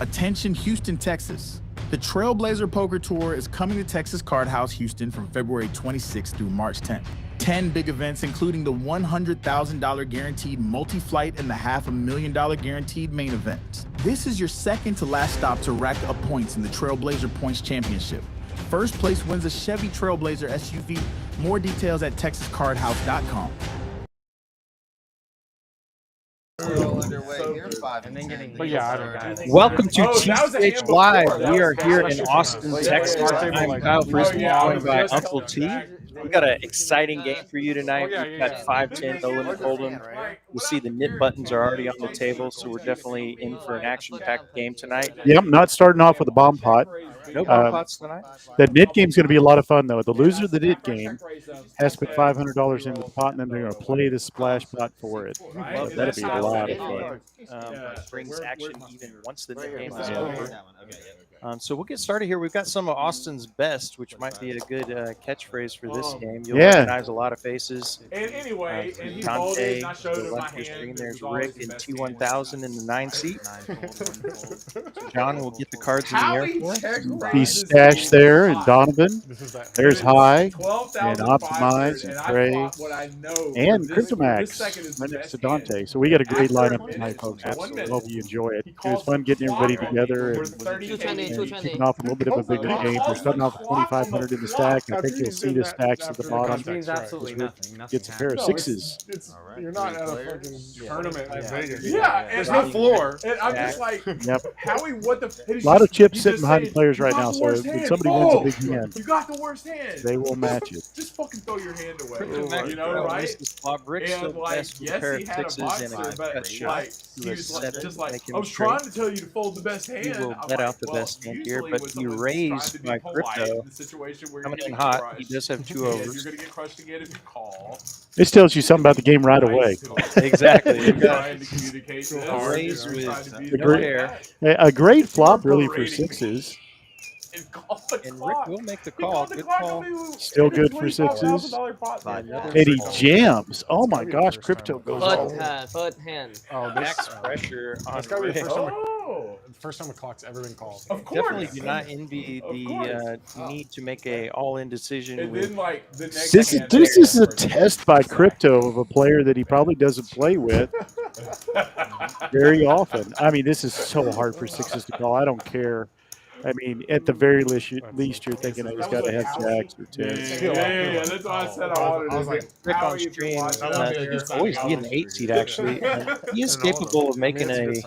Attention Houston, Texas. The Trailblazer Poker Tour is coming to Texas Card House Houston from February 26th through March 10th. 10 big events, including the $100,000 guaranteed multi-flight and the $500,000 guaranteed main event. This is your second to last stop to rack up points in the Trailblazer Points Championship. First place wins a Chevy Trailblazer SUV. More details at texascardhouse.com. Welcome to TCH Live. We are here in Austin, Texas. I'm Kyle Frisbee, joined by Uncle T. We've got an exciting game for you tonight. We've got 5-10 no limit hold'em. You'll see the nip buttons are already on the table, so we're definitely in for an action-packed game tonight. Yep, not starting off with a bomb pot. No bomb pots tonight. That nit game's going to be a lot of fun, though. The loser of the nit game has to put $500 into the pot, and then they're going to play the splash pot for it. That'll be a lot of fun. Brings action even once the nit game is over. So we'll get started here. We've got some of Austin's best, which might be a good catchphrase for this game. You'll recognize a lot of faces. And anyway, Dante, to the left of your screen, there's Rick in T1000 in the 9 seat. John will get the cards in the air for us. The Stache there, and Donovan. There's High, and Optimize, and Trey, and Cryptomax right next to Dante. So we got a great lineup tonight, folks. So I hope you enjoy it. It was fun getting everybody together and kicking off a little bit of a bigger game. We're starting off with 2,500 in the stack. I think you'll see the stacks at the bottom. Gets a pair of sixes. You're not at a fucking tournament in Vegas. Yeah, there's no floor. And I'm just like, Howie, what the? A lot of chips sitting behind the players right now, so if somebody wins a big hand, you got the worst hand. They will match it. Just fucking throw your hand away. You know, right? And like, yes, he had a boxer, but like, he was just like, I was trying to tell you to fold the best hand. He will let out the best hand here, but he raised by Crypto. Coming in hot, he does have 2 overs. You're gonna get crushed again if you call. This tells you something about the game right away. Exactly. Trying to communicate raise with no air. A great flop, really, for sixes. And Rick will make the call. Good call. Still good for sixes. And he jams. Oh my gosh, Crypto goes all Foot hand. Oh, Max pressure on Rick. First time a clock's ever been called. Of course. Definitely do not envy the need to make a all-in decision. And then, like, the next this is a test by Crypto of a player that he probably doesn't play with very often. I mean, this is so hard for sixes to call. I don't care. I mean, at the very least, you're thinking I just got to have jacks or tens. Yeah, that's why I said I wanted to. I was like, Rick on stream, he's always in the 8 seat, actually. He is capable of making a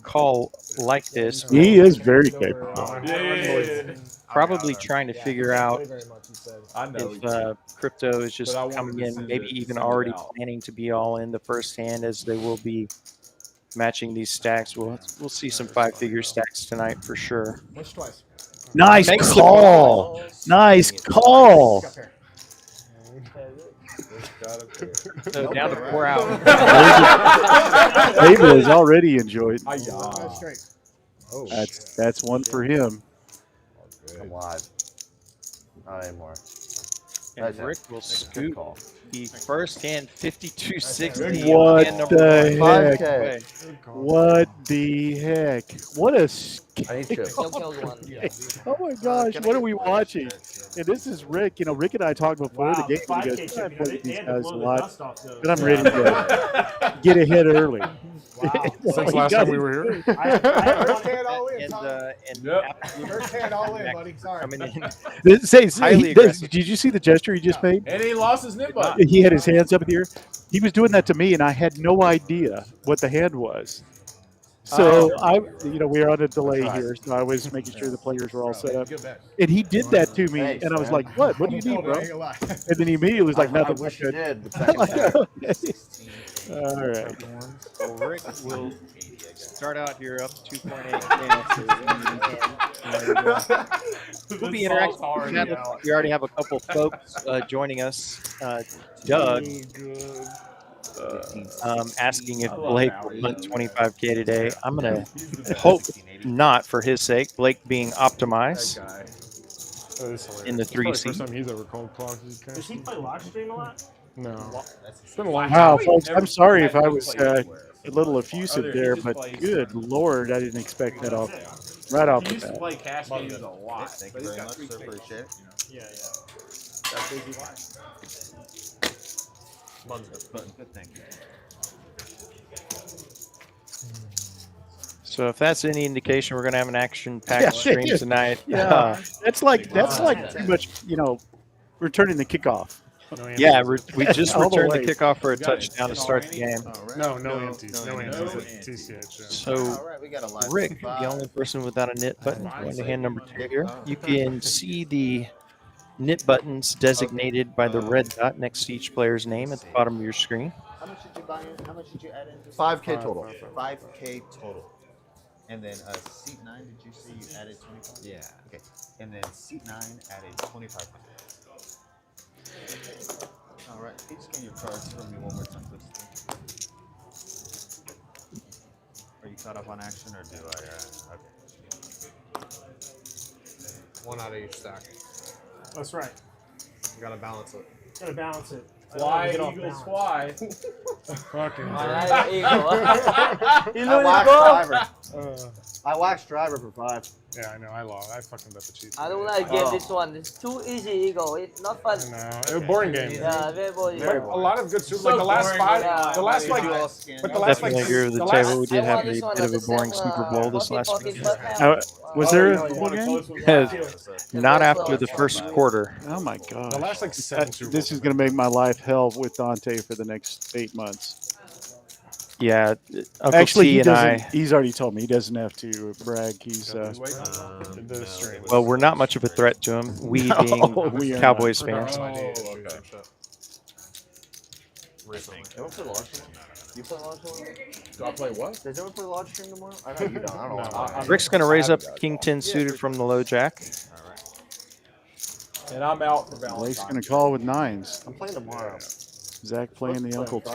call like this. He is very capable. Probably trying to figure out if Crypto is just coming in, maybe even already planning to be all in the first hand, as they will be matching these stacks. We'll see some 5-figure stacks tonight for sure. Nice call. Nice call. So down to 4 out. David has already enjoyed. oh, That's one for him. Come on. Not anymore. And Rick will scoop the first hand 52-60. What hand the heck? 5K. What the heck? What a I need chips. Oh my gosh, what are we watching? And this is Rick. You know, Rick and I talked before the game. He goes, I play with these guys a lot, but I'm ready to get ahead early. since last time we were here. First hand all in. First hand all in, buddy. Sorry. Coming in. Did you see the gesture he just made? And he lost his nip button. He had his hands up in the air. He was doing that to me, and I had no idea what the hand was. So we are on a delay here, so I was making sure the players were all set up. And he did that to me, and I was like, "What? What do you need, bro?" And then he immediately was like, "Nothing." I wish you did. All right. So Rick will start out here up 2.8. We'll be interacting. We already have a couple folks joining us. Doug. Asking if Blake will hunt 25K today. I'm going to hope not for his sake. Blake being optimized in the 3 seat. First time he's ever called clock. Does he play live stream a lot? No. It's been a long time. Wow, folks, I'm sorry if I was a little effusive there, but good Lord, I didn't expect that right off He the used to bat. play cash games a lot. Thank but you he's very got much, 3 sir. kids. Appreciate it. Yeah. That busy life. Good, thank you. So if that's any indication, we're going to have an action-packed Yeah, stream it is. tonight. Yeah, that's like pretty much returning the kickoff. No Yeah, empties. we just All the returned the way. kickoff for a touchdown to start the game. No empties. No empties at TCH. Yeah. So, All right, we got a live Rick, five. the only person without a knit button, going to hand number 2 here. You can see the knit buttons designated by the red dot next to each player's name at the bottom of your screen. How much did you buy in? How much did you add in? 5K total. 5K total. And then seat 9, did you say you added 25? Yeah. Okay. And then seat 9 added 25. All right. Can you scan your cards for me one more time, please? Are you caught up on action, or do I? Okay. 1 out of each stack. That's right. You gotta balance it. Gotta balance it. Fly, Eagles, fly. Fucking Alright, Eagle. I waxed driver. I waxed driver for 5. yeah, I know. I fucking bet the cheese. I don't like get this one. It's too easy, Eagle. It's not fun. No, it was a boring game. Yeah, very boring. But a lot of good soup. Like the last boring. 5, Yeah. the last like, but the last Definitely like, agree with the the table. last, We did have a bit of a boring Super Bowl this last week. Was there a football game? Not after the first quarter. Oh my gosh. the last like 7 Super This Bowls. is going to make my life hell with Dante for the next 8 months. Yeah, Uncle Actually, T he and doesn't. I. He's already told me he doesn't have to brag. He's The stream. Well, we're not much of a threat to him. We No, being we are Cowboys not. fans. Oh, okay. Anyone play live stream? You play live stream? Do I play what? Does anyone play live stream tomorrow? I know you don't. I don't know. Rick's going to raise up King 10 suited from the low jack. And I'm out for Blake's Valentine's. going to call with 9s. I'm playing tomorrow. Zach playing the Uncle T.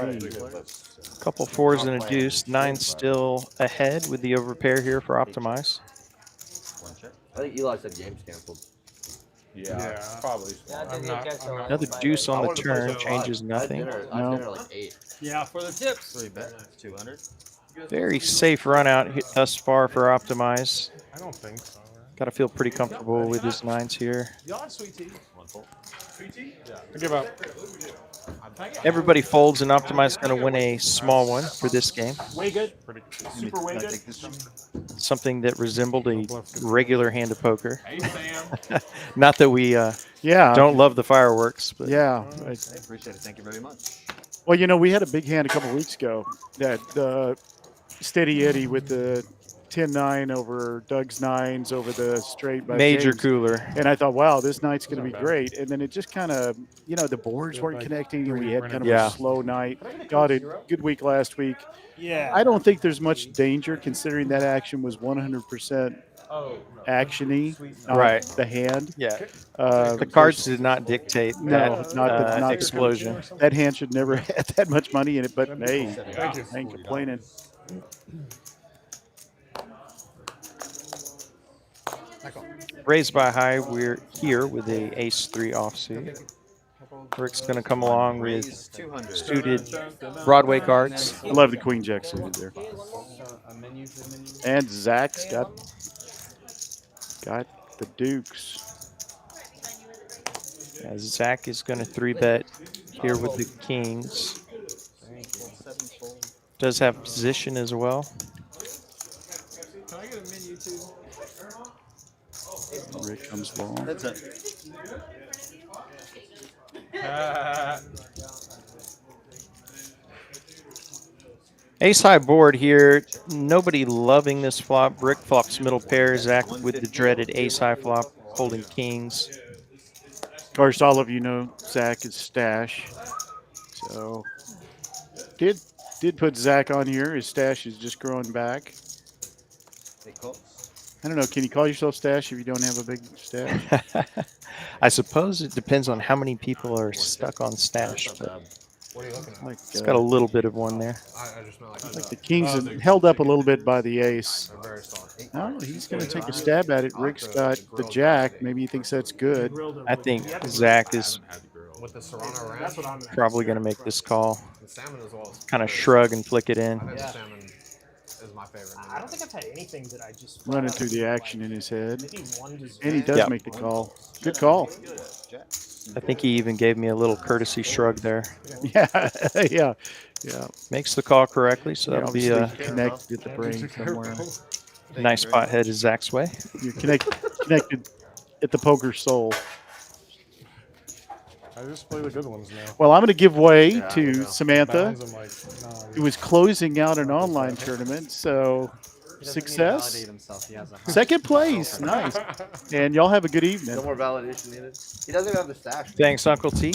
Couple 4s and a deuce. 9 still ahead with the overpair here for optimize. One check. I think Eli said game's canceled. Yeah, probably. I'm not. Another deuce on the turn changes nothing. I had No. dinner like 8. Yeah, for the tips. 3 bet. 200. Very safe run out thus far for optimize. I don't think so. Got to feel pretty comfortable with his 9s here. Y'all have sweet tea? One full. Sweet tea? Yeah. I give up. Everybody folds and optimize going to win a small one for this game. Way good. Pretty good. Super way Can I good. take this from? Something that resembled a regular hand of poker. Hey, Sam. Not that we Yeah. don't love the fireworks, but Yeah. I appreciate it. Thank you very much. Well, we had a big hand a couple weeks ago. That Steady Eddie with the 10-9 over Doug's 9s over the straight by major James. cooler. And I thought, wow, this night's going to be great. And then it just kind of, the boards weren't connecting, and we had kind of Yeah. a slow night. Got a good week last week. Yeah. I don't think there's much danger considering that action was 100% action-y, not Right. the hand. Yeah. Uh, The cards did not dictate No, that not the explosion. That hand should never have that much money in it, but hey, Thank you. I ain't complaining. Raised by high, we're here with a ace-3 offsuit. Rick's going to come along with 200. suited Broadway cards. I love the Queen Jack suited there. And Zach's got the Dukes. As Zach is going to 3-bet here with the Kings. Does have position as well. Can I get a menu too? Rick comes along. That's it. Ace high board here. Nobody loving this flop. Rick flops middle pair. Zach with the dreaded ace high flop, holding kings. Of course, all of you know Zach is Stache. So did put Zach on here. His stash is just growing back. I don't know. Can you call yourself Stache if you don't have a big stash? I suppose it depends on how many people are stuck on stash, but What are you looking at? Like, it's got a little bit of one there. I just smell like like the Kings are held up a little bit by the ace. I'm very strong. Oh, he's going to take a stab at it. Rick's got the jack. Maybe he thinks that's good. I think Zach is with the Serrano ranch. That's what I'm. Probably going to make this call. The salmon as well. Kind of shrug and flick it in. I think the salmon is my favorite. I don't think I've had anything that I just Running through the action in his head. maybe one dessert. And he does Yep. make the call. Good call. I think he even gave me a little courtesy shrug there. Yeah, yeah, yeah. Makes the call correctly, so that'll be a Connected at the brain somewhere. nice spot headed Zach's way. You're connected at the poker soul. I just play the good ones now. Well, I'm going to give way Yeah, to Samantha, Bounds, I'm like, no, who is closing out an online tournament. So, success. Second place. Nice. And y'all have a good evening. No more validation needed. He doesn't even have the stash. Thanks, Uncle T.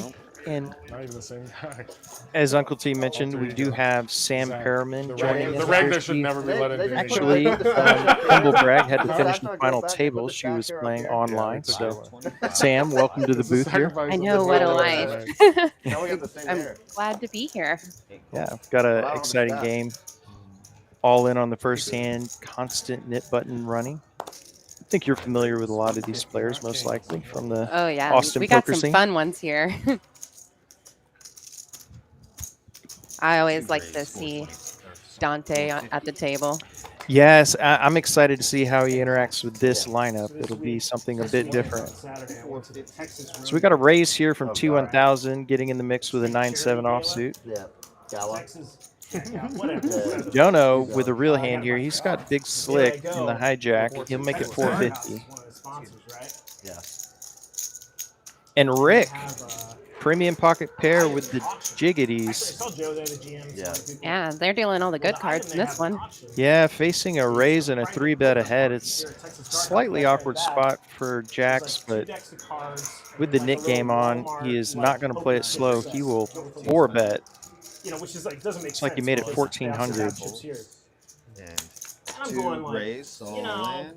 And not even the same guy. as Uncle T mentioned, we do have Sam Perriman joining The us. regular should never be let in. Actually, humble brag had to finish the final table. She was playing online. So, Sam, welcome to the booth here. I know, what a life. Now we got the same I'm hair. glad to be here. Yeah, we've got an exciting game. All in on the first hand, constant knit button running. I think you're familiar with a lot of these players, most likely, from the Oh, yeah. Austin We got poker some scene. fun ones here. I always like to see Dante at the table. Yes, I'm excited to see how he interacts with this lineup. It'll be something a bit different. So we got a raise here from 2-1000, getting in the mix with a 9-7 offsuit. Yeah. Gala. Dono with a real hand here. He's got big slick in the hijack. He'll make it 450. Yeah. And Rick, premium pocket pair with the jiggities. Yeah. Yeah, they're dealing all the good cards in this one. Yeah, facing a raise and a 3-bet ahead. It's slightly awkward spot for Jax, but with the Nick game on, he is not going to play it slow. He will 4-bet. Which is like doesn't make It's like he made it 1,400. And I'm two going like, raise all you know, in.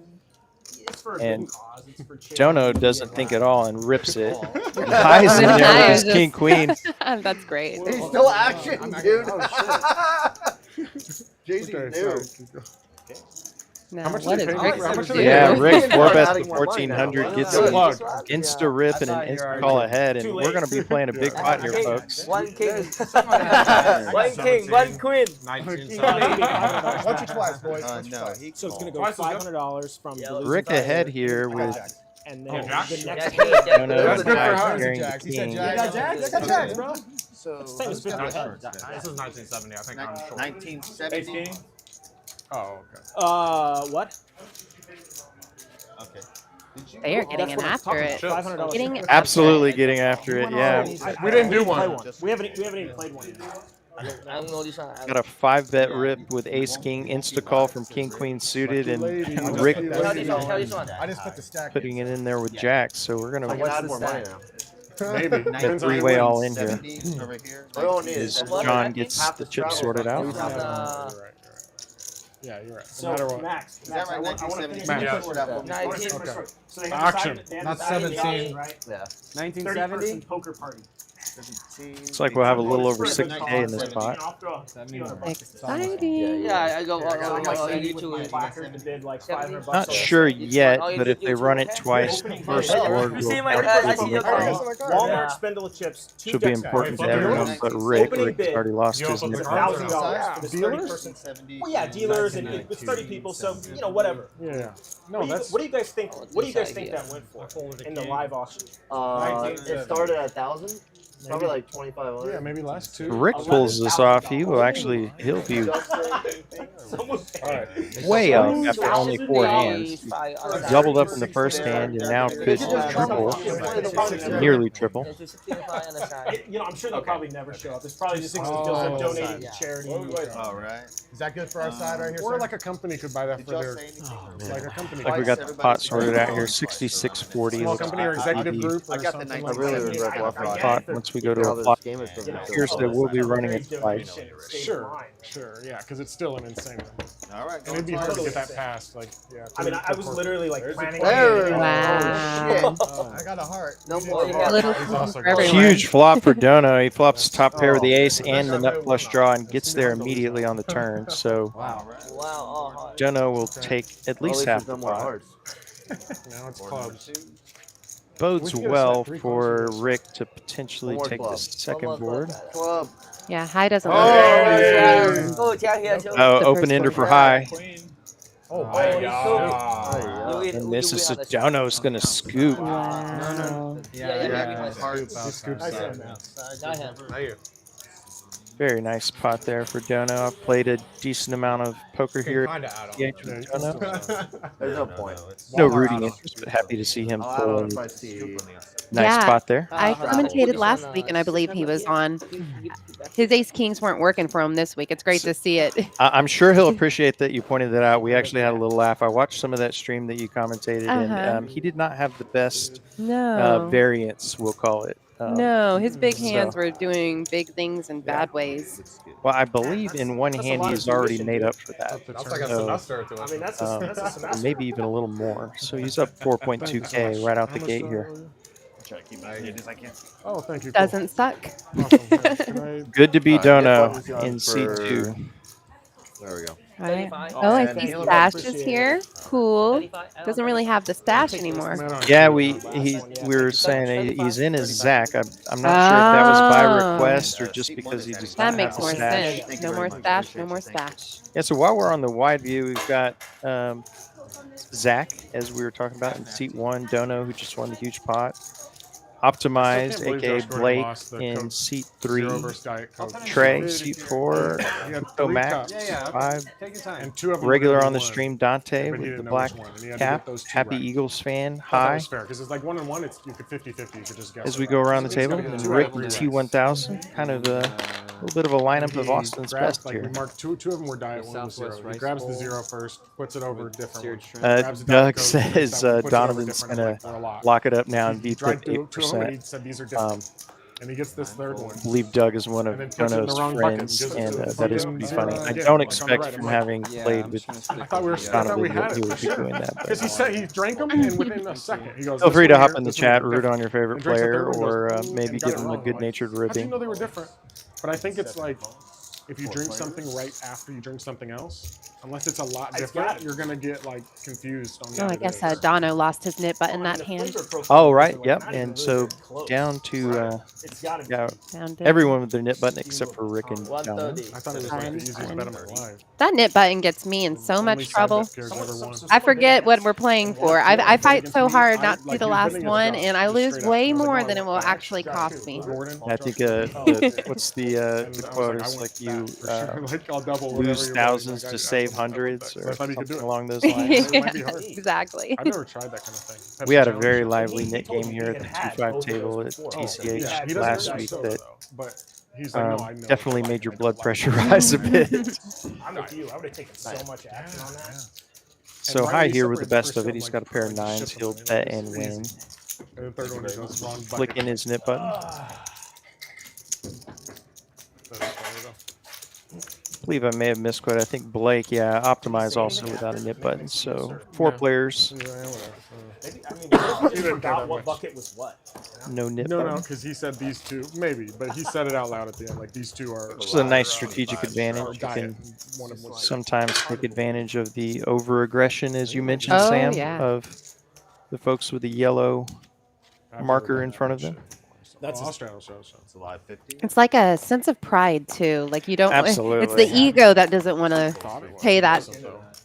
it's for a And good cause. It's for charity. Dono doesn't think at all and rips it. And highs in there with Nice. his king queen. That's great. There's still action, dude. Jay-Z new. Now, How much what did is they pay? Rick How much supposed to did they do? Yeah, pay? Rick 4-bets Adding to more money now. 1,400, gets Good an plug. insta rip and an instant call ahead, and we're going to be playing a big pot here, folks. One king. One king, one queen. 1970. Once or twice, boys. No, he So it's called. gonna go $500 from the losing Rick player, ahead here with and then Yeah, the Jack. next Dono That's and good for Jax her. carrying the king. Jags, bro. So, Same as 50. This is 1970. I think I'm short. 1970. Oh, okay. What? Okay. Did you They are getting in after it. $500. Getting Absolutely getting after it, yeah. We didn't do Play one. We haven't even played one yet. I don't know this one. Got a 5-bet rip with ace king insta call from king queen suited, and Rick Tell this one, tell this one. I just put the stack. putting it in there with Jax. So we're I gonna got more money now. Maybe. Depends on three-way who all wins. in here. 70 over here. as John gets the chips sorted out. You're right. Yeah, you're right. No matter what. Max. Is that right? I wanna finish 1970? Yeah. this one. 19. Okay. So they Auction. have decided- Not they have decided 17. right? Yeah. 30-person poker party. 17. It's like we'll have a little over 6K in this spot. I'll throw exciting. Yeah, I go. I'm like I 70 need with to my win. placard to bid like $500. Not sure yet, but if they run it twice, the first board You see will my probably I see be your winning. card. Walmart spindle of chips. Should be important to everyone, but Rick's already lost his It's nip. $1,000 for this Dealers? 30-person. 70. Well, yeah, dealers and it's 30 people, so whatever. Yeah. No, What do you guys think? What do you guys think that went for in the live auction? It started at 1,000. Probably like 2,500. Yeah, maybe last two. Rick pulls this off. He'll be way up after only 4 hands. Doubled up in the first hand and now could triple, nearly triple. I'm sure they'll probably never show up. It's probably just donating to charity. All right. Is that good for our side right here, Or sir? like a company could buy that Did for y'all their. say anything? Like a company. Like we got the pot sorted out here, 6640. Small Looks company or like executive the group or I got the something 19. like I really that. would regret Bluff pot once we go to a pot. Here's they will be running it twice. Sure, yeah, because it's still an insane number. All right. And it'd be hard to get that passed. Like, yeah. I mean, I was literally like planning. Wow. I got a heart. No more. A little He's something also for everyone. Huge flop for Dono. He flops top pair with the ace and the nut flush draw and gets there immediately on the turn. So Wow. Oh, Dono will take at least half the pot. Now it's clubs. bodes well for Rick to potentially take the second board. Club. Yeah, high doesn't Oh, work. yeah. Oh, Jack here. So Oh, The open first ender board. for high. Oh, You win. And You this win is on the Dono's going to scoop. Wow. Yeah. Very nice spot there for Dono. I've played a decent amount of poker here at TCH with Dono. There's no point. No rooting interest, but happy to see him I'll add pull on a if I see. nice Yeah. spot there. I commentated last week, and I believe he was on. His ace kings weren't working for him this week. It's great to see it. I'm sure he'll appreciate that you pointed that out. We actually had a little laugh. I watched some of that stream that you commentated, and he did not have the best No. variance, we'll call it. No, his big hands were doing big things in bad ways. Well, I believe in one hand he's already made up for that. That's like a semester to it. I mean, that's a semester. Maybe even a little more. So he's up 4.2K right out the gate here. Try to keep my as I can. Oh, thank you. Doesn't suck. Good to be Dono buttons on in C2. There we go. Right. Oh, I see Stache is here. Cool. Doesn't really have the stash anymore. Yeah, we were saying he's in his Zach. I'm not sure if that was by request or just because he just That didn't makes have more the stash. sense. No more stash, no more stash. Yeah, so while we're on the wide view, we've got Zach, as we were talking about, in seat 1, Dono, who just won the huge pot. Optimized, aka Blake, in seat 3. Trey, seat 4. Max, 5. And 2 of them Regular were on the one, stream, Dante but he with the didn't know black which one, and he had to cap. get those two Happy right. Eagles fan, I thought that high. was fair because it's like 1 and 1. It's you could 50-50. You could just guess. As we it go right. around the table, and Rick and T1000, kind of a little bit of a lineup of Austin's best Like here. we marked two of them were diet, one was 0. He grabs the 0 first, puts it over a different one. Doug says Donovan's going to lock it up now and beat Tried the 2 of them, and he 8%. said these are different. And he gets this third one. I believe Doug is one of And then puts it in the Dono's wrong bucket friends, and and gives that is fucking pretty 0 funny. I again. don't Like, expect I'm from right. having played with I thought we Donovan had that he it. would be doing that. Because he But said he drank them, and within a second, he goes. feel free "This to one hop here, in the this one chat, here, root on different." your favorite And drinks the player, third one, or goes, maybe and got give it him a wrong. good-natured How do you ribbing. know they were different? But I think it's like if you drink something right after you drink something else, unless it's a lot different, you're gonna get like confused on. Oh, I guess Dono lost his knit button that hand. Oh, right, yep. And so down to Down to everyone with their knit button except for Rick and Dono. I thought it was like the easiest bet of my life. that knit button gets me in so Only much side trouble. bet pairs ever won. I forget what we're playing for. I fight so hard not to be the last one, and I lose way more than it will actually cost me. I think what's the quote? It's like you Like, I'll double lose whatever thousands you're to like, save I hundreds so or I thought he could do something it. along those lines. It might be hard. Exactly. I've never tried that kind of thing. We had a very lively knit game here at the 2-5 table at TCH Yeah, he doesn't last really week show that it, though, but he's like, no, I know. definitely made your blood pressure rise a bit. I'm with you. I would have taken so much action on that. So high here with the best of it. He's got a pair of 9s. He'll bet and win. And the third one is wrong Flick in his knit button. I believe I may have misquoted. I think Blake, optimize also without a knit button. So 4 players, Maybe, I mean, you forgot what bucket was what. no knit No, button. because he said these two, maybe, but he said it out loud at the end. Like these two are. Which is a nice strategic advantage. You can One of them was sometimes take advantage of the over-aggression, as you mentioned, Oh, Sam, yeah. of the folks with the yellow marker in front of them. That's Australia show. It's a live 50. It's like a sense of pride too. Like you don't. Absolutely. It's the ego that doesn't want to pay that.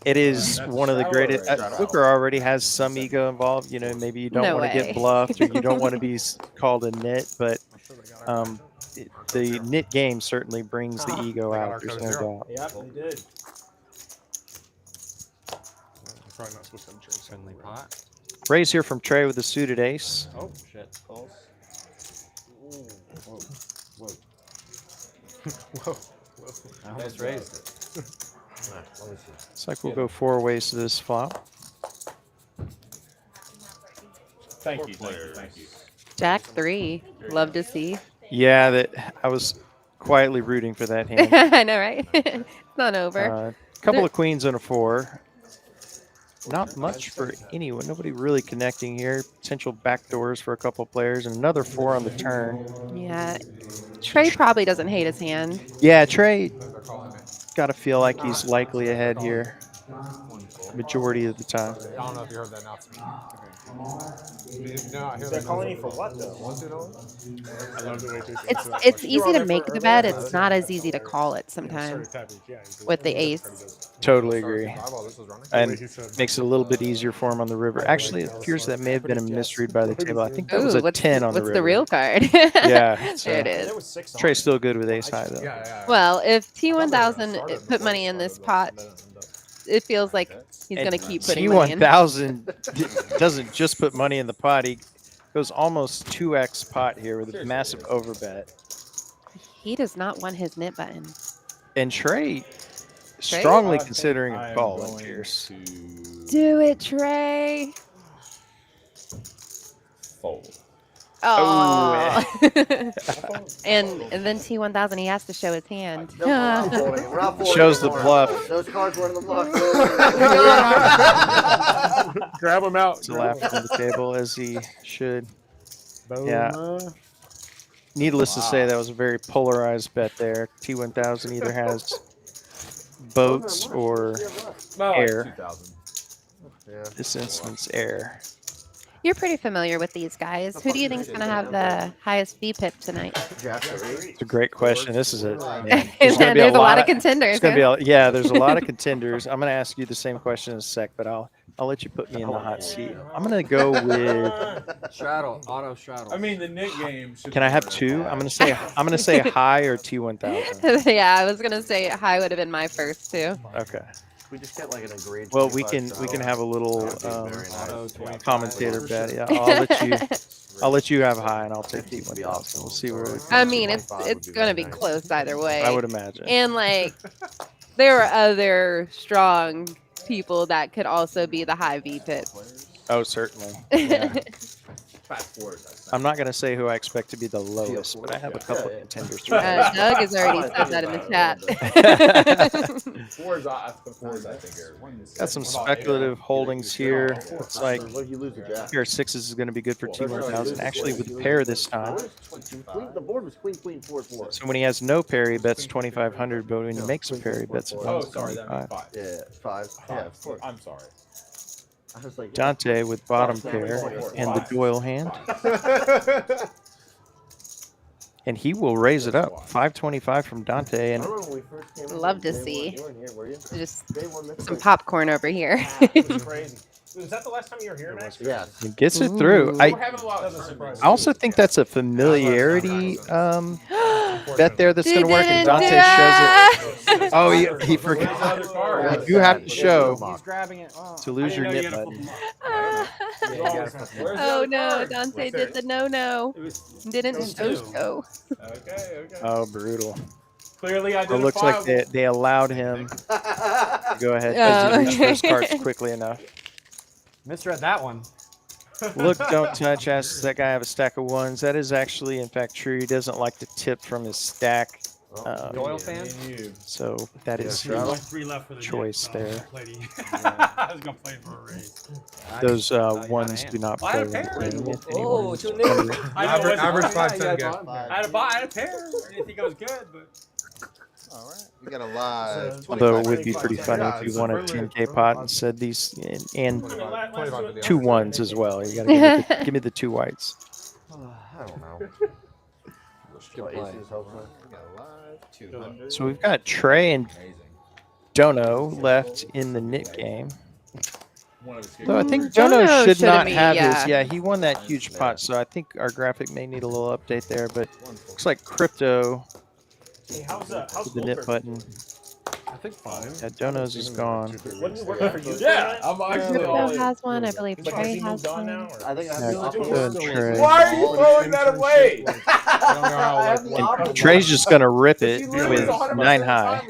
It is one of the greatest. Poker already has some ego involved. You know, maybe you don't No want to way. get bluffed or you don't want to be called a nit, but the knit game certainly brings the ego out. There's no doubt. Yep, they did. Probably not supposed to drink friendly pot. Ray's here from Trey with the suited ace. Oh, shit. Close. Whoa. Whoa. Whoa. I almost raised it. Looks like we'll go 4 ways to this flop. Thank you. Thank you. Jack 3. Love to see. Yeah, that I was quietly rooting for that hand. I know, right? It's not over. Couple of queens and a 4. Not much for anyone. Nobody really connecting here. Potential backdoors for a couple players, and another 4 on the turn. Yeah. Trey probably doesn't hate his hand. Yeah, Trey got to feel like he's likely ahead here. majority of the time. I don't know if you heard that announcement. They're calling you for what though? I love the way It's easy to make the bet. It's not as easy to call it sometimes with the ace. Totally agree. And makes it a little bit easier for him on the river. Actually, it appears that may have been a misread by the table. I think that was a 10 on the river. What's the real card? Yeah. There it is. Trey's still good with ace high, though. Well, if T1000 put money in this pot, it feels like he's going to keep putting money in. T1000 doesn't just put money in the pot. He goes almost 2x pot here with a massive overbet. He does not want his nit button. And Trey strongly considering a call in Pierce. Do it, Trey. Fold. Oh. and then T1000, he has to show his hand. Shows the bluff. Those cards were in the bluff. Grab him out. To laugh on the table as he should. Boom. Yeah. Needless to say, that was a very polarized bet there. T1000 either has boats or air. This instance, air. You're pretty familiar with these guys. Who do you think is going to have the highest VPIP tonight? It's a great question. This is a there's a lot of contenders. There's a lot of contenders. I'm going to ask you the same question in a sec, but I'll let you put me in the hot seat. I'm going to go with I mean, the Nick game. Can I have two? I'm going to say high or T1000. Yeah, I was going to say high would have been my first too. Okay. We just get like an agreed. Well, we can have a little commentator bet. Yeah, I'll let you have high, and I'll take T1000. We'll see where. I mean, it's going to be close either way. I would imagine. And like, there are other strong people that could also be the high VPIP. Oh, certainly. Yeah. I'm not going to say who I expect to be the lowest, but I have a couple of contenders. Doug has already said that in the chat. Got some speculative holdings here. Looks like pair of sixes is going to be good for T1000. Actually, with the pair this time. The board was queen, 4, 4. So when he has no pair, he bets 2,500, but when he makes a pair, he bets 125. Yeah, 5. Yeah, I'm sorry. I was like, Dante with bottom pair and the Doyle hand. And he will raise it up. 525 from Dante. And love to see. Just some popcorn over here. Was that the last time you were here, Max? Yeah. he gets it through. I also think that's a familiarity bet there that's going to work. And Dante shows it. Oh, he forgot. You do have to show to lose your nip button. Oh no, Dante did the no. Didn't show. Okay. Oh, brutal. Clearly, It looks like they allowed him to go ahead and reach those cards quickly enough. Misread that one. Look, don't touch. Asks, does that guy have a stack of ones? That is actually, in fact, true. He doesn't like to tip from his stack. Doyle fan? So that is his choice there. I was going to play for a raise. Those ones do not play. Oh, too new. Average 5-10 game. I had a pair. I didn't think I was good, but. all right. We got a live. Although it would be pretty funny if you won a 10K pot and said these and 2 ones as well. You got to give me the 2 whites. I don't know. So we've got Trey and Dono left in the nit game. Though I think Dono should not have his. Yeah, he won that huge pot, so I think our graphic may need a little update there. But looks like Crypto with the nit button. I think fine. Yeah, Dono's is gone. Yeah, I'm actually. Crypto has one. I believe Trey has one. I think I Yeah, have Crypto and Trey. Why are you throwing that away? And Trey's just gonna rip it with 9 high.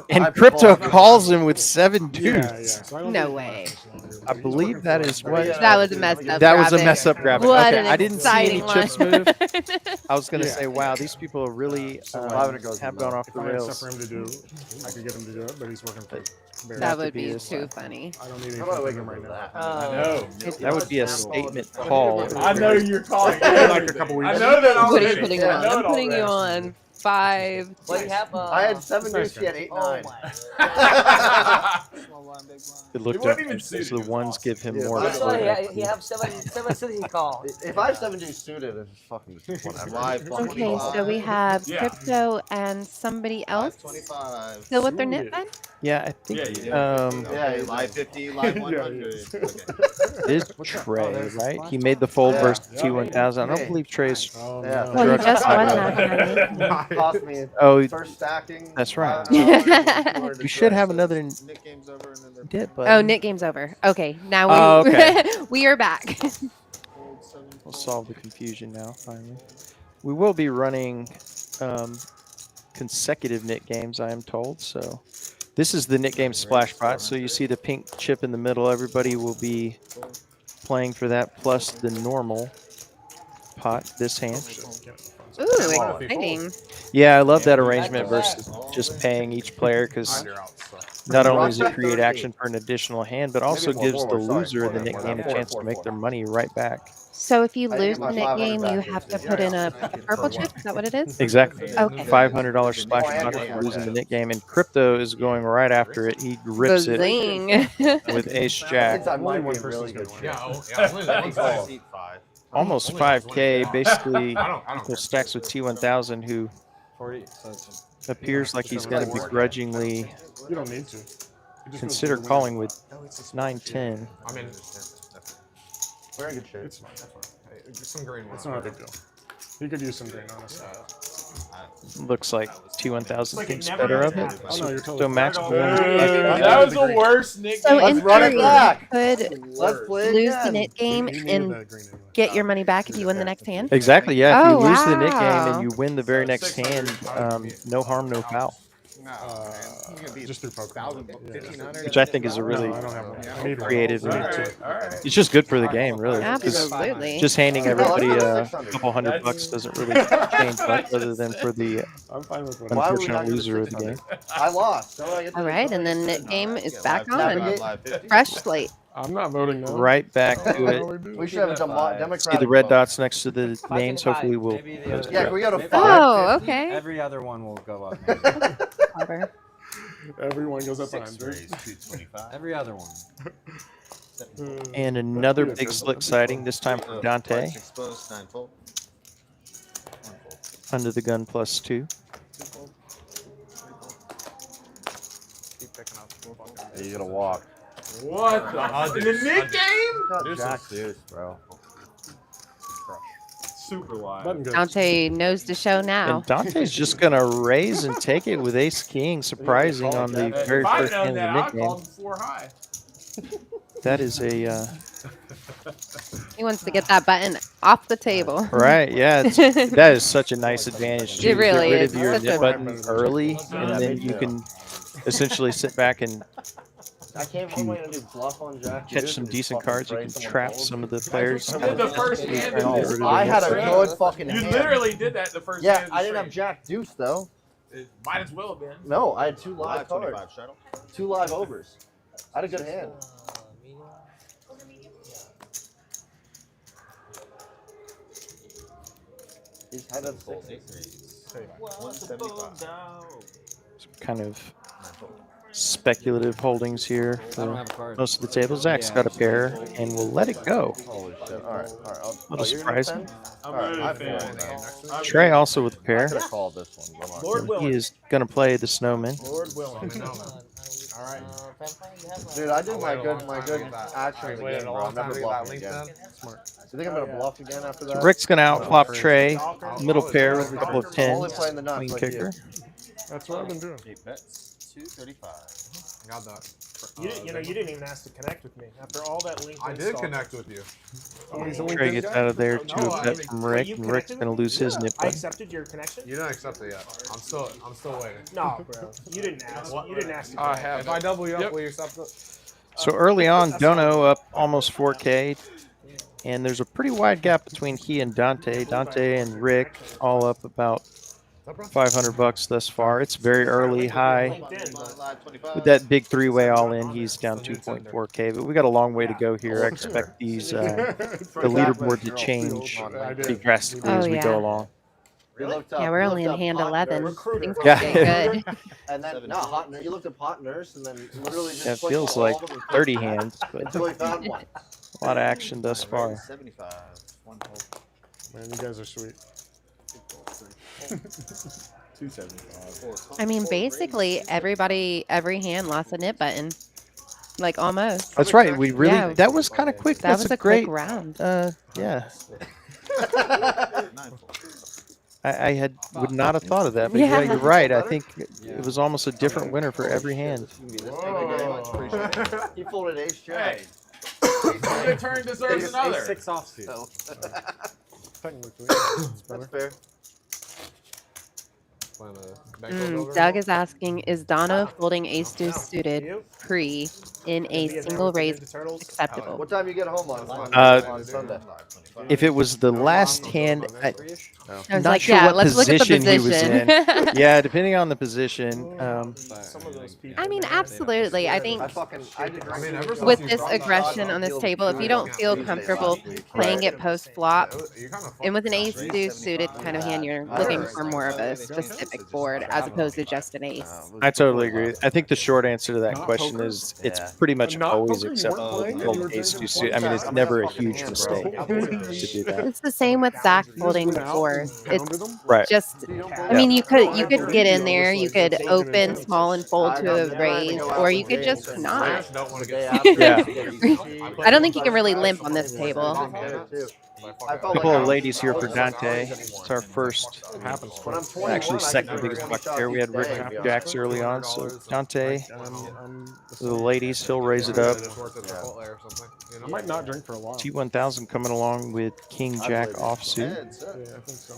And Crypto calls him with 7 deuce. No way. I believe that is what. That was a messed up. That was a mess up graphic. What Okay, an I didn't see any exciting chips move. line. I was gonna say, wow, these people are really have gone off If the I had stuff rails. for him to do, I could get him to do it, but he's working for Bears. That would be too funny. I don't need anything from him right now. I know. That would be a statement call. I know you're calling. Like a couple weeks. I know that What are you already. putting I on? know I'm it putting you already. on. 5. What do you have? I had 7 deuce. She had 8 Oh 9. my. It looked wasn't up, even so suited, the ones give him Yeah, more. that's So flavor. he have 7 suited he call. If I have 7 deuce suited, it's fucking whatever. Okay, so we have Yeah. Crypto and somebody else 25. still with their nip then? Yeah, I think Yeah, live 50, live 100. it is Trey, right? He made the fold Yeah. versus T1000. I don't believe Trey's. Oh, Yeah. no. Well, he just won Direct that. Cost me Oh, first stacking. That's right. $5 we should have another Nick game's over and then they're dip, but Oh, Nick game's over. Okay, now we Oh, okay. we are back. we'll solve the confusion now. Finally, we will be running consecutive Nick games, I am told. So this is the Nick game splash pot. So you see the pink chip in the middle. Everybody will be playing for that plus the normal pot this hand. Ooh, exciting. Yeah, I love that arrangement versus just paying each player because not only does it create action for an additional hand, but also gives the loser of the Nick game a chance to make their money right back. So if you lose the Nick game, you have to put in a purple chip. Is that what it is? Exactly. Okay. $500 splash pot for losing the Nick game, and Crypto is going right after it. He rips it Zing. with Ace Jack. Only one person's good. Almost 5K, basically equal stacks with T1000, who appears like he's going to begrudgingly You don't need to. consider calling with 9-10. I mean, We're in good shape. It's fine. some green. It's not a big deal. He could use some green, honestly. Looks like T1000 thinks better of it. Oh, no, you're totally So Max fine. wins. That was the worst Nick So game. in Let's run it theory, back. you could Let's play lose the again. Nick game He needed and that green anyway. get your money back if you win the next hand. Exactly, yeah. If Oh, you lose the Nick game wow. and you win the very next hand, no harm, no foul. Just through poker. Yeah. Which I think is a really No, I don't have one. I need one. creative. I need and two. It's just good for the game, really. 'Cause Absolutely. just handing everybody a couple $100 doesn't really change much, other than for the I'm fine with Why whatever. would we not unfortunate go to loser of the 600? game. I lost. So I get to All right, and then Nick game is back on. Fresh slate. I'm not voting no. Right back to it. We should have a Democratic. See the red vote. dots next to the names. Hopefully, we'll. Yeah, can we go to 5? Oh, okay. Every other one will go up. Clever. Everyone goes up 100. Every other one. And another big slick sighting. This time for Dante. Exposed 9 fold. Under the gun +2. You gotta walk. What the? In the Nick game? Jack deuce, bro. Super wide. Button goes. Dante knows the show now. And Dante's just gonna raise and take it with Ace King, surprising on the very If I'd first known hand that, of the I'd Nick game. called 4 high. That is a He wants to get that button off the table. right. Yeah, that is such a nice advantage. It really Get rid is. of your Such nip a- button early, and then you can essentially sit back and I came from way to do bluff on Jack. catch some decent cards. You can trap some of the players. You did the first hand in this. I had a good fucking You hand. literally did that the first Yeah, hand. I didn't have Jack deuce though. It might as well have been. No, I had 2 live cards. 2 live overs. I had a good hand. He's had a 175. Kind of speculative holdings here for most of the table. Zach's got a pair, and we'll let it go. Holy shit. Alright, alright. Little surprise. I'm Trey also with a pair. I could have called this one. but I'm not. Lord He is going to play the Snowman. Lord willing. Alright. Dude, I did my good action in the game, bro. I'm never bluffing again. You think I'm gonna bluff again after that? Rick's going to outflop Trey. Middle pair with a couple of I'm only 10s. playing the nuts Queen like kicker. That's what I've been doing. 8 bets, 235. Got that. You didn't even ask to connect with me after all that LinkedIn. I did connect with you. Oh, he's a Trey LinkedIn gets guy? out of there to a bet from Rick, and Rick's going to lose his nip I button. accepted your connection. You didn't accept it yet. I'm still waiting. No, bro. You didn't ask. You didn't ask to I connect. have. If I double you up, will you accept it? So early on, Dono up almost 4K, and there's a pretty wide gap between he and Dante. Dante and Rick all up about $500 thus far. It's very early, high. With that big three-way all-in, he's down 2.4K, but we got a long way to go here. I expect these the leaderboard to change pretty drastically Oh, as we yeah. go along. Yeah, we're only in hand 11. Things Yeah. can get good. And then no, hot nurse. You looked up hot nurse, and then literally just It clicked feels on like all of them 30 hands, but until he found one. a lot of action thus far. 75. One hole. Man, you guys are sweet. 275. I mean, basically, every hand lost a nip button. Like, almost. That's right. We really Yeah. that was kind of quick. That That's was a a quick great round. Yeah. I would not have thought of that, but yeah, Yeah. you're right. I think it was almost a different winner for every hand. He folded ace jack. Your turn deserves another. Six offsuit. Technically, it's better. That's fair. Doug is asking, is Donna folding ace deuce suited pre in a single raise acceptable? What time you get home on Sunday? If it was the last hand, I was not like, sure yeah, what let's look at the position he was in. position. Yeah, depending on the position. I mean, absolutely. I think I mean, with this aggression on this table, if you don't feel comfortable playing it post flop, and with an ace deuce suited kind of hand, you're looking for more of a specific board as opposed to just an ace. I totally agree. I think the short answer to that question is it's pretty much Not always poker, you acceptable weren't to playing? fold ace deuce suit. I mean, it's never a huge mistake to do that. It's the same with Zach folding before. It's Right. just, I mean, you could get in there, you could open small and fold to a raise, or you could just not. Yeah. I don't think you can really limp on this table. A couple of ladies here for Dante. It's our first, actually second biggest bucket here. We had Rick Jacks early on, so Dante, the ladies, he'll raise it up. I might not drink for a while. T1000 coming along with King Jack offsuit. Yeah, I think so.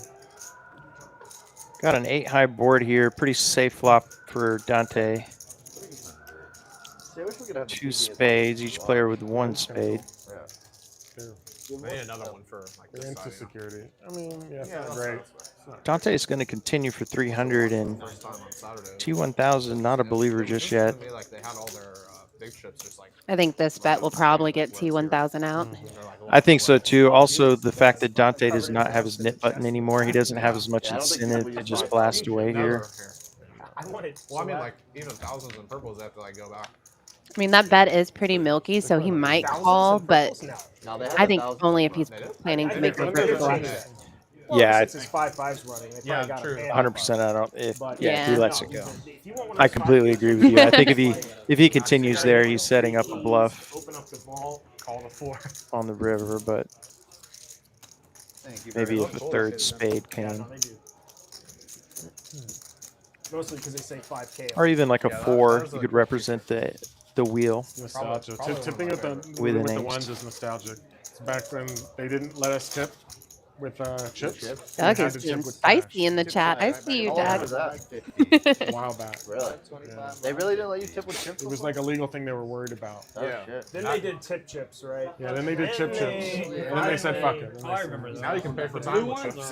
Got an 8-high board here. Pretty safe flop for Dante. 2 spades, each player with 1 spade. I need another one for like We're this into side. security. I mean, yeah, it's not great. Dante is going to continue for 300, and First time on Saturday. T1000 not a believer just yet. Like they had all their big chips just like. I think this bet will probably get T1000 out. I think so too. Also, the fact that Dante does not have his nip button anymore, he doesn't have as much incentive to just blast away here. I wanted. Well, I mean, like even thousands and purples, they have to like go back. I mean, that bet is pretty milky, so he might call, but I think only if he's planning to make the first bluff. Yeah, It's 5-5's running. They probably got a ban. 100%. I don't. If Yeah. he lets it go. I completely agree with you. I think if he continues there, he's setting up a bluff Open up the ball, call the 4. on the river, but maybe if a third spade came, Mostly because they say 5K. or even like a 4, you could represent the wheel. Nostalgia. Tipping with With an the ace. ones is nostalgic. Back then, they didn't let us tip with chips. Doug We is had to being tip with spicy cash. in the chat. I see you, How long Doug. was that? A while back. Really? Yeah. They really didn't let you tip with chips? It was like a legal thing they were worried about. Oh, shit. Then they did tip chips, right? Yeah, then they did chip chips. And then they said fuck it. I remember that. Now you can pay for time with chips.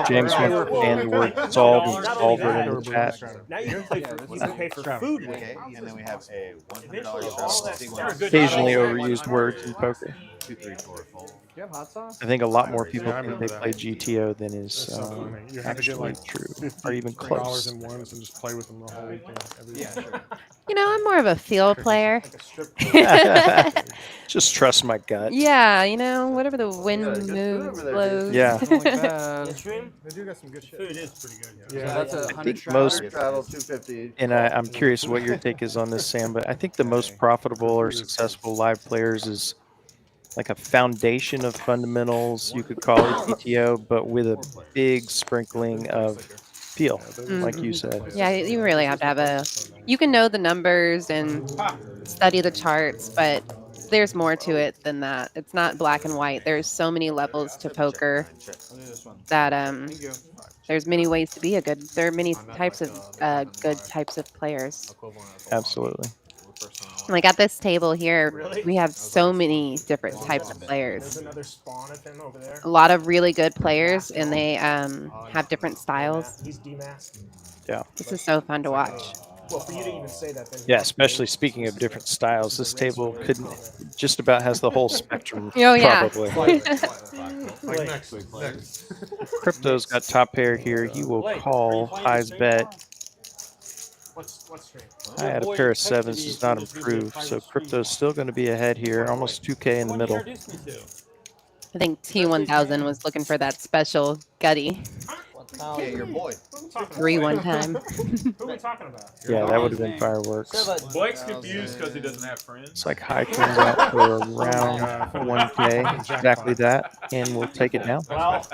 James went and the word solved in the chat. Now you can play for, you can pay for food with it. And then we have a $100 All that stuff. Occasionally overused words in poker. 2, 3, 4 fold. Do you have hot sauce? I think a lot more people Yeah, I think remember they that. play GTO than is It's so funny. You had to get actually like true, $50 or even close. in ones and just play with them the whole weekend. Every weekend. You know, I'm more of a feel player. Like a strip club. Just trust my gut. Yeah, you know, whatever the wind good food moves, over there, blows. Yeah. They do got some good shit. Food is pretty good. Yeah, That's a I 100 think most, Travel 250. and I'm curious what your take is on this, Sam, but I think the most profitable or successful live players is like a foundation of fundamentals, you could call it GTO, but with a big sprinkling of feel, like you said. Yeah, you really have to have you can know the numbers and study the charts, but there's more to it than that. It's not black and white. There's so many levels to poker that there's many ways to be a good. There are many types of good types of players. Absolutely. Like at this table here, we have so many different types of There's players. another spawn of him over there. A lot of really good players, and they have different styles. He's demasked. Yeah. This is so fun to watch. Well, for you to even say that, then Yeah, especially speaking of different styles, this table just about has the whole spectrum. Oh, yeah. Probably. Like next. Crypto's got top pair here. He will call High's bet. What's stream? I had a pair of sevens, does not improve. So Crypto's still going to be ahead here, almost 2K in the middle. I think T1000 was looking for that special gutty. Yeah, your boy. 3 one time. Who are we talking about? Yeah, that would have been fireworks. Blake's confused because he doesn't have friends. It's like High comes out for around 1K, exactly that, and we'll take it down. Well,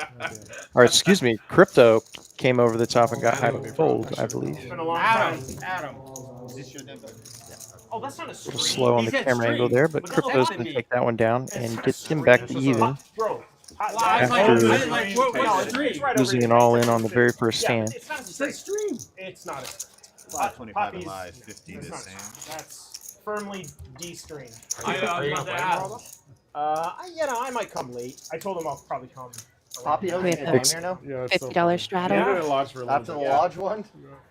Or excuse me, Crypto came over the top and got High to fold, I believe. it's been a long time. Adam. Is this your debut? Oh, that's not a A stream. little slow on the camera angle there, but Crypto's going to take that one down and get him back to even. Bro, After losing it all in on the very first stand. It's not a stream. It's not a stream. 525 and live, 50 to It's not a Sam. stream. That's firmly D-stream. Are you about to ask? I might come late. I told him I'll probably come. Poppy We hosting have a game here now? Yeah, it's so $50 funny. straddle. We did it a lot for a little After the bit. lodge one?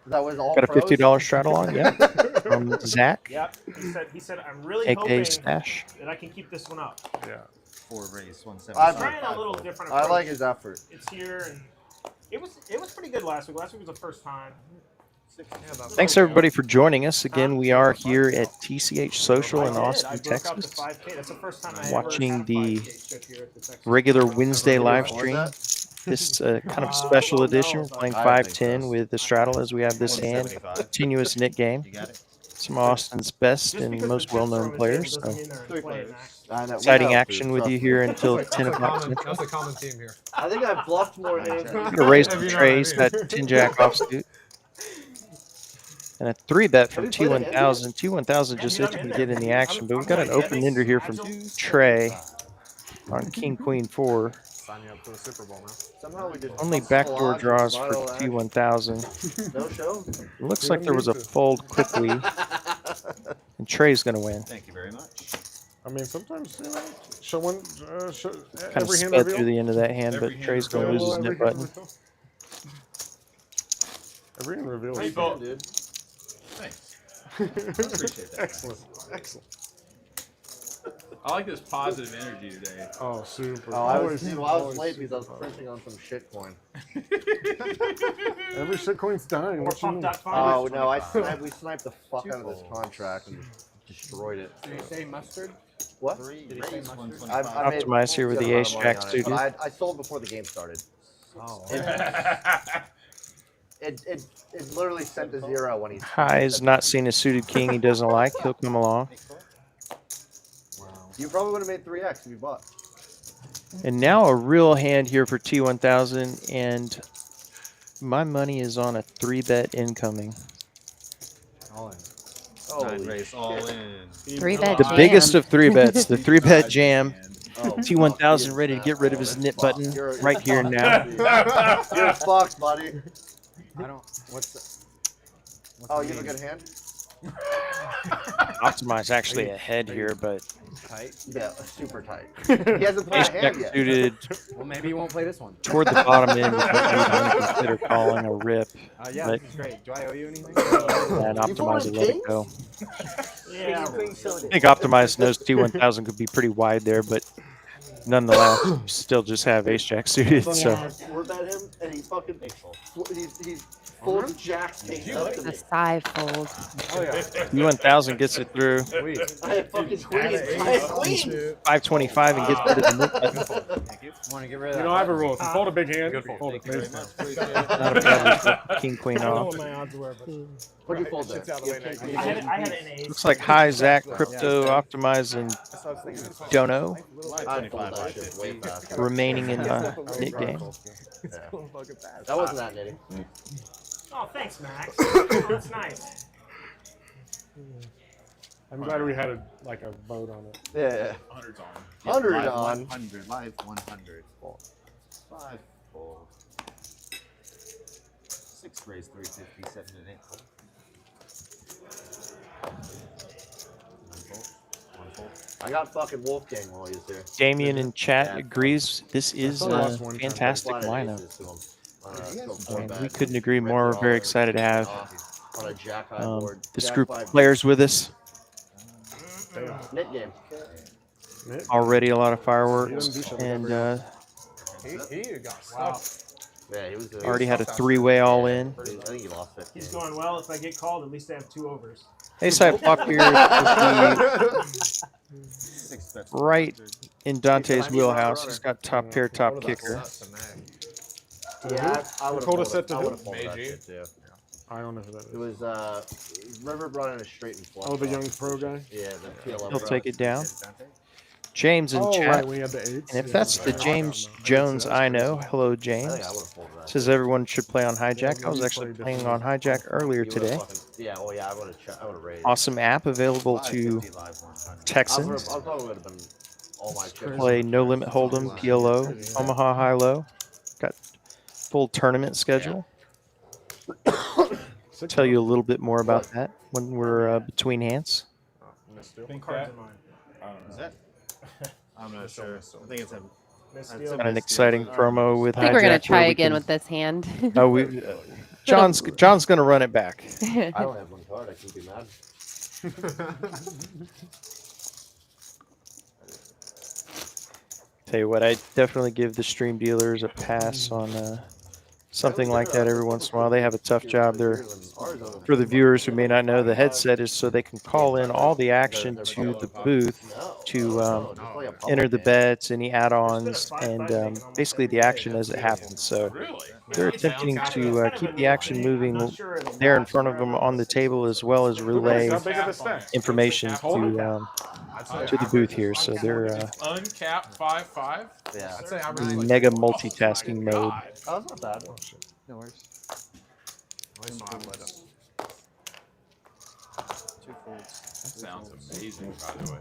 That was all Got a pros? $50 straddle on, yeah, from Zach, Yep. He said I'm really aka hoping Stache. that I can keep this one up. Yeah. 4 raise, 175. I'm Trying a little different I approach. like his effort. It's here and it was pretty good last week. Last week was the first time. Thanks everybody for joining us. Again, we are here at TCH Social in I Austin, broke out to Texas, 5K. That's the first time I watching ever had a the 5K chip here at the Texas. regular Wednesday live stream. This kind of special edition, we're playing 5-10 with the straddle as we have this hand. 175. Continuous knit game. You got it? Some of Austin's best Just and because most the well-known chips players. are So in the game doesn't mean they're playing max. I know, we exciting know, action with you here until 10 o'clock Central. That's a common theme here. I think I bluffed more hands. I'm going to raise some trays, that 10-jack offsuit. And a 3-bet from T1000. T1000 just itching to get in the action, but we've got an open ender here from Trey on King Queen 4. Sign you up for the Super Bowl, man. Somehow we did Only backdoor draws for T1000. No show? It looks like there was a fold quickly, and Trey's going to win. Thank you very much. I mean, sometimes, show one, Kind of every hand sped reveal. through the end of that hand, but Trey's going to lose his Every nip hand button. reveal. Every hand reveal. Hey, is Bo. Dude. Thanks. Appreciate that. Excellent. Excellent. I like this positive energy today. Oh, super. Oh, I Always, was always late because I was super. printing on some shit coin. Every shitcoin's dying. Or What you mean? pump.5. Oh, no, we sniped the fuck out of this contract and destroyed it. Did you say mustard? What? 3 Did he say raise, mustard? 125. I made Optimize here with a the good ace amount of jack money on it, suited. but I sold before the game started. Oh. It literally sent to 0 when he. High's not seen a suited king he doesn't like. He'll come along. You probably would have made 3x if you bought. And now a real hand here for T1000, and my money is on a 3-bet incoming. All in. Nine raise, all in. 3-bet The jam. biggest of 3-bets, the 3-bet jam. Oh, T1000 ready to get rid of his nip button right here and now. You're fucked, buddy. I don't. What's the? Oh, you have a good hand? Optimize actually ahead here, but Tight. Yeah, super tight. He hasn't played ace a jack hand yet. suited Well, maybe you won't play this one. toward the bottom end. Is what we're going to consider calling a rip, Yeah, but this is great. Do I owe you anything? and Optimize will let it go. Yeah. I think Optimize knows T1000 could be pretty wide there, but nonetheless, you still just have ace jack suited. So Yeah, we're at him, and he fucking he's full jack takes up to The me. side fold. Oh yeah. T1000 gets it through Sweet. I had fucking queens. I had queens. 525 and gets rid of the nip button. Thank you. Want to get rid of that? You know, I have a rule. If you fold a big hand, Good you fold. fold a Thank you face very down. much. Appreciate it. Not a problem with King Queen I don't know off. what my odds were, but What'd you fold there? I had an ace. Looks like High, Zach, Crypto, Optimize, and Dono I'd fold that shit way faster. remaining in the knit game. That wasn't that nitty. Oh, thanks, Max. That's nice. I'm glad we had a vote on it. Yeah. 100's on. 100 Live on. 100. Live 100. Fold. 5 fold. 6 raise, 350, 7 and 8 fold. 1 fold. 1 fold. I got fucking Wolfgang while he was here. Damien in chat agrees this is a fantastic Flatted lineup. aces to him. And we couldn't agree more. We're very excited to have on a jack high board. this Jack group of five players with us. Knit game. Already a lot of fireworks, and He got stuck. Yeah, he was Already had a 3-way all in. I think he lost 15. He's going, well, if I get called, at least I have 2 overs. Ace high flop here would be right in Dante's wheelhouse. He's got top pair, top kicker. Yeah, I would Told have us that to folded who? that shit too. I don't know who that is. It was River brought in a straight and flush. Oh, the young pro guy? Yeah, the PLO. He'll take it down. James in Oh, chat. right, when he had the 8s. And if that's the James Jones I know, hello James. Says everyone should play on hijack. I was actually playing on hijack earlier today. Yeah, well, yeah, I would have raised. Awesome app available to Texans. I probably would have been all my chips. Play No Limit Holdem, PLO, Omaha High Low. Got full tournament schedule. Tell you a little bit more about that when we're between hands. I'm not sure. I think it's him. Got an exciting promo with I think we're gonna hijack try where we again can- with this hand. Oh, John's gonna run it back. I don't have one card. I can be mad. Tell you what, I definitely give the stream dealers a pass on something like that every once in a while. They have a tough job there. For the viewers who may not know, the headset is so they can call in all the action to the booth to enter the bets, any add-ons, and basically the action as it happens. So they're attempting to keep the action moving there in front of them on the table, as well as relay information to the booth here. So they're Uncapped 5-5. Yeah, I'd say I'm in mega multitasking mode. Oh, it's not bad. No worries. That sounds amazing, by the way.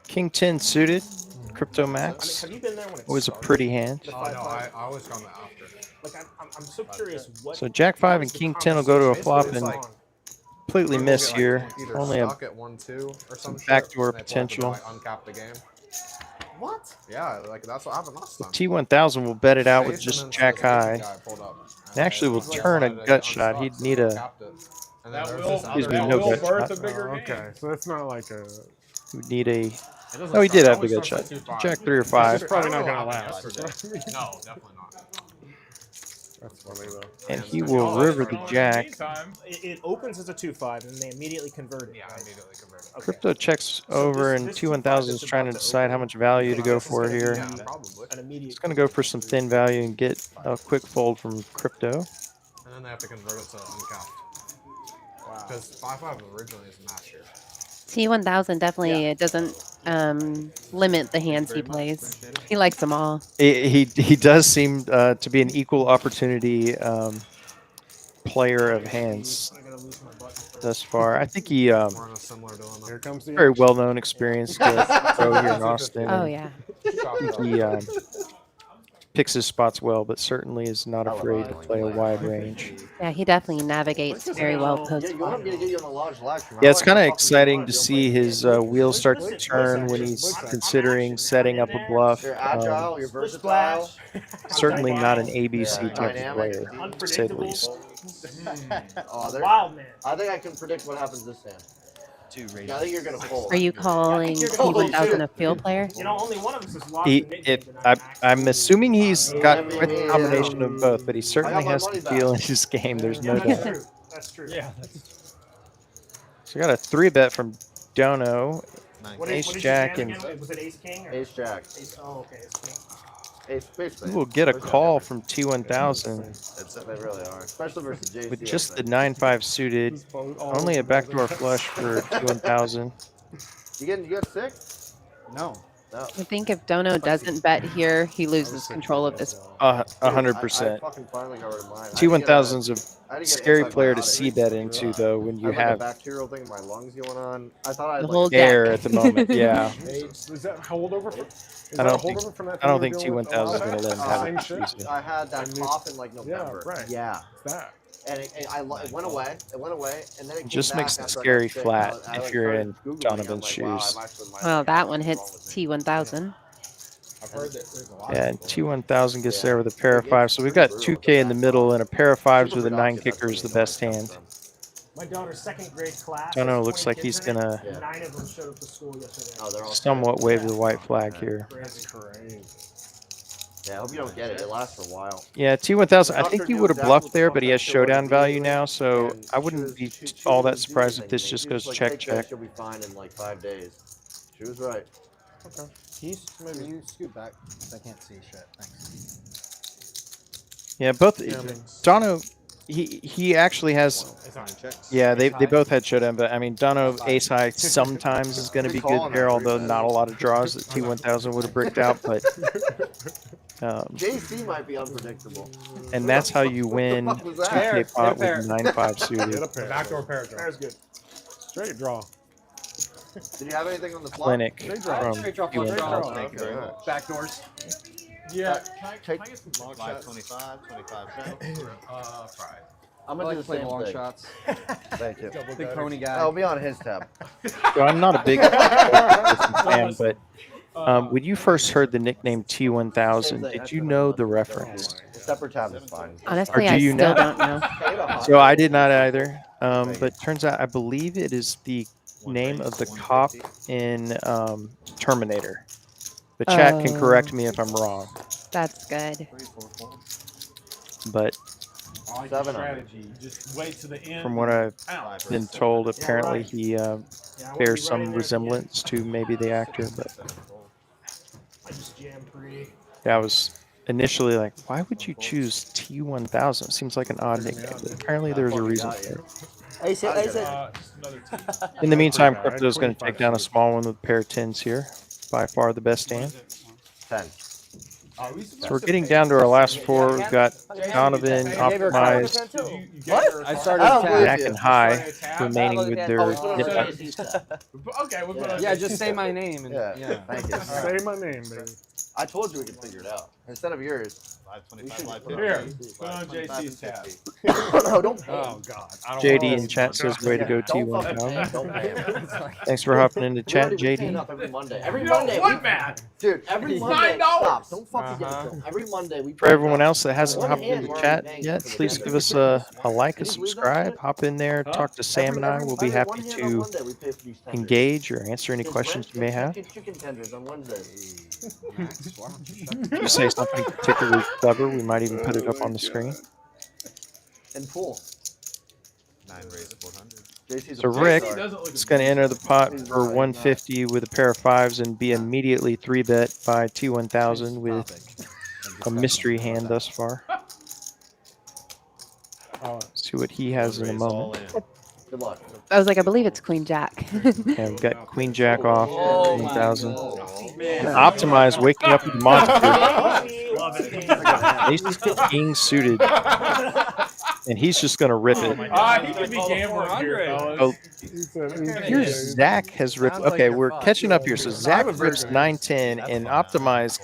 King 10 suited, Crypto Max. Have you been there when it's Always a pretty hand. Oh, no, I always come after. Like, I'm so curious what. So Jack 5 and King 10 will go to a flop and completely miss here. Either Only a stuck at 1-2 or some shit, backdoor and they pull up potential. and, like, uncap the game. What? Yeah, like that's what happened last time. T1000 will bet it out with Ace, just and then Jack some high. guy pulled up. And actually will turn a gut shot. He'd need a And then That there's will, this other that me, no will gut birth shot. a bigger game. Okay, so that's not like a. He'd need a. It doesn't Oh, he did start- have the always gut starts shot. at 2-5. Jack 3 or It's 5. probably I not don't gonna know what last. happened yesterday. No, definitely not. That's funny though. And he will river the Jack. Meantime, It opens as a 2-5, and they immediately convert it. Yeah, right? immediately converted. Okay. Crypto checks over, and T1000 is trying to decide how much value to go for here. Yeah, probably. An immediate. He's going to go for some thin value and get a quick fold from Crypto. And then they have to convert it to uncapped. Wow. Because 5-5 originally is a match here. T1000 definitely doesn't limit the hands he plays. He likes them all. He does seem to be an equal opportunity player of hands thus far. I think he We're in a similar dilemma. Here comes the very well-known, experienced pro here in Austin. Oh and yeah. He picks his spots well, but certainly is not afraid to play a wide range. Yeah, he definitely navigates very well post Yeah, you want him to get you on a large lag. Yeah, it's kind of exciting to see his wheels start to turn when he's considering setting up a bluff. You're agile, you're versatile. Certainly not an ABC Yeah, type of dynamic. player, to say the least. Oh, Wild man. I think I can predict what happens this hand. Yeah, I think you're gonna fold. Are you calling T1000 a field player? You know, only one of us is lost. He, in mid-game it, tonight. I'm assuming he's got quite a combination of both, but he certainly has to feel in his game. There's no That's doubt. true. That's true. Yeah. So we got a 3-bet from Dono. What Ace is his Jack hand and again? Was it Ace King? Or? Ace Jack. Ace, oh, okay. Ace King. Ace basically. he will get a call from T1000 They really are, especially versus JC. with just the 9-5 suited. Only a backdoor flush for T1000. You get 6? No. No. I think if Dono doesn't bet here, he loses control of this. 100%. I fucking finally got rid of mine. T1000's I a had to get scary inside player my to body. c-bet into, though, when you I had like have a bacterial thing in my lungs going on. I thought I had The like whole air deck. at the moment. Yeah. Is that holdover? I don't think T1000 is going to let him have it. Same shit. I had that cough in like November. right. Yeah. That. And it went away. It went away, and then it came Just back makes it after I got scary sick. flat I, if like, you're started in Googling. Donovan's I'm like, wow, shoes. I'm actually- my- Well, that one wrong hits with me. T1000. I've heard that there's a lot Yeah, of and people. T1000 gets there with a pair of 5s. So we've got 2K in the middle and a pair of 5s with a 9 kicker is the best hand. My daughter's second grade class. Don't know. has Looks 20 like he's kids in it, gonna and 9 of them showed up to school yesterday. Oh, they're all somewhat wave the white flag here. That's crazy. Yeah, I hope you don't get it. It lasts a while. Yeah, T1000. I think he would have bluffed there, but he has showdown value now, so I wouldn't be all that surprised if this just goes check check. You'll be fine in like 5 days. She was right. Okay. Maybe you scoot back. I can't see shit. Thanks. Yeah, both Dono. He actually has. Yeah, they both had showdown, but I mean Dono ace high sometimes is going to be good pair, although not a lot of draws that T1000 would have bricked out, but. JC might be unpredictable. And that's how you win 2K pot with 9-5 suited. Backdoor pair draw. Pair's good. Straight draw. Did you have anything on the flop? Clinic Straight draw. from Straight draw. T1000. Thank you very much. Backdoors. Yeah. Take long shot 25, 25 shot. Fried. I'm I gonna like do to the play same long thing. shots. Thank you. Big pony guy. I'll be on his tab. So I'm not a big fan, but when you first heard the nickname T1000, did you know the reference? Separate tab is fine. Honestly, Or do I you still know? don't know. So I did not either. But turns out I believe it is the name of the cop in Terminator. The chat can correct me if I'm wrong. That's good. I But like the strategy. Just wait to the end. from what I've been told, apparently he bears some resemblance to maybe the actor. But I just jammed pre. yeah, I was initially like, why would you choose T1000? It seems like an odd nickname, but apparently there's a reason for it. Ace it, ace it. Just another T. In the meantime, Crypto's going to take down a small one with a pair of 10s here. By far the best hand. 10. So we're getting down to our last four. We've got Donovan, Optimized, What? I started Jack, and High remaining with their nip buttons. Okay, we'll put on Yeah, just say my name. And, Yeah, thank you. Say my name, baby. I told you we could figure it out. Instead of yours. 525, 550. Here, put on JC's tab. No, don't pay. Oh, God. I don't JD know. in chat says, way to go T1000. Don't pay him. Thanks for hopping into chat, We pay JD. enough every Monday. Every You Monday. don't want mad. Dude, every Monday. $9. Stop. Don't fucking get it. Phil. Every Monday we For everyone else that hasn't hopped into chat yet, please give us a like, a subscribe, hop in there, talk to Sam and I. We'll be happy to engage or answer any questions you may have. Chicken tenders on Wednesdays. If you say something particularly clever, we might even put it up on the screen. And pool. 9 raised 400. JC's So Rick is going to enter the pot for 150 with a pair of 5s and be immediately 3-bet by T1000 with a mystery hand thus far. See what he has in a moment. Good luck. I was like, I believe it's Queen Jack. And we've got Queen Jack off, 1000. Optimized, waking up with the monster. Ace King suited. And he's just going to rip it. He could be gambling here, fellas. Oh, here's Zach has ripped. Okay, we're catching up here. So Zach rips 9-10 and Optimized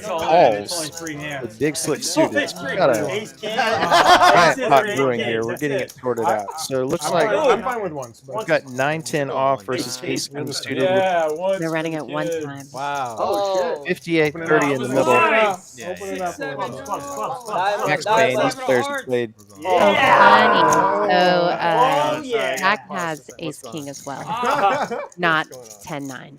calls with big slick suited. So we got a giant pot brewing here. We're getting it sorted out. So it looks like I'm fine with ones. we've got 9-10 off versus Ace King suited. They're running at one time. Wow. Oh, shit. 58-30 in the middle. Open it up. Max Payne, these players have played. Oh, funny. So Jack has Ace King as well, not 10-9.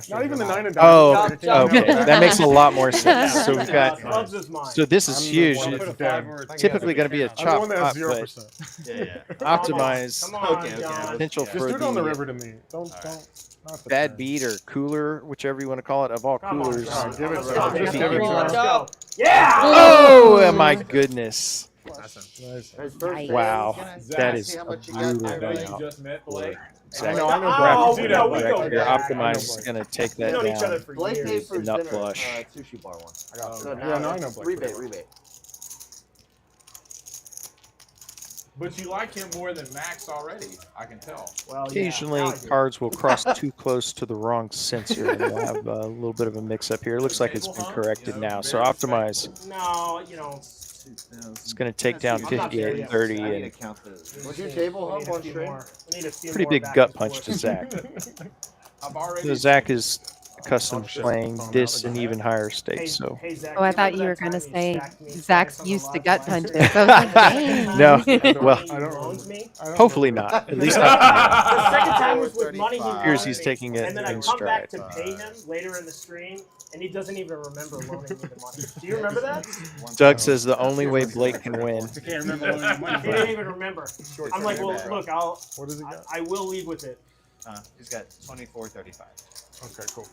Not even the 9 and Oh, okay. That makes a lot more sense. So we've got. Clubs is mine. So this is huge. It's Typically going to be a I'm the chop one that has pot, but 0%. optimize Come on, Okay, okay. John. potential Just for do it on the the river to me. Don't. Not the bad turn. beat or cooler, whichever you want to call it, of all Come on, coolers. John. Give it Let's to go. him. Just give it to Let's him. go. Yeah! Oh, my goodness. Nice. There's Thursday. Wow. That is See how a much you brutal got. I know day you out. just met Blake. I know. I know. Oh, Blake. we know, we Right know. here, Optimize is going to take We've that known each other down. for Blake paid years. for his Nut dinner. flush. Sushi bar one. I got So it. now Yeah, no, I know it's Blake. rebate. But you like him more than Max already, I can tell. Well, Occasionally, yeah, now I do. cards will cross too close to the wrong sensor, and we'll have a little bit of a mix-up here. It looks like it's been corrected now. So Optimize No, you know. is going to take down 58-30, and Was your table We need hump a on few stream? more. We need a few pretty more big back gut and punch forth. to Zach. I've already So Zach is accustomed to playing this and even higher stakes. So Oh, I thought you were going to say Zach's used to gut punch this. I was like, dang. no, well, I don't remember. hopefully not. At least not. The second time was with money he Appears loaned he's me, taking it and then I in come back stride. to pay him later in the stream, and he doesn't even remember loaning me the money. Do you remember that? Doug says the only way Blake can win. I can't remember loaning the money. He didn't even remember. I'm like, well, look, What does he got? I will leave with it. He's got 24.35. Okay, cool.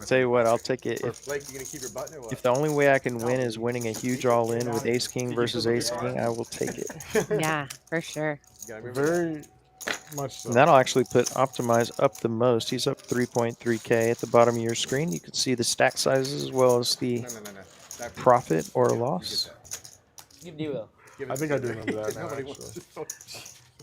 Tell you what, I'll take it. Blake, you gonna keep your button or what? If the only way I can win is winning a huge all-in with Ace King versus Ace King, I will take it. Yeah, for sure. Very much so. And that'll actually put Optimize up the most. He's up 3.3K at the bottom of your screen. You can see the stack sizes as well as the profit or loss. Give deal. I think I do remember that now, actually.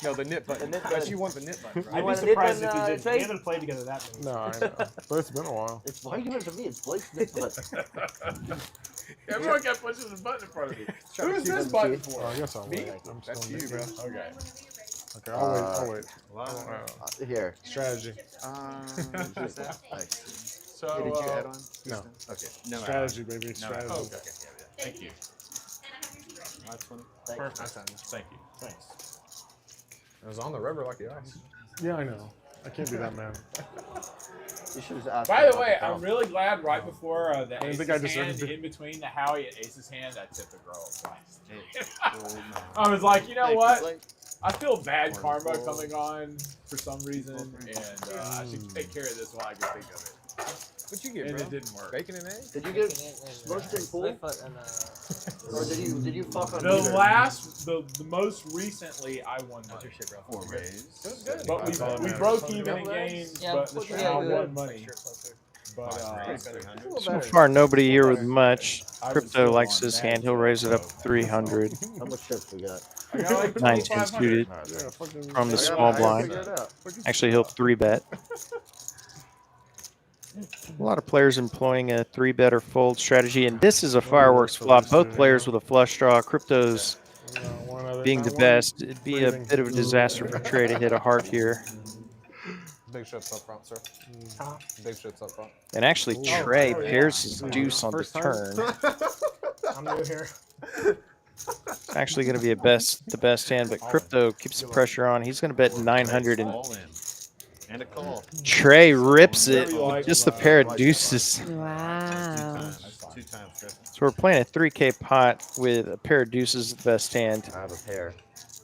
No, the knit button. But you want the knit button, right? I'd be want a surprised knit if you button, did. Trey? We haven't played together that many. No, I know. But it's been a while. It's why you giving it to me? It's Blake's knit button. Everyone got pushes the button in front of me. Who is this button button for? Oh, I guess I'll Me? wait. That's you, bro. Okay. Okay, I'll wait. Here. Strategy. Who's that? So, Did you add on? No. Okay. No. Strategy, baby. Strategy. Oh, okay. Thank you. Perfect. Thank you. Thanks. It was on the river like the ice. Yeah, I know. I can't be that man. You should have asked. By the way, I'm really glad right before the I ace's think I hand, deserved it. in between the Howie and ace's hand, I tipped the girl twice. I was like, you know what? I feel bad karma coming on for some reason, and I should take care of this while I can think of it. What'd you get, And bro? it didn't work. Bacon and eggs? Did you get smushed in pool? Or did you fuck on The either? last, the most recently, I won money. Four raise. Good. But we broke even in games, Yeah, but yeah, I good. won money. But So far, nobody here with much. I was Crypto still likes on his that, hand. He'll raise it up 300. How much chips we got? I got like 19 2,500. suited Yeah, fucking. from the I gotta- small I gotta blind. figure it out. Actually, he'll 3-bet. A lot of players employing a 3-bet or fold strategy, and this is a fireworks flop. Both players with a flush draw. Crypto's One other, being the best. It'd be a bit of a disaster for Trey to hit a heart here. Big chips up front, sir. Big chips up front. And actually, Trey pairs his deuce on the turn. I'm new here. It's actually going to be the best hand, but Crypto keeps the pressure on. He's going to bet 900, and All in. And a call. Trey rips it with just the pair of deuces. Wow. Two times. So we're playing a 3K pot with a pair of deuces, the best hand. I have a pair.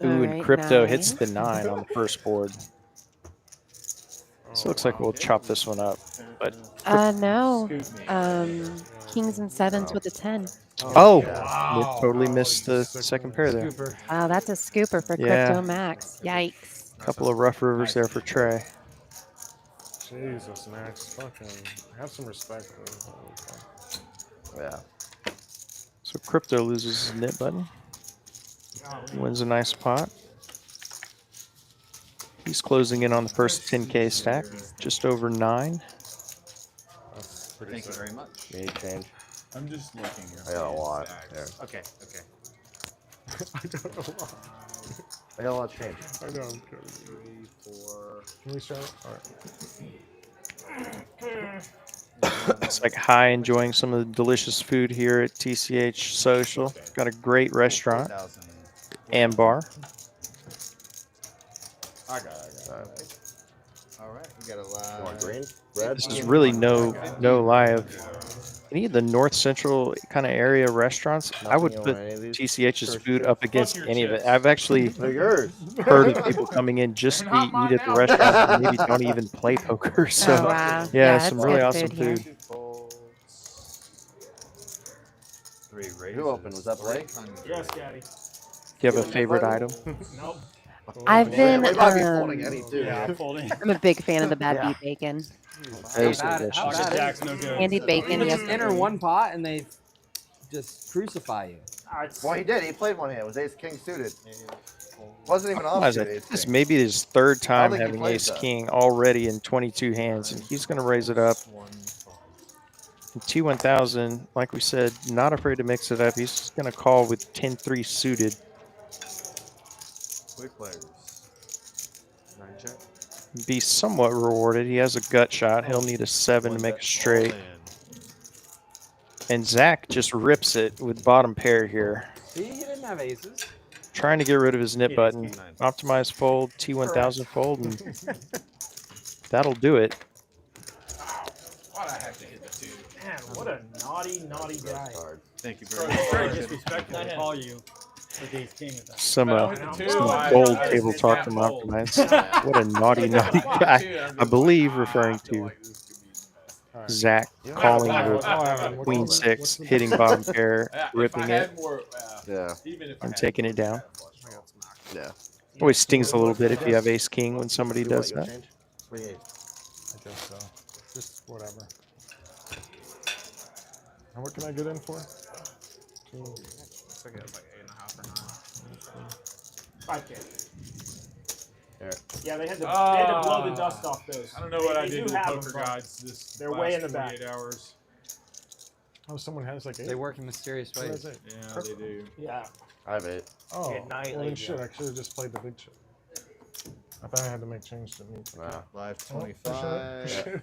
Ooh, and Alright, Crypto 9. hits the 9 on the first board. So it looks like we'll chop this one up. But No. Kings and sevens with a 10. oh, totally missed the second pair there. Wow, that's a scooper for Yeah. Crypto Max. Yikes. Couple of rough rivers there for Trey. Jesus, Max. Fucking have some respect. Yeah. So Crypto loses his knit button. Wins a nice pot. He's closing in on the first 10K stack, just over 9. That's pretty Thank you sick. very much. You need change? I'm just looking. I got a lot. There. Okay, okay. I don't know why. I got a lot of change. I know. I'm kidding. 3, 4. Can we start? All right. It's like High enjoying some of the delicious food here at TCH Social. Got a great restaurant 4,000. and bar. I got it. All right, we got a lot. Want green? Red? This is really no lie of any of the north central kind of area restaurants. I would Nothing put on any of these? TCH's food up against your any of it. chips. I've actually They're yours. heard of people coming in just to They're not eat at the mine now. restaurant and maybe don't even play poker. So Oh, wow. yeah, it's some really good awesome here. food. 3 raises. Who opened? Was that Blake? Yes, Daddy. Do you have a favorite item? Nope. I've been, We might be folding any too. Yeah, folding. I'm a big fan of the bad beef bacon. Those bad. delicious. How bad Jack's no good. Candied bacon, You yes. just enter one pot and they just crucify you. Well, he did. He played one hand. It was ace king suited. Wasn't even Realize offsuit that ace this king. may be his third time think he having plays ace that. king already in 22 hands, and he's going to raise it up. And T1000, like we said, not afraid to mix it up. He's going to call with 10-3 suited. Quick players. 9 check. be somewhat rewarded. He has a gut shot. He'll need a 7 to make a straight. And Zach just rips it with bottom pair here. See, he didn't have aces. Trying to get rid of his nip button. Optimize fold, T1000 fold, and that'll do it. Why'd I have to hit the 2? Man, what a naughty, naughty guy. Thank you It's very much. very disrespectful to call you with ace king with that. Some I gold just table hit talk that from fold. Optimize. What a naughty, naughty guy. I believe referring to Zach calling with Queen 6, hitting bottom pair, ripping it, and taking it down. Yeah. Always stings a little bit if you have ace king when somebody does that. I guess so. Just whatever. And what can I get in for? I think it was like 8.5 or 9. 5K. Yeah, they had to blow the dust off those. I don't know what I They did do with have poker them, but gods this they're last way in the back. 48 hours. Oh, someone has like 8? They work in mysterious What ways. is it? Yeah, they do. Yeah. I have 8. Oh, Yeah, 9, well then like, shit, yeah. I should have just played the big shit. I thought I had to make change to me. Wow. Live Oh, 25.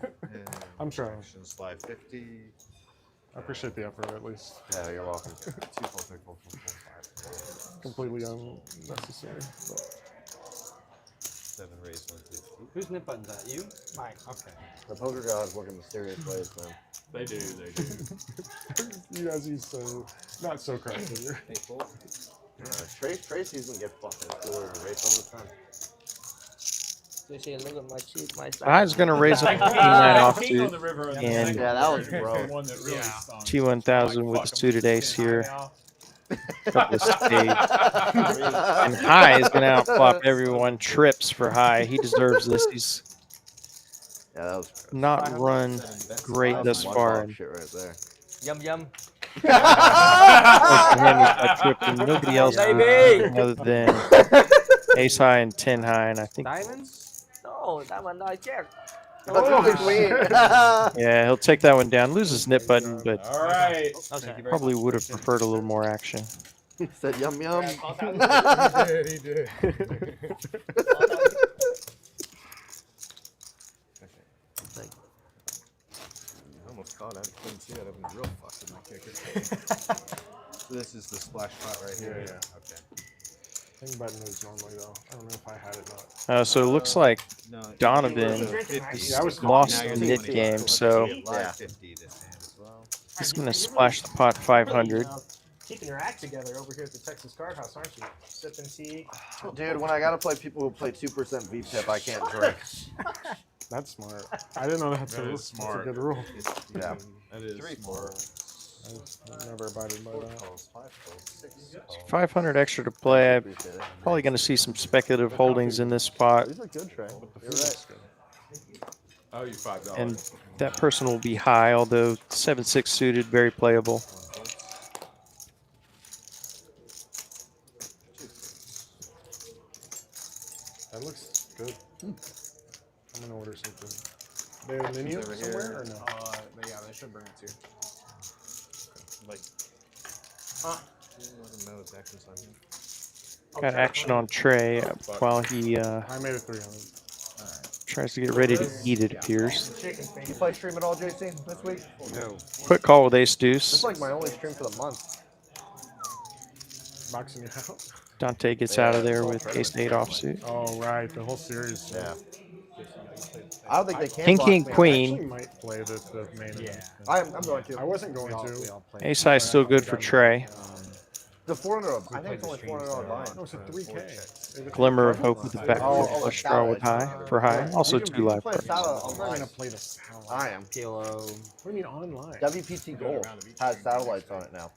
I'm trying. Live 50. I appreciate the effort at least. Yeah, you're welcome. 2, 4, 3, 4, 4, 4, 5. Completely unnecessary. But 7 raised, 1, 2, 3. Whose nip button's that? You? Mine. Okay. The poker gods work in mysterious ways, man. They do, they do. you guys use so not so crazy. Yeah, Tracy's gonna get fucking cooler and race all the time. You see, look at my cheek, my I's going to raise up the King 9 offsuit and Yeah, that was gross. One that really stung. T1000 with the suited ace here. Couple of spades. And High is going to outflop everyone. Trips for High. He deserves this. He's not run great thus far. And Shit right there. Yum yum. Nobody else Baby! other than Ace High and 10 High, and I think Diamonds? No, diamond I check. yeah, he'll take that one down. Lose his nip button, but All right. probably would have preferred a little more action. He said yum yum. He did. Almost caught it. Couldn't see it. I've been real fucked in my kicker. This is the splash spot right here. Yeah. Okay. King button is normally though. I don't know if I had it not. So it looks like No, Donovan Yeah, I was lost Now the you're nit 20. game, so Live 50 this hand as well. he's going to splash the pot 500. Keeping your act together over here at the Texas Card House, aren't you? Sipping tea. Dude, when I gotta play people who play 2% VPIP, I can't drink. That's smart. I didn't know that's, That a, is smart. that's a good rule. Yeah. That is 3, smart. I never abided by that. 500 extra to play. I'm probably going to see some speculative holdings in this spot. These are good, Trey. You're right. Oh, you $5. And that person will be high, although 7-6 suited, very playable. That looks good. I'm gonna order something. They have a menu over somewhere here. or no? Yeah, they should bring it to you. Like, let them know it's action time here. Got action on Trey while he I made it 300. tries to get ready to eat, it appears. You play stream at all, JC, this week? No. Quick call with ace This deuce. is like my only stream for the month. Boxing you out. Dante gets out of there with ace 8 offsuit. Oh right, the whole series. Yeah. I don't think they can. King, block king, me. I queen. actually might play the main event. I'm going to. I wasn't going to. Ace high still good for Trey. The 400. I think it's only $400 buy. No, it's a 3K. Glimmer of hope with the back flush draw with high for high. Also 2 live Play cards. Salah I'm not online. gonna play the satellite. I am. Kilo. What do you mean online? WPT Gold has satellites on it now.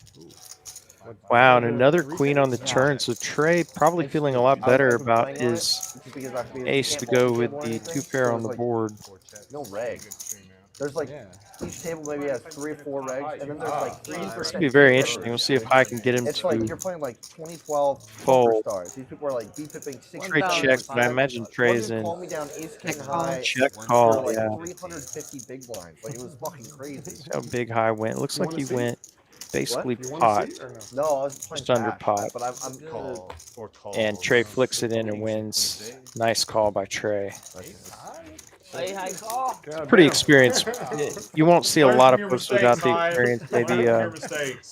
Wow, and another queen on the turn. So Trey probably feeling a lot better about his ace to go with the 2 pair on the board. No reg. There's like each table maybe has 3 or 4 regs, and then there's like 3%. It's gonna be very interesting. We'll see if High can get him It's like to you're playing like 2012 fold. superstars. These people are like B-pipping 6. Trey checks, but I imagine Trey's in Call me down ace king high. check for call. like Yeah, 350 big blinds. Like it was fucking crazy. see how big High went. Looks like he went basically You want pot. a seat or no? No, I was playing Just under Stache, pot. but I'm call or call. And Trey flicks it in and wins. Nice call by Trey. Hey, high call. Pretty experienced. You won't see a lot of folks without the experience. Maybe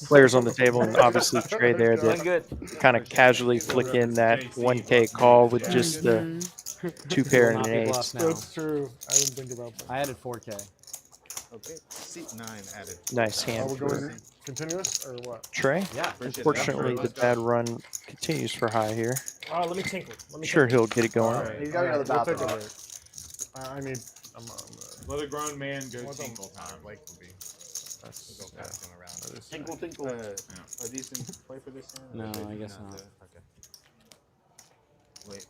players on the table, and obviously Trey there that kind of casually flick in that 1K call with just the 2 pair and an ace. That's true. I didn't think about that. I added 4K. Okay, seat 9 added. Nice hand. Are we going continuous or what? Trey? Yeah. Unfortunately, the bad run continues for high here. Oh, let me tinkle. Sure, he'll get it going. He's got another We'll take a bathroom. break. I need. Let a grown man go tinkle time. Blake will be. Tinkle, tinkle. A decent play for this hand? No, Or I did guess you not. Okay. Wait.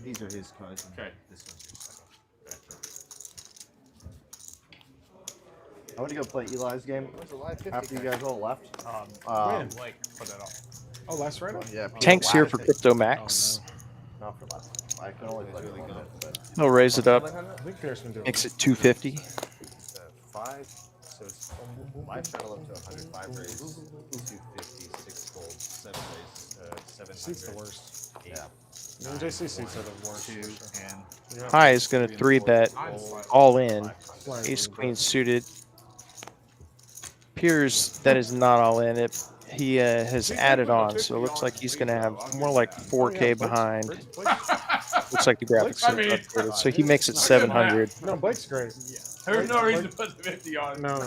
These are his cards. and Okay. This one's yours. I want to go play Eli's game after you guys all left. When? Blake, put that off. Oh, last right? Yeah. Tank's here for Crypto Max. Not for last. I can only play really good, but He'll raise it up. I think Pierce can do it. Makes it 250. 5. So it's 5 travel up to 100. 5 raise, 250, 6 gold, 7 raise, 700. Seat's the worst. Yeah. JC seats are the worst. 2 for sure. and High is going to 3-bet all in. Ace Queen suited. Appears that is not all in. He has added on, so it looks like he's going to have more like 4K behind. Looks like the graphics are updated. So he makes it 700. No, Blake's great. There's no reason to put the 50 on. No,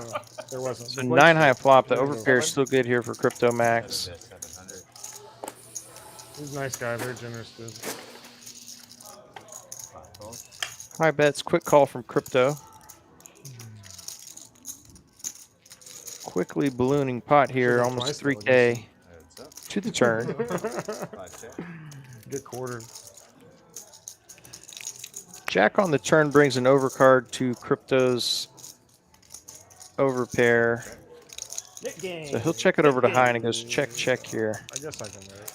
there wasn't. So 9 high flop. The overpair is still good here for Crypto Max. 700. He's a nice guy, very generous dude. High bets, quick call from Crypto. Quickly ballooning pot here, almost 3K to the turn. Get quartered. Jack on the turn brings an overcard to Crypto's overpair. So he'll check it over to high and it goes check, check here. I guess I can do it.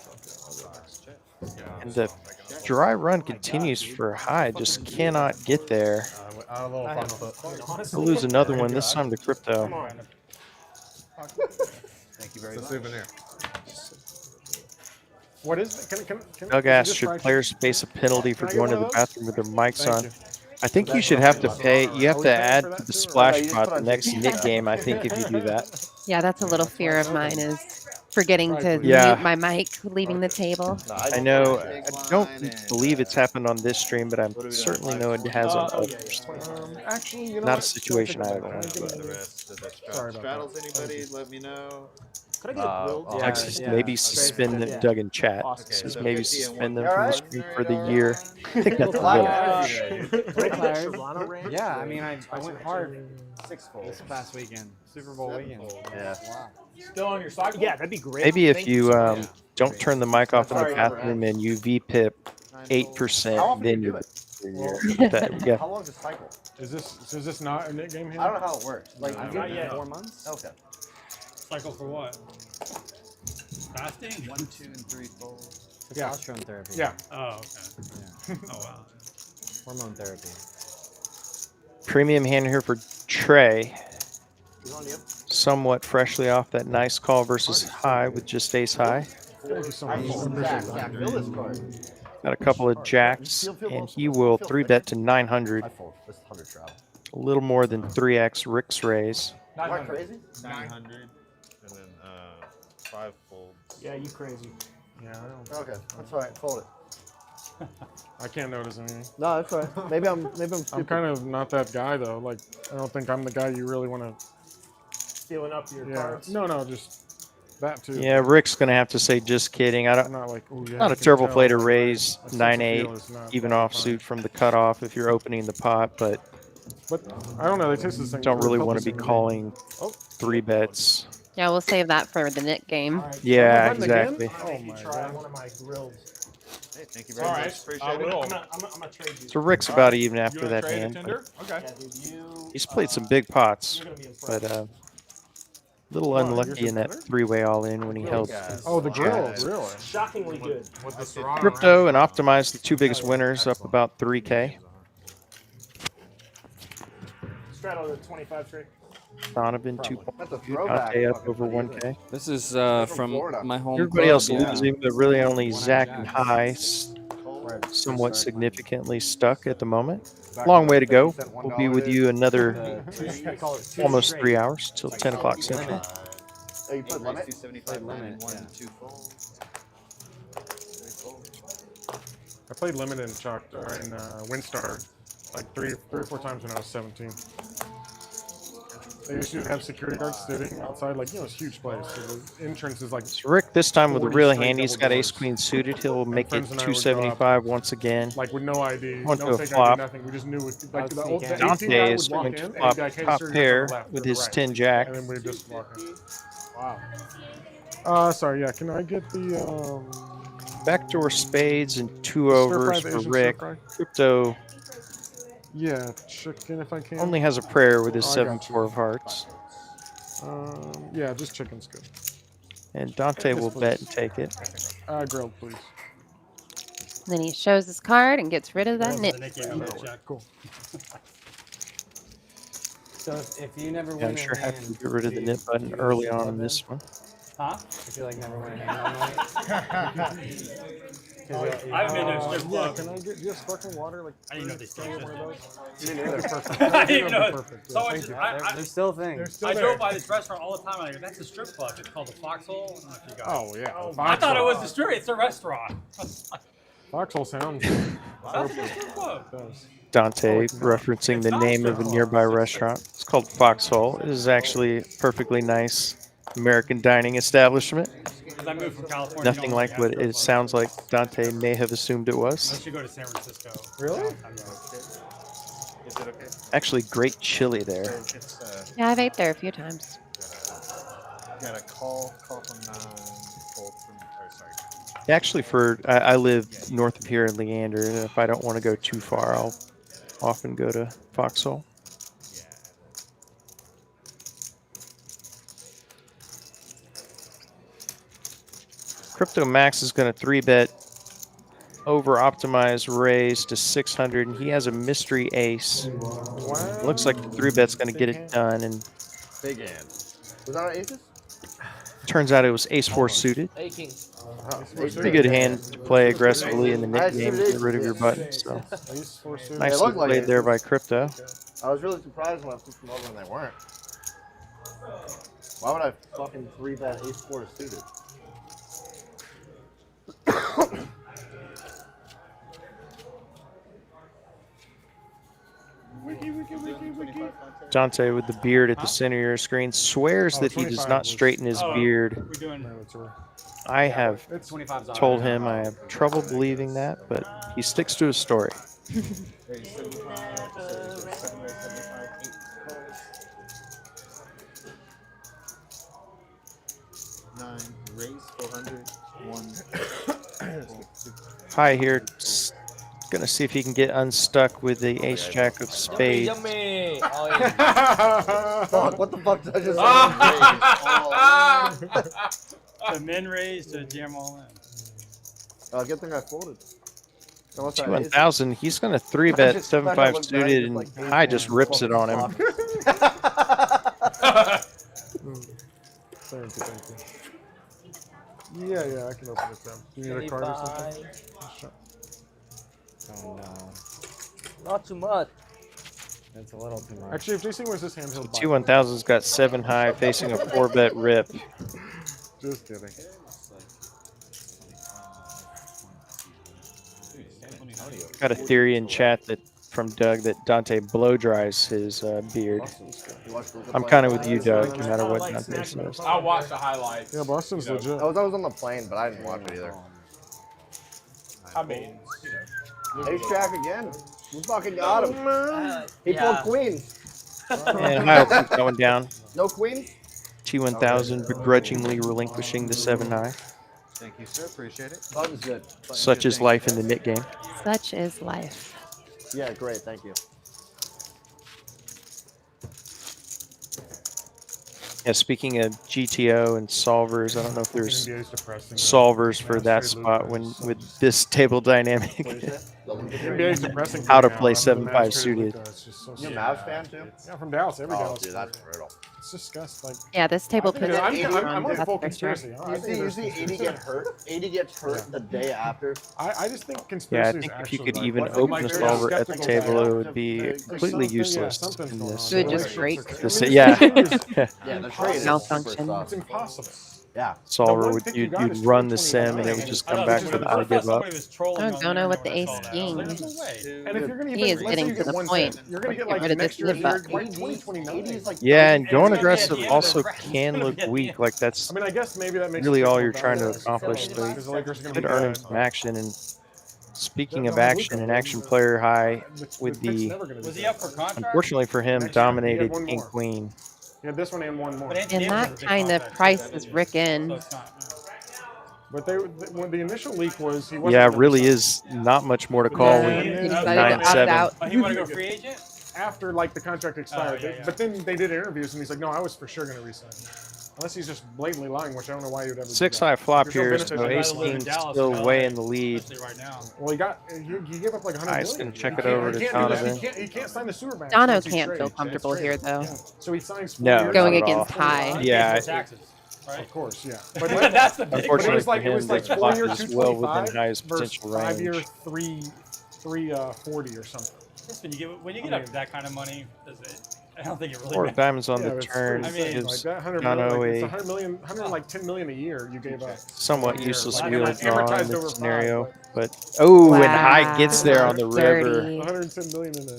And the dry run continues for high, just cannot get there. I don't know if I'm He'll lose another one, this time to Crypto. Thank you very It's a much. souvenir. What is it? Can Doug you asks, just should try- players face a penalty for Can I get going to one the of those? bathroom with their mics Thank on? you. I think you should have to pay. You have Are we to paying add for to that the too, or- splash Oh, you just pot put the on next TCH. Nick game, I think, if you do that. Yeah, that's a little fear of mine is forgetting to Yeah. mute my mic leaving the table. I know, I don't believe it's happened on this stream, but I certainly know it has on others. Actually, you know Not a what? situation I Can ever I had. get one of The these? rest of the Sorry about straddles, that. anybody, let me know. Could I get a grilled? I'll- Texas, yeah. maybe suspend them, Doug in chat. Awesome. Says so maybe 50 and suspend them one. from the Alright. stream for the year. I think that's a Flag. little. Could I get a Serrano ranch? Yeah, I mean, I went hard 6 fold. this past weekend. Super Bowl weekend. Yeah. Still on your cycle? Yeah, that'd be great. Maybe if Thank you so much. don't turn the mic off in the bathroom and you VPIP 8%, How often do then you do you're it? yeah. How long is the cycle? Is this not a Nick game here? I don't know how it works. Like, Not you- yet. 4 months? Okay. Cycle for what? Fasting? 1, 2, and 3 fold. Yeah. Testosterone therapy. Yeah. Oh, okay. Oh, wow. Hormone therapy. Premium hand here for Trey. He's on you. Somewhat freshly off that nice call versus high with just ace high. Thank you so I much. need some Jack. Jack, fill this card. Got a couple of jacks, and he will 3-bet to 900. I fold. This is 100 travel. A little more than 3x Rick's raise. Am I crazy? 900, and then 5 folds. Yeah, you crazy. Yeah, I don't. Okay, that's all right. Fold it. I can't notice anything. No, that's all right. Maybe I'm I'm stupid. kind of not that guy though. Like, I don't think I'm the guy you really want to. Stealing up your Yeah. cards. No, just that too. Yeah, Rick's gonna have to say just kidding. I I'm don't. not like. Oh yeah. Not I a can terrible tell, play to like, raise my sense of 9-8, feel is not even that offsuit from the cutoff if you're opening the pot, but But I don't know. They taste the same. don't really want to be to calling Oh. 3-bets. Yeah, we'll save that for the Nick game. All right, Yeah, Button again? exactly. Oh Maybe my try god. one of my grills. Hey, thank you very All much. right. Appreciate I it. will. I'm gonna trade you. So Rick's about even You after want to that trade a hand. tender? Okay. Yeah, dude, you. He's played some big pots, You're gonna be impressed. but little Oh, yours unlucky is in that better? 3-way all-in when he held. Oh, the grill, jacks. really? Shockingly good. With the Serrano Crypto and Optimize, the two biggest winners, up about 3K. Straddle the 25 straight. Donovan 2 That's a points. throwback. Dante up fucking over money, isn't 1K. it? This is from from Florida. my home Everybody club, else yeah. losing, but really only One-eyed Zach and jacks. High Right, somewhat first significantly stuck at the moment. Back Long when way the to go. 50 cent We'll be $1 with is. you another I call it two almost straight. 3 hours till 10 o'clock Central. Limit. Oh, you played limit? 275 limit, One yeah. and two fold. I played Limit in Chalk in Windstar like three or four times when I was 17. They used to have security guards sitting outside, like, it's a huge place. So the entrance is like. So Rick, this time with a 40 real straight hand, he's double got doors. ace queen suited. He'll make it friends and I would go up, 275 once again. Like with no ID, Onto no a fake flop. ID, nothing. We just knew like the old the 18 Dante guy is would walk going in to and flop he'd be like, hey, top sir, you're pair on the left with or the his right. 10 jack. And then we'd just walk in. Wow. Sorry, yeah. Can I get the Backdoor spades and two stir fry, overs the for Asian Rick. stir fry? Crypto Yeah, chicken if I can. only has a prayer with his Oh, I got 7-4 of hearts. Yeah, just chicken's good. And Dante Yes, will please. bet and take it. Grilled, please. Then he shows his card and gets rid of that nip. Cool. So if you never Yeah, win I'm sure a happy to hand, get rid of the do nip you- button do you early on love in them? this one. Huh? If you like never win a hand all night. I've been to a strip Yeah, club. can I get just sparkling water? Like, I didn't know they still can I get one of existed. those? Me neither. Perfect. I didn't know. Perfect. Yeah, Someone thank just, you. They're still things. I drove by this restaurant all the time. I'm like, that's a strip club. It's called the Foxhole. I don't know if you guys. Oh, yeah. I thought it was the strip. It's a restaurant. Foxhole sounds. Sounds like a strip club. Dante referencing the name of a nearby restaurant. It's called Foxhole. It is actually a perfectly nice American dining establishment. Because I moved from California. Nothing like what it sounds like Dante may have assumed it I was. should go to San Francisco. Really? Is it okay? Actually, great chili there. So it's Yeah, I've ate there a few times. got a call from 9, fold from. Or sorry. Actually, I live north of here in Leander, and if I don't want to go too far, I'll often go to Foxhole. Crypto Max is going to 3-bet over optimize raise to 600, and he has a mystery ace. Wow. Looks like the 3-bet's going to get it done, and Big hand. Was that our aces? turns out it was ace-4 suited. Hey, king. Pretty good hand to play aggressively in the nick game to get rid of your button. So nicely played there by Crypto. I was really surprised when I flipped them over and they weren't. Why would I fucking 3-bet ace-4 suited? Dante with the beard at the center of your screen swears that he does not straighten his beard. I have told him I have trouble believing that, but he sticks to his story. 9, raise 400, 1. High here, gonna see if he can get unstuck with the ace-jack of spades. Yummy! Fuck, what the fuck did I just The min raise to jam all in. Good thing I folded. Unless I 2-1000, he's gonna 3-bet 7-5 suited, and High just rips it on him. Thank you. Yeah, I can open it down. Do you need a card or something? Sure. Oh no. Not too much. That's a little too much. Actually, if JC wins this hand, he'll buy. 2-1000's got 7 high, facing a 4-bet rip. Just kidding. Got a theory in chat that from Doug that Dante blow dries his beard. I'm kind of with you, Doug, no matter what Dante says. I'll watch the highlights. Yeah, Boston's legit. I was on the plane, but I didn't watch it either. I mean, Ace-jack again. We fucking got him. He pulled queens. And High will keep going down. No queens? T1000 begrudgingly relinquishing the 7 high. Thank you, sir. Appreciate it. Button's good. Such is life in the nit game. Such is life. Yeah, great. Thank you. Yeah, speaking of GTO and solvers, I don't know if there's NBA is depressing. solvers for that spot when with this table dynamic. NBA's depressing. How to now. play After the Mavs 7-5 traded suited. Luka, it's just so You a sad. Mavs fan too? Yeah, from Dallas. Every Dallas. Dude, that's brutal. It's disgusting. Like, Yeah, this table I think puts I'm like full that's for sure. conspiracy. You see 80 get hurt. 80 gets hurt the day after. I just think Yeah, I conspiracy think is if you actually could like, even like, open like, the very solver at the skeptical table, about it it. would be There's completely something- yeah, useless something's in going this. on. It would just Relationships break. are crazy. Yeah. Yeah, the trade is Malfunction. super soft. It's impossible. Yeah. Solver one would pick you you'd got is run the 20, sim and it would just I come know, back this with was- I I thought give up. somebody was trolling Oh, on don't the know what internet the when I ace saw that. I was king. like, no way. And if you're gonna He even is let's say getting you to get the one point. cent, you're gonna get Get like rid of next this year's mid butt. 2029. 80's like Yeah, and And going it's gonna be at aggressive the end of also the crash. can look weak. Like that's I mean, I guess maybe that makes really it all more you're trying to valuable accomplish. So because the Lakers are gonna good be earning bad. some action. And speaking They'll of have action, Luka, an action but player high with pick's the never gonna be Was he bad. up for contract? unfortunately for him Next year, he had dominated one King more. Queen. He had this one and one more. But Anthony And Davis that was a big kind of contract, prices so Rick in. it's not. But when the initial leak was he wasn't. Yeah, gonna really resign. is not much more to call Yeah, when he it's decided to opt 9-7. out. Oh, he want to go free agent? After like the contract expired, yeah, yeah. but then they did interviews and he's like, no, I was for sure gonna resign. Unless he's just blatantly lying, which I don't know why he would ever. do 6 that. high flop There's no here, benefit so to ace that. live in king's Dallas still and way LA, in the lead. especially right now. Well, he gave up like 100 Nice, million. gonna check He it can't- over he to can't do that. Donovan. He can't sign the sewer bank. Dono once he's can't traded. feel comfortable here though. Yeah. So he signs 4 No, years. Going not at all. against high. Yeah, He pays taxes, right? Of course, yeah. That's the big unfortunately But it was like for him, it was like the 4 year clock is well within 225 highest versus potential 5 year range. 340 or something. Just when you get up that kind of money, I don't think it really Four matters. diamonds on Yeah, the it's turn pretty insane. gives Like that 100 Dono million, like it's a 100 million, 110 million a year you gave up. somewhat Yeah, useless like wheel amortized draw in over this 5, scenario. But oh, and high gets there on the river. Dirty. 110 million in a.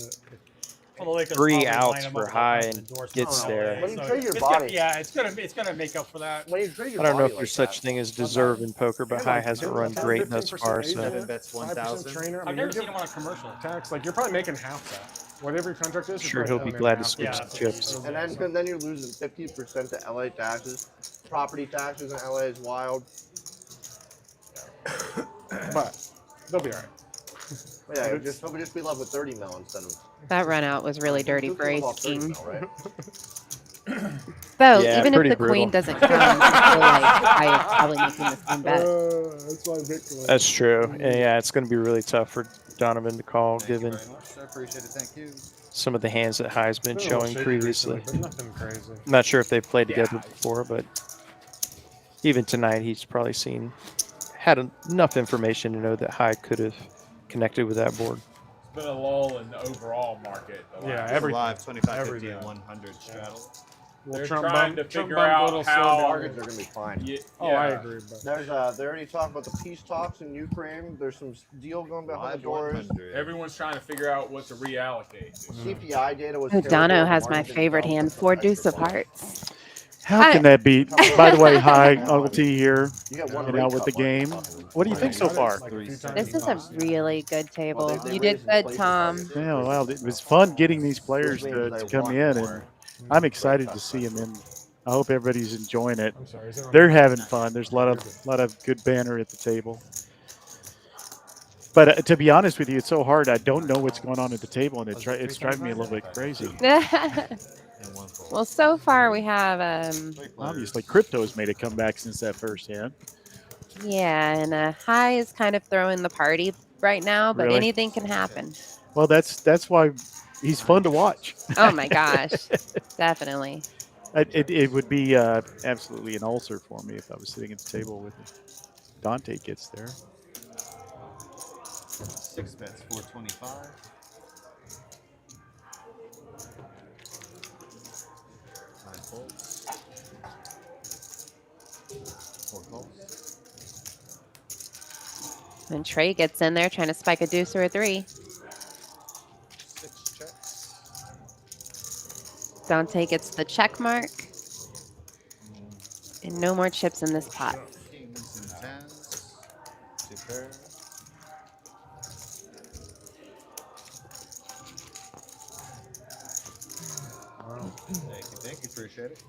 Well, the Lakers 3 probably line outs him for up high with and endorsements gets from there. LA, When you so trade your it's body- gonna- yeah, it's gonna make up for that. When you trade your I don't know body if there's like such that, thing as deserve in poker, but high hasn't run great thus far. So 15% bets agent, 1,000. 5% trainer. I I've mean, never you're seen giving him on a commercial. tax. Like you're probably making half that. Whatever your contract is. sure you're he'll probably be coming in glad to half. switch Yeah. some chips. And then you're losing 50% to LA taxes. Property taxes in LA is wild. But they'll be all right. But yeah, he'll just be left with 30 mil instead of. That run out was really dirty Who for cares ace about 30 king. mil, right? Though, Yeah, even if pretty the brutal. queen doesn't count, I feel like I is probably making the same bet. That's why Bitcoin. That's true. And yeah, it's going to be really tough for Donovan to call, given I appreciate it. Thank you. some of the hands that High's been Been a little showing shaky previously. recently, but nothing crazy. I'm not sure if they've played together before, but even tonight, he's probably had enough information to know that High could have connected with that board. It's been a lull in the overall market. Yeah, Every everything. live 25, 50, Everything. and 100 straddle. They're Trump trying bump- to Trump figure bump out little how. slow Markets are gonna be fine. Oh, I agree. But There's they already talked about the peace talks in Ukraine. There's some deal going behind the Live doors. 100. Everyone's trying to figure out what to reallocate. CPI data was. Oh, terrible. Dono has my Markets favorite fell hand, 6 four times deuce of per point. hearts. How can that be? By the way, hi, Uncle T here. You got one Hanging out with the game. What do you think so far? This is a really good table. You did good, Tom. Yeah, well, it was fun getting these players to come in, and I'm excited to see them in. I hope everybody's enjoying it. I'm sorry. Is it on? They're having fun. There's a lot of good banner at the table. But to be honest with you, it's so hard. I don't know what's going on at the table, and it's driving me a little bit crazy. Well, so far we have Obviously, crypto's made a comeback since that first hand. yeah, and High is kind of throwing the party right now, but Really? anything can happen. Well, that's why he's fun to watch. Oh my gosh, definitely. It would be absolutely an ulcer for me if I was sitting at the table with it. Dante gets there. 6 bets, 425. Nine folds. 4 calls. And Trey gets in there trying to spike a deuce or a 3. 6 checks. Dante gets the check mark. And no more chips in this pot. Kings and tens. 2 pair. Thank you, appreciate it.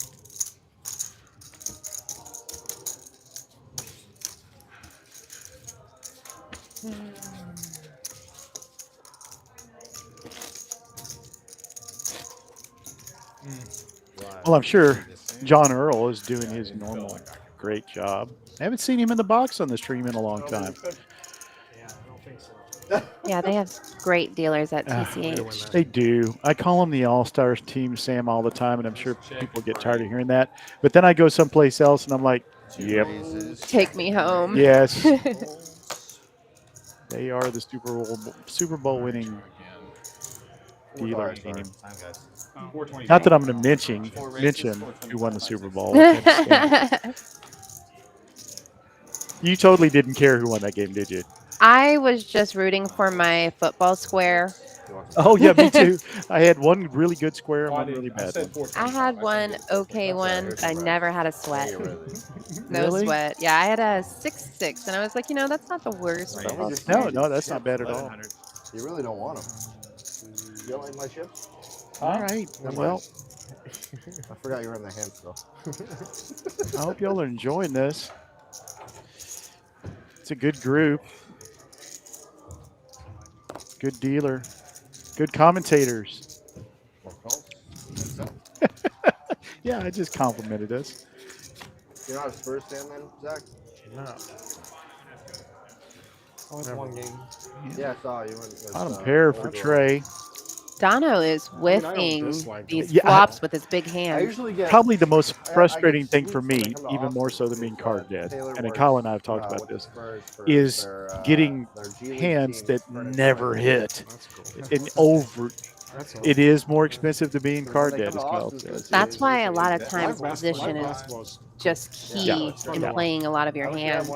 Well, I'm sure John Earl is doing his normal great job. I haven't seen him in the box on the stream in a long time. Yeah, I don't think so. Yeah, they have great dealers at TCH. They do. I call them the All-Stars team, Sam, all the time, and I'm sure people get tired of hearing that. But then I go someplace else, and I'm like, yep. Take me home. Yes. They are the Super Bowl winning dealer team. Not that I'm going to mention who won the Super Bowl. You totally didn't care who won that game, did you? I was just rooting for my football square. Oh, yeah, me too. I had one really good square and one really bad one. I had one okay one, but I never had a sweat. No Really? sweat. Yeah, I had a 6-6, and I was like, you know, that's not the worst. No, that's not bad at all. You really don't want them. You don't like my chips? All right. Well, I forgot you were in the hand still. I hope y'all are enjoying this. It's a good group. Good dealer. Good commentators. Yeah, I just complimented us. You're not a Spurs fan then, Zach? No. Only one game. Yeah, I saw you went. Bottom pair for Trey. Dono is whiffing these Yeah, flops with his big hand. I usually get Probably the most frustrating thing for me, even more so than being card dead, and Colin and I have talked about this, is getting hands that never hit. And it is more expensive to be in card dead, as Kyle says. That's why a lot of times position is just key in playing a lot of your hands.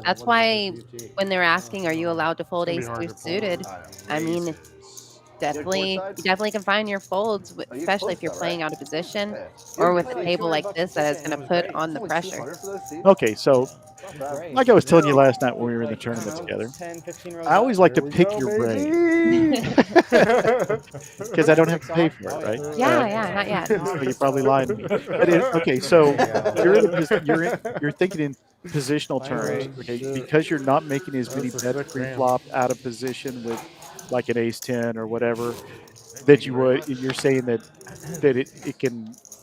That's why when they're asking, are you allowed to fold ace-2 suited? I mean, you definitely can find your folds, especially if you're playing out of position or with a table like this that is going to put on the pressure. Okay, so like I was telling you last night when we were in the tournament together, I always like to pick your brain because I don't have to pay for it, right? Yeah, not yet. So you probably lied to me. Okay, so you're thinking in positional terms, okay? Because you're not making as many bets pre-flop out of position with like an ace-10 or whatever that you would. You're saying that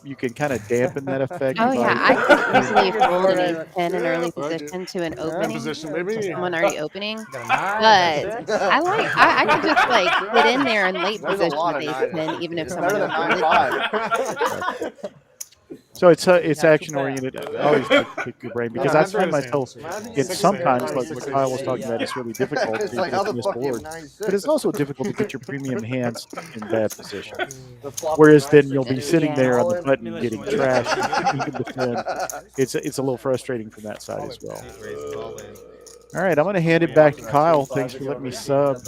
you can kind of dampen that effect. Oh yeah, I could easily fold an ace-10 in early position to an opening, to someone already opening. But I could just like get in there in late position with ace-10, even if someone else. So it's action oriented. I always like to pick your brain because I find myself it's sometimes like what Kyle was talking about. It's really difficult to get this board, but it's also difficult to get your premium hands in bad position. Whereas then you'll be sitting there on the button getting trashed. You can defend. It's a little frustrating from that side as well. All right, I'm going to hand it back to Kyle. Thanks for letting me sub.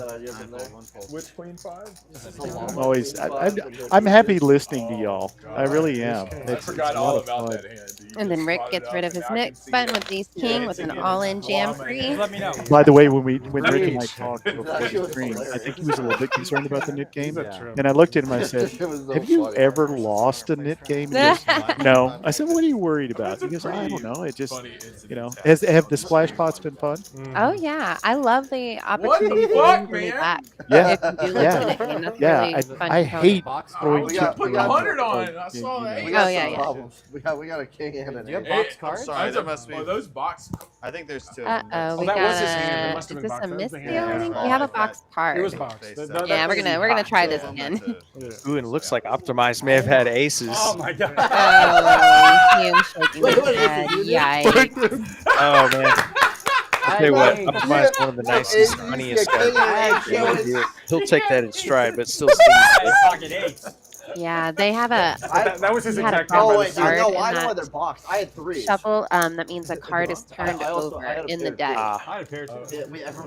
Which queen 5? Always, I'm happy listening to y'all. I really am. I forgot all about that hand. And then Rick gets rid of his mix button with ace king with an all-in jam free. Let me know. By the way, when Rick and I talked before the stream, I think he was a little bit concerned about the nit game. And I looked at him and I said, have you ever lost a nit game? He goes, no. I said, what are you worried about? He goes, I don't know. It just, have the splash pots been fun? Oh yeah, I love the opportunity to fuck, bring it man? back. Yeah, If you do like the nit game, that's really fun I to tell hate them. throwing We got chips put the around. 100 on. I saw that. We got Oh, yeah, some yeah. problems. We got a king and an Do you have ace. box cards? Sorry, that must be. Oh, those box. I think there's two. Uh-oh, we that got was his hand. It a, must is have this been a boxed. That was the misdeal? hand. I think we have a box card. It was boxed. Yeah, we're gonna try this again. Ooh, and it looks like Optimized may have had aces. Oh my god. Oh, him shaking his head. Yikes. Oh, man. I'll tell you what, Optimized one of the nicest, funniest guys. He'll take that in stride, but still Pocket 8. Yeah, they have a. That was his he had a exact hand. Oh, problem wait, with card no, in I know why that they're boxed. I had three. shuffle. That means a card is turned I also- over I had a in the pair. deck. I had a pair too.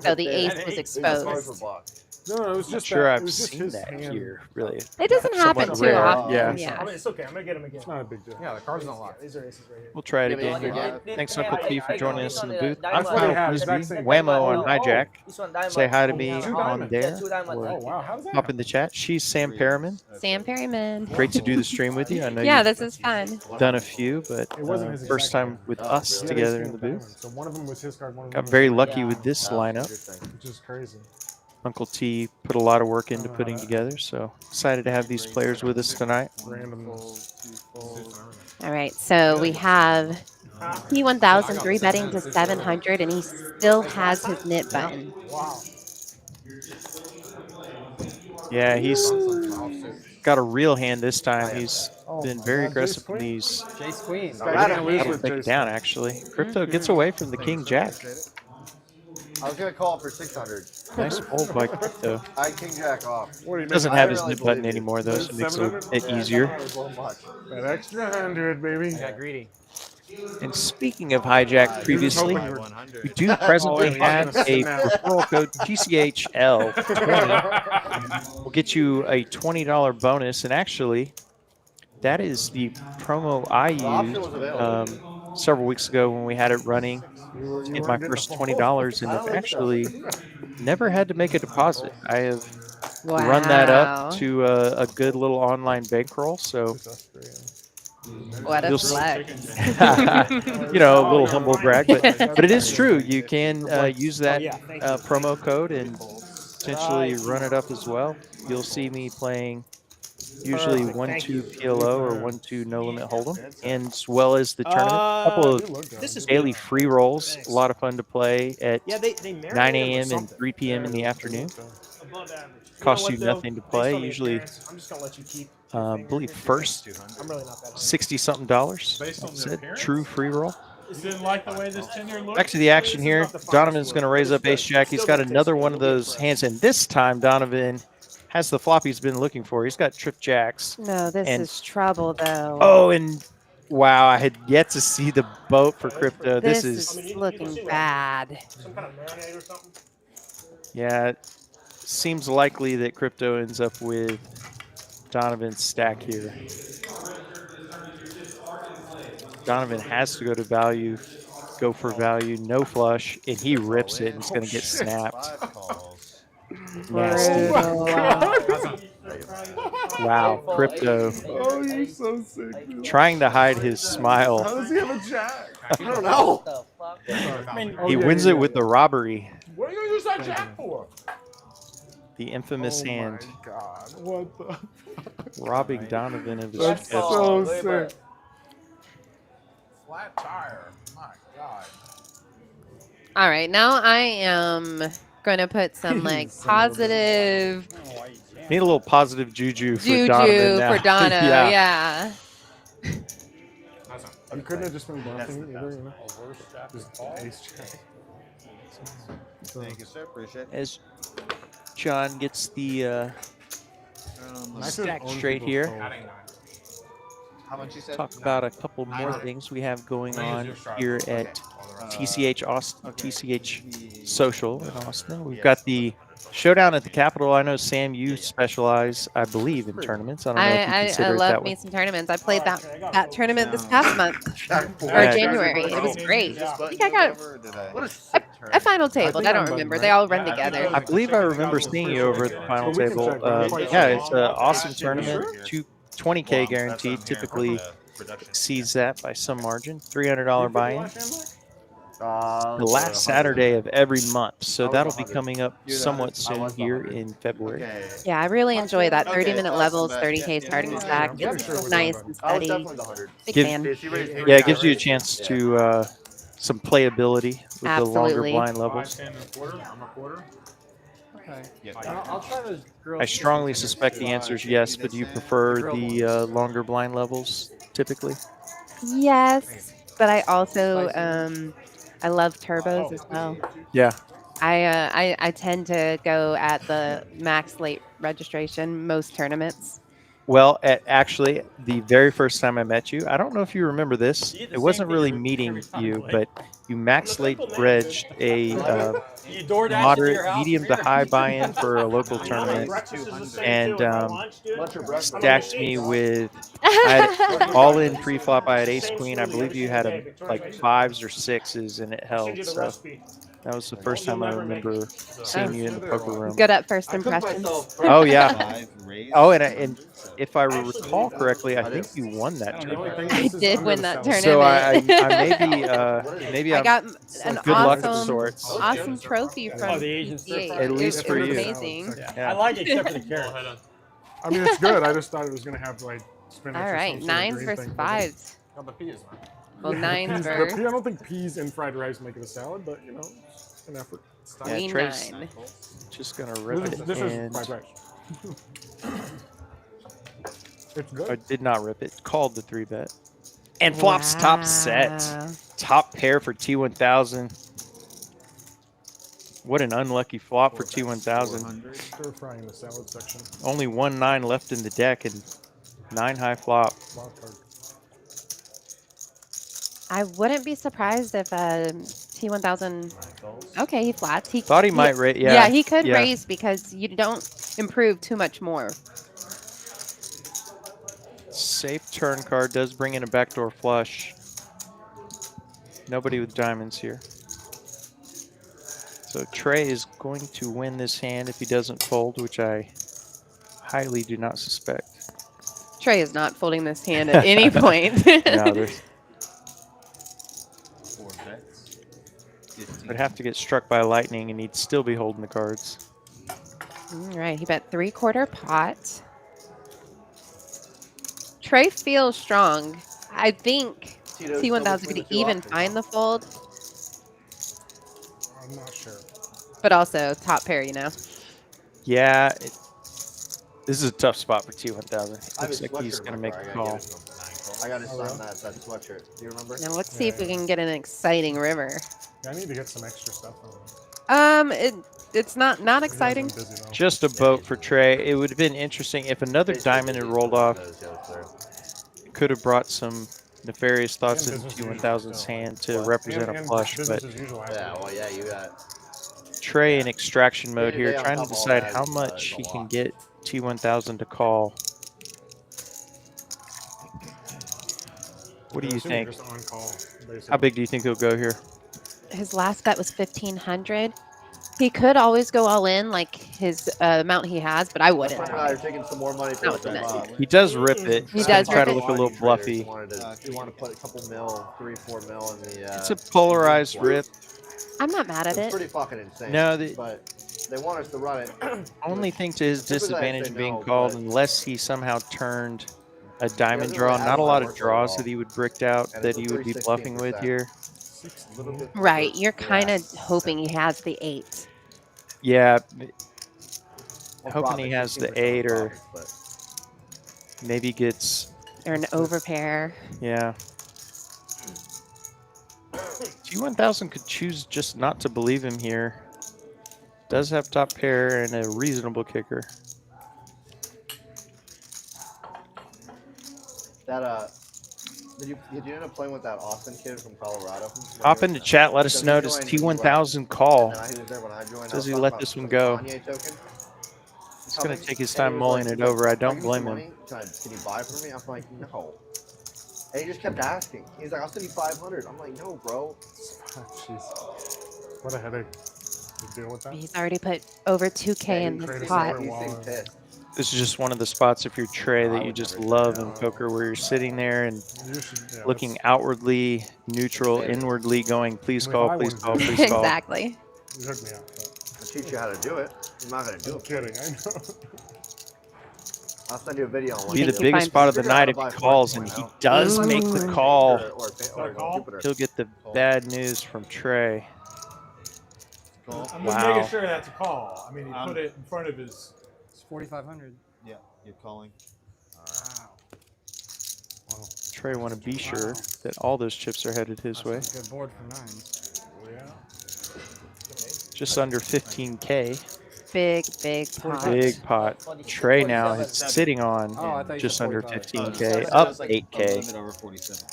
So the ace was Cards exposed. were boxed. No, it was I'm just sure that. It I've was just seen his that hand. here, really. It doesn't happen Somewhat too rare. often. Yeah. I Yeah. mean, it's okay. I'm gonna get him again. It's not a big deal. Yeah, the card's not locked. These are aces right here. We'll try it Yeah, again but here. yeah. Thanks, Uncle T, for joining us in the booth. That's what they have. Exact same. Whammo on hijack. This one diamond. Say hi to me Two on diamonds. there. Two diamond. Or Oh wow, how does that pop in the chat. She's Sam Perriman. Sam Perryman. Great to do the stream with you. I know Yeah, you've this is fun. done a few, but It wasn't his first exact time with us He had together ace in the king booth. diamond. So one of them was his card. One of them Got was very mine, lucky with this lineup. which is crazy. Uncle T put a lot of work into putting together, so excited to have these players with us tonight. Random. All right, so we have P1000 3 betting to 700, and he still has his nit button. Wow. Yeah, he's got a real hand this time. He's been very aggressive in these. Jace Queen. That'll take it down, actually. Crypto gets away from the King Jack. I was gonna call it for 600. Nice fold by Crypto. I King Jack off. Doesn't have his nip button anymore, though, so it makes it a bit easier. That extra 100, baby. I got greedy. And speaking of hijack previously, we do presently have a referral code TCHL. We'll get you a $20 bonus, and actually, that is the promo I used several weeks ago when we had it running to get my first $20, and I've actually never had to make a deposit. I have run that up to a good little online bankroll, so what a flex. You know, a little humble brag, but it is true. You can use that promo code and potentially run it up as well. You'll see me playing usually 1-2 PLO or 1-2 no limit hold'em, and as well as the tournament. A couple of daily free rolls, a lot of fun to play at 9 a.m. and 3 p.m. in the afternoon. Costs you nothing to play. Usually, I believe first $60-something. That's it. True free roll. Back to the action here. Donovan's going to raise up ace jack. He's got another one of those hands, and this time Donovan has the flop he's been looking for. He's got trip jacks. No, this is trouble, though. Oh, and wow, I had yet to see the boat for Crypto. This is looking bad. Yeah, it seems likely that Crypto ends up with Donovan's stack here. Donovan has to go to value, go for value, no flush, and he rips it, and it's going to get snapped. Nasty. Wow, Crypto. Oh, you're so sick, dude. Trying to hide his smile. How does he have a jack? I don't know. He wins it with the robbery. What are you going to use that jack for? The infamous hand. Oh my God, what the? Robbing Donovan of his That's chips. so sick. Flat tire. My God. All right, now I am going to put some like positive Need a little positive juju for Donovan now. for Dono, yeah. You couldn't have just been bluffing either, you know? Just ace jack. Thank you, sir. Appreciate it. As John gets the stack straight here. How much you said? Talk about a couple more things we have going on here at TCH Austin, TCH Social in Austin. We've got the showdown at the Capitol. I know, Sam, you specialize, I believe, in tournaments. I don't know if you consider I it love that me way. some tournaments. I played that tournament this past month or January. It was great. I think I got a final table. I don't remember. They all run together. I believe I remember seeing you over at the final table. Yeah, it's an awesome tournament. 20K guaranteed. Typically exceeds that by some margin. $300 buy-in. The last Saturday of every month, so that'll be coming up somewhat soon here in February. Yeah, I really enjoy that 30-minute levels, 30K starting stack. It's nice and steady. Big fan. Yeah, it gives you a chance to some playability with Absolutely. the longer blind levels. I'll try those grilled I strongly suspect the answer is yes, but do you prefer the longer blind levels typically? Yes, but I also I love turbos as well. Yeah. I tend to go at the max late registration most tournaments. Well, actually, the very first time I met you, I don't know if you remember this. It wasn't really meeting you, but you max late regged a moderate, medium to high buy-in for a local tournament, and stacked me with I had all-in pre-flop. I had ace queen. I believe you had like 5s or 6s, and it held. So that was the first time I remember seeing you in the poker room. Good at first impressions. Oh yeah. Oh, and if I recall correctly, I think you won that tournament. I did win that tournament. So I maybe I got an good luck of sorts. awesome trophy from TCH. At least for it was you. amazing. Yeah. I like it except for the carrot. I mean, it's good. I just thought it was going to have like spinach. All right, 9s versus 5s. Well, 9s The versus pea, I don't think peas and fried rice make it a salad, but you know, it's an effort. Yeah, Queen Trace 9. just gonna rip it This and is fried rice. It's good. I did not rip it. Called the 3-bet. And flops top set. Top pair for T1000. What an unlucky flop for T1000. Stir frying in the salad section. Only 1-9 left in the deck and 9 high flop. I wouldn't be surprised if T1000. Okay, he flats. He Thought he might raise. Yeah. Yeah, he could raise because you don't improve too much more. Safe turn card does bring in a backdoor flush. Nobody with diamonds here. So Trey is going to win this hand if he doesn't fold, which I highly do not suspect. Trey is not folding this hand at any point. No, there's. Would have to get struck by lightning, and he'd still be holding the cards. All right, he bet 3/4 pot. Trey feels strong. I think T1000 could even find the fold. I'm not sure. But also top pair, you know. Yeah, this is a tough spot for T1000. Looks like he's going to make a call. I got to sign that sweatshirt. Do you remember? Now let's see if we can get an exciting river. Yeah, I need to get some extra stuff on it. It's not exciting. Just a boat for Trey. It would have been interesting if another diamond had rolled off. Could have brought some nefarious thoughts into T1000's hand to represent a flush, but Yeah, well, yeah, you got. Trey in extraction mode here, trying to decide how much he can get T1000 to call. What do you think? How big do you think he'll go here? His last bet was 1,500. He could always go all in, like his amount he has, but I wouldn't. You're taking some more money for He does rip it. He does try rip to it. look a little bluffy. You want to put a couple mil, 3-4 mil in the. It's a polarized rip. I'm not mad at It's it. pretty fucking insane. No, but they want us to run it. Only thing to his disadvantage say being no, called, but- unless he somehow turned a diamond doesn't draw. really have Not a a lot lot of of draws work that he would bricked out And that it's a he would be 316%. bluffing with here. Right, you're kind of hoping he has the 8. Yeah, Well, hoping he has the 8 or maybe gets. Or an overpair. Yeah. T1000 could choose just not to believe him here. Does have top pair and a reasonable kicker. That did you end up playing with that Austin kid from Colorado? Hop into chat. Let us know. Does T1000 call? He was there when I joined. Does he let this one go? He's going to take his time mulling it over. I don't blame him. Can you buy for me? I'm like, no. And he just kept asking. He's like, I'll send you 500. I'm like, no, bro. Jeez. What a headache to deal with that. He's already put over 2K in the pot. This is just one of the spots if you're Trey that you just love in poker, where you're sitting there and looking outwardly neutral, inwardly going, please call, please call, please call. Exactly. You hooked me up. I'll teach you how to do it. I'm not going to do I'm it. kidding, I know. I'll send you a video on what Be to the do. biggest spot of the night if he calls, and he does make the call. He'll get the bad news from Trey. I'm Wow. just making sure that's a call. I mean, he put it in front of his. It's 4,500. Yeah, you're calling. Trey want to be sure that all those chips are headed his way. Good board for 9s. Just under 15K. Big pot. Big pot. Trey now is sitting on just under 15K, up 8K. Over 47.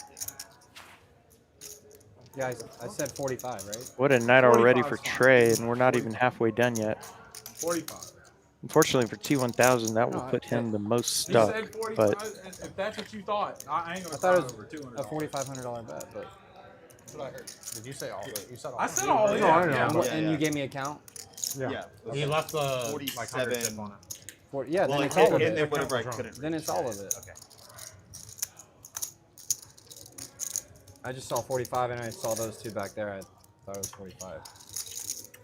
Yeah, I said 45, right? What a night already for Trey, and we're not even halfway done yet. 45. Unfortunately for T1000, that will put him the most stuck. He said 45. But If that's what you thought, I ain't gonna. I thought it was over $200. a $4,500 bet, but That's what I heard. Did you say all? You said all. I said all in. No, I know. and you gave me a count. Yeah. He left the like 100 tip on it. Yeah, Well, then it's all of and then it. whatever I couldn't. Then it's all of it. Okay. I just saw 45 and I saw those two back there. I thought it was 45.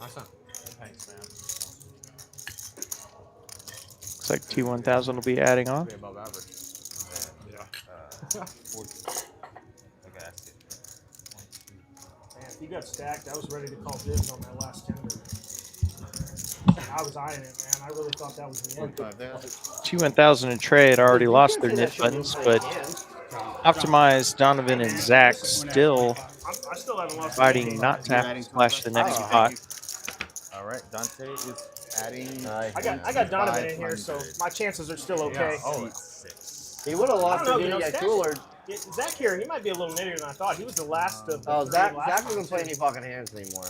Nice. Thanks, man. looks like T1000 will be adding on. Be above average. Yeah. 40. Okay. Man, if you got stacked, I was ready to call dibs on that last tender. I was eyeing it, man. I really thought that was the end. T1000 and Trey had already lost their nip buttons, but Optimize, Donovan, and Zach still I still haven't lost fighting not to have to splash the next pot. All right, Dante is adding. I got Donovan in here, so my chances are still okay. Oh, he would have lost if he didn't get cooler. Zach here, he might be a little nittier than I thought. He was the last of. Oh, Zach doesn't play any fucking hands anymore.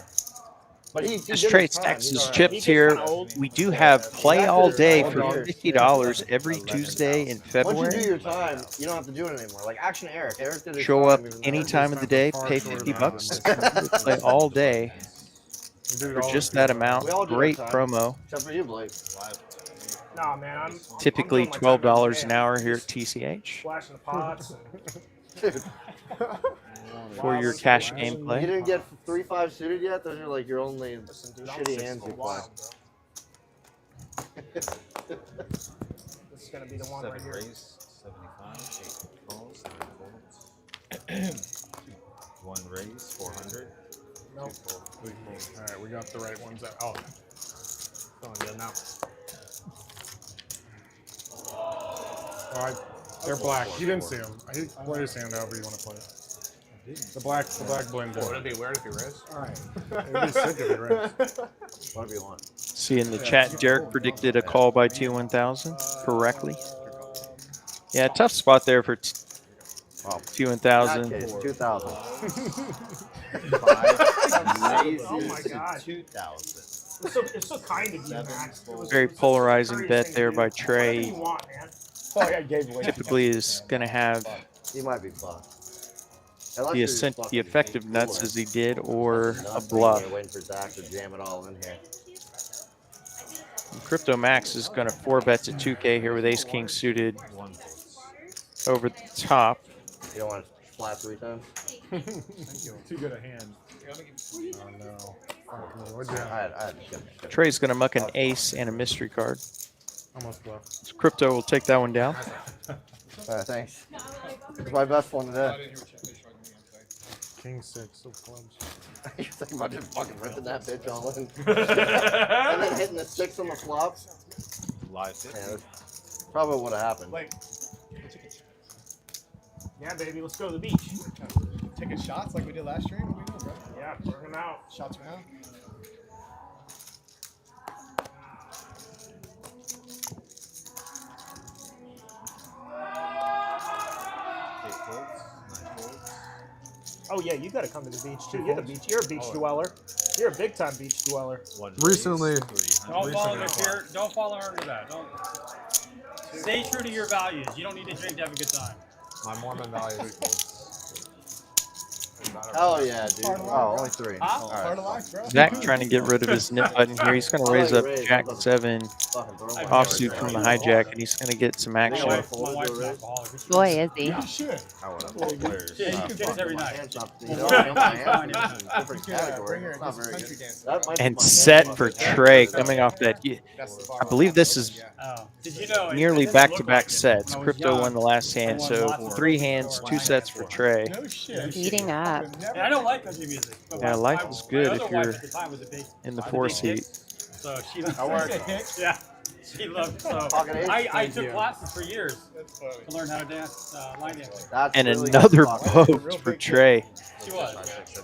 But he As Trey stacks his chips here, we do have play all day for $50 every Tuesday in February. Once you do your time, you don't have to do it anymore. Like Action Eric. Eric did his Show time, up even though any it time of the day, pay $50, play all day for just that amount. We all do Great our time, promo. Except for you, Blake. Nah, man, I'm Typically I'm doing my time $12 every an hour day. here at TCH Flashing the pots. for your cash You gameplay. didn't get 3-5 suited yet? Those are like your only shitty hands you play. This is gonna be the one right here. 75, 8 calls, 7 folds. 1 raise, 400. Nope. All right, we got the right ones out. Oh, feeling good now. All right, they're black. You didn't see them. He play his hand however you want to play it. The black blend. Would it be weird if you raised? All right. It'd be sick if you raised. Whatever you want. See in the chat, Derek predicted a call by T1000 correctly. Yeah, tough spot there for T1000. 2,000. 5 raises Oh my to God. 2,000. It's so kind of you, Max. It was- Very it was polarizing the bet courteous there thing by to do. Trey. Whatever you want, man. Oh, I gave away. Typically is going to have He might be fucked. the effective nuts as he did, or a bluff. Waiting for Zach to jam it all in here. Crypto Max is going to 4-bet to 2K here with Ace King suited over the top. You don't want to flat 3 times? Too good a hand. Oh no. What'd you have? I had Trey's going to muck an ace and a mystery card. Almost bluff. So Crypto will take that one down. Thanks. It's my best one today. King 6, so close. You're thinking about just fucking ripping that bitch all in. And then hitting the 6 on the flop. Live Yeah, that's probably what would have happened. Yeah, baby, let's go to the beach. Taking shots like we did last stream? What we doing, bro? Yeah, burn them out. Shots around? Oh yeah, you gotta come to the beach too. You're a beach dweller. You're a big time beach dweller. Recently. Don't follow the fear. Don't follow under that. Don't. Stay true to your values. You don't need to drink to have a good time. My Mormon values. Hell yeah, dude. Oh, only 3. Huh? All right. Zach trying to get rid of his nip button here. He's going to raise up Jack 7 offsuit from the hijack, and he's going to get some action. My wife's an alcoholic. Boy, is he. Yeah, she drinks every night. And set for Trey coming off that. I believe this is Did you know nearly back-to-back sets. Crypto won the last hand, so 3 hands, 2 sets for Trey. Heating up. And I don't like country music. But Yeah, life is good my if other you're wife at the time was a big, in the was a 4 big seat. hick, So she loved Yeah. She loved so I took classes for years to learn how to dance line dance. And another boat for Trey. She was.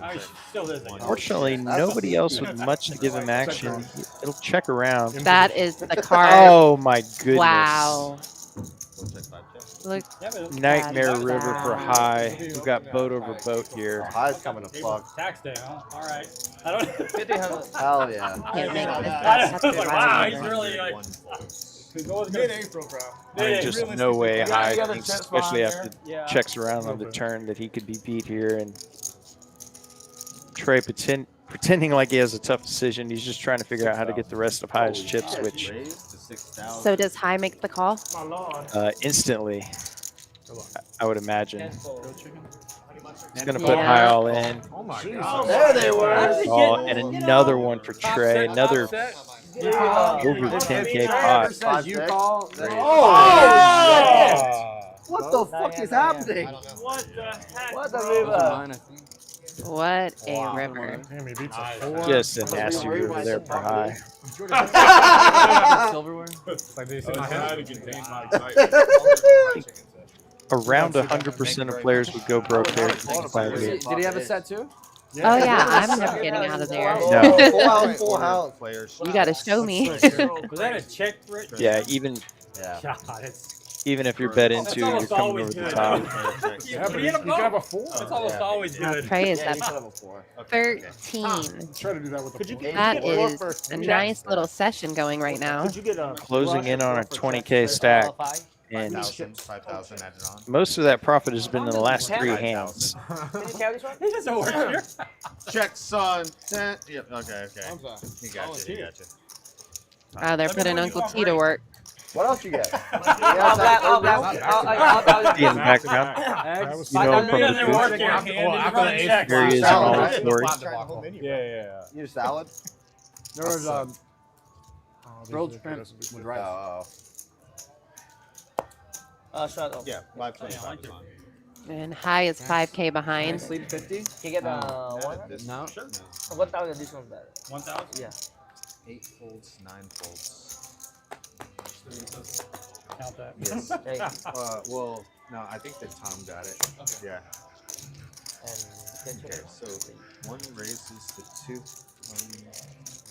I mean, she still is. Fortunately, nobody else with much to give him action. It'll check around. That is the card. Oh my goodness. Wow. Look. Nightmare River for high. We've got boat over boat here. High's coming to plug. Tax day, huh? All right. I don't. Hell yeah. I was like, wow, he's really like. Mid-April, bro. I mean, just no way high, got a thinks, chip especially behind after there. Yeah. checks around on the turn, that he could be beat here. And Trey pretending like he has a tough decision. He's just trying to figure out how to get the rest of High's chips, which So does High make the call? instantly, I would imagine. He's going to put Yeah. High all in. Oh my god. There they were. Oh, and another one for Trey. Another over 10K pot. 5, 6. Oh! What the fuck is happening? What the heck? What the bro? river? What a river. Damn, he beats a 4. Just a nasty river there for high. Silverware? Like, did you see I my was trying hand? to contain my excitement. Around 100% of players would go broke there. Did he have a set too? Oh yeah, I'm never getting out of there. No. Full house. Players. You got to show me. Was that a check, Rich? Yeah, even God, it's, even if you're bet into, you're almost coming always over the good. top. Yeah, but But he he hit a could have a boat. 4. It's almost always good. Trey is Yeah, up you could have a 4. 13. Try to do that with the 4. That is a nice little session going right now. Could you get a Closing in on a 20K stack. And 5,000 added on. most of that profit has been in the last 3 hands. Can you carry this one? He doesn't work here. Check, son. 10. Yep. Okay. He got you. Wow, they're putting Uncle T to work. What else you get? See in the background. You know him He from doesn't the work booth. here. After the ace There he is in all his glory. Yeah. You need a salad? There was Grilled shrimp with Oh. Shut up. Yeah, 525 is on. And high is 5K behind. Sleep 50? Can you get one? No. Sure. 1,000 this one's better. 1,000? Yeah. 8 folds, 9 folds. Count that. Yes. Hey, Well, no, I think that Tom got it. Okay. Yeah. and Okay, so 1 raises to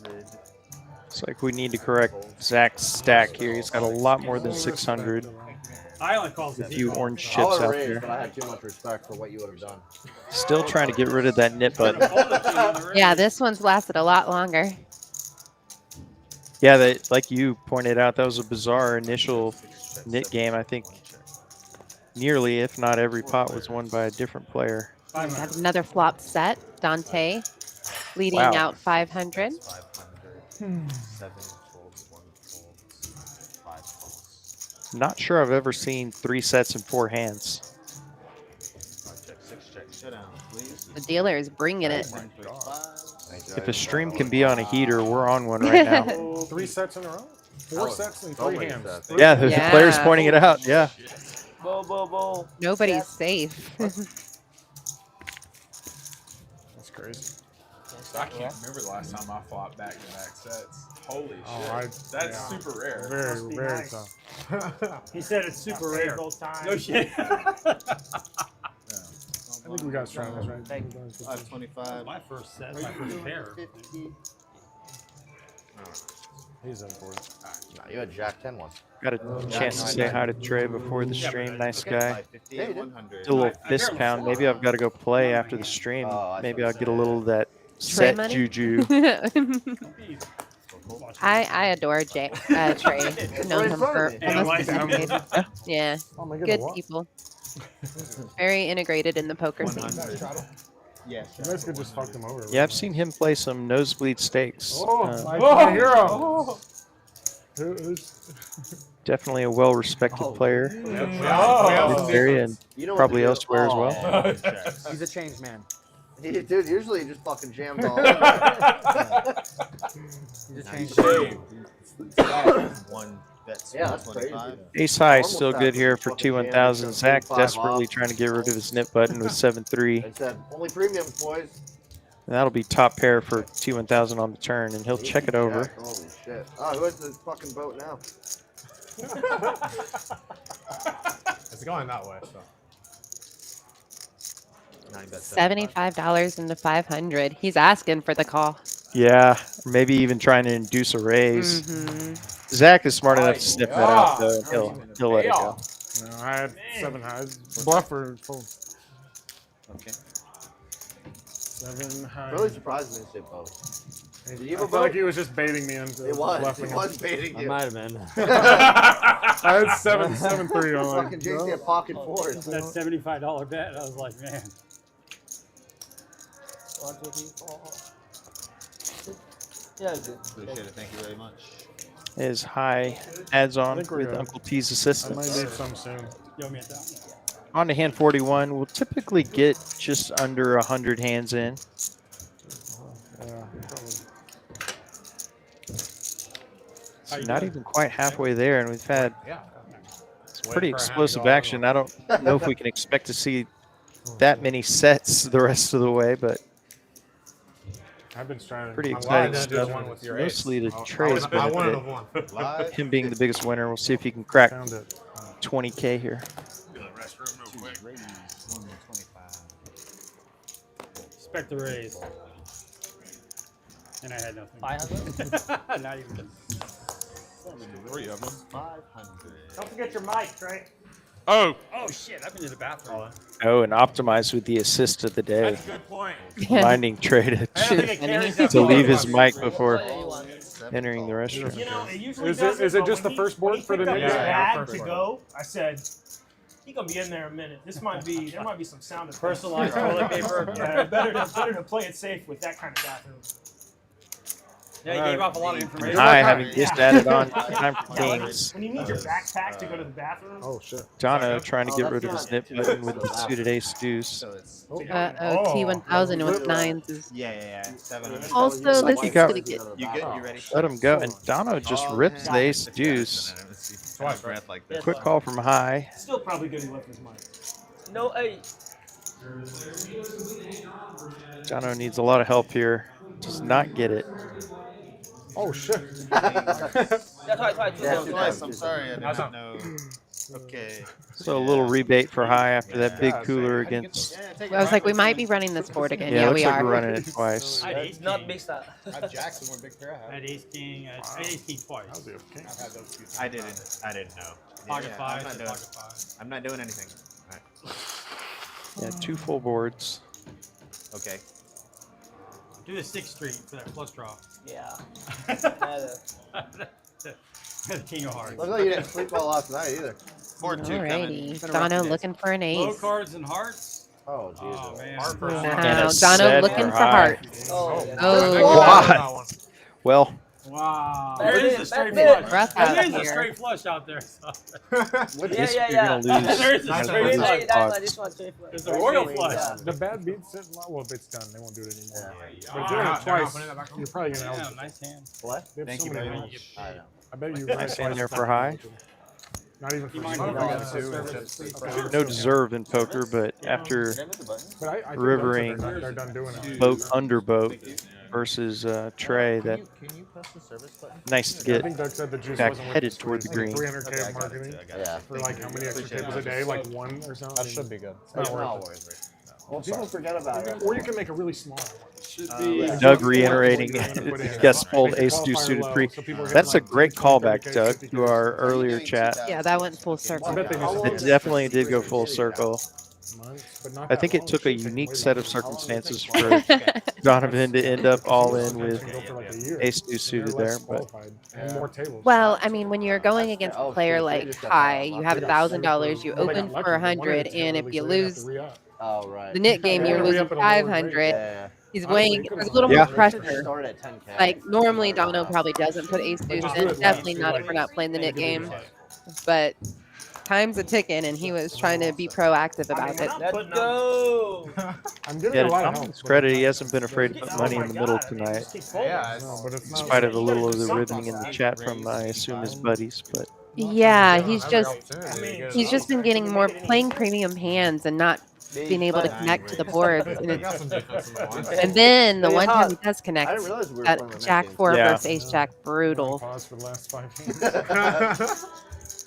200. It's like we need to correct Zach's stack here. He's got a lot more than 600. I only call A it few orange I chips would have out raised, but there. I had too much respect for what you would have done. Still trying to get rid of that knit button. Yeah, this one's lasted a lot longer. Yeah, that, like you pointed out, that was a bizarre initial knit game. I think nearly, if not every pot, was won by a different player. We have another flop set. Dante leading Wow. out 500. 7 folds, 1 fold, 5 folds. Not sure I've ever seen 3 sets in 4 hands. 5 check, 6 check. Shut down, please. The dealer is bringing it. If a stream can be on a heater, we're on one right now. 3 sets in a row? 4 sets in 3 hands. Yeah, the Yeah. player's pointing it out. Yeah. Bo. Nobody's safe. That's crazy. I can't remember the last time I flopped back-to-back sets. Holy shit. Oh, That's super rare. Very tough. He said it's super rare. No shit. I think we got strategies right. 525. My first set, my first pair. 50. He's in for it. No, you had Jack 10 once. Got a chance to say hi to Trey before the stream. Nice guy. 550 and 100. Do a little fist pound. Maybe I've got to go play after the stream. Maybe I'll get a little of that Trey set money? juju. I adore Trey. I've known him for almost a decade. Yeah, good people. Very integrated in the poker scene. Yeah. You guys could just fuck them over. Yeah, I've seen him play some nosebleed stakes. My hero. Definitely a well-respected player. Oh. This area and You know what probably to do. elsewhere as well. He's a changed man. Dude, usually he just fucking jams all He's a Nice changed man. shave. 1 bet, Yeah, that's 25. Ace high Almost still good happened. here for Fucking 2-1000. jam, Zach 5 desperately off. trying to get rid of his knit button with 7-3. They said, only premiums, boys. And that'll be top pair for 2-1000 on the turn, and he'll check it over. Jack, holy shit. Oh, who has this fucking boat now? It's going that way, so. 9 bet, $75 into 500. He's asking for the call. Yeah, maybe even trying to induce a raise. Zach is smart enough to sniff that out, though. He'll let it go. No, I had 7 highs. Bluffer full. Okay. 7 high. Really surprised me to say both. I Did you have a feel like boat? he was just baiting me into It was. bluffing. It was baiting I you. might have been. I had 7-3 on like, Fucking JC had pocket fours. That $75 bet, I was like, man. 1, 2, 3, 4. Yeah, good. Appreciate it. Thank you very much. His high adds on think we're with good. Uncle T's I might assistance. need some soon. Yo, me at that. On to hand 41, we'll typically get just under 100 hands in. Yeah, probably. So not even quite halfway there, and we've had Yeah. pretty explosive action. I don't know if we can expect to see that many sets the rest of the way, but I've been trying. pretty I'm exciting glad to do stuff. one with your Mostly ace. to Trey's I wouldn't benefit. have won. Him being the biggest winner. We'll see if he can crack Found it. 20K here. Expect the raise. And I had nothing. 500? Not even. 3 of them. 500. Don't forget your mic, Trey. Oh. Oh shit! I've been to the bathroom. Oh, and optimized with the assist of the day. That's a good point. Reminding Trey to leave his mic before entering the restroom. You know, it usually Is it just the first board for the next next? bag to go? I said, he gonna be in there a minute. There might be some sound effects. Personalized toilet paper. Yeah, better to play it safe with that kind of bathroom. Yeah, he gave off a lot of information. Hi, having just added on Time for Kings. When you need your backpack to go to the bathroom. Oh shit. Jono trying to get rid of his nip button with the suited ace deuce. T1000 with 9s is Yeah. 700. also Looks like this he is got- gonna get. You ready? Let him go, and Dono just rips the ace deuce. Quick call from high. Still probably good he left his mic. No, hey. Dono needs a lot of help here. Does not get it. Oh shit. Twice. I'm sorry. I did not know. Okay. So a little rebate for high after that big cooler against. I was like, we might be running this board again. Yeah, looks we like are. we're running it twice. It's not big star. Jackson, one big pair I had ace king. I had ace king twice. I didn't know. Pocket five. I'm not doing. Pocket five. I'm not doing anything. All right. Yeah, 2 full boards. Okay. Do the 6th street for that flush draw. Yeah. King of hearts. Looks like you didn't sleep well last night either. Board 2 coming. Alrighty, Dono looking for an Low ace. cards and hearts. Oh, Jesus. Oh man. Wow, a Dono set looking for for high. hearts. Oh, Wow. Well, Wow. There There it is a is, straight that's flush. rough out There is a here. straight flush out there. So. this yeah. you're gonna lose. There is a Kind of straight lose flush. odds. This one straight flush. There's a royal flush. Yeah. The bad beats it. Well, if it's done, they won't do it anymore. Yeah. But doing it twice, you're probably gonna. Yeah, nice hand. What? Thank you very much. I bet you. Nice hand there for high. Not even for You mind No deserve in poker, but after But I think rivering they're done doing it. boat under boat versus Trey, that Can you press the service button? nice to I get think Doug said the juice back wasn't worth headed the toward the squeeze. green. 300K of marketing Yeah. for like how many extra tables a day? Like 1 or something. That should be good. It's not worth it. Well, people forget about it. Or you can make a really small one. Doug reiterating, yes, fold ace deuce suited pre. That's a great callback, Doug, to our earlier chat. Yeah, that went full circle. It definitely did go full circle. I think it took a unique set of circumstances for Donovan to end up all in with ace deuce suited there. But Well, I mean, when you're going against a player like High, you have $1,000, you open for 100, and if you lose Oh, right. the knit game, you're losing 500. Yeah. He's weighing. There's a little Yeah. more pressure. Started at 10K. Like normally, Dono probably doesn't put ace deuce in. Definitely not if we're not playing the knit game. But time's a ticking, and he was trying to be proactive about it. Let's go. I'm giving yeah, a to lot of help. Tom's credit, he hasn't been afraid to put money in the middle tonight. Yeah. But it's In not. spite of a little of the rhythming in the chat from, I assume, his buddies. But Yeah, he's just been getting more playing premium hands and not being able to connect to the board. And then the one time he does connect, I didn't realize we were that playing with Jack Nick 4 Yeah. versus Ace Jack, brutal. Pause for the last 5 games.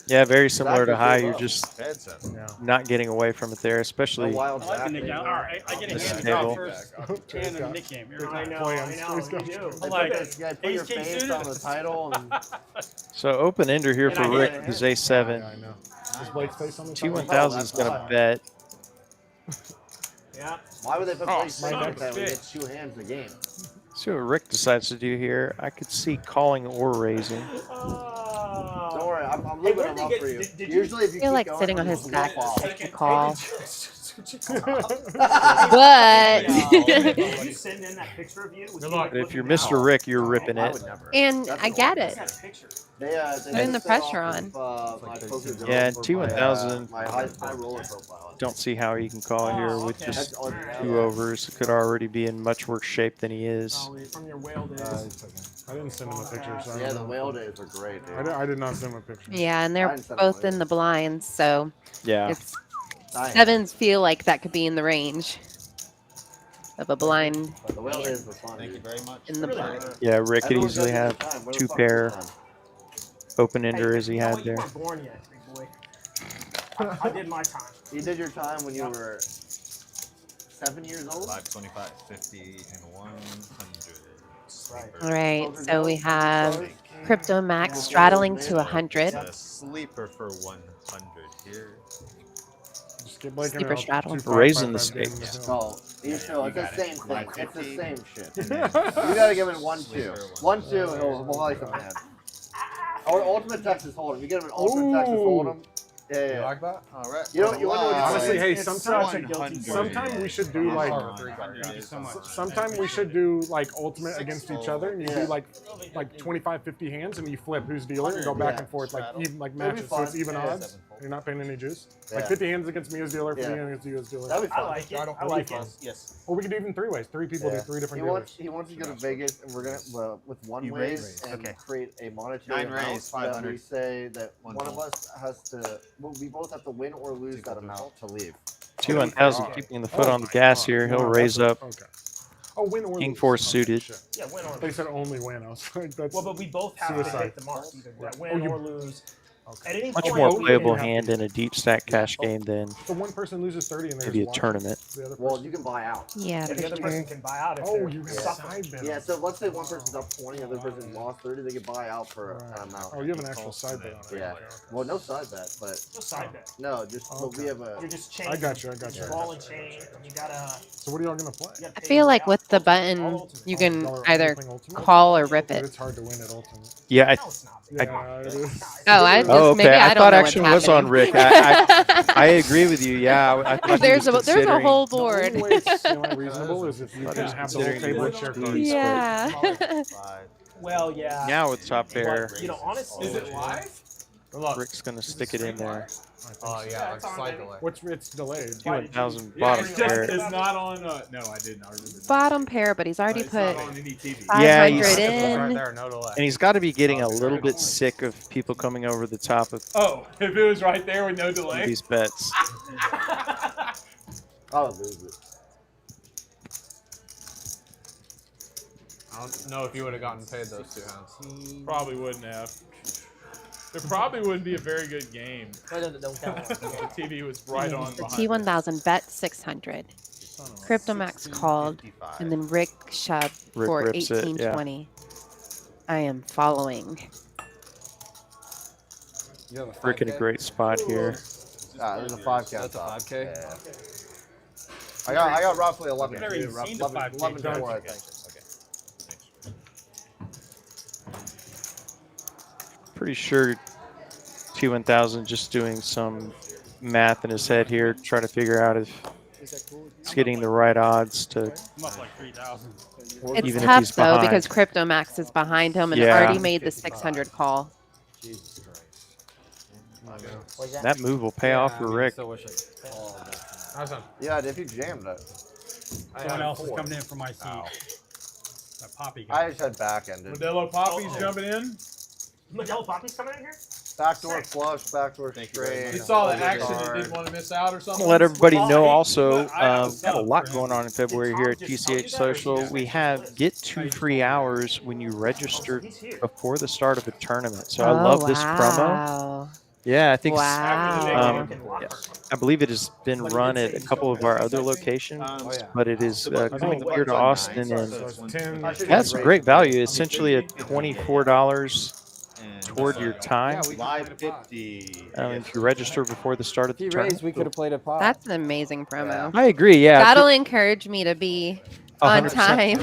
yeah, very similar to Exactly. high. You're just Yeah. not getting away from it there, especially A wild I like the Jack. nick game. All right, I get a This hand to table. draw first. Hand in the nick game. Every I time. know, Play I on know, Space we Ghost. do. I'm They like, put you guys put your ace king face suited. on the title and so open ender here for And I Rick hit. with his A7. Yeah, I know. Is Blake's face on the T1000 is going to bet. Yeah. why would they put Oh, Blake's face son on of the a title when he bitch. gets 2 hands in the game? See what Rick decides to do here. I could see calling or raising. Don't worry, I'm Hey, leaving where'd him they up get- for you. did you- Usually, if I you feel keep like going, sitting on I'm his just stack gonna is fall. such a call. But But did you send in that picture of you? But if you're Mr. Rick, you're ripping I it. would never. and I get it. They Putting the set pressure off on. of, my poker girl Yeah, for T1000. my high roller profile. Don't see how he can call here with okay. just That's all- 2 overs. Could already be in much worse shape than he is. From your whale days. I didn't send him a picture. So I Yeah, don't the know. whale days were great, dude. I did not send him a picture. Yeah, and I they're didn't set up both my- in the blinds, so Yeah. it's sevens feel like that could be in the range of a blind The whale hand is the fun. Thank you very much. in the blind. Yeah, Rick could Everyone's easily got have their time. Where the 2 fuck pair is the time? open ender as he had You there. weren't born yet, big boy. I did my time. You did your time when you were 7 years old? 5, 25, 50, and 100. All right, so we have Crypto Max straddling to 100. A sleeper for 100 here. Just keep blinking Sleeper out. straddle. 2, 5, Raisin 5, the 5 game. stakes. No, you still, it's the got it. same thing. It's the 550. same shit. And then You gotta give him 1-2. Sleeper, 1-2, he'll like him man. Or Ultimate Texas Hold'em. You get him an Ultimate Texas Hold'em. Yeah. You like that? all right. You know what you Honestly, hey, It's sometimes such a guilty sometime we should do like Thank you so much. sometime we should do like ultimate against each other, and you do like 25, 50 hands, and you flip who's dealer and go back and forth like even like That'd be matches, so it's fun. even Yeah. odds. You're not paying any juice. Yeah. Like 50 hands against me as dealer, 50 Yeah. hands against you as dealer. That'd be I fun. like it. I like it. Yes. Or we could do even 3 ways. 3 people do 3 different dealers. He wants to go to Vegas, and we're gonna with one You raise raise? and Okay. create a monetary 9 amount raise, that 500. we say that One one of call. us has to. Well, we both have to win or lose that amount to leave. 2-1000 keeping the foot on the gas here. He'll raise up. Okay. Oh, win or King lose. 4 Okay, suited. shit. Yeah, win or They lose. said only win. I was like, that's Well, but we both have to suicide. hit the mark, either Right. win Oh, you- or lose. Okay. At any Much point, more Oh, yeah, playable you have hand in a deep stack cash game than So one person loses 30 and there's maybe a one. tournament. The other Well, person- you can buy out. Yeah, the for other sure. person can buy out if Oh, they're you have suffering. side bet. Yeah, so let's say one person's up 20, the other person lost 30, they can buy out for an amount. Oh, you have an actual side bet on it. Yeah. Okay, okay. Well, no side bet, but No side bet. no, just but we have a. You're just chain. I got you. I got you. Ball and chain. You gotta. So what are y'all gonna play? You gotta I pay feel your like way with out. the All button, ultimate. you can Y'all are either playing ultimate? call or rip Dude, it. it's hard to win at ultimate. Yeah, No, it's not. Yeah, it is. Oh, I just Oh, okay. maybe I I don't thought know action what's was on happening. Rick. I agree with you. Yeah, I thought he there's was there's a considering- whole The board. only way it's semi-reasonable is if you can have the whole considering table the with share excludes, cards. Yeah. Well, yeah. Now with top pair, But, you know, honestly, Is it live? Rick's gonna stick it in there. Oh yeah, like slight delay. It's delayed. 2-1000 Yeah, bottom it's, pair. it's not on. No, I didn't. I remember. Bottom pair, but he's already It's put not on any TV. 500 Yeah, It's in. right there, no delay. And he's got to be getting a little bit sick of people coming over the top of Oh, if it was right there with no delay. these bets. I'll lose it. I don't know if you would have gotten paid those 2 hands. Probably wouldn't have. It probably wouldn't be a very good game. Don't count. The TV was right on The behind. T1000 bet 600. Crypto Max called, and then Rick shoved Rick for rips it, yeah. 1820. I am following. You have a Rick in a 5K? great spot here. There's a 5K. That's a 5K? Yeah. I got roughly 11. I've never even seen the 5K 11 I cards. think. Pretty sure T1000 just doing some math in his head here, trying to figure out if he's getting the right odds to. I'm up like 3,000. It's Even if tough he's though behind. because Crypto Max is behind him and Yeah. already made the 600 call. Jesus Christ. That move will pay off for Rick. Still wish I Yeah, if you jammed it. Someone else is coming in from my seat. That Poppy guy. I just had back ended. Modelo Poppy's jumping in. Modelo Poppy's coming in here? Backdoor flush, backdoor straight. He saw the action and didn't want to miss out or something. I'll let everybody know also, I got a lot going on in February here at TCH Social. We have get 2 free hours when you register before the start of a tournament. So I love this promo. Wow. Yeah, I think Wow. I believe it has been run at a couple of our other locations, but it is coming here to Austin, and it has some great value. Essentially, at $24 toward your time. If you register before the start of the tournament. we could have played a pot. That's an amazing promo. I agree. Yeah, That'll encourage me to be on 100%. time.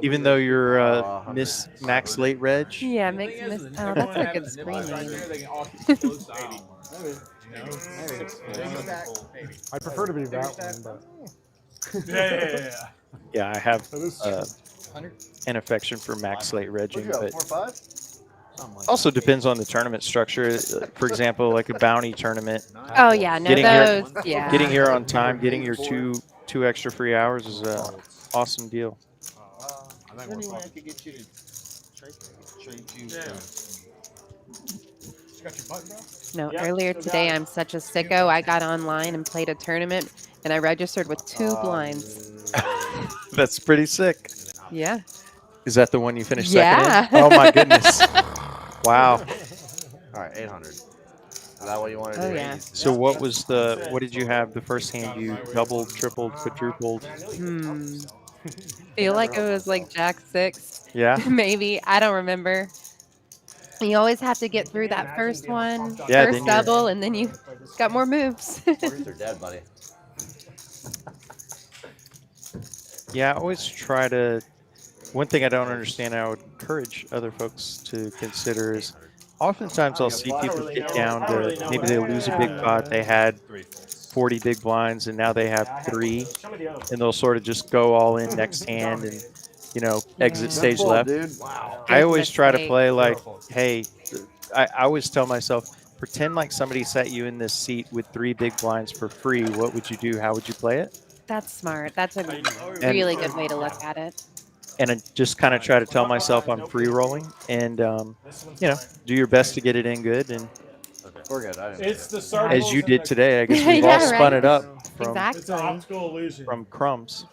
Even though you're Miss Max Late Reg. Yeah, makes miss. Oh, that's a good screen name. I prefer to be that one, but Yeah. Yeah, I have an affection for Max Late Regging, but 4-5? also depends on the tournament structure. For example, like a bounty tournament. Oh yeah, no Getting those. here, Yeah. getting here on time, getting your two extra free hours is a awesome deal. I think I could get you to trade you. No, Yep, earlier still today, got it. I'm such a sicko. I got online and played a tournament, and I registered with 2 blinds. That's pretty sick. Yeah. Is that the one you finished Yeah. second in? Oh my goodness. Wow. All right, 800. Is that what you wanted to Oh, do? yeah. So what was the, what did you have the first hand? You doubled, tripled, quadrupled? Feel like it was like Jack 6. Yeah. Maybe. I don't remember. You always have to get through that first one, Yeah, first then you're- double, and then you got more moves. Pokers are dead, buddy. Yeah, I always try to, one thing I don't understand, I would encourage other folks to consider is oftentimes I'll see people get down to, maybe they lose a big pot, they had 40 big blinds and now they have 3, and they'll sort of just go all in next hand and, you know, exit stage Fold, left. dude. Wow. I always try to mistake. play like, hey, I always tell myself, pretend like somebody sat you in this seat with 3 big blinds for free. What would you do? How would you play it? That's smart. That's a really good way to look at it. And I just kind of try to tell myself I'm free rolling and, you know, do your best to get it in good. And We're good. I didn't It's the as circles you and did the- today, I guess we've Yeah, all spun right. it up from, Exactly. It's an optical illusion. from crumbs.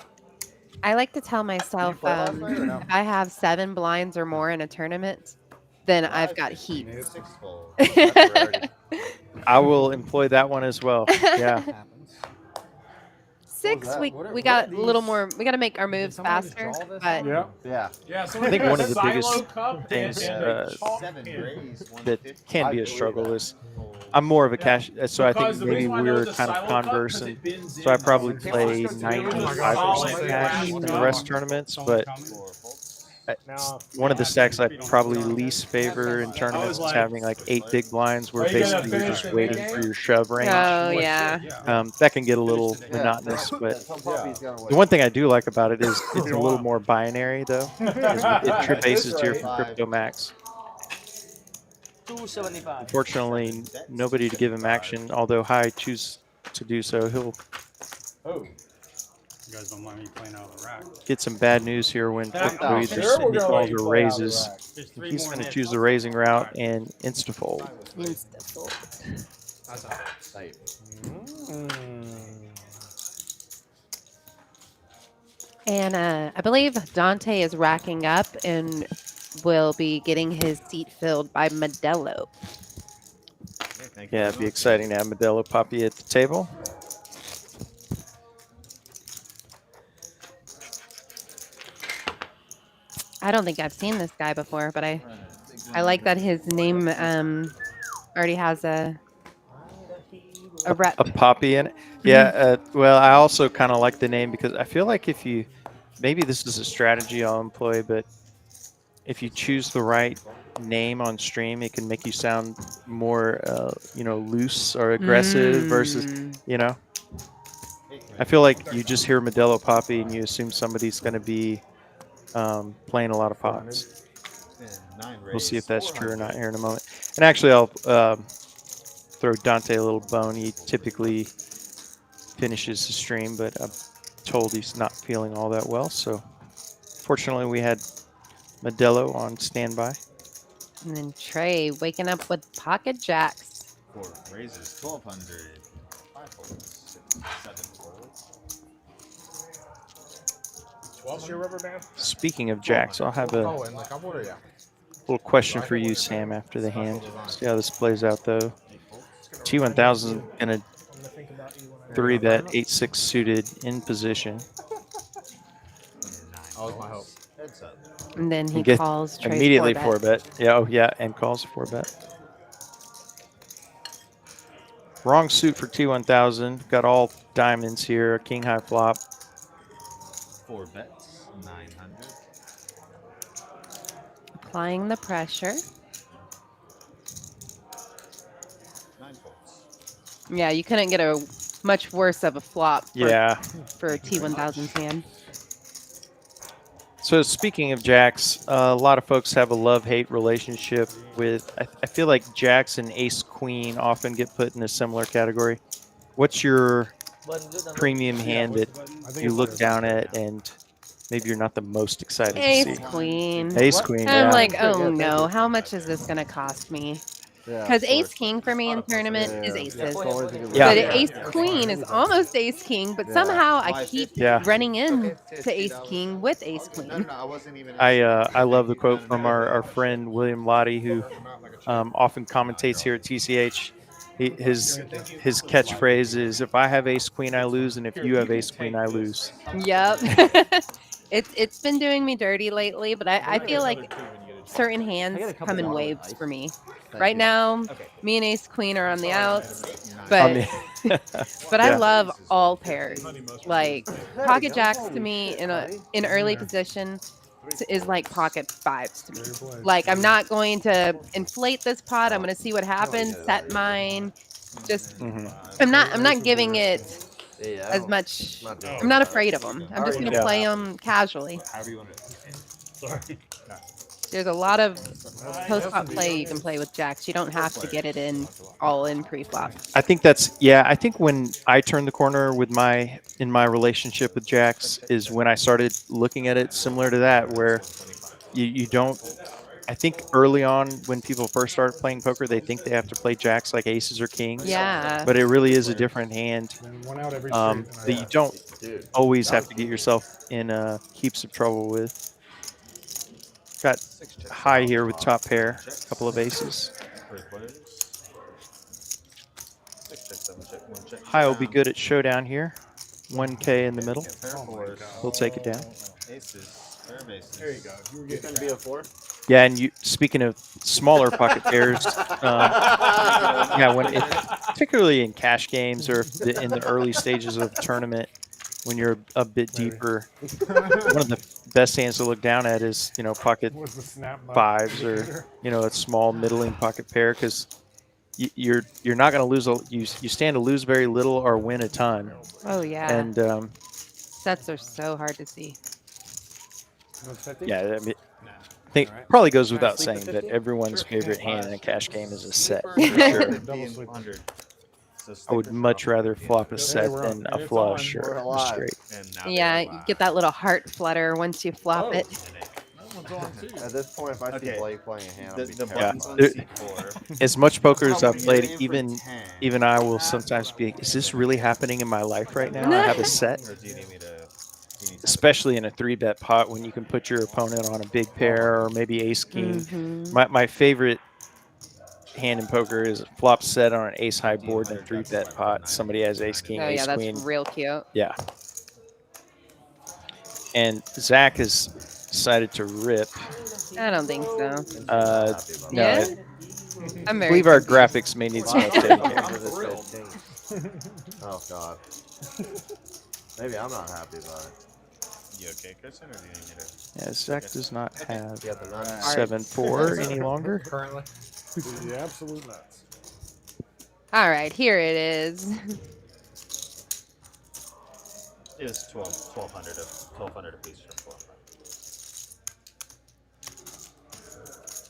I like to tell myself if I have 7 blinds or more in a tournament, then I've got heat. I will employ that one as well. Yeah. 6, we got a little more. We got to make our moves faster, but Yeah. Yeah, so I think one of the silo biggest cup things and a chalk Seven hand. rays, that 150. can be a struggle is I'm more of a cash, so I Because think the maybe reason why I know we're it's a kind of silo cup, converse, 'cause and it bends so I in. probably It's play just a 95% solid cash in the cup. rest tournaments, but one of the stacks I probably least favor in tournaments is having like 8 big blinds where Are you gonna basically you're finish just the waiting game? for your shove range. oh yeah. That can get a little monotonous, but the one thing I do like about it is it's a little more binary though. It trip aces here from Crypto Max. 275. Unfortunately, nobody to give him action, although High choose to do so. He'll You guys don't mind me playing out of the rack. get some bad news here when Crypto either Sure, we're send gonna let calls you or play out of the raises. rack. There's 3 He's more going to hits. choose the raising route and insta-fold. That's a Tight. And I believe Dante is racking up and will be getting his seat filled by Modelo. Yeah, it'd be exciting to have Modelo Poppy at the table. I don't think I've seen this guy before, but I like that his name already has a rep. A Poppy in it. Yeah, well, I also kind of like the name because I feel like if you, maybe this is a strategy I'll employ, but if you choose the right name on stream, it can make you sound more, you know, loose or aggressive versus, you know. I feel like you just hear Modelo Poppy and you assume somebody's going to be playing a lot of pots. We'll see if that's true or not here in a moment. And actually, I'll throw Dante a little bone. He typically finishes the stream, but I'm told he's not feeling all that well. So fortunately, we had Modelo on standby. And then Trey waking up with pocket jacks. 4 raises, 1,200. 5 folds, 7 folds. What's your rubber band? Speaking of jacks, I'll have a little question for you, Sam, after the hand. See how this plays out, though. T1000 in a 3-bet 8-6 suited in position. That was my hope. And then he Get calls Trey's immediately 4-bet. 4-bet. Yeah, oh yeah, and calls 4-bet. Wrong suit for T1000. Got all diamonds here. King high flop. 4 bets, 900. Applying the pressure. 9 folds. Yeah, you couldn't get a much worse of a flop for, Yeah. for T1000's hand. So speaking of jacks, a lot of folks have a love-hate relationship with, I feel like jacks and ace queen often get put in a similar category. What's your premium hand that you look down at and maybe you're not the most excited to Ace see? queen. Ace queen, I'm yeah. like, oh no, how much is this going to cost me? Because ace king for me in tournament is aces. Yeah. But ace queen is almost ace king, but somehow I keep running in to ace king with ace queen. I love the quote from our friend William Lottie, who often commentates here at TCH. His catchphrase is, "If I have ace queen, I lose, and if you have ace queen, I lose." Yep. It's been doing me dirty lately, but I feel like certain hands come in waves for me. Right now, me and ace queen are on the outs, but but I love all pairs. Like pocket jacks to me in early position is like pocket fives to me. Like I'm not going to inflate this pot. I'm going to see what happens. Set mine. Just I'm not giving it as much. I'm not afraid of them. I'm just going to play them casually. There's a lot of post-flop play you can play with jacks. You don't have to get it in all in pre-flop. I think I think when I turned the corner with my relationship with jacks is when I started looking at it similar to that, where you don't. I think early on when people first start playing poker, they think they have to play jacks like aces or kings. Yeah. But it really is a different hand that you don't always have to get yourself in heaps of trouble with. Got high here with top pair, a couple of aces. High will be good at showdown here. 1K in the middle. We'll take it down. There you go. You're going to be a 4? Yeah, and speaking of smaller pocket pairs, yeah, particularly in cash games or in the early stages of the tournament, when you're a bit deeper, one of the best hands to look down at is pocket fives or a small middling pocket pair, because you're not going to lose. You stand to lose very little or win a ton. Oh yeah. And sets are so hard to see. Yeah, I mean, I think probably goes without saying that everyone's favorite hand in a cash game is a set. For sure. I would much rather flop a set than a flush or a straight. Yeah, you get that little heart flutter once you flop it. At this point, if I see Blake playing a hand, As much poker as I've played, even I will sometimes be, is this really happening in my life right now? I have a set. Especially in a 3-bet pot when you can put your opponent on a big pair or maybe ace king. My favorite hand in poker is flop set on an ace high board in a 3-bet pot. Somebody has ace king, ace queen. That's real cute. Yeah. And Zach has decided to rip. I don't think so. No. Yeah? I believe our graphics may need some updating here. Oh God. Maybe I'm not happy about it. You okay, Kristen, or do you need me to? Yeah, Zach does not have 7-4 any longer. Currently. The absolute nuts. All right, here it is. It was 1,200 apiece for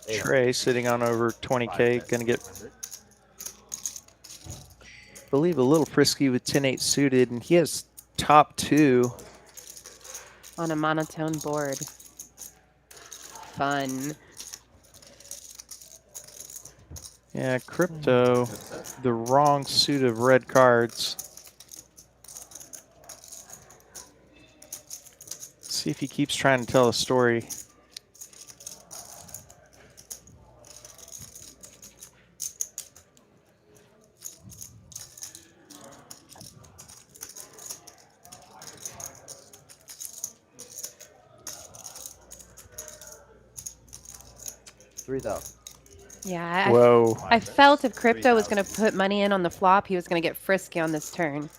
4. Trey sitting on over 20K, gonna get, I believe, a little frisky with 10-8 suited, and he has top 2 on a monotone board. Fun. Yeah, crypto, the wrong suit of red cards. Let's see if he keeps trying to tell a story. Yeah, Whoa. I felt if crypto was going to put money in on the flop, he was going to get frisky on this turn.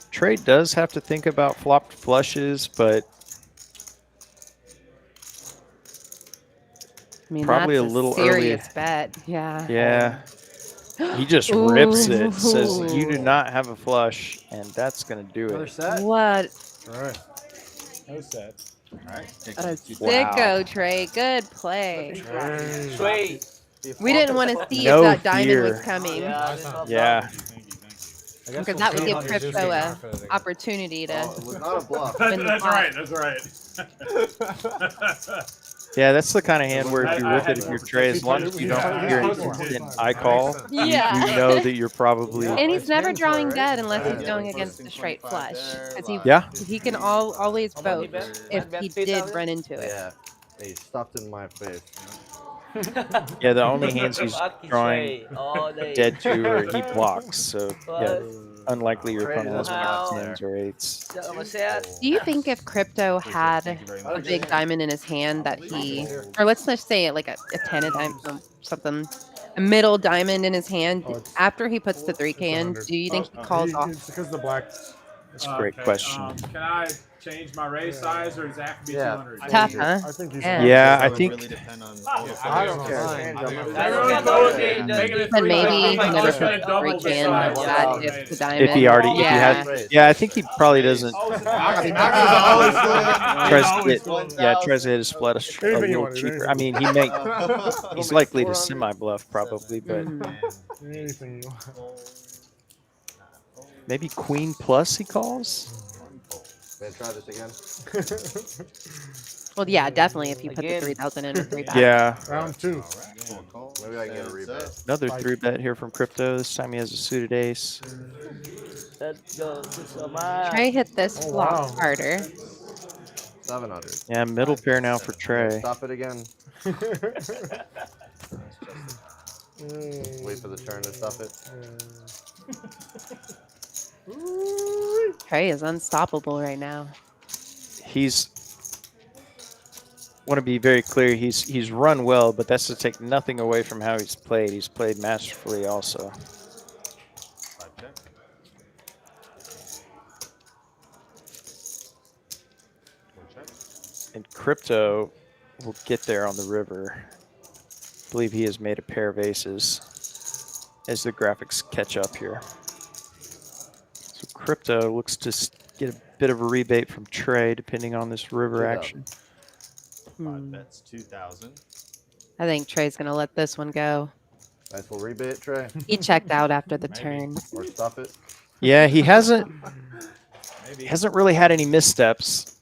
Trey does have to think about flopped flushes, but I mean, probably that's a little serious early. bet. Yeah. Yeah. He just rips it. Says you do not have a flush, and that's going to do it. What? All right. No set. All right. A sicko, Trey. Good play. Wait. We didn't want to see No if that diamond fear. was coming. Yeah. Because that would give crypto a opportunity to. It was not a bluff. win the That's pot. right. That's right. Yeah, that's the kind of hand where if you rip it in your tray, as long as you don't hear an I call, Yeah. you know that you're probably. And he's never drawing dead unless he's going against a straight flush, because Yeah. he can always vote if he did run into it. Yeah, he stuffed in my face. Yeah, the only hands he's drawing dead to or he blocks. So yeah, unlikely your opponent has more tens or eights. Do you think if Crypto had a big diamond in his hand that he, or let's just say like a 10 of diamond or something, a middle diamond in his hand, after he puts the 3K in, do you think he calls off? It's because the black. That's a great question. Can I change my raise size, or does that have to be 200? Tough, huh? I think Yeah, I think. I don't care. Then maybe he never puts the 3K in like that if the diamond. If he already, if he had, yeah, I think he probably doesn't. Tries to hit his split a little cheaper. I mean, he's likely to semi bluff probably, but Anything you maybe queen plus he calls. Can I try this again? Well, yeah, definitely if you put the 3,000 in or 3 back. Yeah. Round 2. Maybe I can get a rebet. Another 3-bet here from Crypto. This time he has a suited ace. Trey hit this flop harder. 700. Yeah, middle pair now for Trey. Stop it again. Wait for the turn to stop it. Trey is unstoppable right now. Want to be very clear, he's run well, but that's to take nothing away from how he's played. He's played masterfully also. And Crypto will get there on the river. I believe he has made a pair of aces as the graphics catch up here. So Crypto looks to get a bit of a rebate from Trey depending on this river action. 5 bets, 2,000. I think Trey's gonna let this one go. Nice little rebate, Trey. He checked out after the turn. Or stop it. Yeah, he hasn't really had any missteps.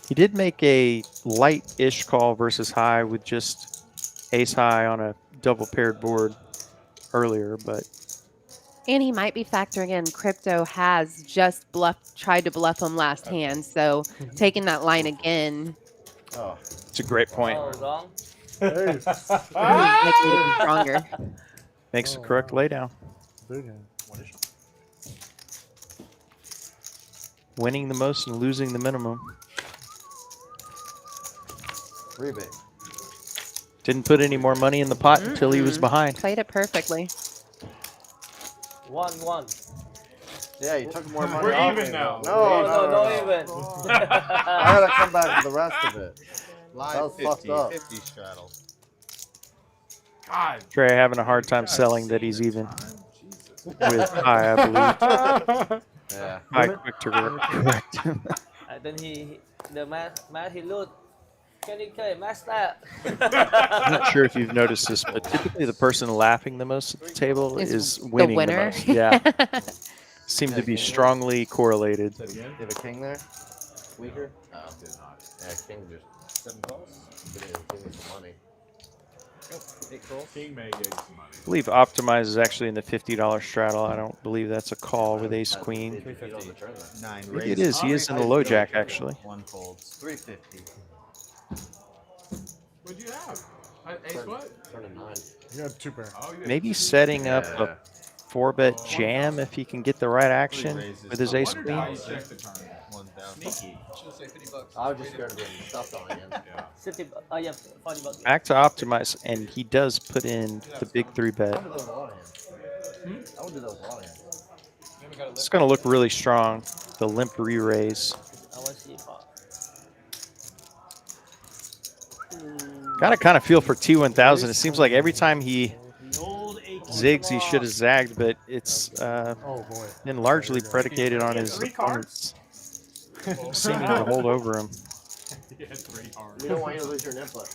He did make a light-ish call versus high with just ace high on a double paired board earlier, but. And he might be factoring in Crypto has just tried to bluff him last hand, so taking that line again. Oh, it's a great point. Likely to be stronger. Makes the correct laydown. Winning the most and losing the minimum. rebate. Didn't put any more money in the pot until he was behind. Played it perfectly. 1-1. Yeah, you took more money. We're off even me. now. No, even. I gotta come back for the rest of it. That was 50, fucked up. 50 straddle. God. Trey having a hard time selling that he's even with high, I believe. Yeah. High quick to correct him. And then the math he lose. Can you carry master? I'm not sure if you've noticed this, but typically the person laughing the most at the table is winning the most. Yeah. Seem to be strongly correlated. You have a king there? Weaker? Oh, did not. Yeah, king just 7 calls. Give me some money. 8 calls. King may get some money. I believe Optimize is actually in the $50 straddle. I don't believe that's a call with ace queen. 350. 9 Maybe it is. He is in the low jack actually. 1 folds. 350. What'd you have? Ace what? Turn a 9. You had 2 pair. Oh, you had Maybe 2. setting up a 4-bet jam if he can get the right action with his ace Why queen. you check the turn? 1,000. Sneaky. Should say $50. I was just scared of getting stuffed on again. Yeah. 50. Oh yeah, 40 bucks. Back to Optimize, and he does put in the big 3-bet. I would do those a lot of hands. I would do those a lot of hands. It's going to look really strong. The limp re-raise. I want to see pot. Got to kind of feel for T1000. It seems like every time he zigs, he should have zagged, but it's been largely predicated on his opponents seeming to hold over him. We don't want you to lose your input.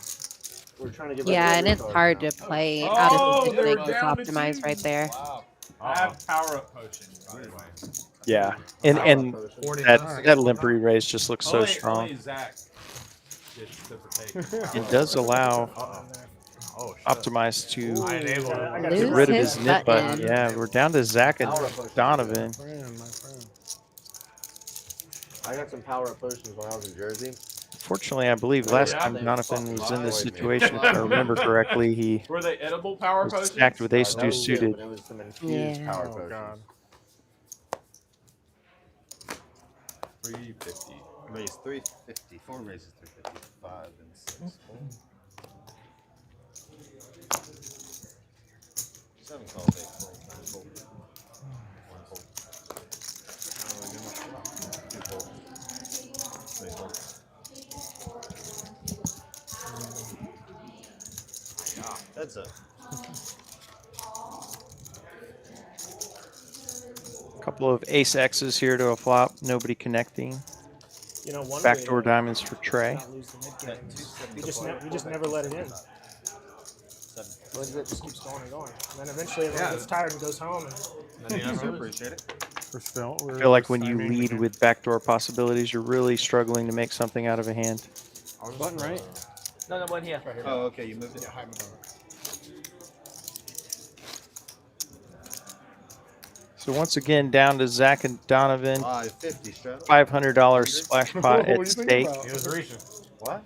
We're trying to get Yeah, and it's hard to play out of the big with Optimize right there. Wow. I have power-up potion, by the way. Yeah, and that limp re-raise just looks so strong. Zach. It does allow Optimize to get rid of his nip button. Yeah, we're down to Zach and Donovan. I got some power-up potions when I was in Jersey. Fortunately, I believe last time Donovan was in this situation, if I remember correctly, he Were they edible power was potions? stacked with ace deuce suited. It was some infused power potions. 350. Raise 350. 4 raises 350. 5 and 6. 7 calls, 8 calls, 9 calls. 1 call. 2 calls. 3 calls. That's it. Couple of ace X's here to a flop. Nobody connecting. You know, one Backdoor way to diamonds for Trey. not lose the mid game is you just never let it in. It just keeps going and going. And then eventually everyone gets tired and goes home. And I appreciate it. I feel like when you lead with backdoor possibilities, you're really struggling to make something out of a hand. Button right? No, one here. Oh, okay. You moved it. So once again, down to Zach and Donovan. 550 straight. $500 splash pot at stake. What?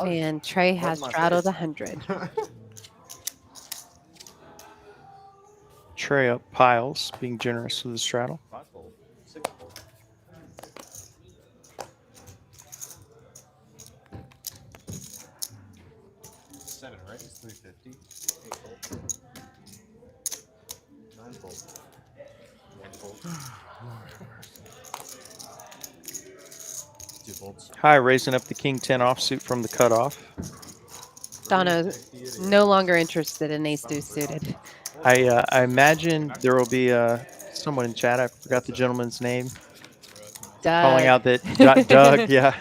And Trey has straddled 100. Trey up piles, being generous with the straddle. 5 fold. 6 fold. 7, right? It's 350. 8 fold. 9 fold. 1 fold. 2 folds. High raising up the king 10 offsuit from the cutoff. Dono no longer interested in ace deuce suited. I imagine there will be someone in chat. I forgot the gentleman's name. Doug. Calling out that Doug, yeah.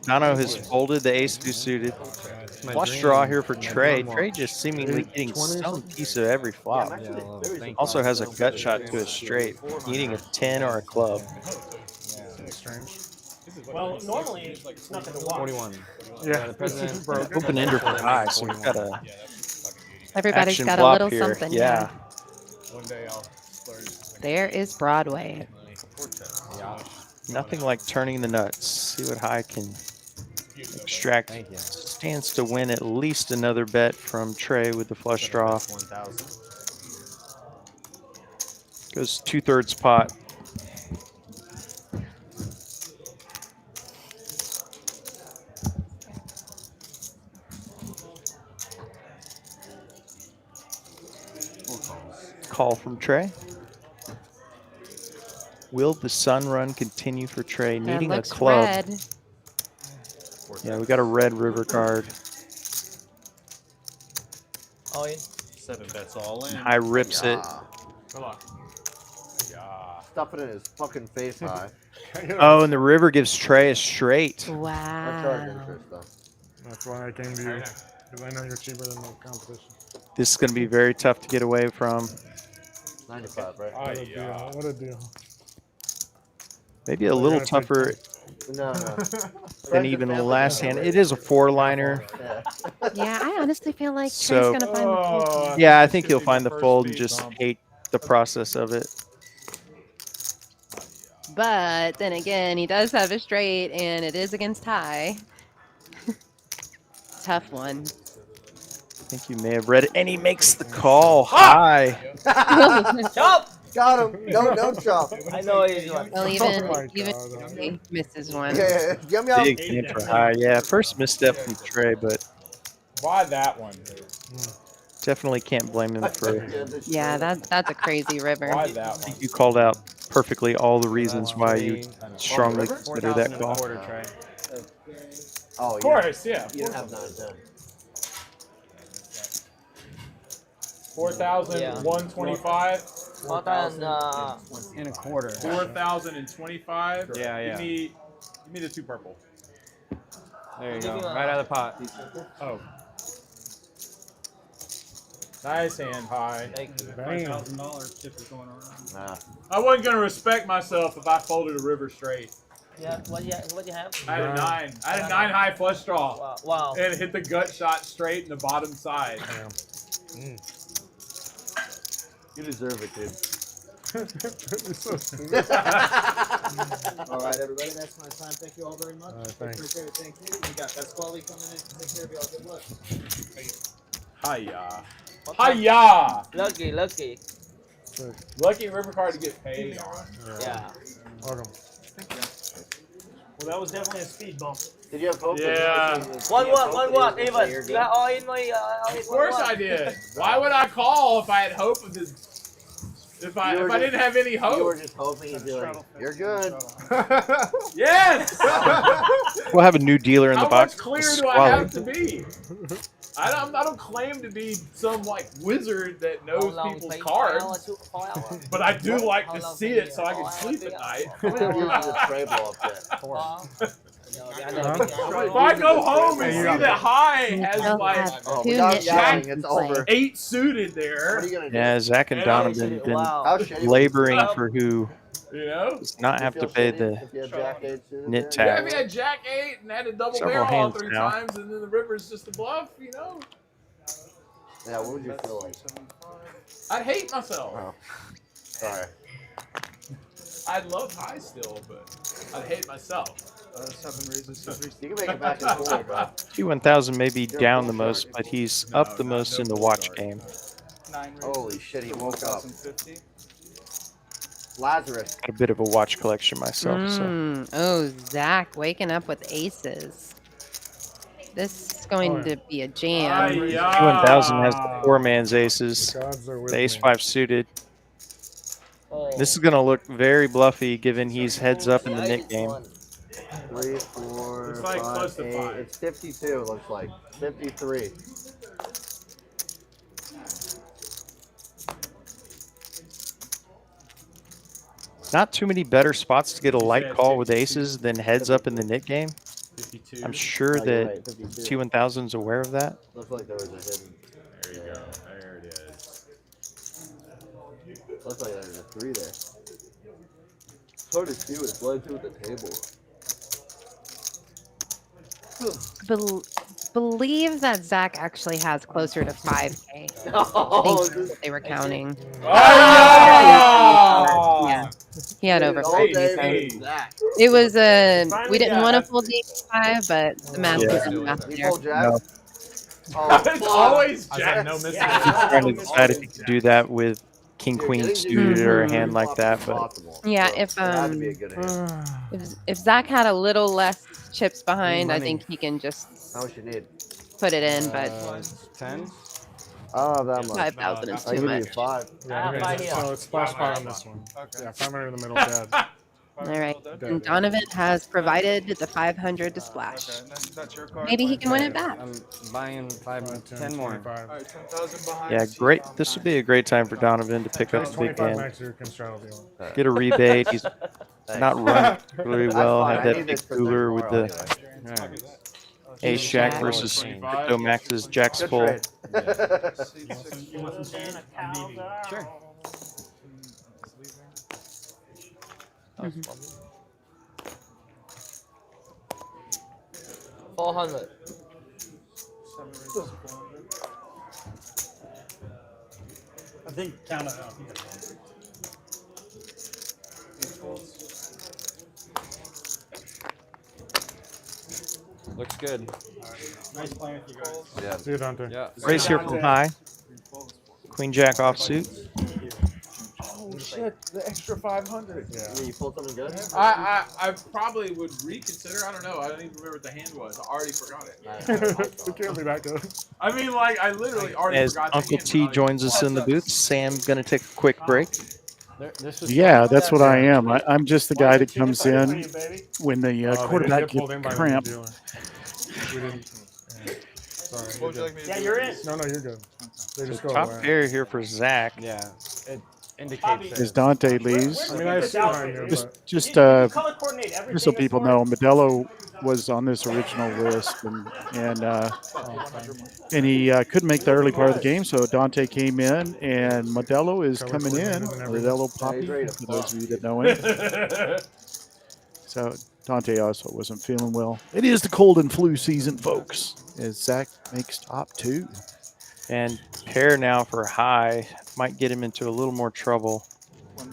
Dono has folded the ace deuce suited. Flush draw here for Trey. Trey just seemingly getting some piece of every flop. Also has a gut shot to a straight, needing a 10 or a club. well, normally it's nothing to watch. 41. Yeah, the president. Open ender for high, so we've got a Everybody's action got a flop little here. something. Yeah. One day I'll There is Broadway. Nothing like turning the nuts. See what high can extract. Stands to win at least another bet from Trey with the flush draw. 1,000. Goes 2/3 pot. Call from Trey. Will the sun run continue for Trey? That Needing a looks club. red. Yeah, we got a red river card. All in. 7 bets all in. High rips it. Come on. Stuff it in his fucking face high. Oh, and the river gives Trey a straight. I charge Wow. interest though. That's why I came to you. Because I know you're cheaper than the competition. This is going to be very tough to get away from. 95, right? What a deal. What a deal. Maybe a little tougher No. than even the last hand. It is a 4-liner. Yeah, I honestly feel like So- Trey's gonna find the fold. Yeah, I think he'll find the fold and just hate the process of it. But then again, he does have a straight, and it is against high. Tough one. I think you may have read it. And he makes the call high. Chop! Got him. No chop. I know he's like. Well, my even God. he misses one. Yeah, yum yum. Big hand for high. Yeah, first misstep from Trey, but Why that one? definitely can't blame him for. Yeah, that's a crazy river. Why that I one? think you called out perfectly all the reasons why you strongly consider that call. Oh, Of course, yeah. You don't have 9-10. 4,125. More than In a quarter. 4,025. Yeah. Give me the 2 purple. There you go. Right out of the pot. Oh. Nice hand, high. $5,000 chip is going around. Nah. I wasn't gonna respect myself if I folded a river straight. Yeah, what you have? I had a 9. I had a 9 high flush draw. Wow. And hit the gut shot straight in the bottom side. You deserve it, dude. So All right, everybody, that's my time. Thank you all very much. Thanks. Appreciate it. Thank you. We got Best Quality coming in. Take care of y'all. Good luck. Hiya. Hiya. Lucky. Lucky river card to get paid on. Yeah. Welcome. Well, that was definitely a speed bump. Did you have hope? Yeah. One what, even. You got all in my. Of course I did. Why would I call if I had hope of this? If I didn't have any hope. You were just hoping you'd be like, you're good. Yes. We'll have a new dealer in the How box. much clearer do I have to be? I don't claim to be some like wizard that knows people's cards, but I do like to see it so I can sleep at night. If I go home and see that high has like Jack 8 suited there, Yeah, Zach and Donovan been laboring for who does not have to pay the knit yeah, tax. if he had Jack 8 and had a double Several barrel all hands 3 now. times, and then the river's just a bluff, Yeah, what would you feel like? I'd hate myself. Oh. Sorry. I'd love high still, but I'd hate myself. You can make it back and forth, bro. T1000 may be down the most, but he's up the most in the watch game. Holy shit, he woke up. Lazarus. Got a bit of a watch collection myself. So Oh, Zach waking up with aces. This is going to be a jam. T1000 has the 4-man's aces, the ace-5 suited. This is going to look very bluffy given he's heads up in the knit game. 3, 4, It's like 5, close to 8. 5. It's 52, it looks like. 53. Not too many better spots to get a light call with aces than heads up in the knit game. 52. I'm sure that T1000's aware of that. Looks like there was a hidden. There you go. There it is. Looks like there's a 3 there. It's hard to see what it's led to at the table. Believe that Zach actually has closer to 5K. Oh, I think that's what they were counting. Oh! Yeah, he had over All 5K. day with Zach. It was we didn't want to fold the 5, but the math was in the math You there. pulled Jack? No. Oh, It's always Jack. No missing. Trying to decide if you could do that with king-queen suited or a hand like that, but Yeah, if That'd be a good hand. if Zach had a little less chips behind, I think he can just How much you need? put it in, but 10? I don't have that much. 5,000 is I'll too give you much. 5. So it's splash pot on this one. Yeah, 500 in the middle, dead. All right, and Donovan has provided the 500 to splash. Maybe he can win it back. I'm buying 10 more. yeah, great. This would be a great time for Donovan to pick up the big 25 hand. max you can straddle deal. Get a rebate. He's not run really well. fine. Had I that need big this for cooler with tomorrow the Alright. ace jack Jack. versus Crypto Max's Jack's Good full. trade. Sure. 400. I think count it out. Looks good. Nice playing with you guys. Yeah. See you, Dante. Yeah. Raise here from high. Queen Jack offsuit. Oh shit! The extra 500. Yeah, you pulled something good? I probably would reconsider. I don't know. I don't even remember what the hand was. I already forgot it. It can't be that good. I mean, like I literally already As forgot. Uncle the T hand, joins us in the booth, Sam gonna take a quick break. Yeah, that's what I am. I'm just the guy that comes in when the They didn't quarterback get pulled gets in by the cramp. dealer. We didn't. Yeah. Sorry. What would you like me to Yeah, do? you're in. No, you're good. They just go Top away. pair here for Zach. Yeah. It indicates As Dante leaves, I mean, I assume I knew, just but just Color coordinate everything. just so people know, Modelo was on this original list, and he couldn't make the early part of the game, so Dante came in, and Modelo is Color coming in. coordinated and everything. Modelo Poppy, for those of you that know him. So Dante also wasn't feeling well. It is the cold and flu season, folks, as Zach makes top 2. And pair now for high might get him into a little more trouble.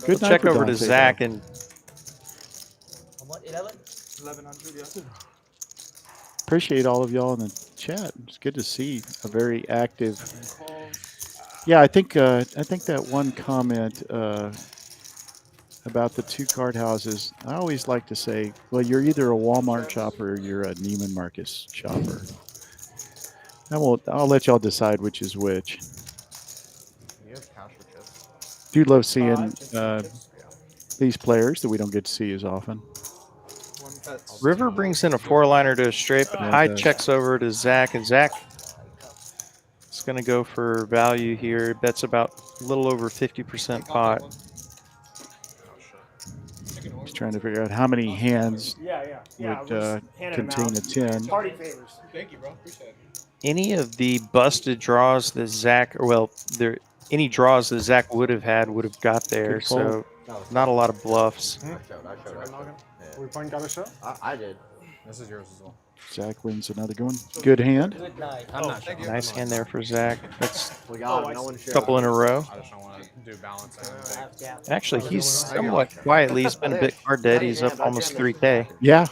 Good night Check for over to Dante, Zach though. and 1100, yeah. Appreciate all of y'all in the chat. It's good to see a very active. Yeah, I think that one comment about the 2 card houses, I always like to say, well, you're either a Walmart shopper or you're a Neiman Marcus shopper. I'll let y'all decide which is which. You have cash for chips? Do love seeing these players that we don't get to see as often. River brings in a 4-liner to a straight, but high checks over to Zach, and Zach is going to go for value here. Bets about a little over 50% pot. He's trying to figure out how many hands would contain a 10. Party favors. Thank you, bro. Appreciate it. Any of the busted draws that Zach, any draws that Zach would have had would have got there. So not a lot of bluffs. I showed. Are we playing got a show? I did. This is yours as well. Zach wins another good one. Good hand. Good night. I'm not sure. Nice hand there for Zach. That's We got no one a couple in a row. I just don't want to do balance. Actually, he's somewhat quietly. He's been a bit hard dead. He's up almost 3K. Yeah.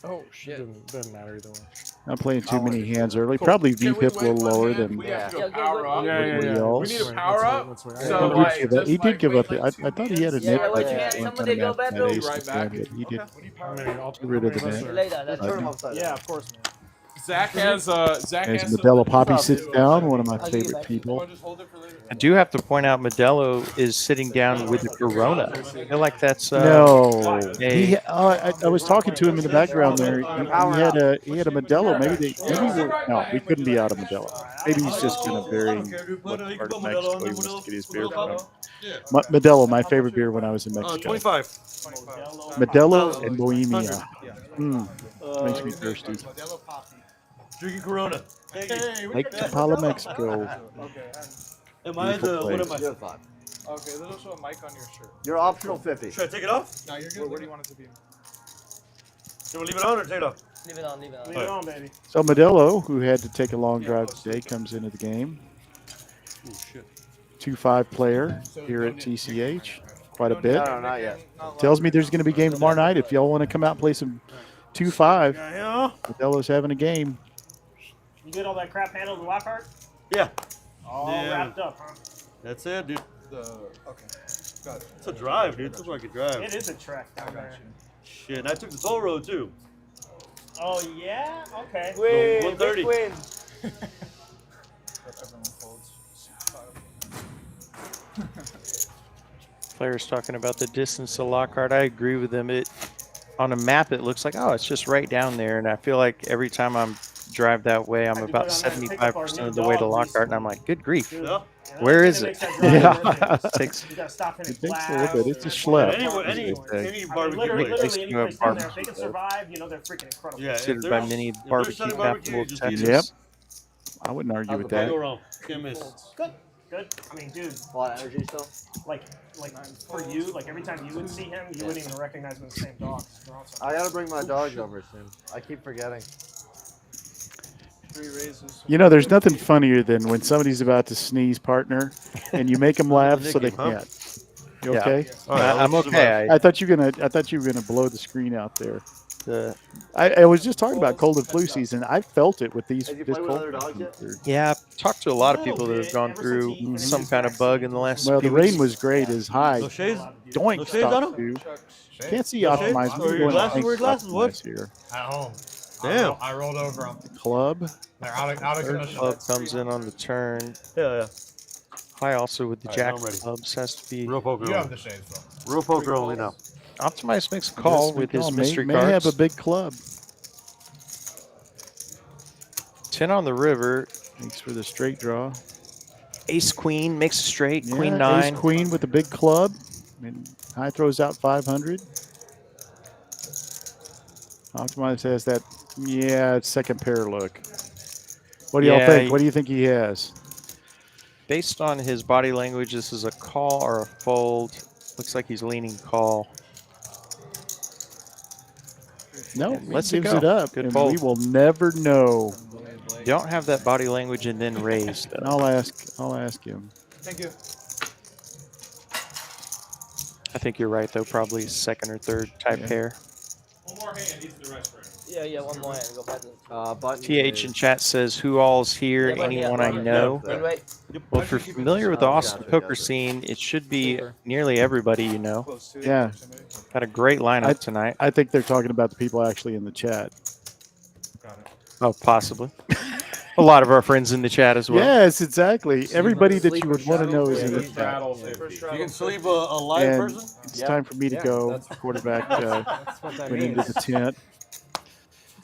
Oh, shit. Doesn't matter either way. Not playing too many hands early. Probably VPIP a little lower than We have to go power up. everybody else. We need to power up. He did give up. I thought he had a net yeah, like yeah, one somebody kind of go net back ace right to back. but he did I'll get rid of the net. Later. Yeah, of course, man. Zach has As some- Modelo Poppy sits down, one of my favorite people. I do have to point out Modelo is sitting down with a Corona. I feel like that's No, a, I was talking to him in the background there. He had a Modelo. We couldn't be out of Modelo. Maybe he's just going to vary what part of Mexico he wants to get his beer from. Modelo, my favorite beer when I was in Mexico. 25. Modelo and Bohemia. Makes me thirsty. Drinking Corona. Lake Tapala, Mexico. Am I the what am I? Okay, there's also a mic on your shirt. You're optional 50. Should I take it off? No, you're good. Where do you want it to be? Should we leave it on or take it off? Leave it on, leave it on. Leave it on, baby. So Modelo, who had to take a long drive today, comes into the game. 2-5 player here at TCH. Quite a bit. No, not yet. Tells me there's going to be a game tomorrow night. If y'all want to come out and play some 2-5, Modelo's having a game. You get all that crap handled in Lockhart? Yeah. All wrapped up, huh? That's it, dude. Okay. Got it. It's a drive, dude. It's like a drive. It is a trek down there. Shit, and I took the toll road too. Oh, yeah? Okay. Win, 130. big win. Everyone folds. players talking about the distance to Lockhart. I agree with them. On a map, it looks like, oh, it's just right down there. And I feel like every time I'm drive that way, I'm about 75% of the way to Lockhart, and I'm like, good grief. Where is it? Yeah. It takes a little bit. It's a schlep. Any barbecue Literally place. any place down there. If they can survive, you know, they're freaking incredible. Yeah, considered by many barbecue capital of Texas. Yep. I wouldn't argue with that. Go wrong. Can't miss. Good. Good. I mean, dude. A lot of energy still. Like for you, like every time you would see him, you wouldn't even recognize him as the same dog. I gotta bring my dogs over soon. I keep forgetting. 3 raises. You know, there's nothing funnier than when somebody's about to sneeze, partner, and you make them laugh so they can't. You okay? Yeah. I'm okay. I thought you were gonna blow the screen out there. I was just talking about cold and flu season. I felt it with these. This cold. Yeah, I've talked to a lot of people that have gone through some kind of bug in the last Well, the few rain weeks. was great as high. Doink stopped too. Can't see optimized. Your glasses, what? Here. At home. Damn. I rolled over them. Club. They're out of commission. Club comes in on the turn. Yeah. High also with the jack I'm ready. clubs has to be. Real poker You have only. the shades though. Real poker only now. Optimize makes a call Yes, with his McCall mystery may cards. have a big club. 10 on the river. Thanks for the straight draw. Ace queen makes a straight. Yeah, Queen 9. Ace queen with a big club. And high throws out 500. Optimize has that. Yeah, it's second pair look. What do y'all think? What do you think he has? Based on his body language, this is a call or a fold. Looks like he's leaning call. No, he Lets it gives go. it up, Good and fold. we will never know. Don't have that body language and then raise. Though. I'll ask him. Thank you. I think you're right though. Probably second or third type pair. One more hand. He's the restroom. Yeah, one more hand. Go back. TH in chat says, "Who all's here? Yeah, button, Anyone yeah, I button. know?" Wait, wait. Well, if you're familiar with the Austin poker scene, it should be nearly everybody you know. Yeah. Got a great lineup tonight. I think they're talking about the people actually in the chat. Oh, possibly. A lot of our friends in the chat as well. Yes, exactly. Everybody that you would want to know is in the chat. You can sleep a live And person? it's time for me to go. Quarterback went into the tent.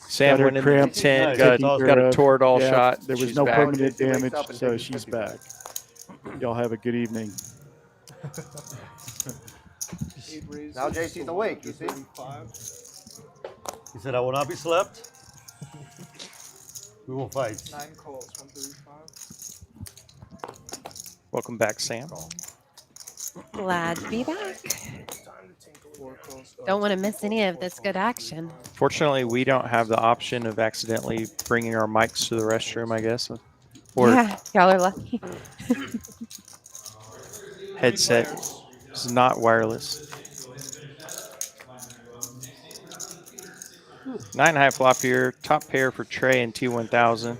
Sam Got her went into the cramp tent, taken got care a of. Toradol Yeah, shot. There was She's no back. permanent damage, so she's back. Y'all have a good evening. Now JC's awake, you see? He said, I will not be slept. We will fight. 9 calls, 135. Welcome back, Sam. Glad to be back. Don't want to miss any of this good action. Fortunately, we don't have the option of accidentally bringing our mics to the restroom, I guess. Or Yeah, y'all are lucky. headset is not wireless. 9-high flop here. Top pair for Trey and T1000.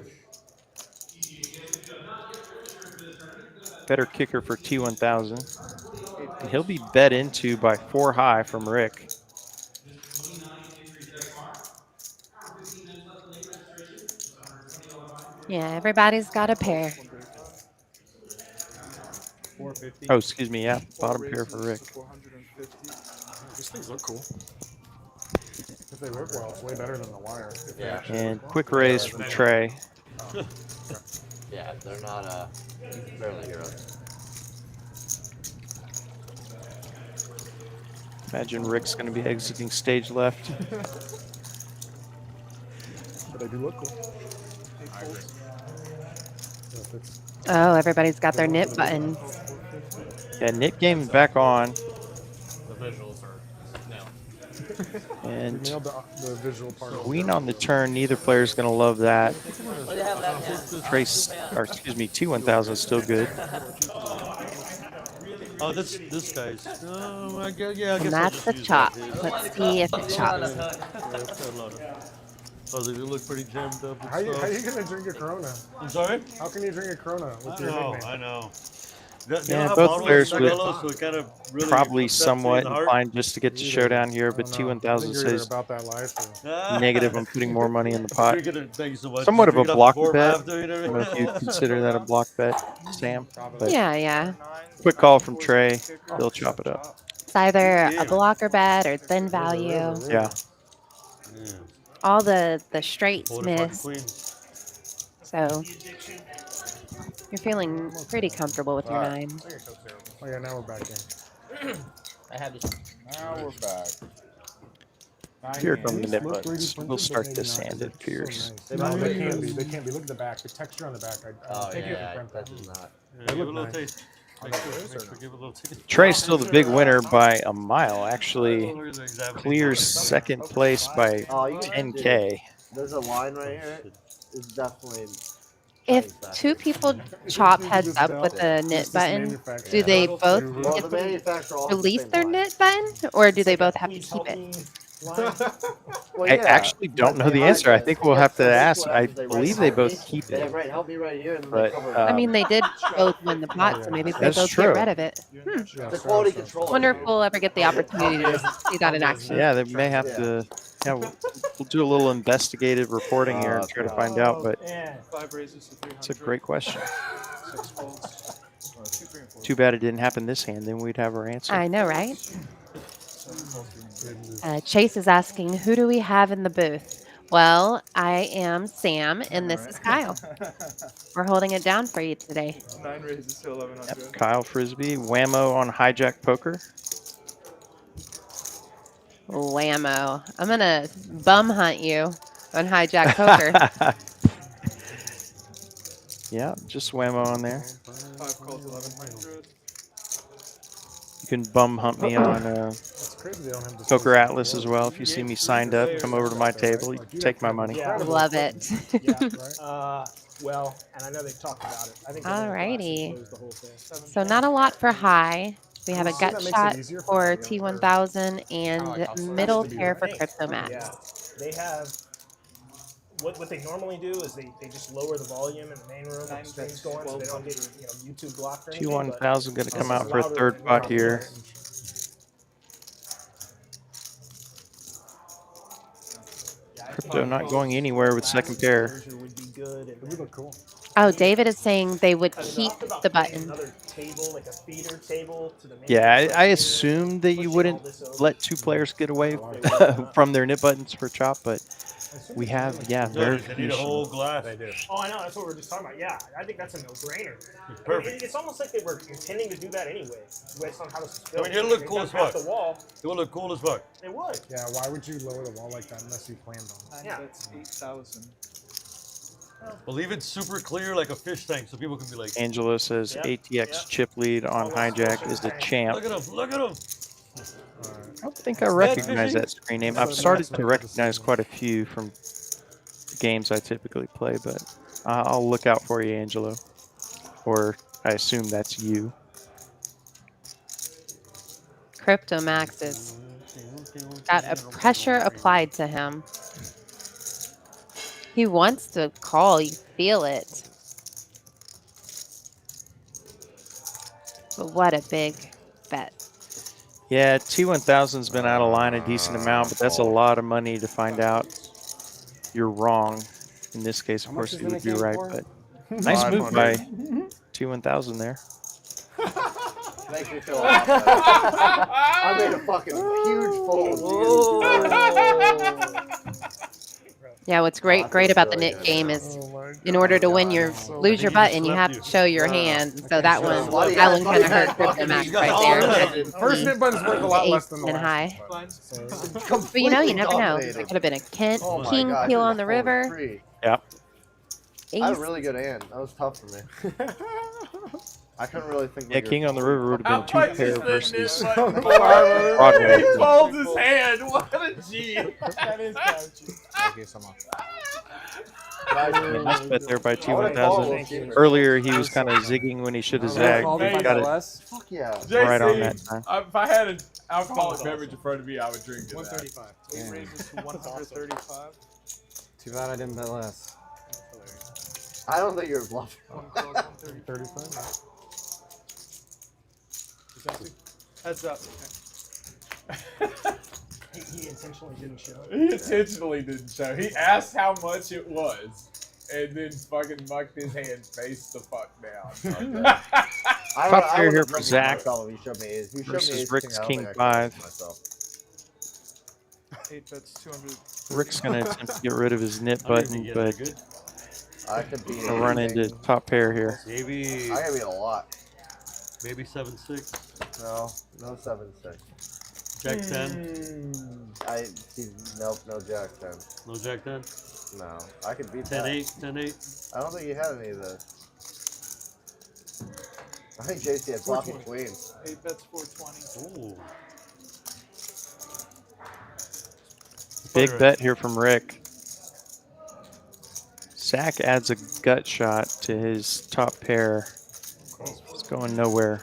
Better kicker for T1000. And he'll be bet into by 4-high from Rick. Yeah, everybody's got a pair. Oh, excuse me. Yeah, bottom pair for Rick. These things look cool. If they work well, it's way better than the wire. Yeah. And quick raise from Trey. Yeah, they're not barely heroes. Imagine Rick's going to be exiting stage left. But they do look cool. Oh, everybody's got their knit buttons. Yeah, knit game back on. The visuals are no. And We nailed the visual part. queen on the turn. Neither player's going to love that. Trace, or excuse me, T1000 is still good. Oh, this guy's. Oh, I guess, yeah, I guess And I'll that's just the use chop. that, dude. Let's see if it chops. Oh, they look pretty jammed up. And How you stuff. gonna drink a Corona? I'm sorry? How can you drink a Corona with your nickname? I know. Yeah, both players would so it kind of really probably affects me somewhat in the heart. inclined just to get to showdown here, but T1000 says about that life. negative on putting more money in the pot. Thank you so much. Somewhat of a Drink it up block before, bet. after, you know I what don't know if you consider that a block bet, Sam. But Yeah. quick call from Trey. They'll chop it up. It's either a blocker bet or thin value. Yeah. All the straights miss. So you're feeling pretty comfortable with your 9. Oh yeah, now we're back in. I have this. Now we're back. Here come the nip buttons. We'll start this hand, it appears. No, they can't be. They can't be. Look at the back. The texture on the back. Oh take yeah, it for that does not. They Give it a look little nice. taste. Make sure give it a little taste. Trey's still the big winner by a mile. Actually clears second place by Oh, you can 10K. There's a line right here. It's definitely. If two people chop heads up with the knit button, do they both Well, get the to manufacturer also release same their line. knit button, or do they both have to keep it? Well, I yeah, actually don't but know the they answer. I hide think this. we'll Yeah, have so to this ask. what I happens, they believe write they help both me. keep They it. write help me right here, and then But, they cover. I mean, they did both win the pot, so maybe they That's both true. get rid of it. the quality control. Wonder if we'll ever get the opportunity to see that in action. Yeah, they may have to. Yeah, we'll do a little investigative reporting here and try to find out. But 5 raises to 300. it's a great question. 6 folds. 2, 3, and 4. Too bad it didn't happen this hand. Then we'd have our answer. I know, right? Chase is asking, who do we have in the booth? Well, I am Sam, and this is Kyle. We're holding it down for you today. 9 raises to 1100. Yep, Kyle Frisbee, Whammo on Hijack Poker. Whammo. I'm going to bum hunt you on Hijack Poker. Yeah, just Whammo on there. 5 calls, 1100. can bum hunt me on Poker Atlas as well. If you see me signed up, come over to my table. You can take my money. Yeah. Love it. Yeah. Well, and I know they've talked about it. I think Alrighty. the whole thing. So not a lot for high. We have a See, that gut makes it shot easier for for you. T1000 and middle pair for Crypto Max. Yeah, they have. What they normally do is they just lower the volume in the main room when the stream's going, so they don't get YouTube blocked or anything. T1000 going to come out for a louder third than pot normal. here. Crypto not going anywhere with second pair. Would be good. It would look cool. Oh, David is saying they would keep the button. Another table, like a feeder table to the main Yeah, I assumed that you wouldn't let two players get away from their nip buttons per chop, but we have, verification. They need a whole glass. They do. Oh, I know. That's what we were just talking about. Yeah, I think that's a no-brainer. Perfect. It's almost like they were intending to do that anyway, based on how this is I built. mean, it'll look cool as fuck. The wall. It will look cool as fuck. It would. Yeah, why would you lower the wall like that unless you planned on it? Yeah. That's 8,000. But leave it super clear like a fish tank so people can be like. Angelo says ATX chip lead on hijack is the champ. Look at him. Look at him. I don't think I recognize that screen name. I've started to recognize quite a few from the games I typically play, but I'll look out for you, Angelo. Or I assume that's you. Crypto Max is got a pressure applied to him. He wants to call, you feel it. But what a big bet. Yeah, T1000's been out of line a decent amount, but that's a lot of money to find out you're wrong. In this case, of course, you would be right, but nice move by T1000 there. Makes me feel awesome. I made a fucking huge fold. Yeah, what's great about the knit game is in order to win lose your button, you have to show your hand. So that one kind of hurt Crypto Max right there. First knit button's worth a lot less than the and last. high. But you know, you never know. There could have been a king peel on the river. Yep. I had a really good hand. That was tough for me. I couldn't really think. Yeah, king on the river would have been two pair versus Broadway. He folds his hand. What a G. That is kind of G. Thank you so much. Nice bet there by T1000. Earlier, he was kind of zigging when he should have zagged. He got it Fuck yeah. right on that time. If I had an alcoholic beverage in front of me, I would drink it. 135. It raises to 135. Too bad I didn't bet less. I don't think you're bluffing. 135. Heads up. He intentionally didn't show. He intentionally didn't show. He asked how much it was, and then fucking mucked his hand face the fuck down. Top pair here for Zach versus versus Rick's King 5. 8 bets 200. Rick's going to attempt to get rid of his knit button, but I could be we'll run into top pair here. Maybe. I gotta beat a lot. Maybe 7-6. No 7-6. Jack 10. Nope, no Jack 10. No Jack 10. No, I could beat 10-8. that. 10-8. I don't think you had any of this. I think JC had blocking queens. 8 bets 420. Ooh. Big bet here from Rick. Zach adds a gut shot to his top pair. It's going nowhere.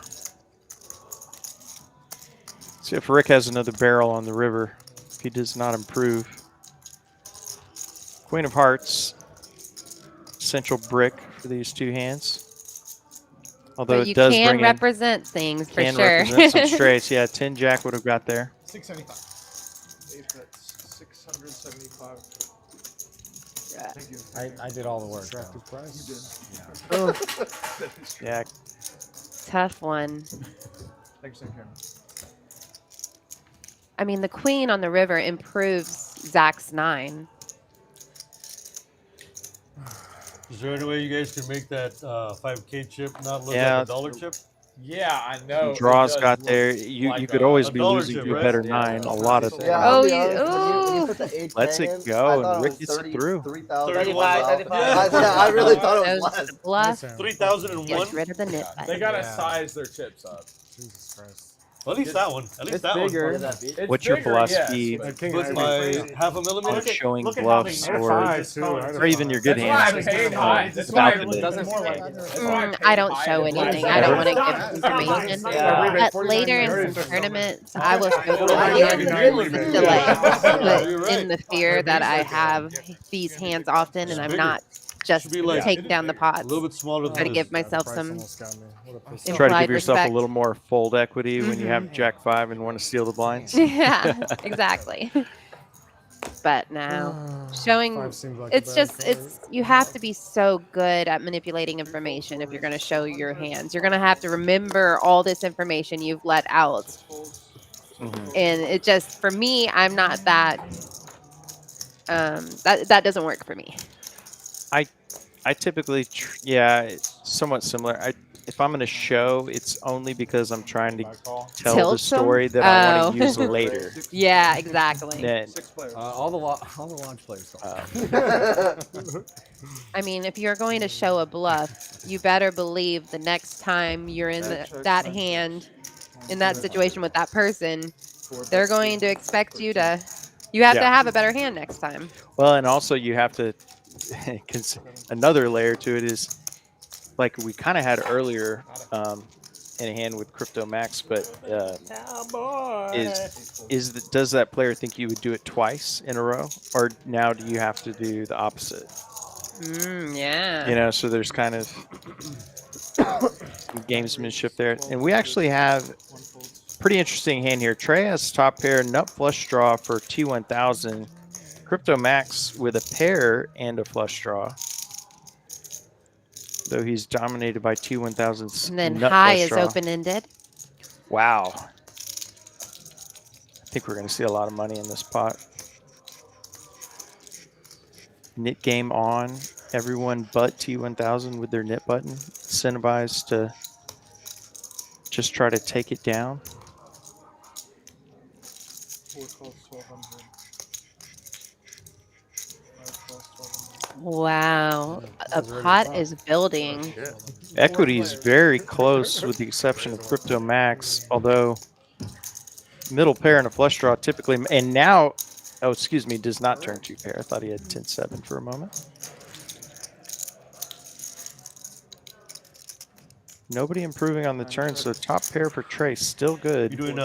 See if Rick has another barrel on the river. If he does not improve. Queen of Hearts. Central brick for these two hands. Although But you it does can bring represent things for can sure. represent some straights. Yeah, 10 Jack would have got there. 675. 8 bets 675. Thank you. I did all the work. Draft his price. You did. Yeah. Tough one. Thanks, Cameron. I mean, the queen on the river improves Zach's 9. Is there any way you guys can make that 5K chip not look Yeah. like a dollar chip? Yeah, I know. Draws got there. You could always be losing to a better 9 a lot of times. Yeah, Oh, Lets it go, and Rick gets it through. 35. I really thought it was Goes less. to bluff. 3,001. Gets rid of the knit They button. gotta size their chips up. Jesus Christ. Well, at least that one. At least It's that bigger. one. What's your bluff speed? Like king With high my crazy. half a millimeter. On showing look at how bluffs they I had or five too. I had a even five. your good That's why hands. I'm paying high. That's why Without it the doesn't mid. more like. That's why I don't high show to anything. play. I don't want to Yeah. give information. Yeah. Rebate, At 49, later in 99. some tournaments, I will show the Nine volume ninety-nine to rebate. like in the fear that I have these hands often and I'm not just Should be like take down the a pots. little bit smaller Try than to give this. myself Price some almost got me. What a piece of- Try to implied give yourself respect. a little more fold equity when you have Jack 5 and want to steal the blinds. Yeah, exactly. But now showing Five seems like a it's bad just card. it's you have to be so good at manipulating information if you're going to show your hands. You're going to have to remember all this information you've let out. And it just for me, I'm not that that doesn't work for me. I typically, yeah, it's somewhat similar. If I'm going to show, it's only because I'm trying to tell the Tilt 'em? story that I want Oh. to use later. Yeah, exactly. Then, All the launch players. I mean, if you're going to show a bluff, you better believe the next time you're in that hand, in that situation with that person, they're going to expect you to. You have to Yeah. have a better hand next time. well, and also you have to, another layer to it is, like we kind of had earlier in a hand with Crypto Max, but does that player think you would do it twice in a row, or now do you have to do the opposite? Yeah. You know, so there's kind of some gamesmanship there, and we actually have pretty interesting hand here. Trey has top pair, nut flush draw for T1000. Crypto Max with a pair and a flush draw. Though he's dominated by T1000's And then nut high flush is draw. open-ended. Wow. I think we're going to see a lot of money in this pot. Knit game on. Everyone but T1000 with their knit button. Incentivized to just try to take it down. Wow. A pot is building. Equity is very close with the exception of Crypto Max, although middle pair and a flush draw typically, and now, oh, excuse me, does not turn two pair. I thought he had 10-7 for a moment. Nobody improving on the turn, so top pair for Trey, still good. You doing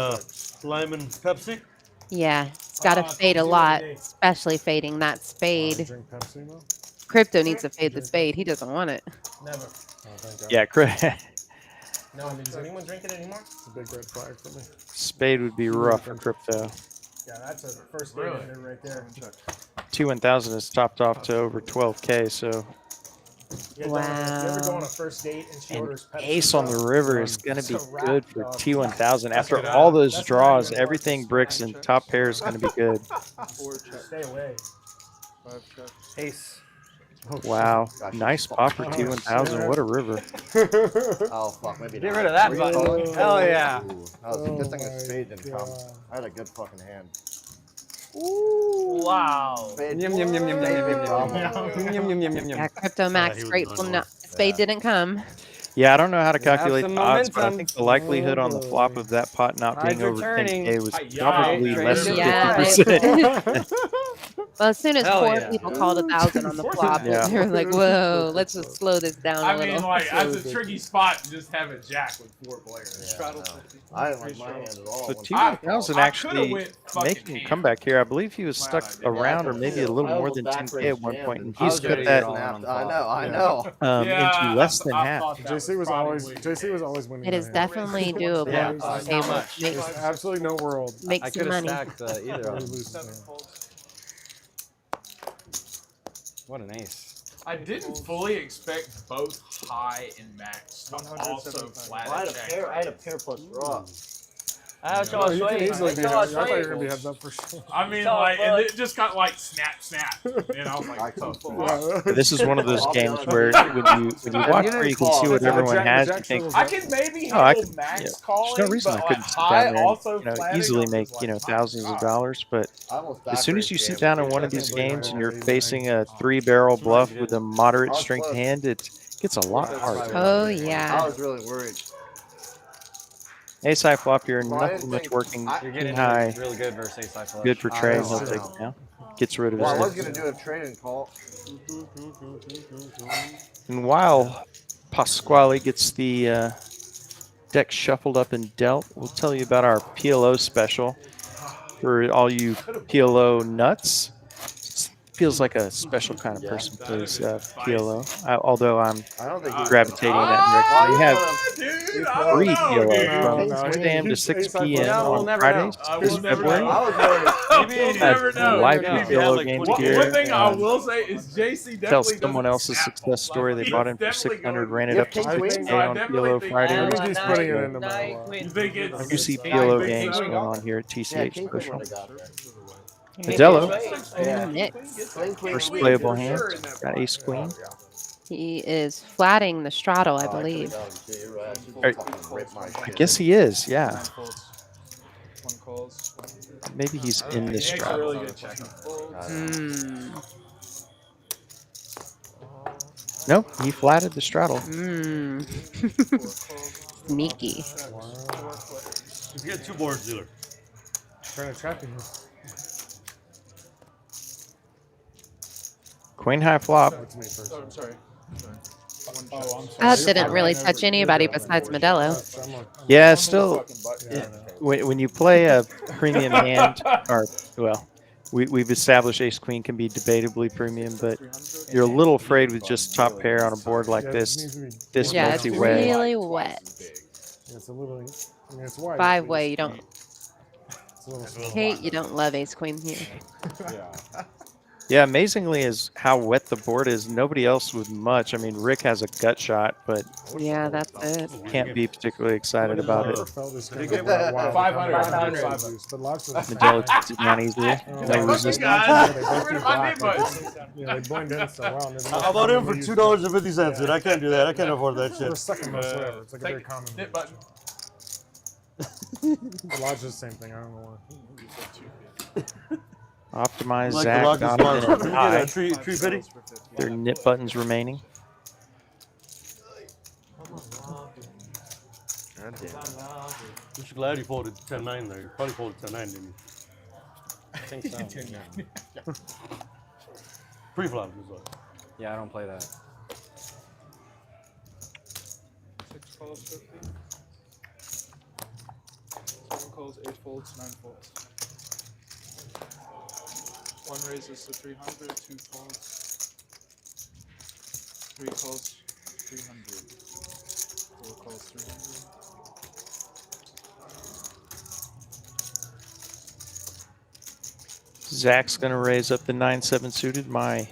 lime and Pepsi? Yeah, it's got to fade a lot, especially fading that spade. Drink Pepsi now? Crypto needs to fade the spade. He doesn't want it. Never. Yeah, No, I mean, does anyone drink it anymore? It's a big red flag for me. spade would be rough for Crypto. Yeah, that's a first game ender right there. T1000 is topped off to over 12K, so Yeah, Donna, if you ever go on a first date and she orders Pepsi, ace on the bro, river is going to be it's a wrap, good for dog. T1000. After all those draws, everything bricks and top pair is going to be good. Stay away. Ace. Wow, nice pop for T1000. What a river. Oh fuck, maybe Get not. rid of that Were you button. calling? Hell yeah. Ooh, that was a good thing the spade didn't come. I had a good fucking hand. Ooh, wow. Spade. Yum, yum, yum, yum, yum, yum, yum, yum, Yum, yum, yum, yum, yum, yum. Yeah, Crypto Max he was grateful going no, spade didn't come. Yeah, I don't know how to calculate some the odds, but I momentum. think the likelihood on the flop of that pot not being Tides are over turning. 10K was Yeah. probably less than Yeah. 50%. Well, as soon as Hell 4 yeah. people called 1,000 on the flop, Yeah. they were like, "Whoa, let's just slow this down I a mean, little." like, that's a tricky spot to just have a jack with 4 players. Yeah, no. I didn't like my hand at all. So When- T1000 I actually coulda went fucking making a ham. comeback here. I believe he was stuck Glad I did. around or maybe a little I more almost than 10K backwards at one jammed point, and I he's was cut ready to that get snapped. I know. into less than half. thought that JC was probably always winning. It is that hand. definitely doable. Yeah. to be able to make, There's absolutely no world. make I some could have money. stacked either where of he them. loses this hand. What an ace. I didn't fully expect both high and max to also flat Well, I had a check. pair. I had a pair plus draw. I'll show Oh, us you can wait. easily be. Show I us thought you were wait. gonna be heads up for sure. I mean, So, like, and but- it just got like snap, and I was like, oh, fuck. This is one of those games where when you watch where you can see what everyone has, you think, I can maybe oh, I handle could, max yeah, calling, there's no reason but I couldn't like sit high down there also and flatting, easily I was make like, thousands of God. dollars. But I almost as soon as you sit backwards down in jammed. one of these games and you're facing a 3-barrel bluff with a moderate strength hand, it gets a lot harder. Oh I yeah. was really worried. Ace high flop, you're Well, I nothing didn't much think- working. You're King getting high, really good versus ace high flush. good for Trey, and know, he'll I take know. it now. Gets rid of Well, I his was nip. going to do a training call. And while Pasquale gets the deck shuffled up and dealt, we'll tell you about our PLO special for all you PLO nuts. Feels like a special kind of person plays PLO, although I'm I don't think gravitating in that direction. We have Dude, free PLO No, from no, 6 a.m. to 6 ace high p.m. flush. No, we'll on never Fridays know. this February. I was worried. We'll Have never know. live Maybe PLO like games 20 here. One thing I and will say is JC tell definitely someone doesn't else's snap success story. They He's bought in for definitely 600, going- ran it You up have to king 6K queen? No, I on definitely PLO think- Friday. I think he's putting it in the Nine, middle. queen. You think it's Juicy Yeah, PLO big games seven. going on here at TCH King queen Social. would have got there. Modelo, Yeah. Nix. Queen, queen, first queen. playable hand. Got ace queen. He is flatting the straddle, I believe. I guess he is, yeah. One calls. Maybe he's in the He makes a straddle. really good check. Hmm. No, he flatted the straddle. Hmm. Sneaky. You get 2 boards, dealer. Trying to trap you. Queen high flop. That's me first. Oh, I'm sorry. That didn't really touch anybody besides Modelo. Yeah, still, when you play a premium hand, or, well, we've established ace queen can be debatably premium, but you're a little afraid with just top pair on a board like this Yeah, it's multi-way. really wet. It's a little. I mean, it's wide. 5-way, you don't It's a little small. hate, you don't love ace queen here. Yeah, amazingly is how wet the board is. Nobody else with much. I mean, Rick has a gut shot, but Yeah, that's it. can't be particularly excited about it. 500. Modelo takes it down easily. No resistance. Guys, get rid of my nib buttons. Yeah, they blend in so well. How about him for $2.50, dude? I can't do that. I can't afford that The shit. second most whatever. It's like a very common. Nib button. The lodge is the same thing. I don't know why. Optimize Like Zach, the Lockers Donovan, Bar. and Get High. a tree fitting? Their nip buttons remaining. I'm just glad you folded 10-9 there. You probably folded 10-9, didn't you? I think so. Pre-flop is what. Yeah, I don't play that. 6 calls, 50. 7 calls, 8 folds, 9 folds. 1 raises to 300, 2 folds. 3 calls, 300. 4 calls, 300. Zach's going to raise up the 9-7 suited, my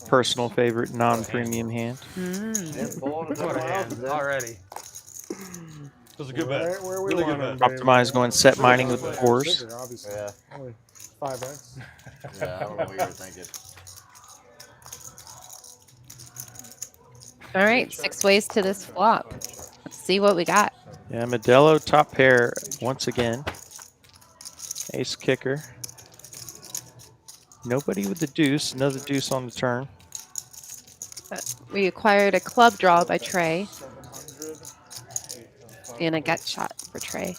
personal favorite non-premium hand. Already. That's a good bet. Where we Really want good him, bet. baby. Optimize going set mining with the fours. Sugar, obviously. Yeah. Only 5x. Yeah, I don't know what you were thinking. All right, 6 ways to this flop. Let's see what we got. Yeah, Modelo top pair once again. Ace kicker. Nobody with the deuce. Another deuce on the turn. We acquired a club draw by Trey and a gut shot for Trey.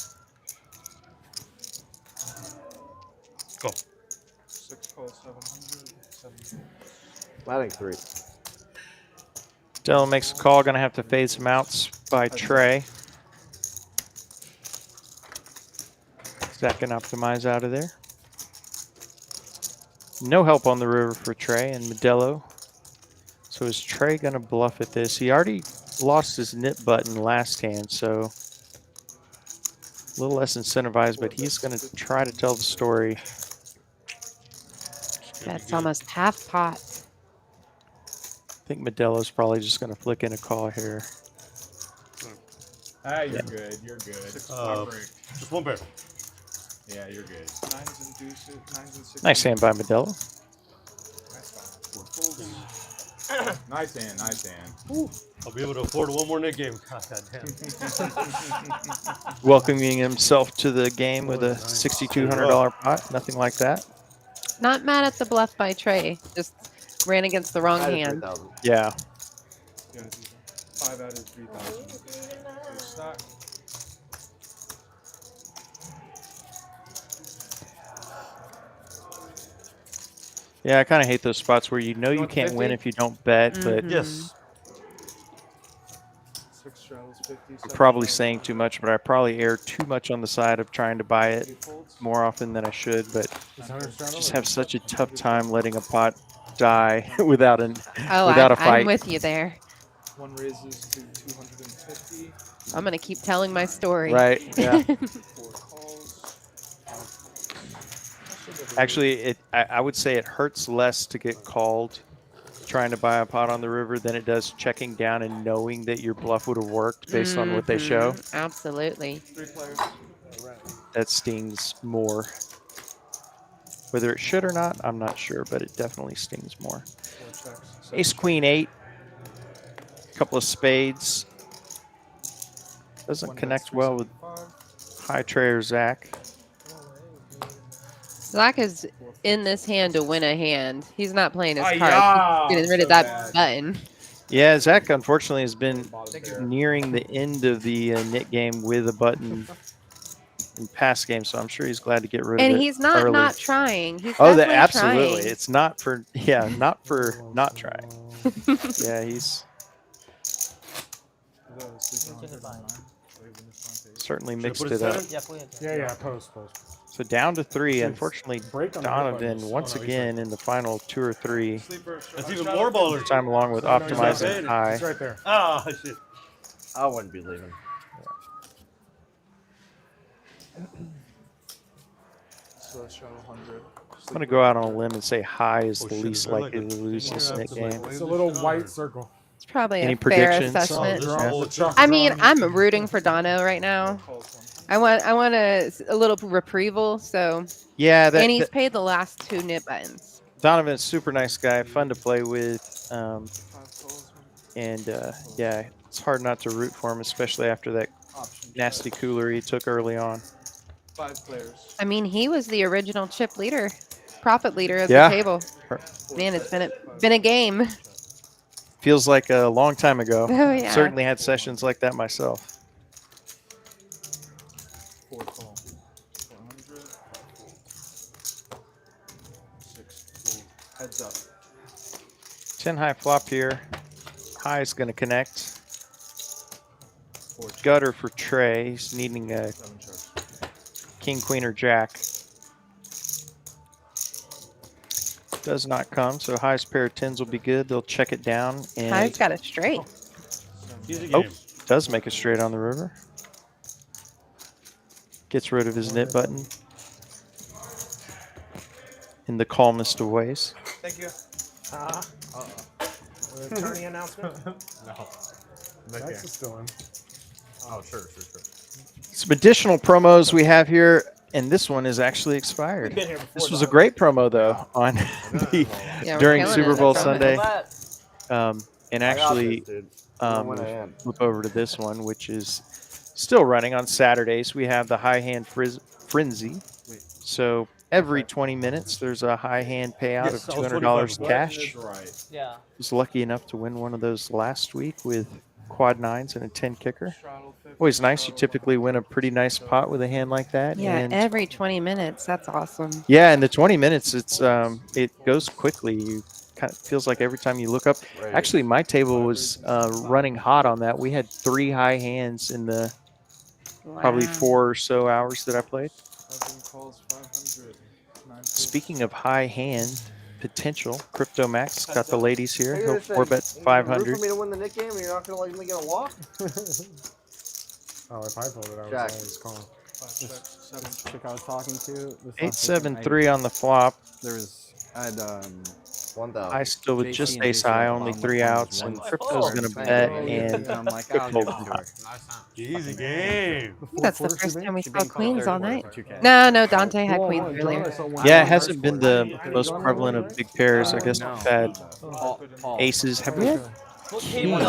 Go. 6 calls, 700. 7. Flatting 3. Modelo makes a call. Going to have to fade some outs by Trey. Zach can optimize out of there. No help on the river for Trey and Modelo. So is Trey going to bluff at this? He already lost his nip button last hand, so a little less incentivized, but he's going to try to tell the story. That's almost half pot. I think Modelo's probably just going to flick in a call here. Ah, you're good. You're good. Just one pair. Yeah, you're good. 9s and deuces, 9s and 6s. Nice hand by Modelo. Nice hand, nice hand. I'll be able to afford one more net game. God damn. Welcoming himself to the game with a $6,200 pot. Nothing like that. Not mad at the bluff by Trey. Just ran against the wrong hand. Yeah. Yeah, 5 out of 3,000. Stack. Yeah, I kind of hate those spots where you know you can't win if you don't bet, but Yes. 6 straddles 50. I'm probably saying too much, but I probably err too much on the side of trying to buy it more often than I should, but just have such a tough time letting a pot die without a I'm fight. with you there. 1 raises to 250. I'm gonna keep telling my story. Right, yeah. 4 calls. Actually, I would say it hurts less to get called trying to buy a pot on the river than it does checking down and knowing that your bluff would have worked based on what they show. Absolutely. 3 players. That stings more. Whether it should or not, I'm not sure, but it definitely stings more. 4 checks. Ace, queen, 8. A couple of spades. Doesn't connect well with high tray or Zach. Zach is in this hand to win a hand. He's not playing his cards. He's getting rid of that button. Yeah, Zach unfortunately has been nearing the end of the knit game with a button in past games, so I'm sure he's glad to get rid of it. And he's not early. not trying. He's absolutely. trying. It's not for not for not trying. Yeah, he's certainly mixed it up. Yeah, post. So down to 3. Unfortunately, Donovan once again in the final 2 or 3. That's even more baller. This time along with optimizing high. It's right there. Ah, shit. I wouldn't be leaving. So let's try 100. I'm going to go out on a limb and say high is the least likely to lose this knit game. It's a little white circle. It's probably Any a fair predictions? assessment. Yeah. I mean, I'm rooting for Dono right now. I want a little retrieval. So Yeah, and he's paid the last 2 knit buttons. Donovan's a super nice guy, fun to play with, yeah, it's hard not to root for him, especially after that nasty cooler he took early on. 5 players. I mean, he was the original chip leader, profit leader at Yeah. the table. Man, it's been a game. Feels like a long time ago. Oh, yeah. Certainly had sessions like that myself. 4 call. 400. 6 full. Heads up. 10 high flop here. High is going to connect. Gutter for Trey. He's needing a king, queen, or jack. Does not come, so highest pair of 10s will be good. They'll check it down. And High's got a straight. Does make a straight on the river. Gets rid of his knit button in the calmest of ways. Thank you. Attorney announcement? No. That's still in. Oh, sure. Some additional promos we have here, and this one is actually expired. We've been here before, This was a great promo, though, on the during Super Bowl Sunday. And actually, flip over to this one, which is still running on Saturdays. We have the high hand frenzy. So every 20 minutes, there's a high hand payout of $200 cash. Yeah. Was lucky enough to win one of those last week with quad 9s and a 10 kicker. Always nice. You typically win a pretty nice pot with a hand like that. Yeah, and every 20 minutes. That's awesome. yeah, in the 20 minutes, it's it goes quickly. You kind of feels like every time you look up. Actually, my table was running hot on that. We had 3 high hands in the probably 4 or so hours that I played. 7 calls 500. 9 Speaking of high hand potential, Crypto Max got the ladies here. He'll 4-bet 500. For me to win the Nick game, and you're not going to let me get a walk? Oh, if I pulled it, I Jack. was always calling. This chick I was talking to. 8-7-3 on the flop. I had 1,000. I still with just ace high, only 3 outs, and Crypto's going to bet and I'm like, quick I'll hold give it to her. Easy game. I think that's the first time we saw queens all night. No, Dante had queens earlier. Yeah, it hasn't been the most prevalent of big pairs. I guess we've had aces. Have we had kings?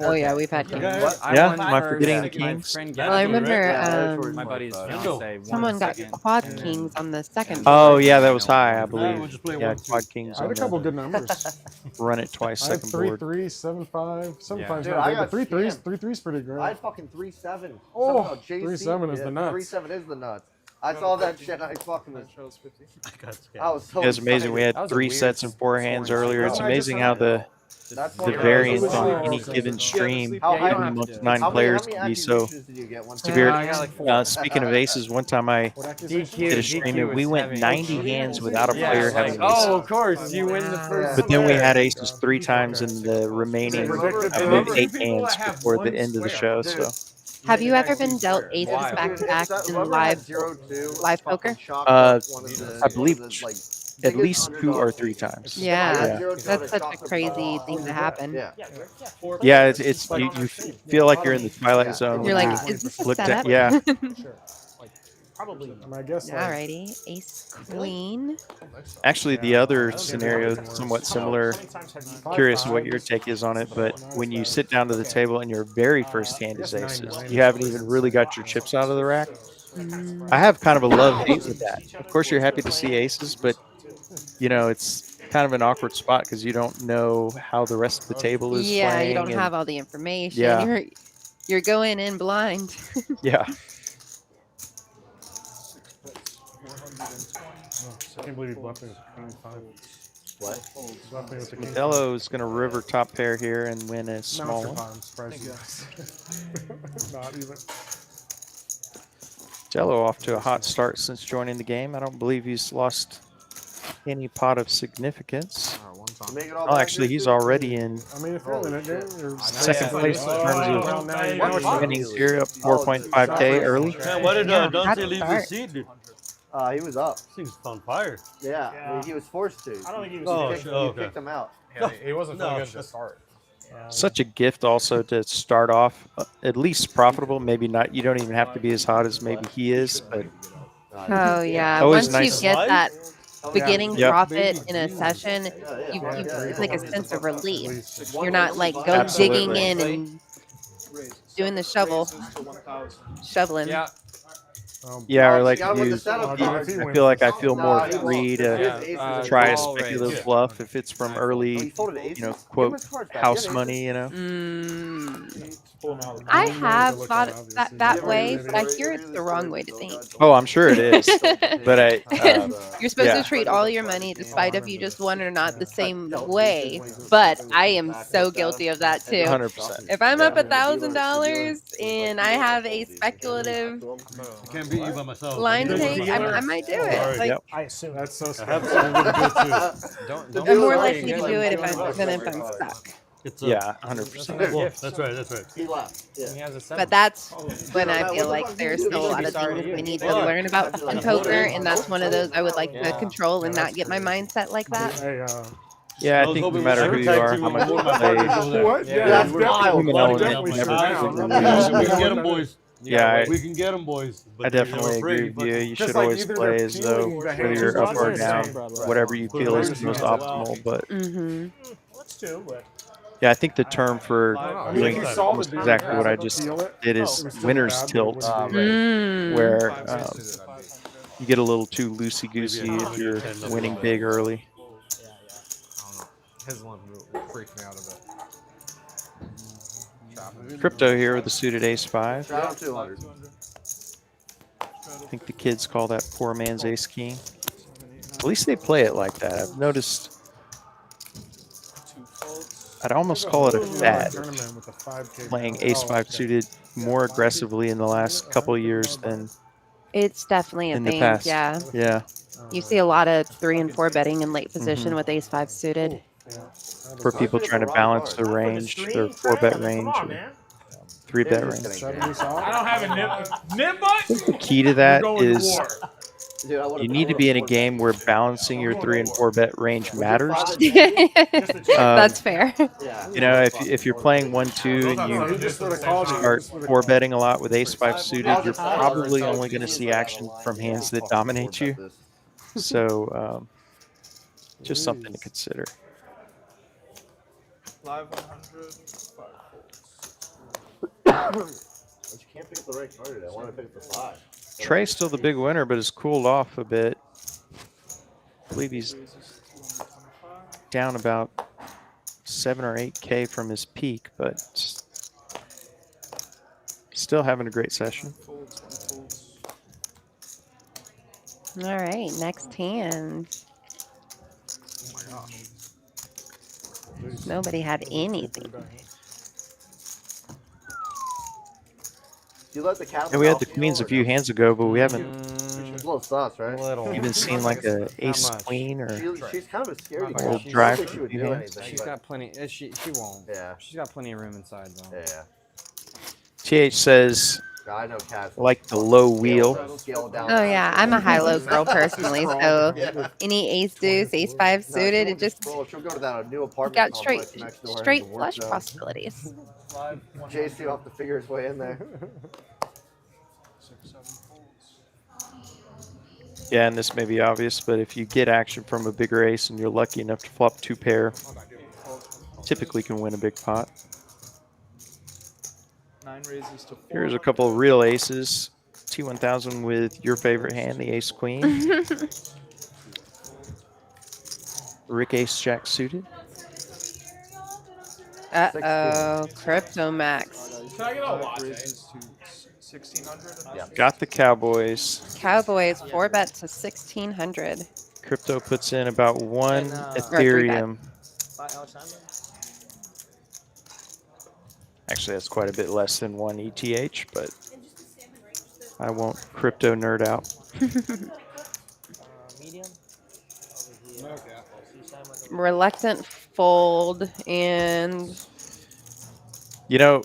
Oh yeah, we've had kings. Yeah, am I forgetting the kings? Well, I remember my buddy's fiance. someone got quad kings on the second. Oh yeah, that was high, I believe. Yeah, quad kings I had on a couple the good numbers. run it twice, I had second 3 board. 3, 7 5. 7 5's Dude, not I great, got but 3 3's scammed. pretty great. I had fucking 3-7. Oh, Somehow JC 3-7 is the nuts. 3-7 is the nuts. I saw that shit. I fucking was. I was so. It's amazing. We had That was a 3 weird sets and 4 hands earlier. It's amazing how the one variance of on those. any given stream How high- amongst 9 how many players can be so attributions did you get? One severe. time? I got like 4. Speaking of aces, one time I did a stream and we went 90 hands without a player having aces. Oh, of course, you win the first. But then we had aces 3 times in the remaining, I believe, 8 hands before the end of the show. So. Have you ever been dealt aces back to back in live poker? I believe at least 2 or 3 times. Yeah, that's such a crazy thing to happen. Yeah, it's you feel like you're in the Twilight Zone. You're when like, you is this a look down- setup? Yeah. Probably. I guess. Alrighty, ace queen. Actually, the other scenario is somewhat similar. Curious what your take is on it, but when you sit down to the table and your very first hand is aces, you haven't even really got your chips out of the rack. I have kind of a love-hate with that. Of course, you're happy to see aces, but you know it's kind of an awkward spot because you don't know how the rest of the table is Yeah, playing. you don't and- have all the information. Yeah. You're going in blind. Yeah. I can't believe he bluffed with Queen 5. What? Bluffing with the King Modello is going to river top pair here and win a No, small it's one. fine. I'm surprised you- Not even. Jello off to a hot start since joining the game. I don't believe he's lost any pot of significance. Oh, actually, he's already in I mean, if you're in it, you're second place in terms Well, now you know of what winnings here, up 4.5K early. Man, why did Yeah, Dante that's leave smart. the seat, dude? He was up. Thing's on fire. Yeah, he was forced to. I don't think he was. Oh, You kicked, shit, you okay. kicked him out. Yeah, he wasn't feeling No, good at shit. the start. Such a gift also to start off, at least profitable. Maybe not. You don't even have to be as hot as maybe he is, but Oh yeah, Always once nice. you get that beginning Yep. profit in a session, it's like a sense of relief. You're not like digging in and doing the shoveling. Yeah. yeah, or like You gotta win the you, setup you- cards. I feel like I feel more No, he free won't. to try a all speculative raised. bluff if it's from He early, folded aces. you know, Give him quote his cards back. house He had money, you know. I have thought it that way, but I hear it's the wrong way to think. Oh, I'm sure it is, but I. You're supposed yeah. to treat all your money, despite if you just won or not, the same way. But I am so guilty of that too. 100%. If I'm up $1,000 and I have a speculative I can't beat you by myself. line to take, I might do it. Like, Yep. I assume That's so I have scary. some really good too. I'm more likely to do it if I'm stuck. It's Yeah, 100%. Well, that's right. That's right. He left. Yeah. He has a But that's when I feel like there's still a lot of things we need to learn about in poker, and that's one of those I would like to control and not get my mindset like that. Hey, Yeah, I think no matter who you are, how much you play, what? Yeah, that's human wild. element Definitely never should completely have. leaves. We can get them, boys. Yeah, We can get them, boys. I definitely agree with you. You should always play as though whether you're up or down, whatever you feel is the most optimal. But Mm-hmm. Let's do, but yeah, I think the term for doing you almost exactly what I just did is winner's tilt, where you get a little too loosey-goosey if you're winning big early. His one freaked me out a bit. Crypto here with a suited ace-5. Shout out 200. I think the kids call that poor man's ace-king. At least they play it like that. I've noticed. I'd almost call it a fad, playing ace-5 suited more aggressively in the last couple of years than It's definitely a in the thing. past. Yeah. Yeah. You see a lot of 3 and 4 betting in late position with ace-5 suited. For people trying to balance their range, their 4-bet range, or 3-bet range. I don't have a nip button. The key to that is Dude, I you need to be in a game where balancing your 3 and 4-bet range matters. That's fair. You know, if you're playing 1-2 and you start 4-betting a lot with ace-5 suited, you're probably only going to see action from hands that dominate you. So, just something to consider. Live 100, 5 But you can't pick up the right card today. I want to pick up the 5. Trey's still the big winner, but has cooled off a bit. I believe he's down about 7 or 8K from his peak, but still having a great session. All right, next hand. Oh my gosh. Nobody had anything. You let the cat. Yeah, we had the queens a few hands ago, but we haven't It's a little sus, right? even seen like a ace much. queen or She's kind of a scaredy a cat. little I don't drive think for she a would few do hands. anything. She's but- got plenty. She won't. Yeah. She's got plenty of room inside though. Yeah. TH says I know cats. like the low wheel. Scale down. Oh yeah, I'm a high-low girl personally, so Yeah. any ace deuce, ace five No, suited, she'll it just she'll go to that new apartment got straight complex next door. straight flush possibilities. JC will have to figure his way in there. 6, 7 folds. Yeah, and this may be obvious, but if you get action from a bigger ace and you're lucky enough to flop 2 pair, typically can win a big pot. 9 raises to 4. Here's a couple of real aces. T1000 with your favorite hand, the ace queen. Rick ace jack suited. Uh-oh, Crypto Max. Can I get a latte? Raises to 1600. Yeah. Got the Cowboys. Cowboys 4-bet to 1600. Crypto puts in about 1 3-bet. Ethereum. Actually, that's quite a bit less than 1 ETH, but I won't crypto nerd out. Medium. Reluctant fold and You know,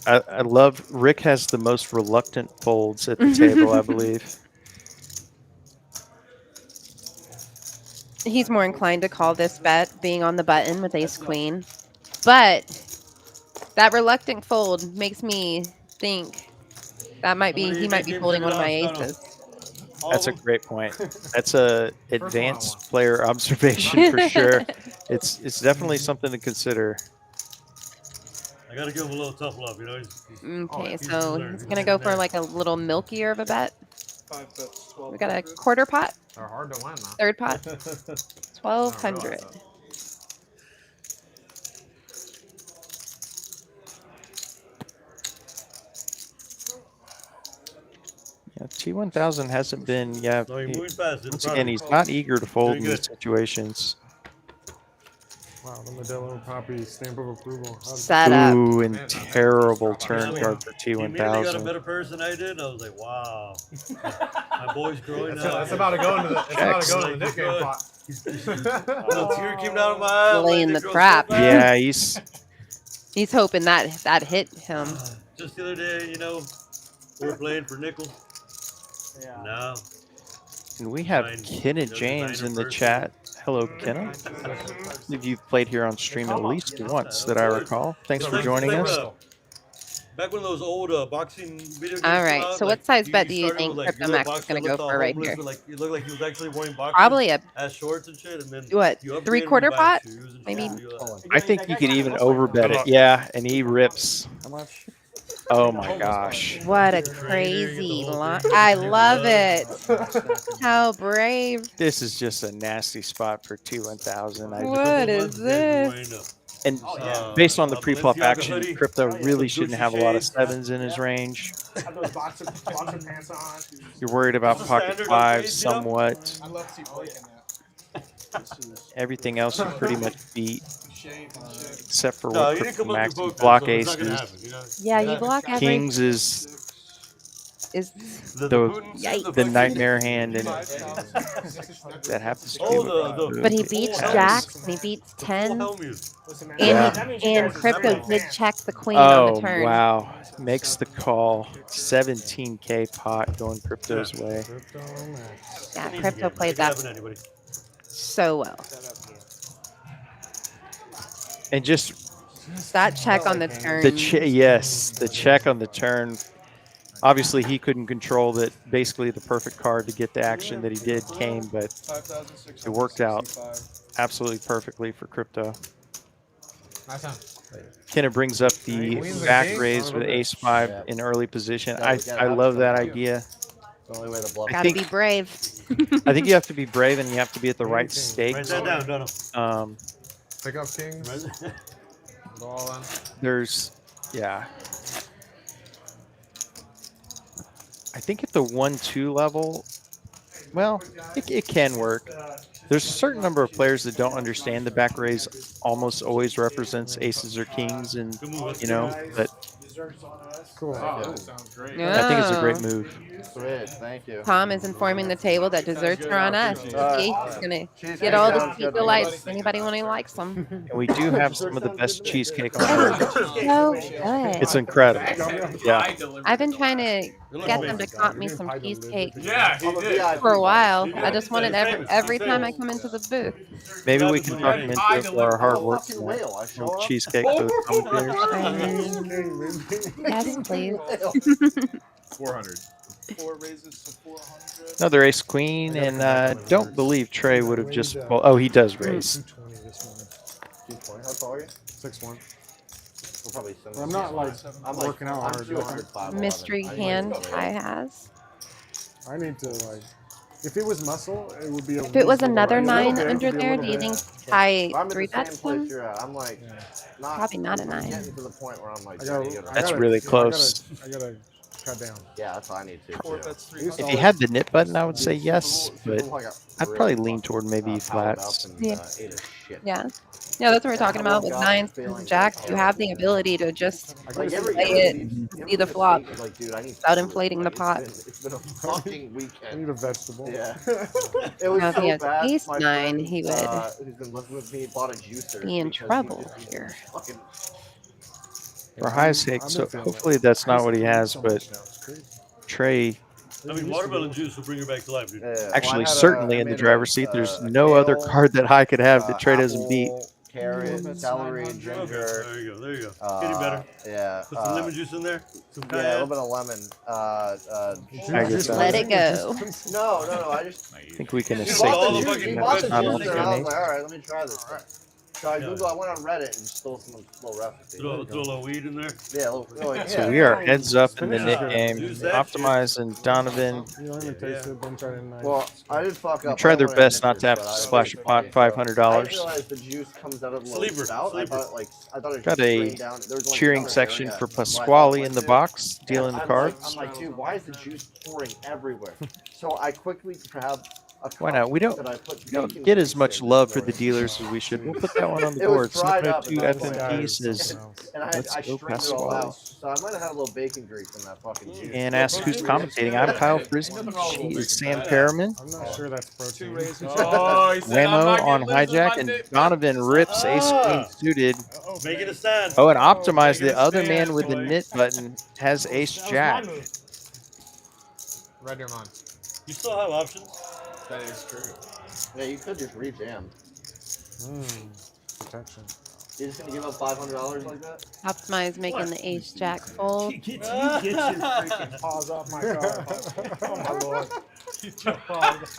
I love Rick has the most reluctant folds at the table, I believe. he's more inclined to call this bet being on the button with ace queen. But that reluctant fold makes me think that might be he might be folding one of my aces. That's a great point. That's a advanced player observation for sure. It's definitely something to consider. I gotta give him a little tough love, you know. Okay, so he's gonna go for like a little milkier of a bet. 5 bets, 12. We got a quarter pot, They're hard to win, man. third pot, 1200. Yeah, T1000 hasn't been. Yeah, No, you're moving fast. once again, he's not eager to fold in Doing these good. situations. Wow, the Modelo Poppy stamp of approval. Set up. Ooh, and terrible turn card for He immediately got a T1000. better person than I did. I was like, wow. My boy's growing up. That's about to go into the. It's about to go into the Like, nickname pot. A little tear came down my eye. I'm Laying like, the "This girl's so trap." bad." Yeah, He's hoping that hit him. Just the other day, you know, we were playing for nickel. Yeah. Now, and we have Nine- Kenna doesn't James nine in the person. chat. Hello, Kenna. I believe you've played here on stream at least once that I recall. Thanks for joining us. Back when those old boxing video games All came right, out, so like, what size you bet do you started think with, like, Crypto your Max little is gonna boxer go looked for all right homeless, here? but, like, it looked like he was actually wearing boxers. Probably a as shorts and shit, and then what you upgrade 3/4 and you buy pot, shoes and shit, maybe. and you, I think you could even overbet it. Yeah, and he rips. Oh my gosh. What a crazy line! I love it. How brave! This is just a nasty spot for T1000. What is this? And based on the pre-flop Balenciaga action, hoodie. Crypto really Gucci shouldn't have a lot of shades. sevens in his range. Have those boxer pants on. You're worried about Just pocket standard fives upgrades, you know? somewhat. I'd love to see Blake in that. Everything else you pretty much beat, Shave and shit. except for No, what you didn't Crypto come up Max with both block so it's not gonna aces. happen, you know? Yeah, you block every. Kings is the nightmare hand, and that happens to be what But he beats jacks and he beats tens, and Yeah. and Crypto did check the queen on the Oh turn. wow! Makes the call. 17K pot going Crypto's way. Yeah, Crypto played that so well. And just That check on the turn. the check on the turn. Obviously, he couldn't control that. Basically, the perfect card to get the action that he did came, but it worked out absolutely perfectly for Crypto. Nice hand. Kenna brings up the Queens and back kings? raise with ace five in early position. I love that idea. The only way to bluff. Gotta be brave. I think you have to be brave and you have to be at the right stakes. Write that down, Dono. Pick up kings. Go all in. There's, yeah. I think at the 1-2 level, Well, it can work. There's a certain number of players that don't understand the back raise almost always represents aces or kings, and you know, but Cool. Oh, that sounds great. I think it's a great Oh. move. Sweet, thank you. Tom is informing the table that desserts are on us. TCH is gonna get all the sweet delights. Anybody want to like some? And we do have some of the best cheesecake on earth. So good. It's incredible. Yeah. I've been trying to get them to comp me some cheesecake Yeah, he did. for a while. I just want it every time I come into the booth. Maybe we can talk them into it for our hard work. Little cheesecake for the commentators. Yes, please. 400. 4 raises to 400. Another ace queen, and don't believe Trey would have just. Well, oh, he does raise. 220 this morning. 220. How tall are you? 6'1". We'll probably send I'm not like I'm working out I'm hard. 205. Mystery hand Ty has. I need to like. If it was muscle, it would be a. If it was another little 9 bit, under it'd be a there, little do you bit. think Ty I'm in 3 the same bets place him? you're at. I'm like, not, Probably not a I'm 9. getting to the point where I'm like, I trying to gotta, get That's around. really close. I gotta cut down. Yeah, that's what I need to. 4 too. bets, If 300. he had the knit button, I would say yes, but Like a I'd real probably lean fucking, toward maybe powered flats. up and, Yeah. ate a shit. Yeah. Yeah, that's what we're talking about with woke up 9s feeling and jacks. You have the ability to just Like, play every it week, and every see the week flop it's like, dude, I need without food. inflating the Like, pot. It's been a fucking I weekend. need a vegetable. Yeah. It was Now, if so he has bad. ace My 9, friend, he would who's been living with me, bought a juicer. be in because he trouble just here. fucking- For high stakes, so hopefully that's not what he has, but Trey I mean, watermelon juice will bring her back to life, dude. Yeah, well, I actually had certainly I in the made driver's seat. There's no kale, other card that High could have that Trey doesn't beat. apple, Carrot, celery, ginger. Okay, there you go. There you go. Getting better. Yeah. Put some lemon juice in there. Some Yeah, a little bit of lemon. Let it go. No. I just. I think we can He assist bought the the juice. He bought the not juice, on and I was the like, all right, let me try this. So I Googled. I went on Reddit and stole some little recipe. Throw a little weed in there. Yeah, a little, yeah. So we are heads up in the Yeah. knit game. Use that Optimize and Donovan You don't even taste it. Don't try to nice. Well, I did fuck up. try I their wanted best to not to have but to I splash a didn't pot taste it. $500. I realized the juice comes out of the little Sleeper, spout. sleeper. I thought it Got just a drained down. There was like cheering another section area. for So I thought Pasquale it in the went box, And dealing the I'm cards. like, dude, why is the juice pouring everywhere? So I quickly grabbed a Why cup not? We don't that I put we don't bacon get as grease much in love this for the morning. dealers as we should. We'll put that one on the It was board. fried Similar up, to and I was like, FMP says, and I let's go strained it all Pasquale. out. So I might have had a little bacon grease in that fucking juice. And ask who's commentating. I'm Kyle Frisbee. She is Sam Perriman. I'm not sure that's protein. Oh, he said, I'm Whammo not on getting loose with hijack, my and dick. Donovan rips ace queen suited. Make it a stand. Oh, and Optimize, Make it the a other stand, man with the boy. knit button, has ace jack. Red your mind. You still have options. That is true. Yeah, you could just re-jam. Protection. You're just gonna give up $500 like that? Optimize making the ace jack fold. Get your freaking paws off my car. Oh my lord. Get your paws.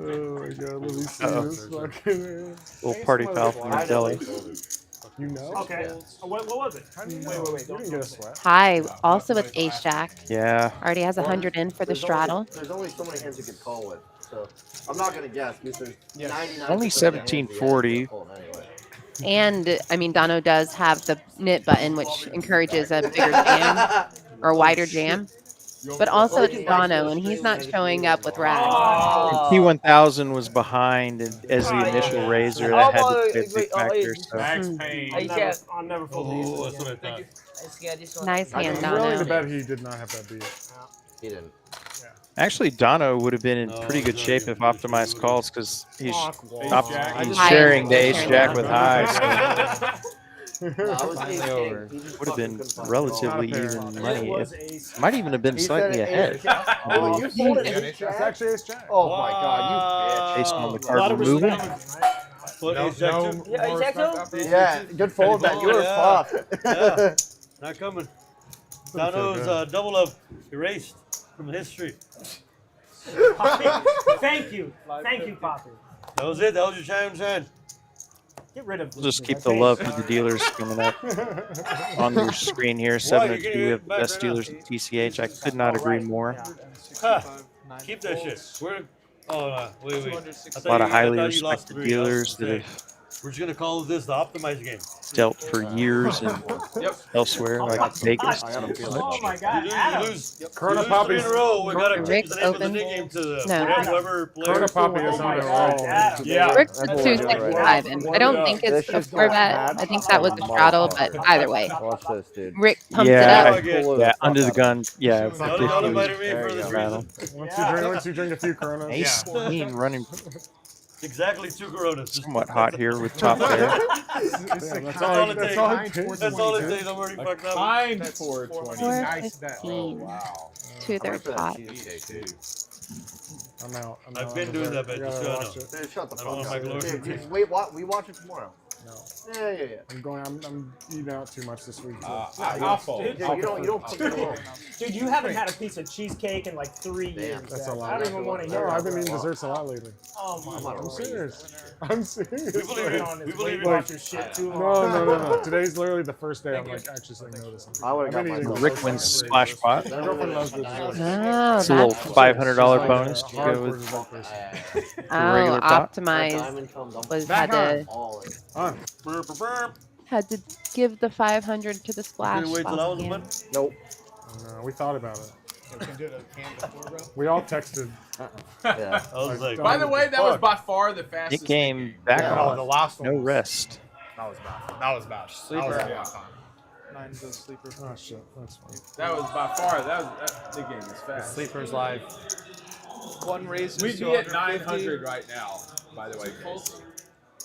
Oh my god, let me see Uh-oh. this fucking. Little party foul from the deli. You know? Okay. What was it? Wait. You didn't get a sweat. High also with ace jack. Yeah. Already has 100 in for the straddle. There's only so many hands you could call with. So I'm not gonna guess because there's 99. Only 1740. And I mean, Dono does have the knit button, which encourages a bigger jam or a wider jam. But also it's Dono, and he's not showing up with rags. T1000 was behind as the initial raiser. That had to be a big factor. So. Max Payne. I'll never fold these. Oh, that's what I thought. Nice hand, I'm willing to Dono. bet he did not have that beat. He didn't. Actually, Dono would have been in pretty good shape if Optimized calls because he's He's sharing the ace jack with High. So No, I was ace king. He just would have been fucking couldn't find relatively Not a pair. even money. It might even have been He slightly said ahead. ace jack. Oh, you sold an ace It's jack? actually ace jack. Oh my god, Based on the A lot card of removal. respect. What, ace jack too? Yeah, ace jack too? you Yeah, good fold, man. You were Yeah. fucked. Yeah. Not coming. Dono's double up erased from history. Thank you, Poppy. That was it. That was your shine. Get rid of. We'll just keep the love for the dealers coming up on your screen here. 702, we have the best dealers at TCH. I could not agree more. Huh. Keep that shit. We're. Oh, wait. A lot of highly respected dealers that have We're just gonna call this the optimized game. Dealt for years and elsewhere, like Vegas. Oh my God, You Adam. lose Corona 3 Poppy's in a row. We gotta change Rick's the name of the open. new game to No. whoever player. Corona Poppy is on a roll. Yeah. Rick was 265 in. I don't think it's a 4-bet. I think that was a throttle, but either way. Watch this, dude. Rick pumped Yeah, it up. yeah, under the gun. Yeah, Y'all invited me for this rattle. Once you drink a few Coronas. Ace queen running Exactly 2 Coronas. somewhat hot here with top pair. That's all it takes. That's all it takes. I'm already fucked up. Kind 420. Nice bet. 415. Wow. 2/3 pot. I'm out. I've been doing that, bet. Just so I know. Dude, shut the I don't know fuck if I up. can Dude, lose. we watch it tomorrow. No. Yeah. I'm eating out too much this week. Too. I'll fold. Dude, you don't put it on. Dude, you haven't had a piece of cheesecake in like 3 years. Damn, that's Zach. a lot. I don't even want to hear. No, I've been it. eating desserts a lot lately. Oh my I'm God. serious. I'm serious. We believe it. On We his believe weight it. watcher shit too long. No. Today's literally the first day I'm like actually saying no to something. I would've got my Rick wins splash pot. My girlfriend loves this. Oh, It's a little that's $500 bonus to go with regular pot. optimized was had to give the 500 to the splash. Wait till I was game. one. Nope. No, we thought about it. We can do it again before, bro. We all texted. Yeah. I was like, By the way, that was by far the fastest. Nick game back Yeah, off. the last one. No rest. That was bad. That was bad. Sleeper. That was bad. Nine's a sleeper. Oh shit, that's fine. That was by far. The game is fast. Sleepers live. One raise. We'd be at 900 right now. By the way, folks.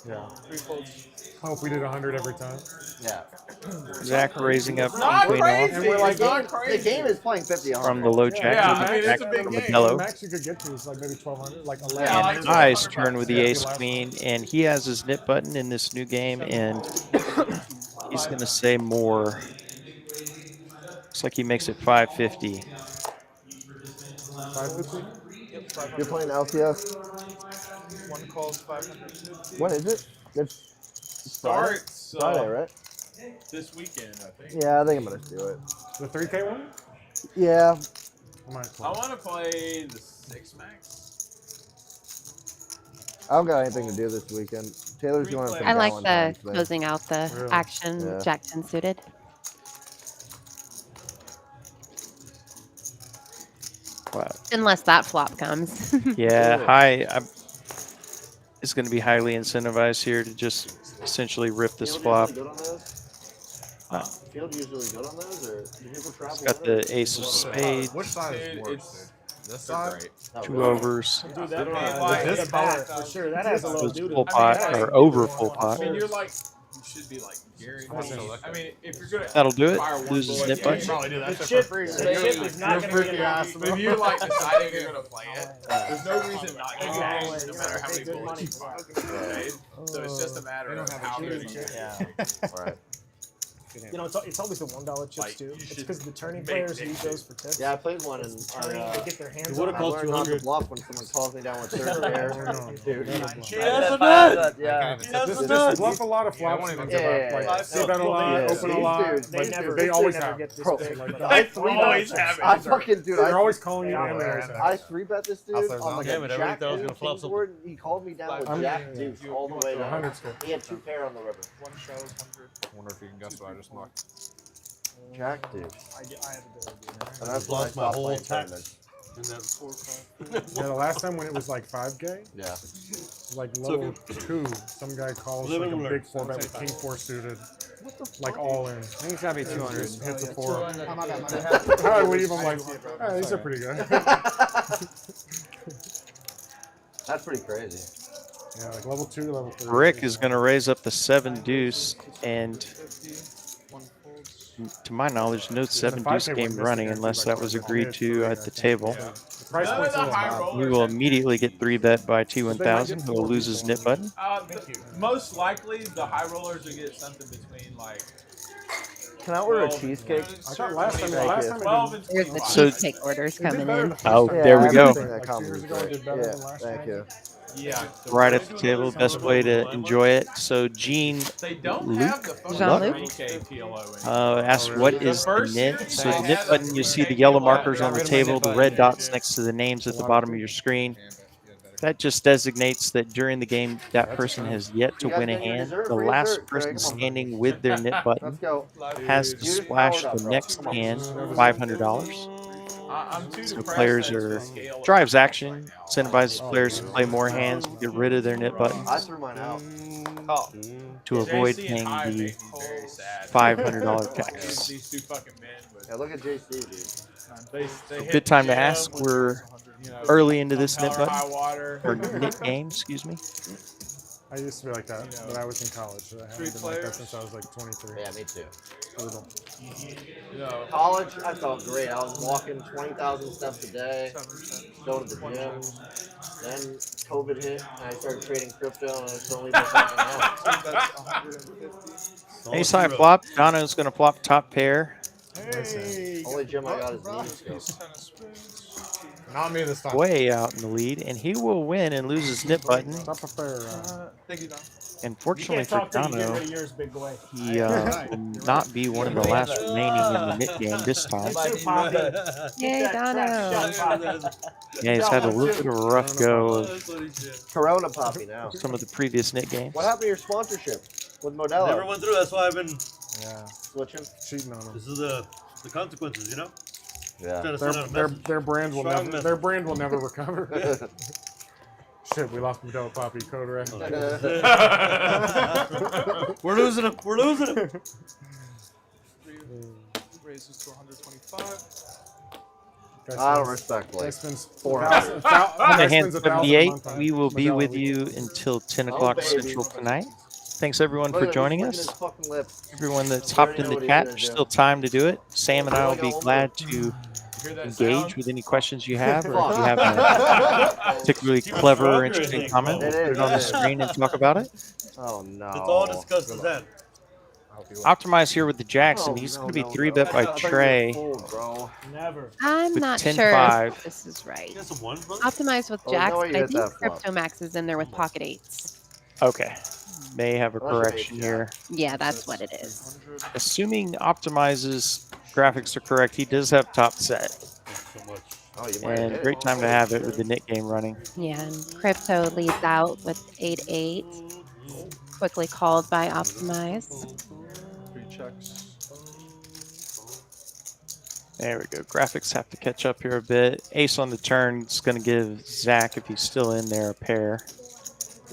Yeah. 3 folds. I hope we did 100 every time. Yeah. Zach raising up Not queen crazy. off And we're like, It's not the crazy. game is playing 50 from the low jack. Yeah, to the I mean, jack it's a big from game. the mellow. Max you could get to is like maybe 1200, like 11. Yeah, And like Eyes 1200 turn with the ace queen, and he has his nip button in this new game, and he's gonna say more. Looks like he makes it 550. 550? Yep, 500. You're playing LCS? One calls 500. When is it? It's Starts Friday, right? this weekend, I think. Yeah, I think I'm gonna do it. The 3K one? Yeah. I might play. I want to play the 6 max. I don't got anything to do this weekend. Taylor's going to I like the Valentine's Day. closing out the Really? action Yeah. Jackson suited. Wow. Unless that flop comes. Yeah, it's going to be highly incentivized here to just essentially rip this flop. Field usually good on those, or do people travel? Got the ace of spades, Which side is worse? This side? two overs, Dude, that This this back for sure. That has a little goes doo full pot or over full pot. I mean, you're like, you should be like guaranteed. I mean, if you're gonna That'll do it. fire one Loses bullet, nip you button. should Probably do that The shit chip, for free. the chip is not going to be enough. If you like deciding you're gonna play it, there's no reason not to Exactly. play it, no matter how many bullets you fire. Okay? So it's just a matter of how good you are. Yeah. Right. You know, it's always the $1 chips Like, too. you It's should because the turning make players big use those for tips. Yeah, I played one and Turning, they get their hands It on would've that. cost I learned not to 200. bluff when someone calls me down with third pair. Dude. She has a nut. Yeah. She has a This nut. bluff a lot of flops. Yeah, Like, see bet a lot, Yeah. open a lot. These They Like, never, they always never have. get this Bro, big. like, but I they three always bet. have it. I fucking dude. They're always calling you and they always have. I 3-bet this dude Outside on like Damn a it, everybody jack thought I was gonna king flop something. board. He called me down with I'm- jack deuce all the way down. 100 still. He had 2 pair on the river. One shows 100. I wonder if you can guess what I just marked. Jack deuce. I have a good idea. And that's when I Lost my stopped whole playing tax. tournaments. And that 4 or 5. Yeah, the last time when it was like 5K, Yeah. like level 2, some guy calls Live like and a learn. big 4-bet with king 4 suited. Like all in. I think it's gotta be 200. Hits a 4. I'm not that I leave, I'm like, oh, these are pretty good. That's pretty crazy. Yeah, like level 2, level 3. Rick is going to raise up the 7 deuce, and 50. One folds. to my knowledge, no 7 deuce 5K game one running missed unless like that was like agreed to at the table. The price None of point's a the little high high. rollers. We will immediately get 3-bet by T1000, who will lose his nip button. Most likely, the high rollers will get something between like. Can I order a 12 cheesecake? I thought last time, Thank last you. time 12 it and There's the 25. So- cheesecake orders coming in. Oh, Yeah, there we go. everything that comes 2 years is ago, I great. did better Yeah, than last thank year. you. Yeah. Right at the table, best way to enjoy it. So Gene They don't Luke? have the fucking Jean-Luc? 3K PLO in. asked what is the nip. So the nip button, you see the yellow markers on the table, the red dots next to the names at the bottom of your screen. That just designates that during the game, that person has yet to win a hand. The last person standing with their nit button has to splash the next hand $500. I'm too So depressed players that it's are gonna scale up drives right action, now. incentivizes players to play more hands, get rid of their nit I buttons threw mine out. to avoid JC and paying High the made me very sad. $500 tax. These two fucking men with Yeah, look at JC, dude. they hit Good the time to gym ask. with, We're you know, early into come this hell nit or high button water. or nit game, excuse me. I used to be like that, but I was in college. I haven't Street been like that players? since I was like 23. Yeah, me too. Brutal. You know, College, I felt great. I was walking 20,000 steps a day, going to the gym. Then COVID hit, and I started trading crypto, and I still leave my fucking house. Ace high flop. Dono's going to flop top pair. Hey, only gym I got is meme skills. Not me this time. Way out in the lead, and he will win and lose his nit button. thank you, Don. Unfortunately You for can't talk till you get Dono, rid of yours, big boy. he will not be one of the last remaining in the nit game this time. Yay, Dono. Yeah, he's had a little bit of a rough go of Corona Poppy now. some of the previous nit games. What happened to your sponsorship with Modelo? Never went through. That's why I've been Switching? Cheating on them. This is the consequences, you know. Yeah. Trying to send out a Their message. their brand will Strong never message. their brand will never recover. Shit, we lost Modelo Poppy code red. We're losing him. We're losing him. Raises to 125. I don't respect like spends 400. On the hand spends 1,000 a 78, month on we will be Modelo with weed. you until 10 o'clock baby. Central tonight. Thanks everyone Look for at him, joining he's licking us. his fucking lips. Everyone that's You hopped already in know the what he's chat, gonna there's do. still time to do it. Sam and I will Look, I be got one glad to Hear that engage sound? with any questions you have, or if you have a particularly clever or interesting comment, we'll put it on the screen and talk about it. Oh no. It's all discussed as that. Optimize here with the Jackson. He's going to be 3-bet by Trey Never. I'm with not 10-5. sure if this is right. You got some ones, bro? Optimize with Oh, jacks, no way but you I hit think that flop. Crypto Max is in there with pocket eights. Okay. May have a Unless you're correction ace-jack. here. Yeah, that's what it is. Assuming Optimize's graphics are correct, he does have top set. Oh, you might And hit great it. time to have it with the nit game running. Yeah, and Crypto leads out with 8-8. Quickly called by Optimize. 3 checks. There we go. Graphics have to catch up here a bit. Ace on the turn is going to give Zach, if he's still in there, a pair.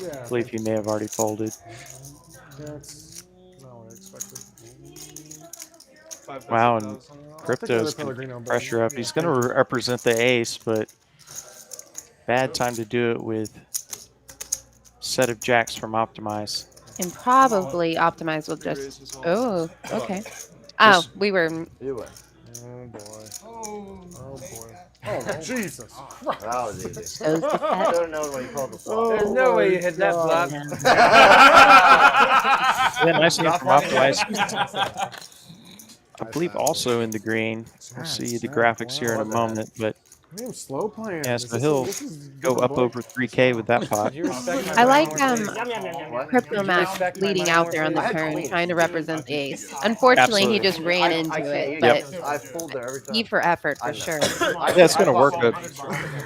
Yeah. I believe he may have already folded. Yeah, it's not what I expected. 5 Wow, bets, and 1,000. Crypto's going to pressure up. He's going to represent the ace, but bad time to do it with set of jacks from Optimize. And probably Optimize will just... Oh, okay. Oh, we were... You win. Oh boy. Oh, Oh boy. Oh Jesus. That was easy. Shows the I set. should have known when you called the flop. There's no way you hit that flop. Yeah, nice game from Optimize. I believe also in the green. We'll see the graphics here in a moment, but I'm slow playing. yeah, so he'll go up over 3K with that pot. I like What? Crypto Max leading out there on the turn, trying to represent the ace. Unfortunately, he just ran into it, but I fold there every time. E for effort I for know. sure. Yeah, it's going to work a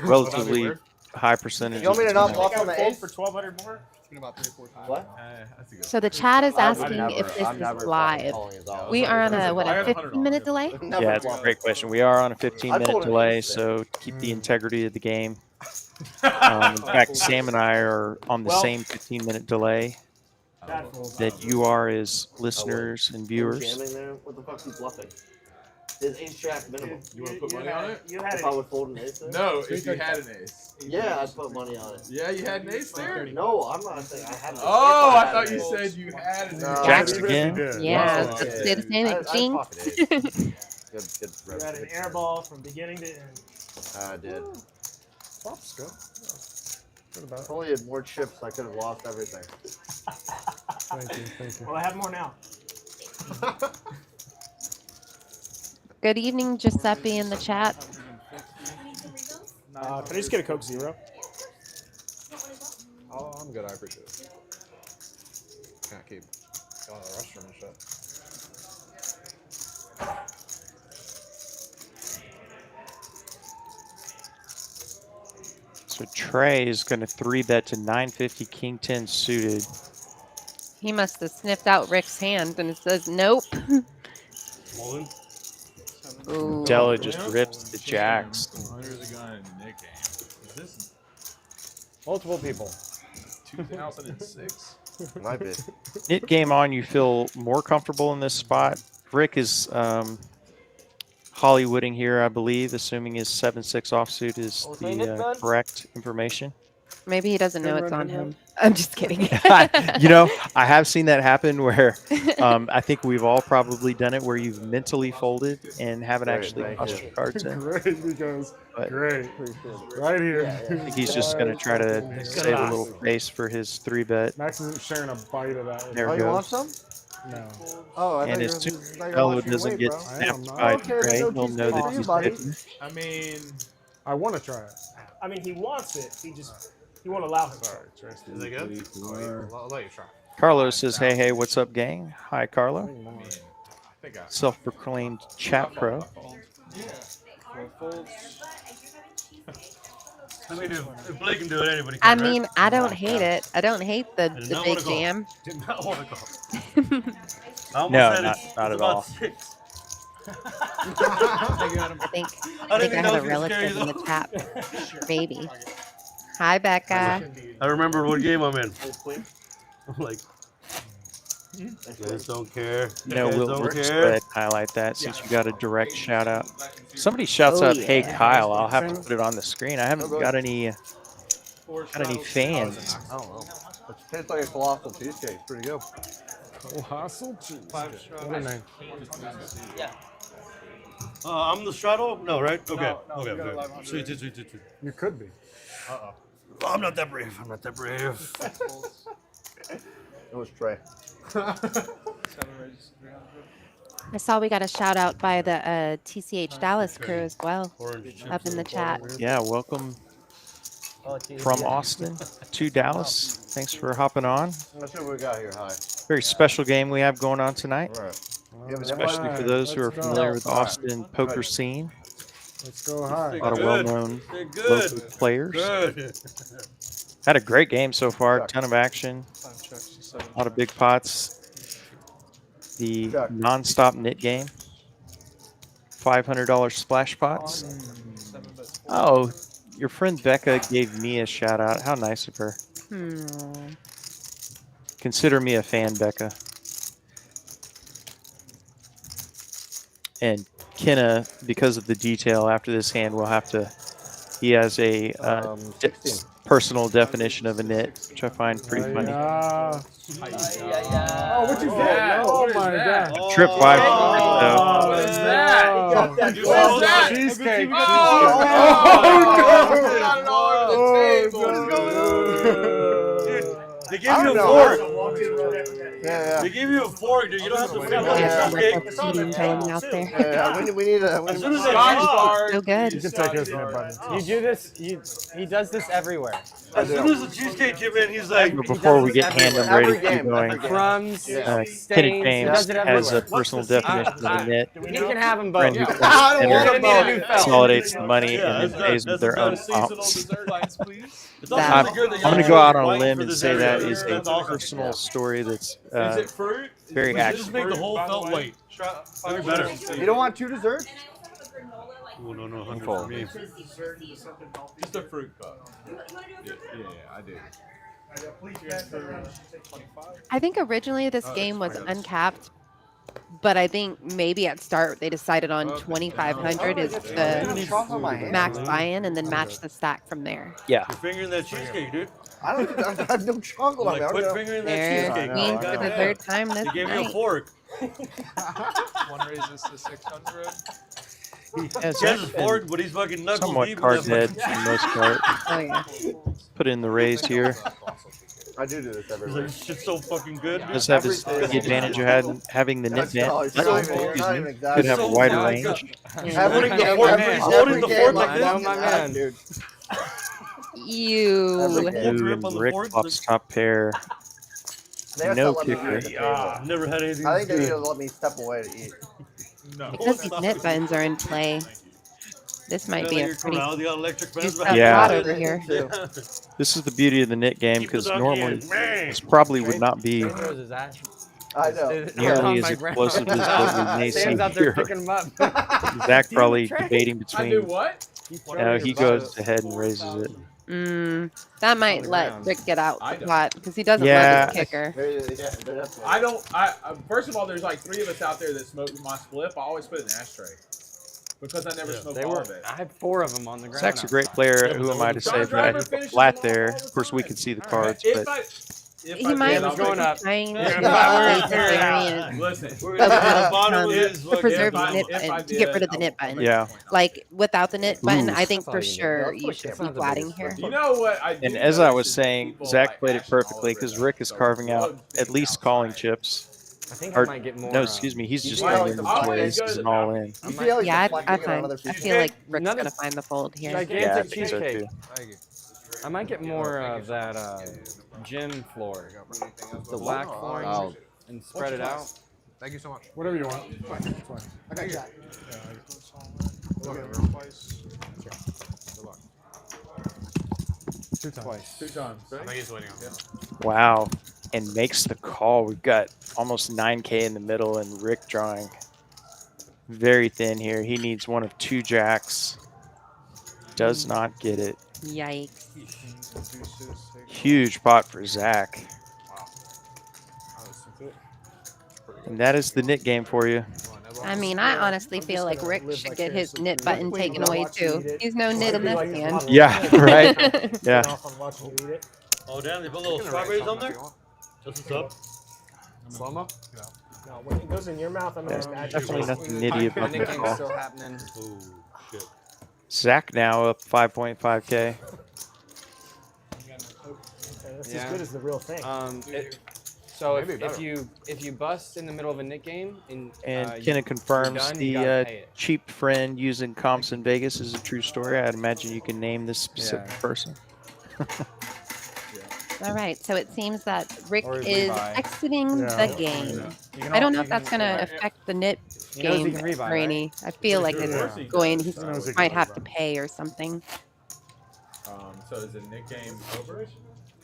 relatively high percentage. You want me to not bluff on the Fold ace? for 1,200 more? It's been about 3 or 4 times. What? That's a good So the chat is I would asking never- if this I'm never is live. calling his out. We are on a, what, I a got 100 15-minute delay? Never Yeah, it's a bluff. great question. We are on a I 15-minute told him delay, ace so keep the integrity of the game. In fact, Sam and I are on the same 15-minute delay that you are as listeners and viewers. Jamming there? What the fuck is he bluffing? His ace jack minimum. You want to put money on it? You had If I would fold an ace there? No, if you had an ace. Yeah, I'd put money on it. Yeah, you had an ace there? No, I'm not saying I had an ace. Oh, If I had thought an you ace. said you had an No, ace. Jacks Even if you again? did. Yeah, Oh, let's okay. say the same I'd jinx. pocket ace. Good You had an air ball from beginning to end. I did. Flop's good. Good about If it. only had more chips, I could have lost everything. Thank you. Thank you. Well, I have more now. Good evening, Giuseppe in the chat. Can I just get a Coke Zero? Oh, I'm good. I appreciate it. Can't keep going to the restroom and shit. So Trey is going to 3-bet to 950 King 10 suited. He must have sniffed out Rick's hand and it says nope. Ooh. Della just rips the jacks. Who's the gun in the Nick game? Is this Multiple people. 2006? Might be. Nit game on, you feel more comfortable in this spot. Rick is Hollywooding here, I believe, assuming his 7-6 offsuit is the correct information. Maybe he doesn't know it's on him. I'm just kidding. You know, I have seen that happen where I think we've all probably done it where you've mentally folded and haven't actually tossed your cards in. Great, because great. Right here. I think he's just going to try to save a little face for his 3-bet. Max isn't sharing a bite of that. There we You go. want some? No. Oh, I And thought as you soon were- as thought you were Ella watching your doesn't weight, get bro. snapped not. by Okay, Trey, no he'll know that cheesecake he's for you, hitting. I mean, I want to try it. I mean, he wants it. He won't allow him. Sorry, Trace. Is it good? I'll let you try. Carlos says, hey, what's up, gang? Hi, Carlo. I think I Self-proclaimed chat pro. I mean, if Blake can do it, anybody I can. right? mean, I don't hate it. I don't hate the Did the not big wanna go. jam. Did not want to go. I almost No, said not it's at about all. 6. I think I I didn't even know have a if he was scary, relative in the though. chat. Baby. Hi, Becca. I remember what game I'm in. I'm like, you guys don't care. You No, guys we'll don't just go care. ahead and highlight that since you got a direct shout out. Somebody shouts Oh, out, "Hey yeah. Kyle!" I'll have to put it on the screen. I haven't got any fans. I don't know. It tastes like a colossal cheesecake. It's pretty good. Colossal cheesecake. What a name. Yeah. I'm the straddle? No, right? Okay. No, okay. you got a Okay. live 100. Sweet. You could be. Uh-oh. Oh, I'm not that brave. I'm not that brave. It was Trey. 7 raises 300. I saw we got a shout out by the TCH Dallas crew as well Orange chips up in the and chat. butter. Yeah, welcome Oh, geez, from yeah. Austin to Dallas. Thanks for hopping on. Let's see what we got here. Hi. Very special game we have going on tonight, All right. especially for those who are familiar with the Austin poker scene. Let's go high. A lot of Good. well-known They're good. local players. Good. Had a great game so far. Ton of action. Time checks to 7. A lot of big pots. The non-stop knit game. $500 splash pots. 7 bets. Oh, your friend Becca gave me a shout out. How nice of her. Consider me a fan, Becca. And Kenna, because of the detail after this hand, will have to. He has a personal definition of a knit, which I find pretty funny. Oh, what you Yeah, get? Oh what is my that? god. Trip 5. Oh, what is that? Oh, What is that? cheesecake. They gave you a fork. Yeah. They gave you a fork, dude. You don't have to figure out Yeah, the like cheesecake. a feeding thing out there. Yeah, we need a. As soon as they Scotch talk, bar. So good. You can take his nip button. You do this. He does this everywhere. as soon as the cheesecake came in, he's like, But before we get hand them ready to keep going, Crumbs, Kenny stains. He James does it has a everywhere. personal definition of a knit. You can have them both. Friend who I don't want comes them in both. consolidates the money Yeah, and then that's pays good. with their own That's pops. it's That- also good that I'm going to y'all go out on a white limb for and this say that area. is a That's awesome. personal story that's Is it fruit? very Is it accurate. Just make the whole felt white. That'd be better. You don't want 2 desserts? Oh, no, 100 full. for me. Just a fruit cup. Yeah, I do. I think originally this game was uncapped, but I think maybe at start they decided on 2,500 is the max buy-in and then match the stack from there. Yeah. You're fingering that cheesecake, dude. I have no chocolate on Like, me. quit fingering that There, cheesecake. queen for the third time this They gave you a night. fork. 1 raises to 600. He has his fork, but he's fucking knuckles Somewhat deep. card in that dead for the most part. Oh yeah. Put in the raise here. I do this every He's week. like, this shit's so fucking good. Does have his, the advantage of having the knit band. Not even exactly. Could have a wider range. Holding the fork, he's holding the fork like Now this. my man. Dude. You. Ooh, and Rick pops top pair. They have to No let me kicker. eat at the table. Never had anything I think they need good. to let me step away to eat. No. Because these knit buttons are in play. This might be a pretty corral, you got electric fence juiced back up Yeah. pot over here. This is the beauty of the knit game Keep the because dog normally in, man. this probably would not be Train throws his ash. I know. nearly as explosive as what we may see Sam's out there here. picking them up. Zach probably debating I do between. what? No, he goes ahead and raises it. That might let Rick get out I the don't. pot because he doesn't Yeah. love his kicker. I don't. First of all, there's like 3 of us out there that smoke my spliff. I always put it in an ashtray because I never smoke all of it. I had 4 of them on the ground. Zach's a great player. Who am I to say that? He's a flat there. Of course, we can see the cards, but He might I'll be going trying to If get I the variant Listen, of the to preserve if I- the knit if I button, to get rid of the did, knit button. Yeah. Like without the knit button, Ooh. I think for sure you should be flatting here. You know what? I and do as I notice was is saying, people Zach like played it ashing all perfectly over because it. Rick is carving out at least calling chips. I think Or, I might get more. no, excuse me. He's you just see how going he's in deflecting? ways. He's an all in. You see how he's Yeah, deflecting I it on find. other I people? feel like Rick's Another gonna find the fold here. Yeah, I Gigantic think so cheesecake. too. Thank you. I might get more of that gym floor, the black flooring, and spread it out. Thank you so much. Whatever you want. Fine. It's fine. I got Jack. Good luck. Twice. Good luck. 2 times. 2 times. I think he's waiting on that. Wow. And makes the call. We've got almost 9K in the middle and Rick drawing very thin here. He needs one of 2 jacks. Does not get it. Yikes. Huge pot for Zach. And that is the knit game for you. I mean, I honestly feel like Rick should get his knit button taken away too. He's no knit in this hand. Yeah, right. Yeah. Oh, damn, they put little strawberries on there? That's what's up. Slow-mo? No, when it goes in your mouth, I'm gonna imagine. Definitely nothing nitty about the Game's call. still happening. Oh, shit. Zach now up 5.5K. That's as good as the real thing. So if you bust in the middle of a knit game and Kenna confirms done, you gotta the pay it. cheap friend using comps in Vegas is a true story. I'd imagine you can name this specific person. All right, so it seems that Rick Or is rebuy. exiting the game. I don't know if that's going to affect the knit He knows he game can rebuy, for any. I feel like it's going. He might have to pay or something. So is the knit game over?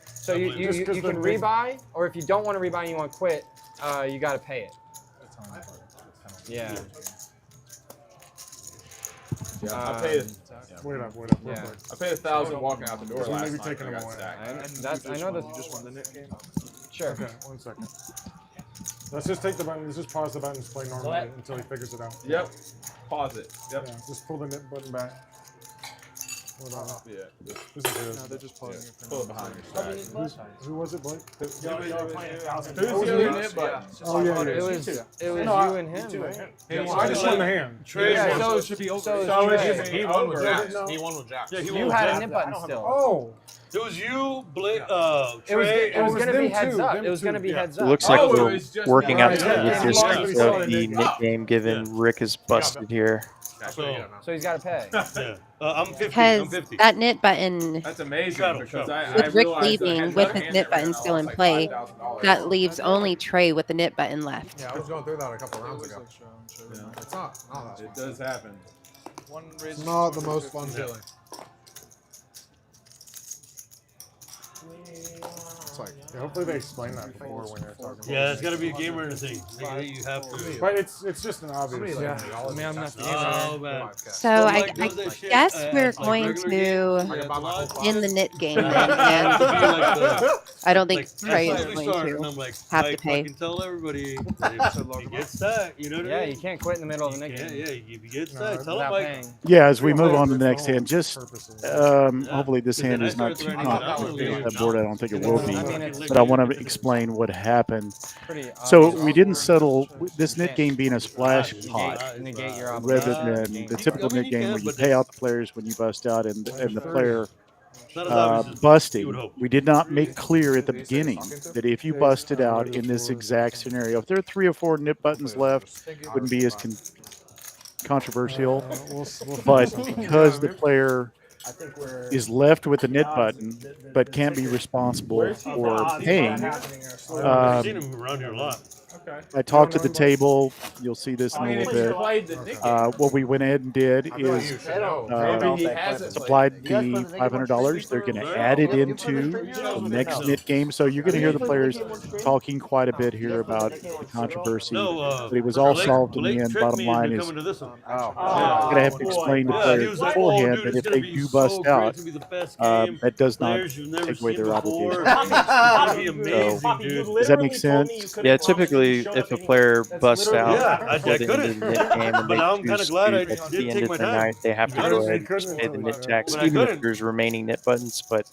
So you can rebuy, or if you don't want to rebuy and you want to quit, you got to pay it. Yeah. Yeah, I paid. Wait up. Yeah. I paid 1,000 walking out the door So last maybe night. taking when I them got away. stacked. I know that. You just won the knit game? Sure. Okay, 1 second. Let's just take the button. Let's just pause the buttons, play normally until he figures it out. Yep. Pause it. Yep. Yeah, just pull the knit button back. Hold on. Yeah. This is his. No, they're just pausing it for Pull it behind your stack. Who was it, Blake? Who's the other knit button? Oh, yeah, It was No, you and him, right? I just won the hand. Yeah, so so it should be over. so it's Trey, just He won with Jax. He won with Jax. Yeah, he you had a knit button still. Oh. It was you, Blake, It was Trey, it was gonna be them heads two, up. them It was gonna two, be yeah. heads It up. looks like Oh, it we're was just working right. out the Yeah. logistics Yeah. of the knit game, given Rick is busted here. So he's got to pay. Yeah. I'm 50. Because I'm 50. that knit button, That's amazing. Shuttle, Because shuttle. I with Rick realized I leaving had with another his hand knit that ran button out, still in like play, $5,000. that leaves only Trey with the knit button left. Yeah, I was going through that a couple rounds ago. Yeah. It's not. It does happen. One It's raises not the 250. most fun feeling. It's like, Yeah, hopefully they explain that before when you're talking. Yeah, it's got to be a gamer thing. You have to. But it's just an obvious. Yeah. I mean, I'm not the Oh, man. So I guess we're going to in the knit game, and I don't think Trey is going to have to pay. Tell everybody. You get stacked. You know what I mean? Yeah, you can't quit in the middle of the knit game. Yeah, if you get stacked, tell without them, paying. Yeah, as we move on to the next hand, just hopefully this hand is not too complicated. That board, I don't think it will be, but I want to explain what happened. So we didn't settle this knit game being a splash pot Negate your rather than the typical knit game where you pay out the players when you bust out and the player busting. We did not make clear at the beginning that if you busted out in this exact scenario, if there are 3 or 4 knit buttons left, it wouldn't be as controversial. But because the player is left with a knit button but can't be responsible for paying, I've seen him around here a lot. I talked to the table. You'll see this in a He's little played the bit. Nick game. What we went ahead and did is Maybe he hasn't supplied the $500. They're going to add it into the next knit game. So you're going to hear the players talking quite a bit here about the controversy. But it was all solved in the end. Bottom line is, I'm going to have to explain to players beforehand that if they do bust out, that does not take away their obligation. So, does that make sense? Yeah, typically if a player busts out I before the end couldn't. of the knit game and But they I'm kinda choose glad to, I at the did end take of my the time. night, they have to go ahead and just pay the knit tax, But I even if couldn't. there's remaining knit buttons. But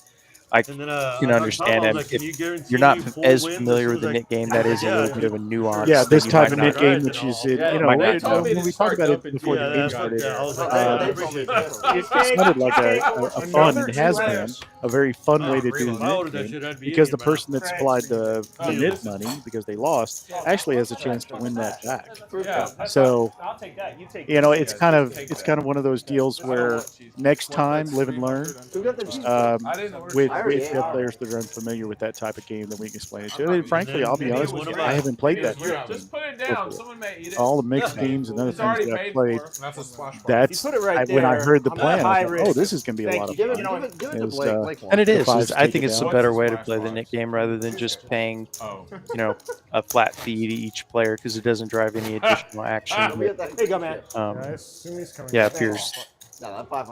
I And then, can I told understand him, I it. was like, "Can you If guarantee you're not me 4 as wins?" familiar As with the soon as knit game, that is a little bit of a nuance. Yeah, this that you type might of not- knit game, which is, when we talked about it before the game started, it sounded like a fun, and has been a very fun way to do the knit game, because the person that supplied the knit money, because they lost, actually has a chance to win that back. So, I'll take that. You take it's kind of one of those deals where next time, live and learn. With players that are unfamiliar with that type of game, that we can explain it to. I mean, frankly, I'll be honest with you, I haven't played that game. Just put it down. Someone may eat it. All the mixed games and other He's already things that paid I've played, for. That's a splash bar. that's You put it right when I there. heard the I'm plan, not I high thought, risk. oh, this is going to be a lot of fun. And it is. the I fives think take it it's a down. better way to play the knit game rather than just paying, a flat fee to each player, because it doesn't drive any additional action. There you go, man. Yeah, it appears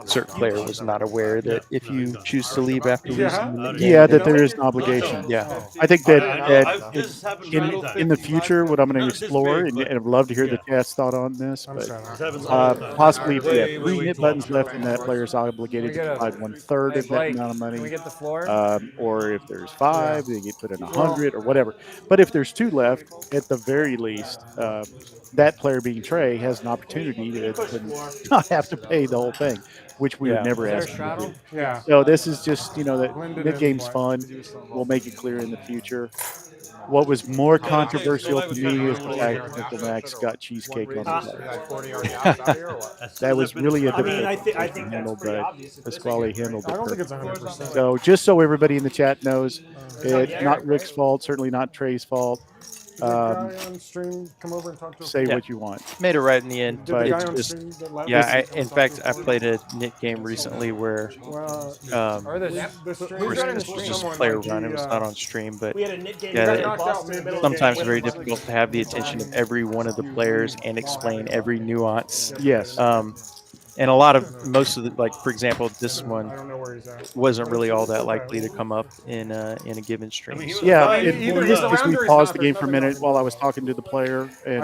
certain player was not aware that if you choose to leave after losing the knit game, that there is an obligation. Yeah. I think that in the future, what I'm going to explore, and I'd love to hear the chat's thought on this, but possibly if we have 3 knit buttons left, and that player is obligated to provide 1/3 of that amount of money. Can we get the floor? Or if there's 5, they get put in 100 or whatever. But if there's 2 left, at the very least, that player being Trey has an opportunity to not have to pay the whole thing, which we would never ask him to do. Yeah. So this is just, that knit game's fun. We'll make it clear in the future. What was more controversial to me is the fact that Uncle Max got cheesecake on the plate. That was really a difficult I think situation to handle, that's pretty but obvious. Pasquale handled it. I don't think it's perfectly. 100%. So just so everybody in the chat knows, it's not Rick's fault, certainly not Trey's fault. Guy on stream come over and talk to us? Say what you want. Made it right in the end, Did but the guy it's on just stream that left yeah. us In fact, I played a knit game recently where Or it was just a player run. It was not on stream, but We had a knit game yeah, that it- got lost in the middle of sometimes the very game. difficult to have the attention of every one of the players and explain every nuance. Yes. And most of the, like, for example, this one wasn't really all that likely to come up in a given stream. Yeah, in this case, we paused the game for a minute while I was talking to the player, and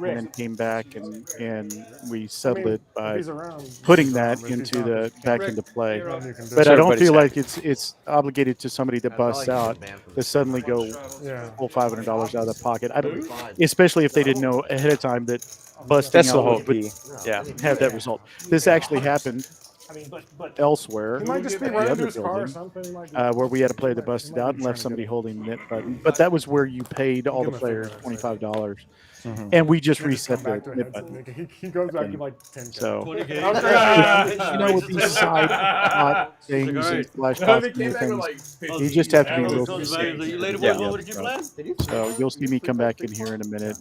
then came back and we settled it by putting that back into play. But I don't feel like it's obligated to somebody that busts out to suddenly go pull $500 out of their pocket. I don't, especially if they didn't know ahead of time that busting That's the out whole would key. Yeah. have that result. This actually happened elsewhere He might just be at the running other to his car or building, something. where we had a player that busted out and left somebody holding the knit button. But that was where you paid all the players $25. And we just reset the knit button. He goes back in like 10K. So, 20K. with these side hot things and splash pots and things, you just have to be real specific. So you'll see me come back in here in a minute,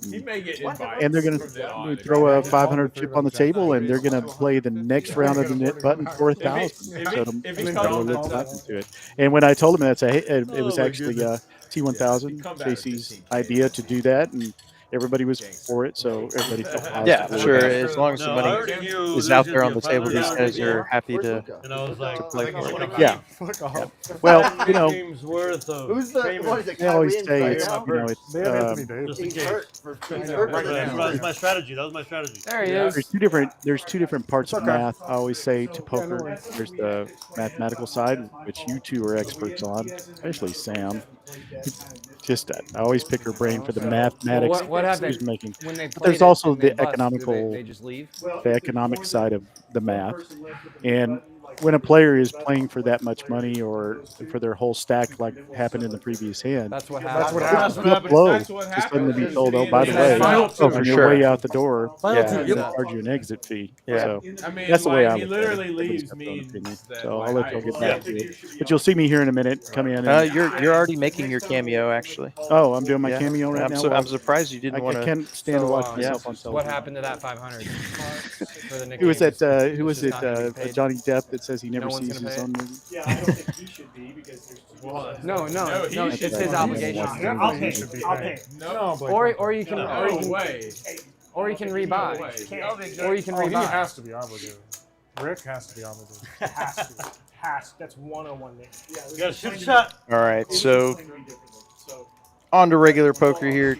and they're going to throw a 500 chip on the table, and they're going to play the next round of the knit button for 1,000. So to it. And when I told him that, it was actually T1000, JC's idea to do that, and everybody was for it, so everybody felt positive. Yeah, sure. As long as the money is out there on the table, these guys are happy to play for it. Yeah. Well, Who's the they always say it's, That was my strategy. There he is. There's two different parts of math. I always say to poker. There's the mathematical side, which you two are experts on, especially Sam. I always pick her brain for the mathematics What happens making. when they But played there's also and they the bust? economical, They just leave? the economic side of the math, and when a player is playing for that much money or for their whole stack, like happened in the previous hand, That's what That's what happens. happens. flip low. That's what To happens. suddenly be told, oh, by the Final way, two. Oh, for on your sure. way out the door, Yeah. I'm going to charge you an exit fee. Yeah. So I mean, that's the way I like, he look at it. literally Everybody's leaves got their own means opinion. that, So like, I'll let y'all get I- back to it. But you'll see me here in a minute. Come in. You're already making your cameo, actually. Oh, I'm doing my Yeah. cameo right now. I'm surprised you didn't want I to. can't stand to watch myself on What television. happened to that 500 for the Nick Who was Games? that? Who It's was just it? not gonna be paid? Johnny Depp that says he never No one's sees gonna his pay own it? movie. Yeah, I don't think he should be because there's two. No, he it's should his be. obligation. I'll pay. I'll pay. No, Or you can no way. or you can rebuy. Or you can Oh, he rebuy. has to be obligated. Rick has to be obligated. Has to. Has. That's 101. Yeah, You got a shoot shot. All right, so on to regular poker here.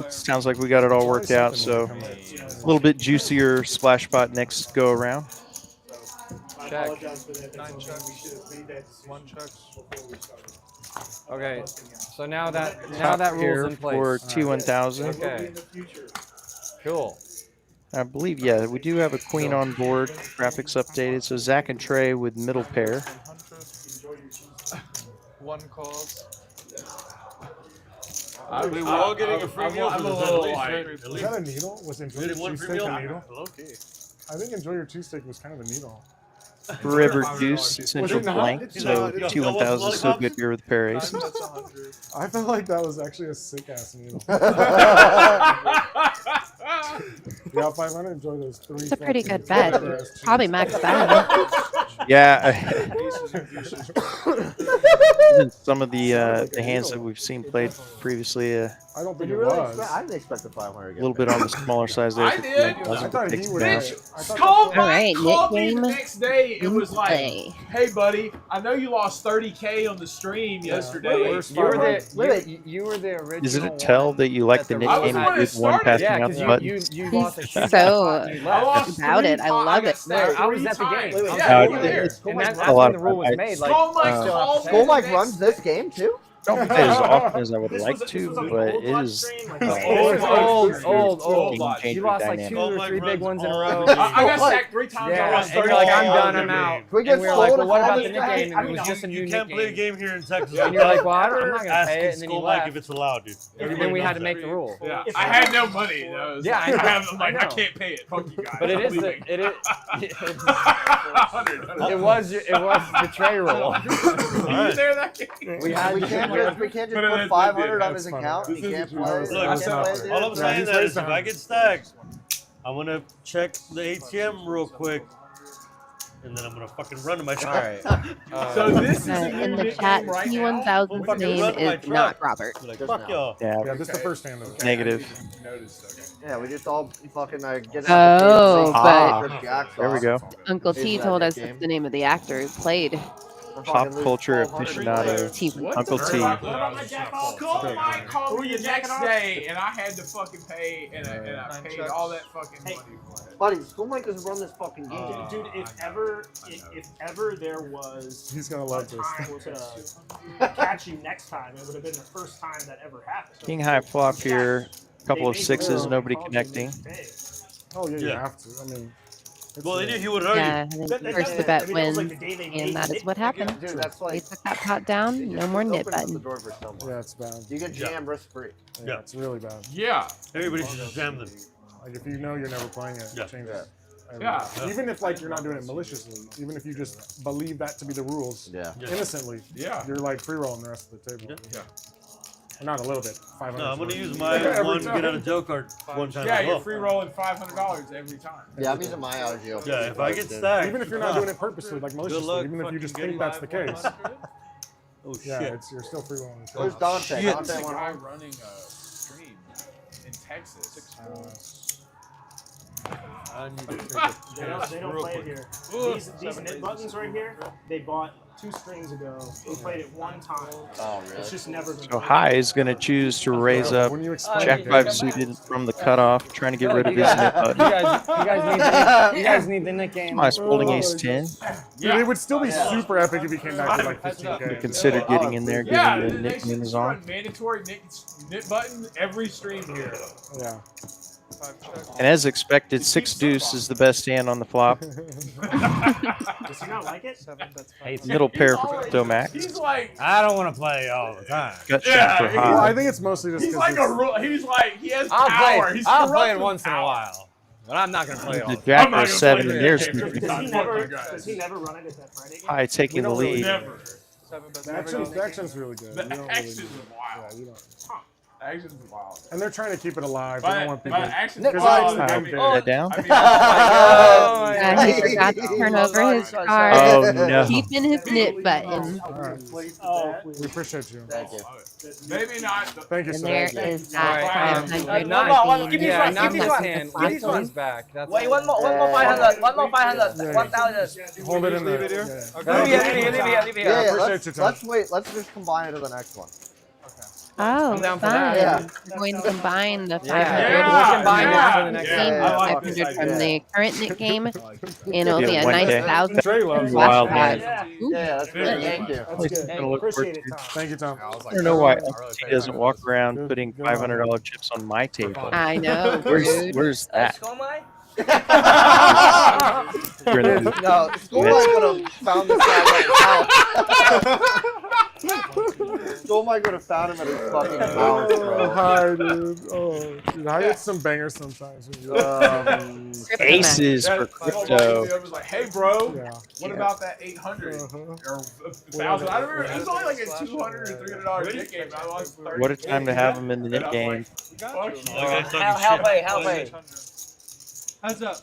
Sounds like we got it all worked out. So a little bit juicier splash spot next go around. Check. 9 checks. 1 checks. Okay. So now that Top rule's pair in place. for T1000. Okay. Cool. I believe, yeah, we do have a queen on board. Graphics updated. So Zach and Trey with middle pair. 1 calls. We were all getting a free meal for this, at least, right? Is that a needle? Was Enjoy Your Getting one free Cheesesteak meal? a needle? Okay. I think Enjoy Your Cheesesteak was kind of a needle. River Deuce, Central Was it not? Blank. So T1000 still good here with pair ace. I felt like that was actually a sick ass needle. You got 500. Enjoy those 3. It's a pretty good bet. Probably max out. Yeah. Even some of the hands that we've seen played previously, I don't think Did it you really was. expect? I didn't expect the 500 a little bit on the smaller size there. I did. I thought he would. Called All right, called Nick me the game next day and in was like, play. "Hey, buddy, I know you lost 30K on the stream yesterday." You were the original. Is it a tell that you like the I was nickname the one with that one started. passing Yeah, out because the button? you lost a huge So pot. about it. I love it. I was at the game. Yeah, you were there. And that's a lot when the of rule was fun. made. Skull Mike Like, called me Skull the Mike next- runs this game too. Don't play as often as I would like to, but it is old. game-changing You lost like dynamic. 2 or 3 big ones in a row. I got sacked 3 times. I Yeah, lost and you're 30K. like, I'm done, I'm out. Can we get And we were like, sold well, what and about call the this Nick guy? game? And it was just a new You Nick can't play a game. game here in Texas. And you're like, well, I'm not going to Asking pay it. And then you Skull Mike left. if it's allowed, dude. And then we had to make the rule. Yeah, I had no money. Though. Yeah, I know. I'm like, I I know. can't pay it. Fuck you guys. But it I'm is leaving. it was the tray rule. You was there that game? We can't just put 500 on his account. He can't play. Look, He can't play it, all I'm dude. saying is if I get stacked, I'm going to check the ATM real quick, and then I'm going to fucking run to my truck. All right. So this is a In the new chat, game right now. T1000's Fucking name run my is truck. not Robert. Like, fuck y'all. Yeah, Yeah, this is the first hand of it. negative. Yeah, we just all fucking get Oh, There we go. Uncle T told us the name of the actor who played. Pop culture aficionado, Uncle T. Skull Mike called me the next day, and I had to fucking pay, and I paid all that fucking money for it. Buddy, Skull Mike doesn't run this fucking game. Dude, if ever there was He's gonna love this. time to catch you next time, it would have been the first time that ever happened. King high flop here. Couple of sixes, nobody connecting. Oh yeah, you Yeah. have to. I mean, Well, they knew he would already. Yeah, and then first the bet wins, and that is what happened. Dude, that's They like took that pot down, no more nit open up the button. door for someone. yeah, it's bad. You get jammed risk free. Yeah, it's really bad. Yeah. Everybody should just jam them. Like if you know you're never playing it, Yeah. change it. Yeah. Even if like you're not doing it maliciously, even if you just believe that to be the rules, Yeah. innocently, Yeah. you're like free rolling the rest of the table. Yeah. Or not a little bit. 500. No, I'm going to use my Every one time. get out of jail card one time Yeah, as you're well. free rolling $500 every time. Yeah, I'm using my RGO. Yeah, if I get stacked. Even if you're not doing it purposely, like maliciously, luck even if you just fucking think that's the getting case. Oh, Yeah, shit. you're still free rolling. Where's Dante? Shit. Dante went guy home. running a stream in Texas. I need to take They don't play it here. These nit buttons right here, they bought 2 streams ago. We played it one time. Oh, really? It's just never been So played. High is going to choose to raise up When you explain Jack it, 5 suited from the cutoff, trying to get rid of his nit button. You guys need the Nick game. Nice folding ace 10. Dude, it would still be super epic if he came back with like 15K. Consider getting in there, Yeah, getting the they nickname should is on. run mandatory nit button every stream here. Yeah. And as expected, 6 deuce is the best hand on the flop. Does he not like it? Middle pair for Crypto Max. He's like, I don't want to play all the time. Gut shot for Well, I high. think it's mostly just he's 'cause like it's- a rule. He's like, he has I'll power. play. He's I'll play it corrupt with once in a power. while, but I'm not gonna play all. The the Jack I'm not or gonna 7 play and there's that game. Does he never run it at that Friday game? high taking the lead. Never. The action's really good. The You don't really- action's wild. Yeah, you don't. Action's wild. And they're trying to keep it alive. They don't want people. Action's Because wild. it's I the mean, game That down? I mean, He forgot to turn over his card. Oh, no. Keeping his knit button. We appreciate you. maybe not. Thank you, And sir. there is that Give 500 me Yeah, one, not give me his one. hand. Give me Give one. his back. That's Wait, one more 500. One more 500. Yeah. 1,000. Hold it in there. Leave it here. Yeah, Appreciate your time. let's wait. Let's just combine it to the next one. Oh, down for fun. that. Yeah. We're going to combine the 500 We'll combine it for the next game, Yeah, I like 500 from the current knit game, and it'll be a One nice K. 1,000 Trey loves Wild flashback. hand. Ooh. Yeah, that's good. Thank you. That's good. Gonna look Appreciate it, forward Tom. Thank you, Tom. I don't know why he doesn't walk around putting $500 chips on my table. I know, Where's dude. that? Score mine? You're in the- No, Schoolmike would have found this guy at his house. Schoolmike would have found him at his fucking house, Oh, bro. hi, dude. Oh, dude, I get some bangers sometimes. Aces for crypto. I was like, hey, bro, Yeah. what about that 800 or 1,000? I remember it was only like a $200 or $300 ticket game. I lost 30. What a time to have him in the And knit I'm game. like, fuck you. How pay? Heads up.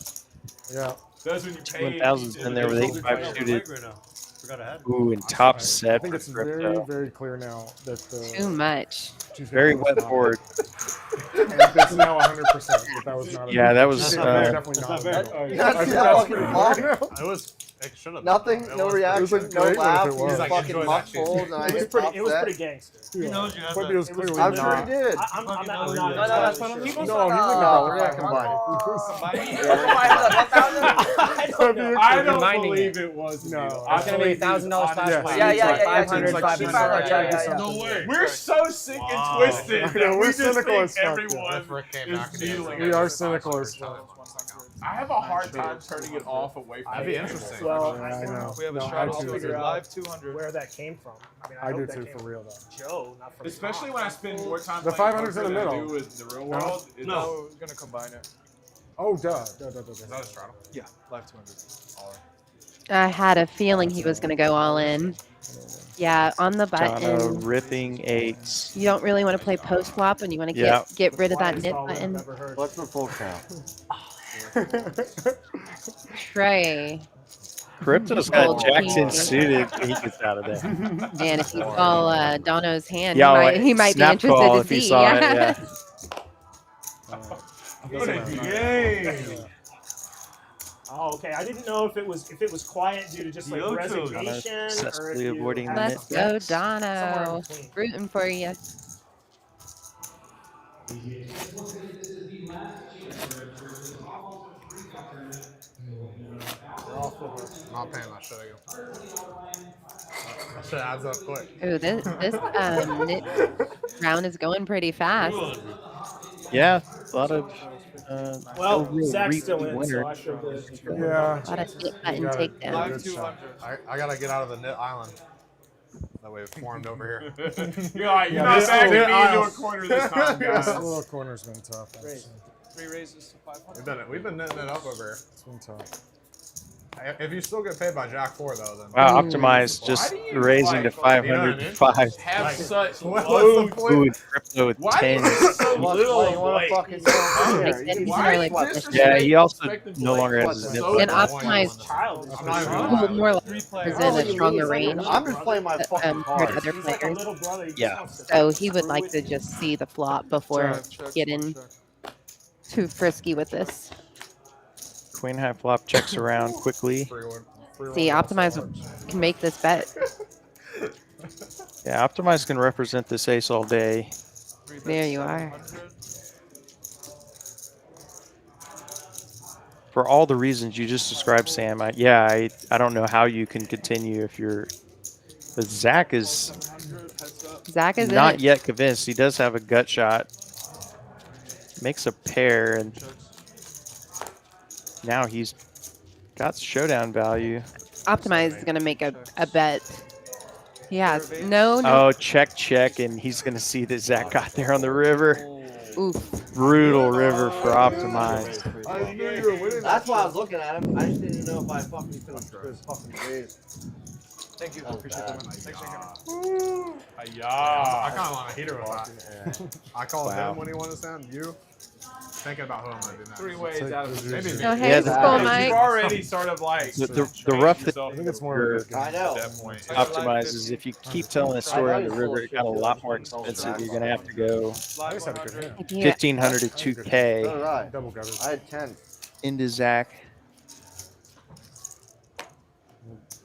Yeah. That's when you pay. 1,000's in there with 8-5 suited. Forgot I had. Ooh, and top I set think for it's very, crypto. very clear now that Too much. Very wet board. And it's now 100%. That was not. Yeah, that was, definitely not. That's fucking awful. It was. It should have. Nothing, no reaction, no great laugh. if it He was. was Like, fucking enjoy that muffled, and I It was hit pretty. top It was set. pretty gangster. He knows you have But he that. was clearly I'm sure not. he did. I'm not. No, Keep no, on no. saying No, shit. he would not. We're not combining. 1,000. I don't Reminding believe it was. No. new. It's gonna be $1,000 flash. Yeah. Yeah. 500, Yeah. 500. No way. We're so sick and twisted. I that know, we we're just cynical think as fuck, everyone is dealing. We are cynical as fuck. I have a hard time turning it off away from That'd be the game. interesting. Well, Yeah, I know. We have a No, straddle I do to too. live 200. where that came from. I mean, I do hope that too, came for real though. from Joe, not from Especially Tom. when I spend more time The playing 500's in poker the than I middle. do in the real No. world. No, we're gonna combine it. Oh, duh. Is that a straddle? Yeah, live 200. I had a feeling he was going to go all in. Yeah, on the Jono button. ripping 8s. You don't really want to play post flop and you want to Yeah. get rid of that Quietest knit call I've button. ever heard. What's the full count? Trey. Crypto's got Jackson suited. He gets out of there. And if you saw Dono's hand, Yeah, he might be snap interested call to if he see. saw it, yeah. What a game! Oh, okay. I didn't know if it was quiet due to just like Yo, resignation or successfully if you avoiding the had net. Let's go, somewhere Dono. in between. Rooting for you. I'm not paying that shit again. That shit adds up quick. Ooh, this knit round is going pretty fast. Yeah, a lot of. Well, no real Zach's repeat still in, winner. so I should be. Yeah. A lot of knit button takedowns. Live 200. I gotta get out of the knit island. That way it formed over here. You're like, you're Yeah, not this backing me little- into a corner this time, This guys. little corner's been tough. Great. 3 raises to 500. We've been knitting it up over here. It's been tough. If you still get paid by Jack 4 though, then Wow, optimized just Why do you, raising to like, 505. Have such what's low. the point? Ooh, and crypto with Why 10s. is it so You want little? to Like, fucking Makes sense. He's why an early is player. this Yeah, he also expected no to, longer like, has his so knit And button. optimized Child. I'm not even will more like 3 players. present a you stronger mean? range I'm just playing my fucking compared to cards. other He's like a players. little brother. He just Yeah. wants to So he would like to just see the flop before Check, getting check. too frisky with this. Queen high flop checks around quickly. See, Optimize can make this bet. Yeah, Optimize can represent this ace all day. There you are. For all the reasons you just described, Sam, I don't know how you can continue if you're. But Zach is Zach is not in it. yet convinced. He does have a gut shot. makes a pair, and now he's got showdown value. Optimize is gonna make a bet. He has no. Oh, check, and he's gonna see that Zach got there on the river. Oof. Brutal river for Optimize. I knew you were winning. That's why I was looking at him. I just didn't know if I fucking could have fucking raised. Thank you. Appreciate that. Thanks, I kind of want a heater with that. I called him when he wanted to sound you. Thinking about who I'm going to do next. 3 ways out of it. Maybe Oh, hey, school, Mike. You've already sort of like The rough thing I think it's more of I know. at that point. Optimize is if you keep telling a story on the river, it got a lot more expensive. You're gonna have to go I just had a good hand. 1,500 to 2K So did I. Double gutters. I had 10. into Zach.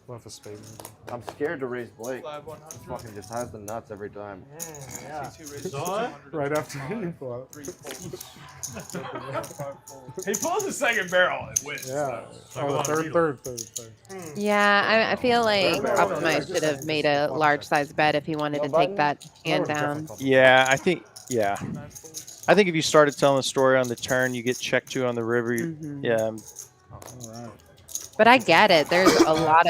Bluff a spade. I'm scared to raise Blake. Live He 100. fucking just has the nuts every time. T2 raises Saw it? 200. Right after you pull out. 3 folds. He pulls the second barrel and wins. Yeah. So. Oh, the third. Yeah, I feel like Optimize should have made a large size bet if he wanted to take that hand down. Yeah, I think if you started telling a story on the turn, you get checked to on the river. Yeah. But I get it. There's a lot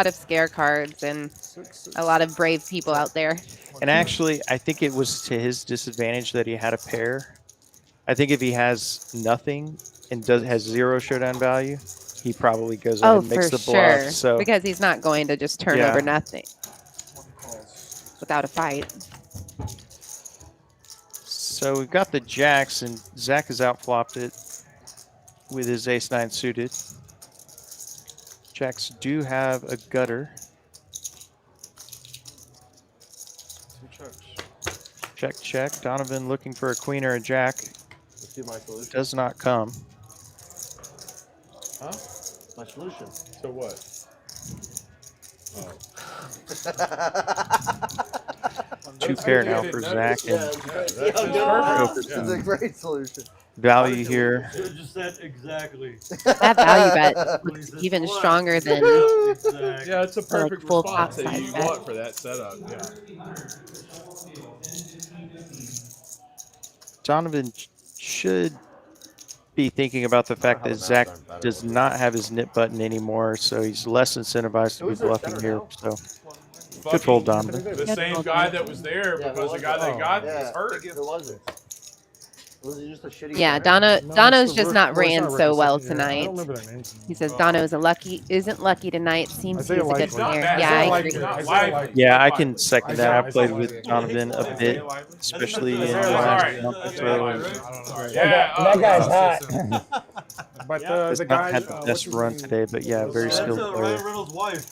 of scare cards and a lot of brave people out there. And actually, I think it was to his disadvantage that he had a pair. I think if he has nothing and has 0 showdown value, he probably goes ahead and makes the bluff. So because he's not going to just turn over nothing without a fight. So we've got the jacks, and Zach has outflopped it with his ace-9 suited. Jacks do have a gutter. 2 checks. Check. Donovan looking for a queen or a jack. Let's do my solution. Does not come. Huh? My solution. So what? Oh. 2 pair now for Zach. Yeah, And it's a great solution. value here. Just said exactly. That value bet looks even stronger than Yeah, it's a perfect full response top that you size bet. want for that setup. Yeah. Donovan should be thinking about the fact that Zach does not have his nip button anymore, so he's less incentivized to be bluffing here. So good fold, Donovan. The same guy that was there because the guy that got was hurt. Who was it? Was it just a shitty Yeah, hand? Dono's just not ran so well tonight. remember that name. He says Dono isn't lucky tonight. Seems he's Isaiah a good Lively. one here. Not Yeah, bad. I Like, agree. not Isaiah lively. Lively. Yeah, I can second that. I played Isaiah with Lively. Donovan a bit, especially in the Isaiah last Lively. month or so. Yeah, That guy's hot. But Does the not guy had the best run today, but yeah, very That's skilled Ryan player. Reynolds' wife.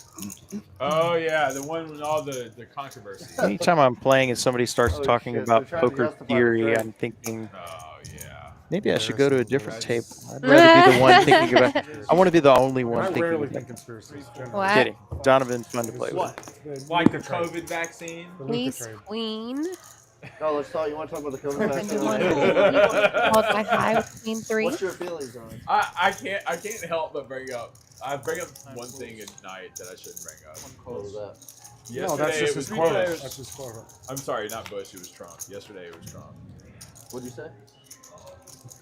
Oh yeah, the one with all the controversy. Anytime I'm playing and somebody starts Oh, talking shit, about they're trying to poker justify the theory, trade. I'm thinking Oh yeah. maybe I should go to a different table. I'd rather be the one thinking about. I want to be the only I one thinking rarely about. think conspiracies. generally. What? Kidding. Donovan's fun to play with. What? The Like the Luka trade. COVID vaccine? The Luka Ace trade. queen. No, let's talk. You want to talk about the COVID And vaccine? you want to hold my high with queen 3. What's your feelings on it? I can't help but bring up one thing at night that I shouldn't bring up. What was that? No, that's Yesterday just it his was quote. Bush. That's his quote. I'm sorry, not Bush. It was Trump. Yesterday it was Trump. What'd you say?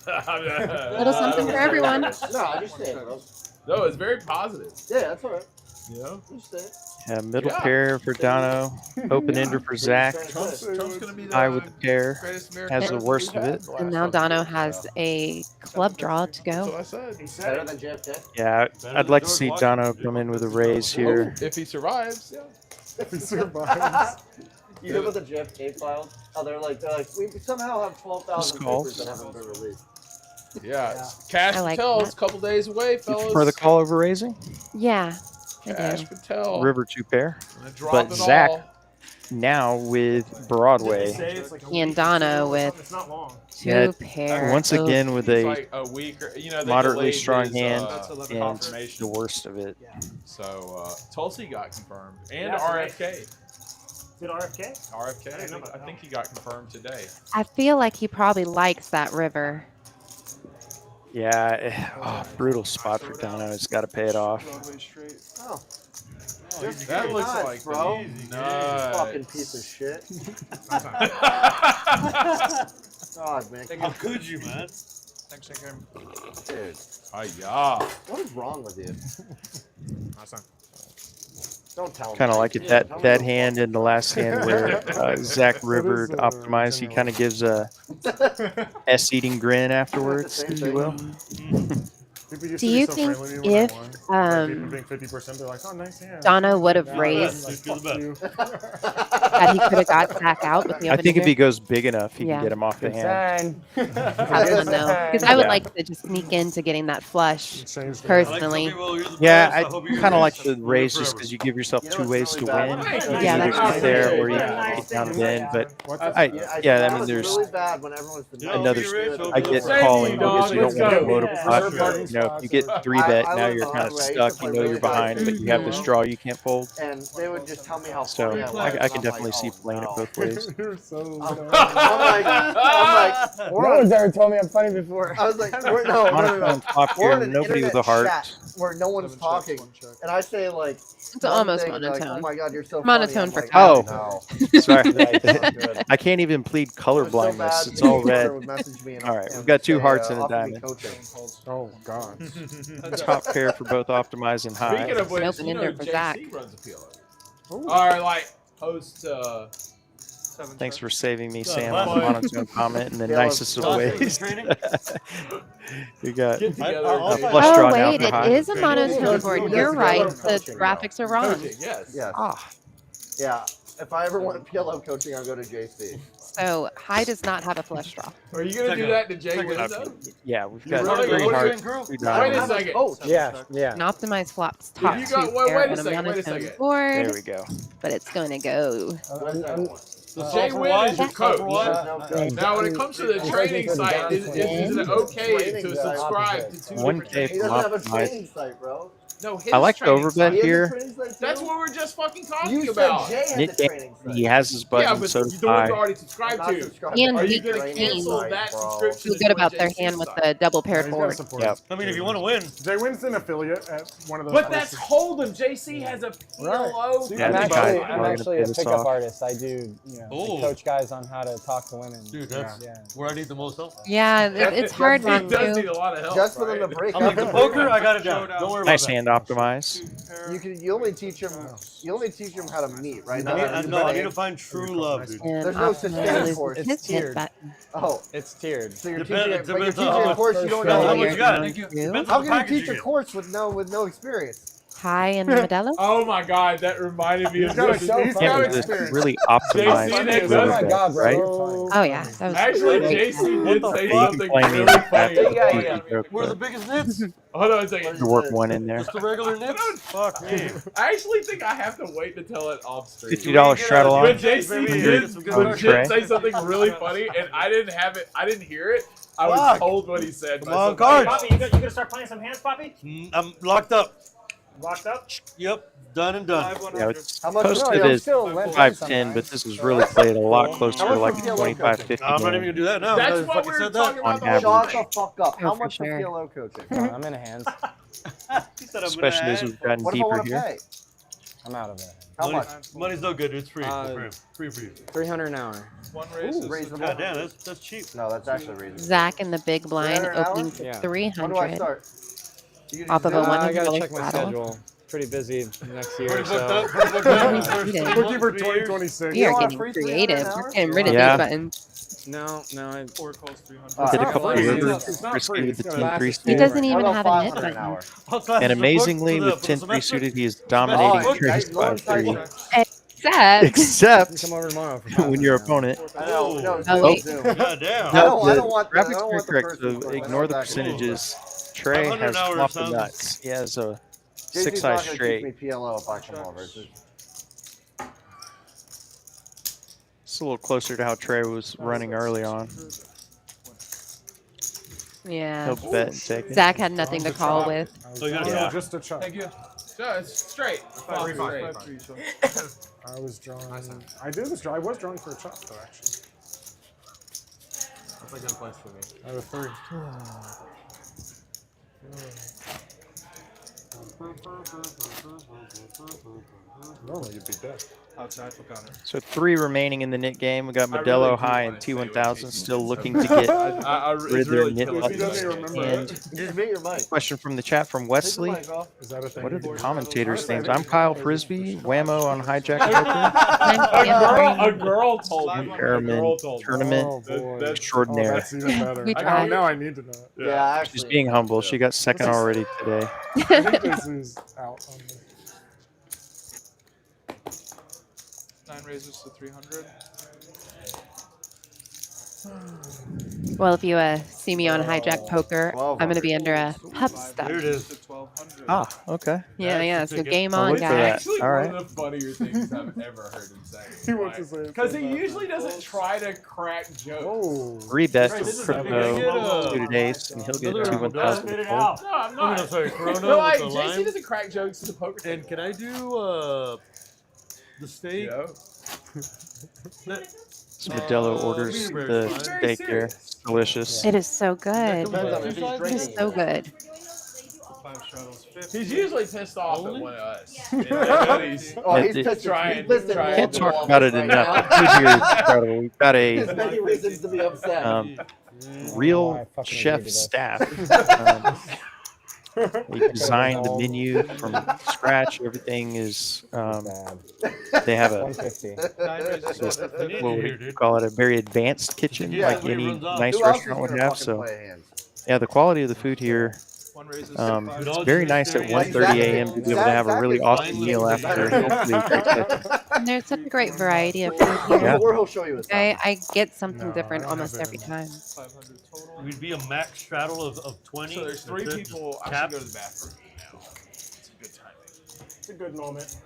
Little something for everyone. No, I just say it, bro. No, it's very positive. Yeah, that's all right. You know? Just say it. Yeah, middle Yeah. pair for Dono. Open ender for Zach. Trump's gonna be the High with the pair. greatest American Has the president worst we've of had it. the last And now fucking Dono years. has a club draw to That's go. what I said. Better than JFK? Yeah, I'd like to see Dono come in with a raise here. If he survives, yeah. If he survives. You hear about the JFK files? How they're like, we somehow have 12,000 Just calls. papers that haven't been released. Yeah. Cash I like Patel's that. a couple days away, You fellas. prefer the call over raising? Yeah, I Cash do. Patel. River 2 pair. Gonna drop But it Zach all. now with Broadway. And Dono with It's not long. 2 Yeah, pair. once of- again with It's a like a week or, you know, they moderately delayed strong his, hand and confirmation. the worst of it. So Tulsi got confirmed, and Yeah, so RFK. Did RFK? RFK, I think he got confirmed today. I feel like he probably likes that river. Yeah, brutal spot for Dono. He's got to pay it off. Broadway straight. Oh. Just That get looks nuts, like bro. nuts. Fucking piece of shit. God, man. How could you, man? Thanks, Jacob. Dude. Hi-ya. What is wrong with you? Don't tell me. Kind of like it that hand in the last hand where Zach River optimized. He kind of gives a S-eating grin afterwards, if you will. Do you think if being 50%, they're like, oh, nice hand. Donna would have raised that he could have got Zach out with the I open think if ender? he goes big enough, he Yeah. can get him off the Good hand. sign. Have fun though, because I would Yeah. like to just sneak into getting that flush personally. Yeah, I kind of like the raise just because you give yourself two ways to win. You can Yeah, either that's sit there or you can get down and in. But I mean, there's really bad when everyone's another. I get calling because you don't want to promote a pot. You know, if you get 3-bet, now you're kind of stuck. You know you're behind, but you have this draw you can't fold. And they would just tell me how So funny I was. I can definitely see playing it both ways. You're so I'm like, No one's ever told me I'm funny before. I was like, no. Monotone flop We're here, in an nobody with a internet heart. chat where no one's talking, and I say like, It's almost thing, like, monotone. oh my god, you're so monotone funny. for I'm Oh, like, sorry. good. I can't even plead color So blindness. bad, It's all the red. teacher would message me and- All right, we've and got 2 say, hearts and a offer me diamond. coaching. Oh, God. Top pair for both optimize and high. Speaking of which, Open you know, ender for Zach. JC runs a PLO. Or like host. Thanks for saving me, Sam, fun. on the monotone comment in the nicest of ways. You got a flush Oh draw now wait, for it high. is a monotone board. You're right. The graphics are wrong. Yes. Yes. Ah, Yeah. If I ever want PLO coaching, I'll go to JC. So high does not have a flush draw. Are you gonna do that to Jay Window? yeah, we've You got really 3 gonna hearts, do it? 3 Wait a diamonds. second. Yeah. An optimized flops top you got- 2 wait pair a on a second, wait a monotone second. board. There we go. But it's going to go. Jay Wynn is your coach. Yeah. Now, when it comes to the training site, is it okay to subscribe to 2 different 1K training He from doesn't have a optimized. training site, bro. No, his I like the training overbet site. He has a here. training site, too? That's what we're just fucking talking You about. said Jay Nick has a training site. He has his Yeah, button, but so does the one you're I. already subscribed I'm not to. subscribed And Are you he gonna training cancel site, that bro. subscription? Feel and good join about their JC's hand with site? the double paired He's gotta board. support Yep. us. I mean, if you want to win, Jay Wynn's an affiliate at one of those. But that's places. Holdem. JC has a PLO. Yeah, I'm the actually, guy- I'm we're gonna actually pay a this pickup off. artist. I do, I Oh. coach guys on how to talk to women. dude, that's where I need the most help. Yeah, it's hard He not does need to. a lot of help. Just for them right? to break I'm like, the up. poker, I got it down. Don't worry about Nice that. hand optimize. You only teach them. You only teach them how to meet, right? I need to find true love, dude. And There's no such thing optimized as course. his It's hit tiered. button. Oh, It's tiered. so you're Depends- teaching, it but you're depends on teaching how a much course you don't know. how how much to you got. Thank you. Depends How on the can you package teach a get. course with no experience? High and Modelo. Oh my god, that reminded me of gotta this. show He's fun. got Can't this experience. really JC optimized did river Oh my bet, God, bro. right? Oh yeah, that was Actually, great. JC did say You can something play me really with funny. that. We're the biggest nits. Hold on a second. To work one in there. Just the regular nits. Fuck me. I actually think I have to wait to tell it off stream. $50 straddle But on. JC did legit say something really funny, and I didn't have it. I didn't hear it. I was Fuck. told what he said. Come on, by cards. Poppy, you gonna start playing some hands, Poppy? I'm locked up. Locked up? Yep, done and done. Yeah, it's How much? posted I'm as still lending 5-10, but this is really played a lot closer to like a 25-50 I'm not even game. gonna do that now. That's I what fucking we were said talking that. about On the average. whole Shut thing. the fuck up. How for much for sure. PLO coaching? I'm in hands. He said I'm Especially as we've gotten What if I deeper want to here. pay? I'm out of it. How much? Money's no good. It's free. Uh, Free for you. 300 an hour. One race is Reasonable. God damn, that's cheap. No, that's actually reasonable. Zach in the big blind 300 an hour? opening to Yeah. When do I 300 start? You off of a just do it? I gotta $100 check my saddle. schedule. Pretty busy next year. Pretty So. booked up. Pretty booked up. We did. Looking for 2026. We are You want getting free 300 creative. an We're hour? getting rid of Yeah. these buttons. No. Four calls 300. Did a Alright. couple It's of not- rivers it's not risky free. with the It's team gonna 3 last He suited. doesn't How even about have a mid 500 an button. hour? All classes And are amazingly, booked with for 10 the 3 semester. suited, he is Oh, dominating you trace guys learn 5-3. Except Except Come over tomorrow for when your 500 an hour. opponent. I know. No, Oh, wait. Zoom. God damn. I don't the want the- I graphics don't are want the correct, person so one. I ignore want the that guy. percentages. Trey 500 has an hour flopped the sounds- nuts. He has a JC's 6 not eye gonna teach straight. me PLO if I come over. It's just- It's a little closer to how Trey was running early on. yeah, He'll bet and take it. Zach had nothing to call with. So you gotta No, start. just a chop. Thank you. So it's straight. Fall straight. I was drawing. I did this draw. I was drawing for a chop though, actually. That's a good place for me. I have a 3. Normally you'd be dead. Outside for Connor. So 3 remaining in the knit game. We got Modelo High and T1000 still looking to get rid of their knit buttons. And Just mute your mic. question from the chat from Wesley. Is that a thing? What are the commentators' names? I'm Kyle Frisbee, Whammo on Hijack A girl told me. Tournament extraordinaire. That's even better. Now I need to know. Yeah, She's being humble. She got second already today. I think this is out on the 9 raises to 300. Well, if you see me on Hijack Poker, I'm going to be under a pub stop. Here it is. Ah, okay. Yeah. So game I'll on, look for that. guys. All right. One of the funnier things I've ever heard him say. He wants to say Because he usually doesn't try to crack jokes. 3 bet for crypto, suited ace, and he'll get 2,000 to fold. No, I'm not. I'm sorry, Corona No, with the JC lime. doesn't crack jokes to the poker table. And can I do the steak? So Modelo orders the steak there. It's delicious. It is so good. It is so good. He's usually pissed off at one of us. He's trying. Can't talk about it enough. The food here is incredible. We've got There's many reasons to be upset. real chef staff. We designed the menu from scratch. Everything is, they have a, what would you call it, a very advanced kitchen, like any nice restaurant would have. So, yeah, the quality of the food here, it's very nice at 1:30 a.m. to be able to have a really awesome meal after. And there's such a great variety of food here. Yeah. I get something different almost every time. We'd be a max straddle of 20. So there's 3 people. I should go to the bathroom now. It's a good timing. It's a good moment.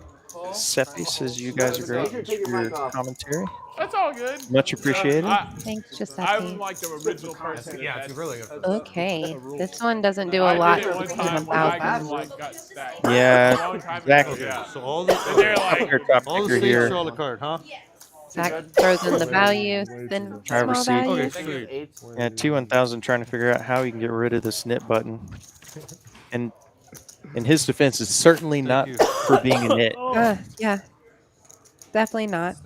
Seppi says you guys are great. Thanks for your commentary. That's all good. Much appreciated. Thanks, Giuseppe. I'm like the original person. Yeah, it's really good. Okay, this one doesn't do a lot for 1,000. Yeah, exactly. So all the here. steaks are on the card, huh? Zach throws in the value, then Driver's small seat. value. Yeah, T1000 trying to figure out how he can get rid of this knit button. And in his defense, it's certainly not for being a knit. Yeah, definitely not.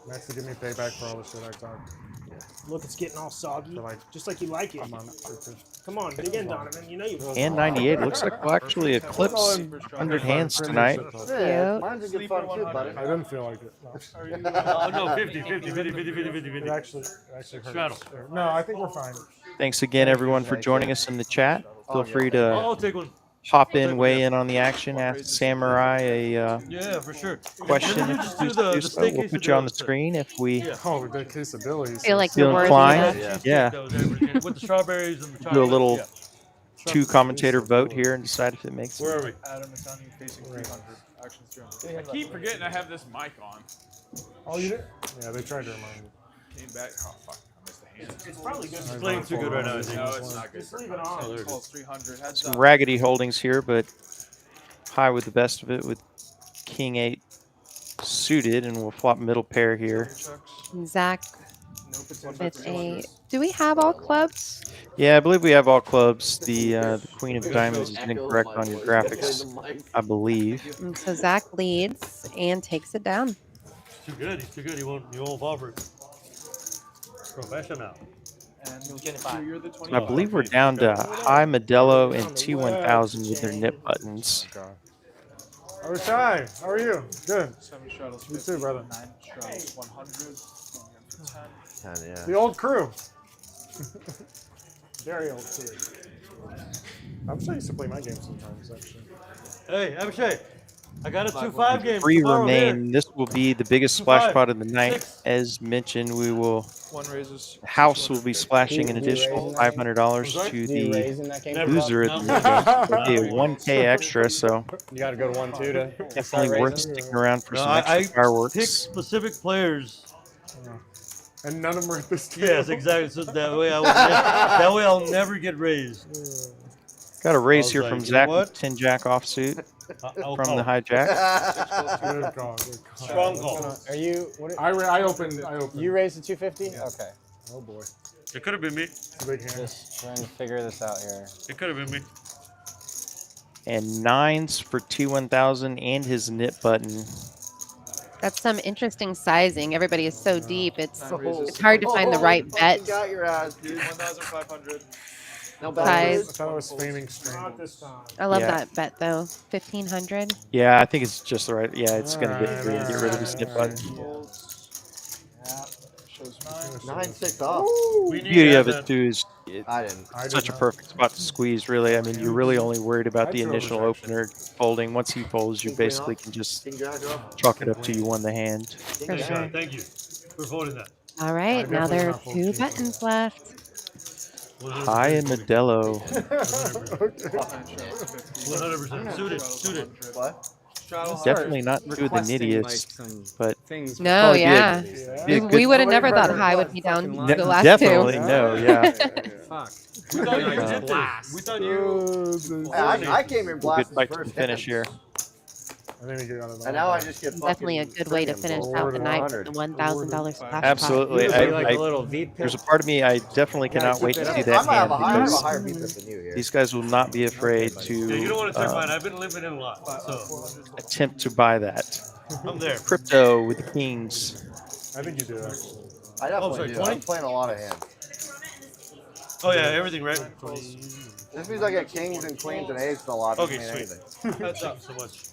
Max to give me payback for all the shit I talked. Look, it's getting all soggy, just like you like it. Come on, dig in, Donovan. You know you will. And 98. Looks like we'll actually eclipse 100 hands tonight. Yeah, mine's a good fun too, buddy. I didn't feel like it. No. Oh, no, 50. It actually Straddle. hurts. No, I think we're fine. Thanks again, everyone, for joining us in the chat. Feel free to I'll take one. hop in, weigh in on the action, ask Samurai a Yeah, for sure. question. Can you If just you do the choose to. steak We'll put you on the screen if we Oh, the quesadillas. Feel like feel you're worthy inclined. enough. Yeah. With the strawberries and the chocolate. Do a little 2-commentator vote here and decide if it makes Where are we? Adam and Johnny facing 300. Actions 300. I keep forgetting I have this mic on. Oh, you did? Yeah, they tried to remind me. Came back. Oh, fuck. I missed the hand. It's probably good. It's playing too good right now, I think. No, it's not good. Just leave it on. Calls 300. Heads some up. raggedy holdings here, but high with the best of it with King 8 suited, and we'll flop middle pair here. Zach with a. Do we have all clubs? Yeah, I believe we have all clubs. The Queen of Diamonds is incorrect on your graphics, I believe. And so Zach leads and takes it down. He's too good. He's too good. He won't fall for it. Professional. You're the 20. I believe we're down to High, Modelo, and T1000 with their knit buttons. Oh, Shy, how are you? Good. 7 straddles. You too, brother. 9 straddles 100. 10. Yeah. The old crew. Very old crew. I'm sure I used to play my game sometimes, actually. Hey, Abhishek, I got a 2-5 game. 3 tomorrow remain. This will be the biggest splash 2-5. pot of the night. As mentioned, we will. 1 raises. House will be splashing an additional $500 to the loser at the game. It'll be a 1K extra, so You got to go to 1-2 to definitely worth sticking around for some I extra fireworks. pick specific players. And none of them are at this table. Yes, exactly. So that way I'll never get raised. Got a raise I was here like, from you know Zach what? with 10 jack offsuit I'll from call. the hijack. Good call. Strong call. Are you? What I opened. you raised to 250? Okay. Oh boy. It could have been me. It's a big hand. Just trying to figure this out here. It could have been me. and 9s for T1000 and his knit button. That's some interesting sizing. Everybody is so deep. It's hard to find the right bet. Got your ass, dude. 1,500. No I bad. thought it was feigning strange. I love Yeah. that bet though. 1,500. Yeah, I think it's just the right. Yeah, it's going to get rid of his knit button. Shows 9-6 off. The beauty of it too is I didn't. it's such a perfect spot to squeeze. Really, I mean, you're really only worried about the initial opener folding. Once he folds, you basically can just chalk it up to you won the hand. For sure. Thank you for voting that. All right, now there are 2 buttons left. High and Modelo. 100%. Suited. What? Definitely not two of the nittiest, but No, yeah. We would have never thought High would be down the last definitely 2. no, yeah. Fuck. We thought you were blast. We thought you. I came in blast. Good fight to finish here. And now I just get Definitely a good way to finish out the night with the $1,000 splash pot. Absolutely. There's a part of me I definitely cannot wait to see that hand because these guys will not be afraid to Yeah, you don't want to turn mine. I've been living in a lot, so attempt to buy that. I'm there. Crypto with the kings. I think you do actually. I definitely sorry, do. 20? I'm playing a lot of hands. Oh yeah, everything right. This means I get kings and queens and aces a lot. Okay, mean sweet. anything. That's up so much.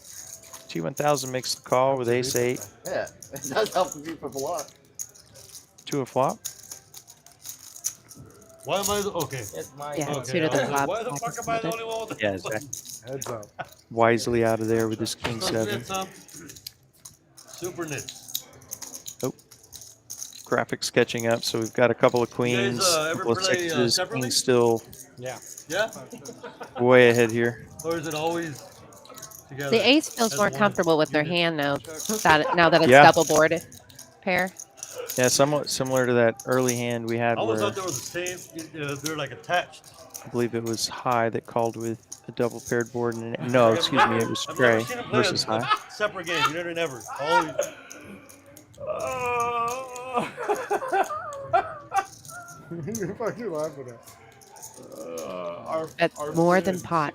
T1000 makes the call with ace 8. Yeah, it does help the people a lot. 2 a flop. Why am I okay? Yeah, okay. 2 to the flop. Why the fuck am I the only one with the Yeah, exactly. Heads up. Wisely out of there with his king 7. Super knit. Oh, graphics sketching up. So we've got a couple of queens, a ever couple of play, sixes. separately? King's still Yeah. way ahead here. Or is it always together? The ace feels as more one? comfortable with their hand though. Now that it's Yeah. double board pair. Yeah, somewhat similar to that early hand we had I always where thought they were the same. They're like attached. I believe it was High that called with a double paired board. And no, excuse me, it was I've never Trey seen them play versus a High. separate game. You never. Always. You're fucking laughing at. That's more than pot.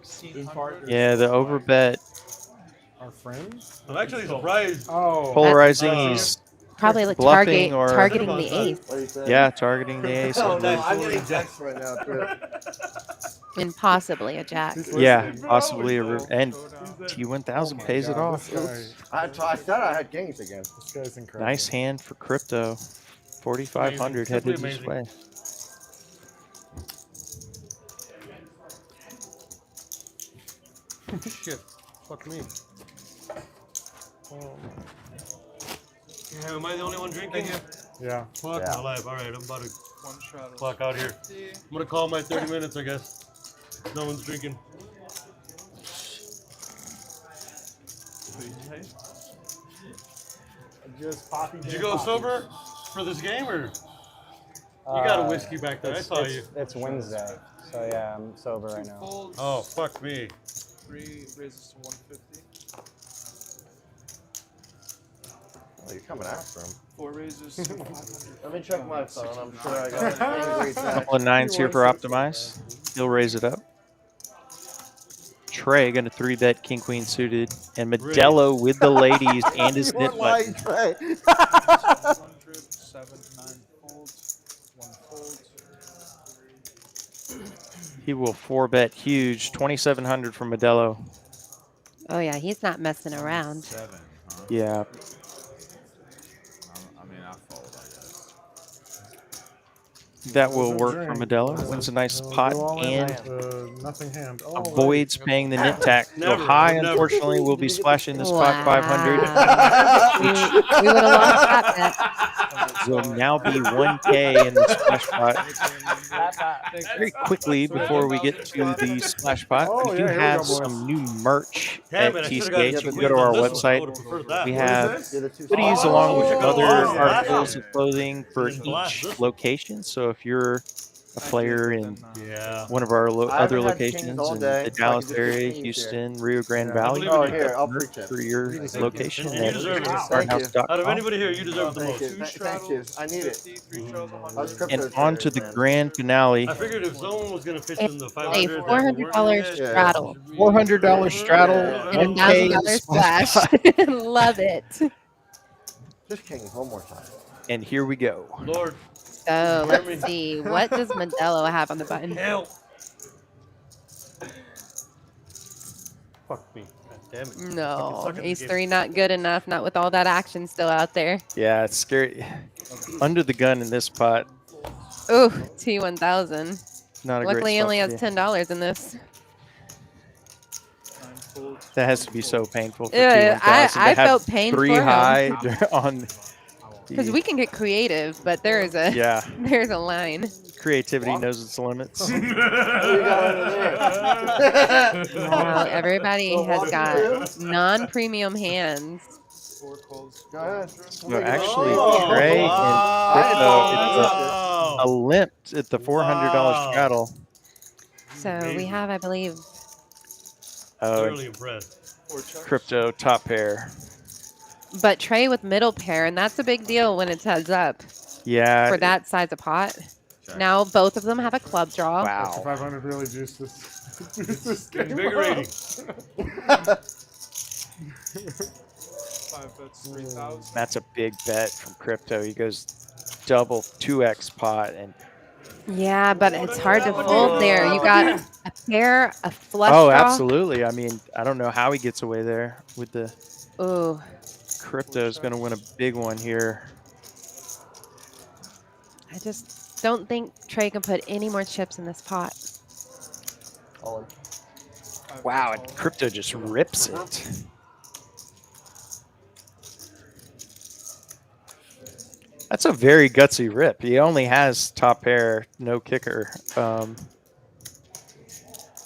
Yeah, the overbet Our friends? I'm actually surprised. Oh. polarizing. He's Probably like bluffing or targeting the ace. yeah, targeting the ace. I Oh, no, believe. I'm getting jacks right now, too. And possibly a jack. Yeah, possibly and T1000 pays it off. I said I had kings again. This guy's incredible. Nice hand for crypto. 4,500 headed this way. Shit. Fuck me. Yeah, am I the only one drinking? Yeah. Fuck Yeah. my life. All right, I'm about to One shot. clock out here. I'm gonna call my 30 minutes, I guess. No one's drinking. Just poppy. Did you go sober for this game, or you got a whiskey back there? I saw you. It's Wednesday, so yeah, I'm sober right now. Folds. Oh, fuck me. 3 raises to 150. Oh, you're coming after him. 4 raises to 500. Let me check my phone. I'm sure I got an angry text. Couple of 9s here for Optimize. He'll raise it up. Trey going to 3-bet King Queen suited, and Modelo with the ladies and his knit button. 7, 9 folds. 1 fold. He will 4-bet huge, 2,700 from Modelo. Oh yeah, he's not messing around. 7, huh? Yeah. I mean, I fold, I guess. That will work for Modelo. Wins a nice pot and nothing hand. avoids paying the knit tax. So Never, High, never. unfortunately, will be splashing this pot 500. We would have lost that bet. Will now be 1K in the splash pot. Very quickly, before we get to the splash pot, we do have some new merch at Damn it, I should've TCH. got You can go to our this one. I website. would've preferred that. We What have is this? hoodies along with Oh, other oh, articles of clothing for This is blast. each location. So if you're a player in Yeah. one of our I other haven't had kings locations all in day, the so I can Dallas just get area, kings here. Houston, Rio Grande I Valley, believe in Oh, you. here, I'll Merck free chip. for your Thank you. location, You then deserve it. Thank you. Out of cardhouse.com. anybody here, you deserve the Thank most. you. Thank you. I need it. I was And crypto on to the trader, man. grand finale. I figured if someone was gonna pitch It's in the a 500 that weren't $400 yet, straddle. $400 straddle, Yeah. And $1K $1,000 splash splash. pot. Love it. Just kings one more time. And here we go. Lord, So hear me? let's see. What does Modelo have on the button? Help. Fuck me. God damn it. Fucking No, suck at this ace game. 3 not good enough. Not with all that action still out there. Yeah, it's scary. Under the gun in this pot. Ooh, T1000. Not a great Luckily, he spot only to has be. $10 in this. That has to be so painful for Yeah, T1000 to I have felt pain 3 for him. high on Because the we can get creative, but there is a yeah. there's a line. Creativity knows its limits. What do you got under there? Wow, everybody has got non-premium hands. 4 calls. Go ahead. So actually, Oh, Trey and wow. Crypto, it's a limp at the $400 straddle. So we have, I believe, Thoroughly impressed. Crypto top pair. but Trey with middle pair, and that's a big deal when it's heads up Yeah. for that size of pot. Now both of them have a club draw. Extra Wow. 500 really juiced this game. Invigorating. 5 bets, 3,000. That's a big bet from Crypto. He goes double 2x pot and Yeah, but it's hard to fold there. You got a pair, a flush oh, draw. absolutely. I mean, I don't know how he gets away there with the Ooh. Crypto's going to win a big one here. I just don't think Trey can put any more chips in this pot. Wow, and Crypto just rips it. That's a very gutsy rip. He only has top pair, no kicker.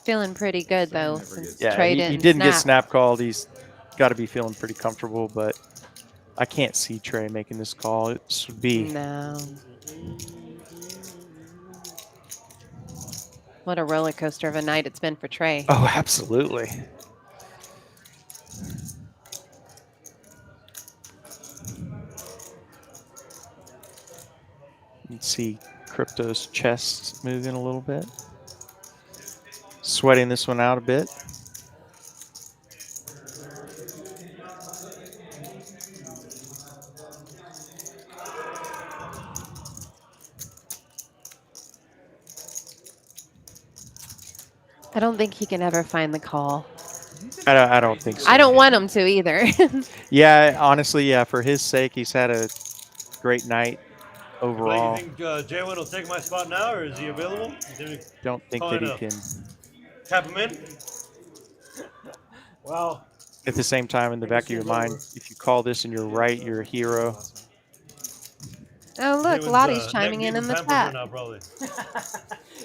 Feeling pretty good though, since Yeah, Trey he didn't get snap. snap called. He's got to be feeling pretty comfortable, but I can't see Trey making this call. This would be No. What a roller coaster of a night it's been for Trey. oh, absolutely. You can see Crypto's chest moving a little bit. Sweating this one out a bit. I don't think he can ever find the call. I don't think so. I don't want him to either. Yeah, honestly, yeah. For his sake, he's had a great night overall. You think Jalen will take my spot now, or is he available? Don't think Call that it he up. can. Tap him in. Well, At the same time, in the back of your mind, if you call this and you're right, you're a hero. Oh, look, Jalen's, Lottie's neck chiming in being the pampered chat. Now, probably.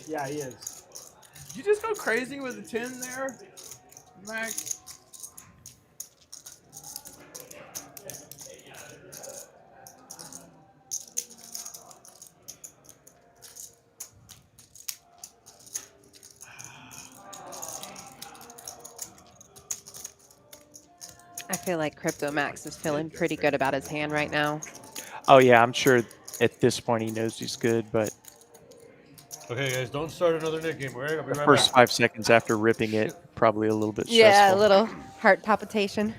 yeah, he is. Did you just go crazy with the 10 there, Max? I feel like Crypto Max is feeling pretty good about his hand right now. Oh yeah, I'm sure at this point he knows he's good, but Okay, guys, don't start another Nick game. All right, I'll be the right first back. 5 seconds after ripping it, probably a little bit stressful. Yeah, a little heart palpitation.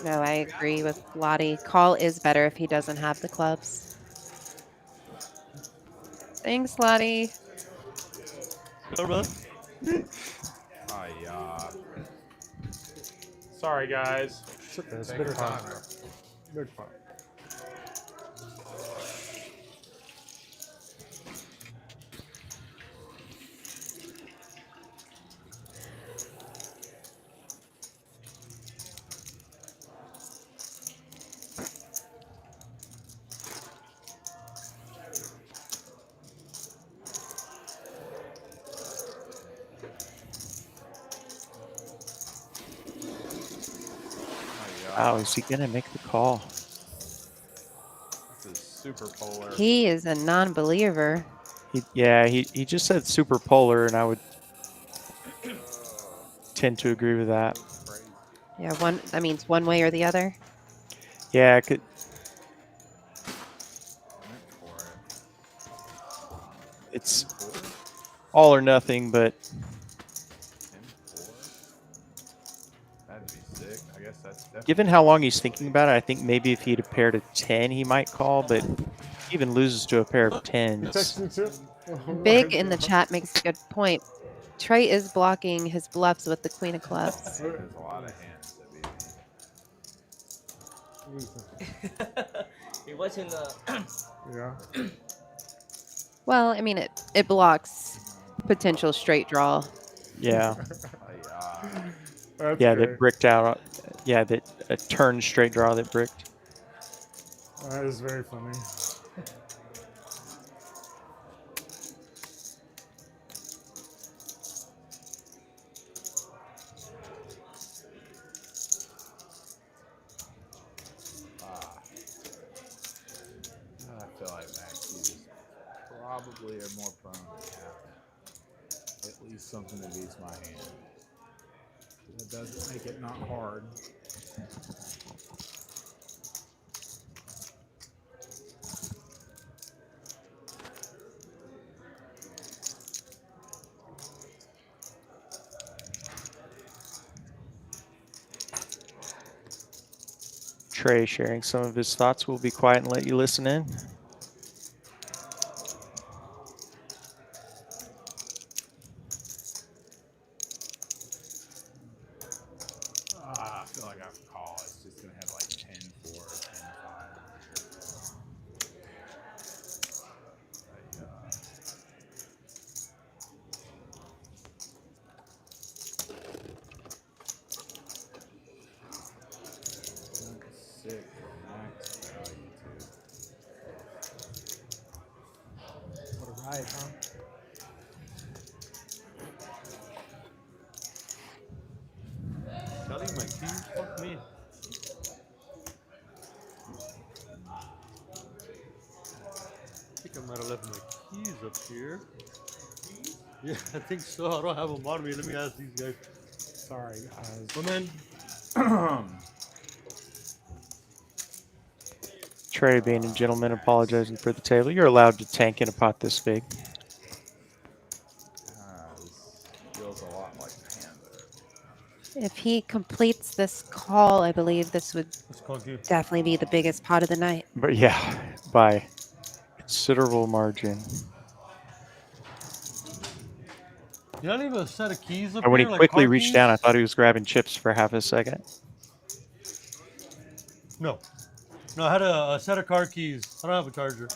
No, I agree with Lottie. Call is better if he doesn't have the clubs. Thanks, Lottie. Sorry, guys. It's Take bigger your time. time. Big fun. Oh, is he gonna make the call? This is super polar. He is a non-believer. He just said super polar, and I would tend to agree with that. Yeah, that means one way or the other. Yeah, it could. It's all or nothing, but That'd be sick. I guess that's definitely. given how long he's thinking about it, I think maybe if he'd a paired a 10, he might call, but he even loses to a pair of 10s. Big in the chat makes a good point. Trey is blocking his bluffs with the queen of clubs. There's a lot of hands that beat me. He watching Yeah. Well, I mean, it blocks potential straight draw. Yeah. That's Yeah, great. that bricked out. Yeah, that a turn straight draw that bricked. That is very funny. I feel like Max is probably are more prone to have at least something that beats my hand. It does make it not hard. Trey sharing some of his thoughts. We'll be quiet and let you listen in. I feel like I call. It's just gonna have like 10-4, 10-5. Sick max value too. What a ride, huh? Charlie, my keys, fuck me. I think I might have left my keys up here. Yeah, I think so. I don't have them on me. Let me ask these guys. Sorry, guys. Come in. Trey, being a gentleman, apologizing for the table. You're allowed to tank in a pot this big. This feels a lot like Panda. If he completes this call, I believe this would definitely be the biggest pot of the night. But yeah, by considerable margin. You don't leave a set of keys up And when he here, like quickly car reached keys? down, I thought he was grabbing chips for half a second. No. No, I had a set of car keys. I don't have a charger.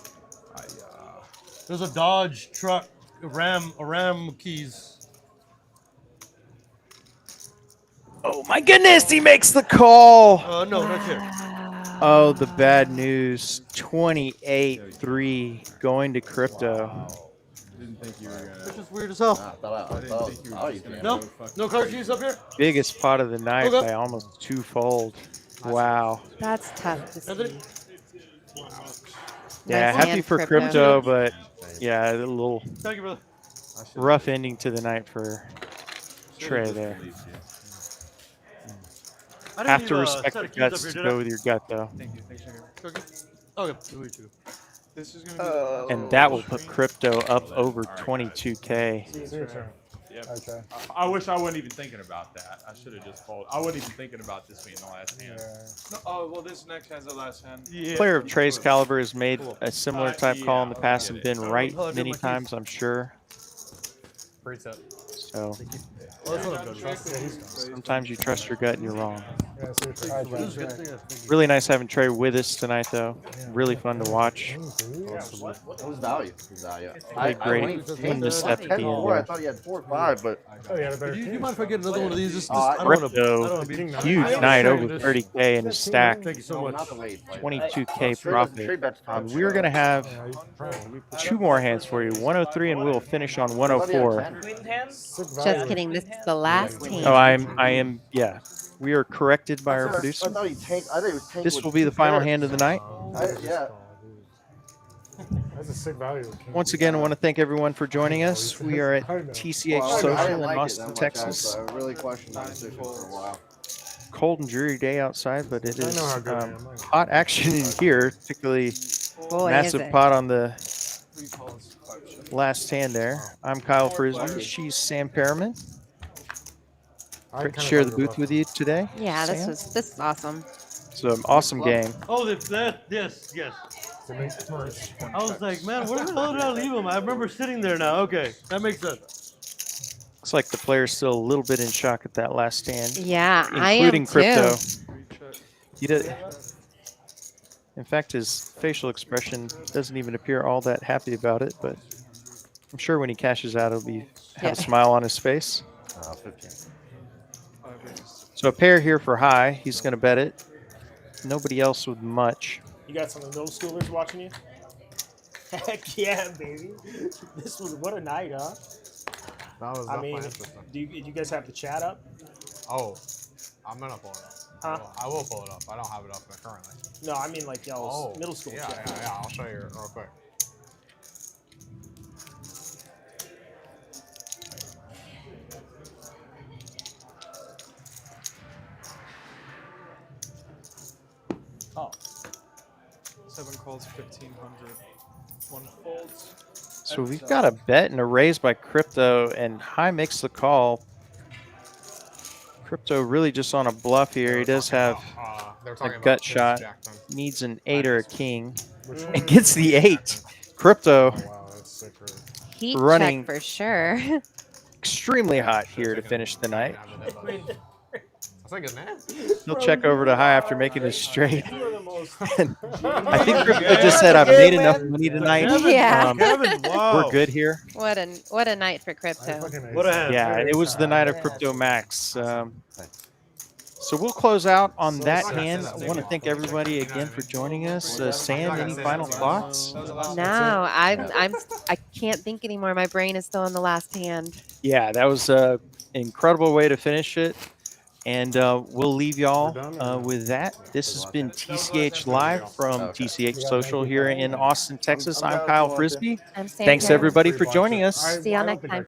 There's a Dodge truck, a Ram keys. Oh my goodness, he makes the call. No, not here. Oh, the bad news. 28-3 going to crypto. Didn't think you were gonna. That's just weird as hell. I didn't think you were just gonna No, go fucking no car crazy. keys up here. Biggest pot of the night Okay. by almost twofold. Wow. That's tough to see. Yeah, Nice happy hand, for crypto, but yeah, a little Thank you, brother. rough ending to the night for Trey there. I didn't Have leave to a respect set the of keys up guts here, to did I? go with your gut, though. Thank you. Thanks, Sugar. Okay. Here we go. This is gonna be. And that will put crypto up over 22K. Yep. Okay. I wish I wasn't even thinking about that. I should have just folded. I wasn't even thinking about this being the last hand. No, oh well, this next has the last hand. Yeah. Player of Trey's caliber has made a similar type call in the yeah, past I and get been it. right Oh, many my times, I'm sure. Preset. So Oh, that's not good. sometimes you trust your gut and you're wrong. Yeah, seriously. This is a good thing. I think. Really nice having Trey with us tonight, though. Really fun to watch. Who's value? Who's value? Played great. Clean the step at the end 10-4. I there. thought he had 4 or 5, but Oh, yeah, the better Do you team. mind if I get another one of these? Just, I I don't want to. Crypto, be. huge night, over 30K in his stack. Thank you so much. not the way he played. 22K Trey profit. bets top And we're going to have two more hands for you, 103, and we'll finish on 104. Queen hand? Just kidding. This is the last team. Oh, I am, yeah. We are corrected by our producer. I thought he tanked. I thought he was tank This with will be the final hand of the night. Yeah. That's a sick value. Once again, I want to thank everyone for joining us. We are at TCH Well, I Social didn't in like it Austin, that much, Texas. actually. I really questioned my decision for a while. Cold and dreary day outside, but it I is know how good I am. hot action in here, particularly Boy, massive is it. pot on the last hand there. I'm Kyle Frisbee. She's Sam Perriman. Great to share the booth with you today. Yeah, this Sam. is awesome. It's an awesome game. Oh, yes. I was like, man, where the hell did I leave him? I remember sitting there now. Okay, that makes sense. Looks like the player's still a little bit in shock at that last stand. Yeah, I am including Crypto. too. He did. In fact, his facial expression doesn't even appear all that happy about it, but I'm sure when he cashes out, he'll have a smile on his face. 15. So a pair here for high. He's going to bet it. Nobody else with much. You got some middle schoolers watching you? Heck yeah, baby. This was, what a night, huh? That was I mean, interesting. do you guys have the chat up? Oh, I'm gonna pull it up. Huh? I will pull it up. I don't have it up currently. No, I mean like y'all's middle school chat. Yeah. I'll show you real quick. Oh. 7 calls, 1,500. 1 folds. So we've got a bet and a raise by Crypto, and high makes the call. Crypto really just on a bluff here. He does have a gut shot. Needs an 8 or a king. And gets the 8. Crypto Heat running check for sure. extremely hot here to finish the night. That's a good man. He'll check over to high after making his straight. And I think Crypto just said, "I've made enough money tonight. Yeah. We're good here." What a night for crypto. Yeah, it was the night of Crypto Max. So we'll close out on that hand. I want to thank everybody again for joining us. Sam, any final thoughts? No, I can't think anymore. My brain is still in the last hand. Yeah, that was an incredible way to finish it. And we'll leave y'all with that. This has been TCH Live from TCH Social here in Austin, Texas. I'm Kyle Frisbee. I'm Sam Thanks, Perriman. everybody, for joining us. See y'all next time.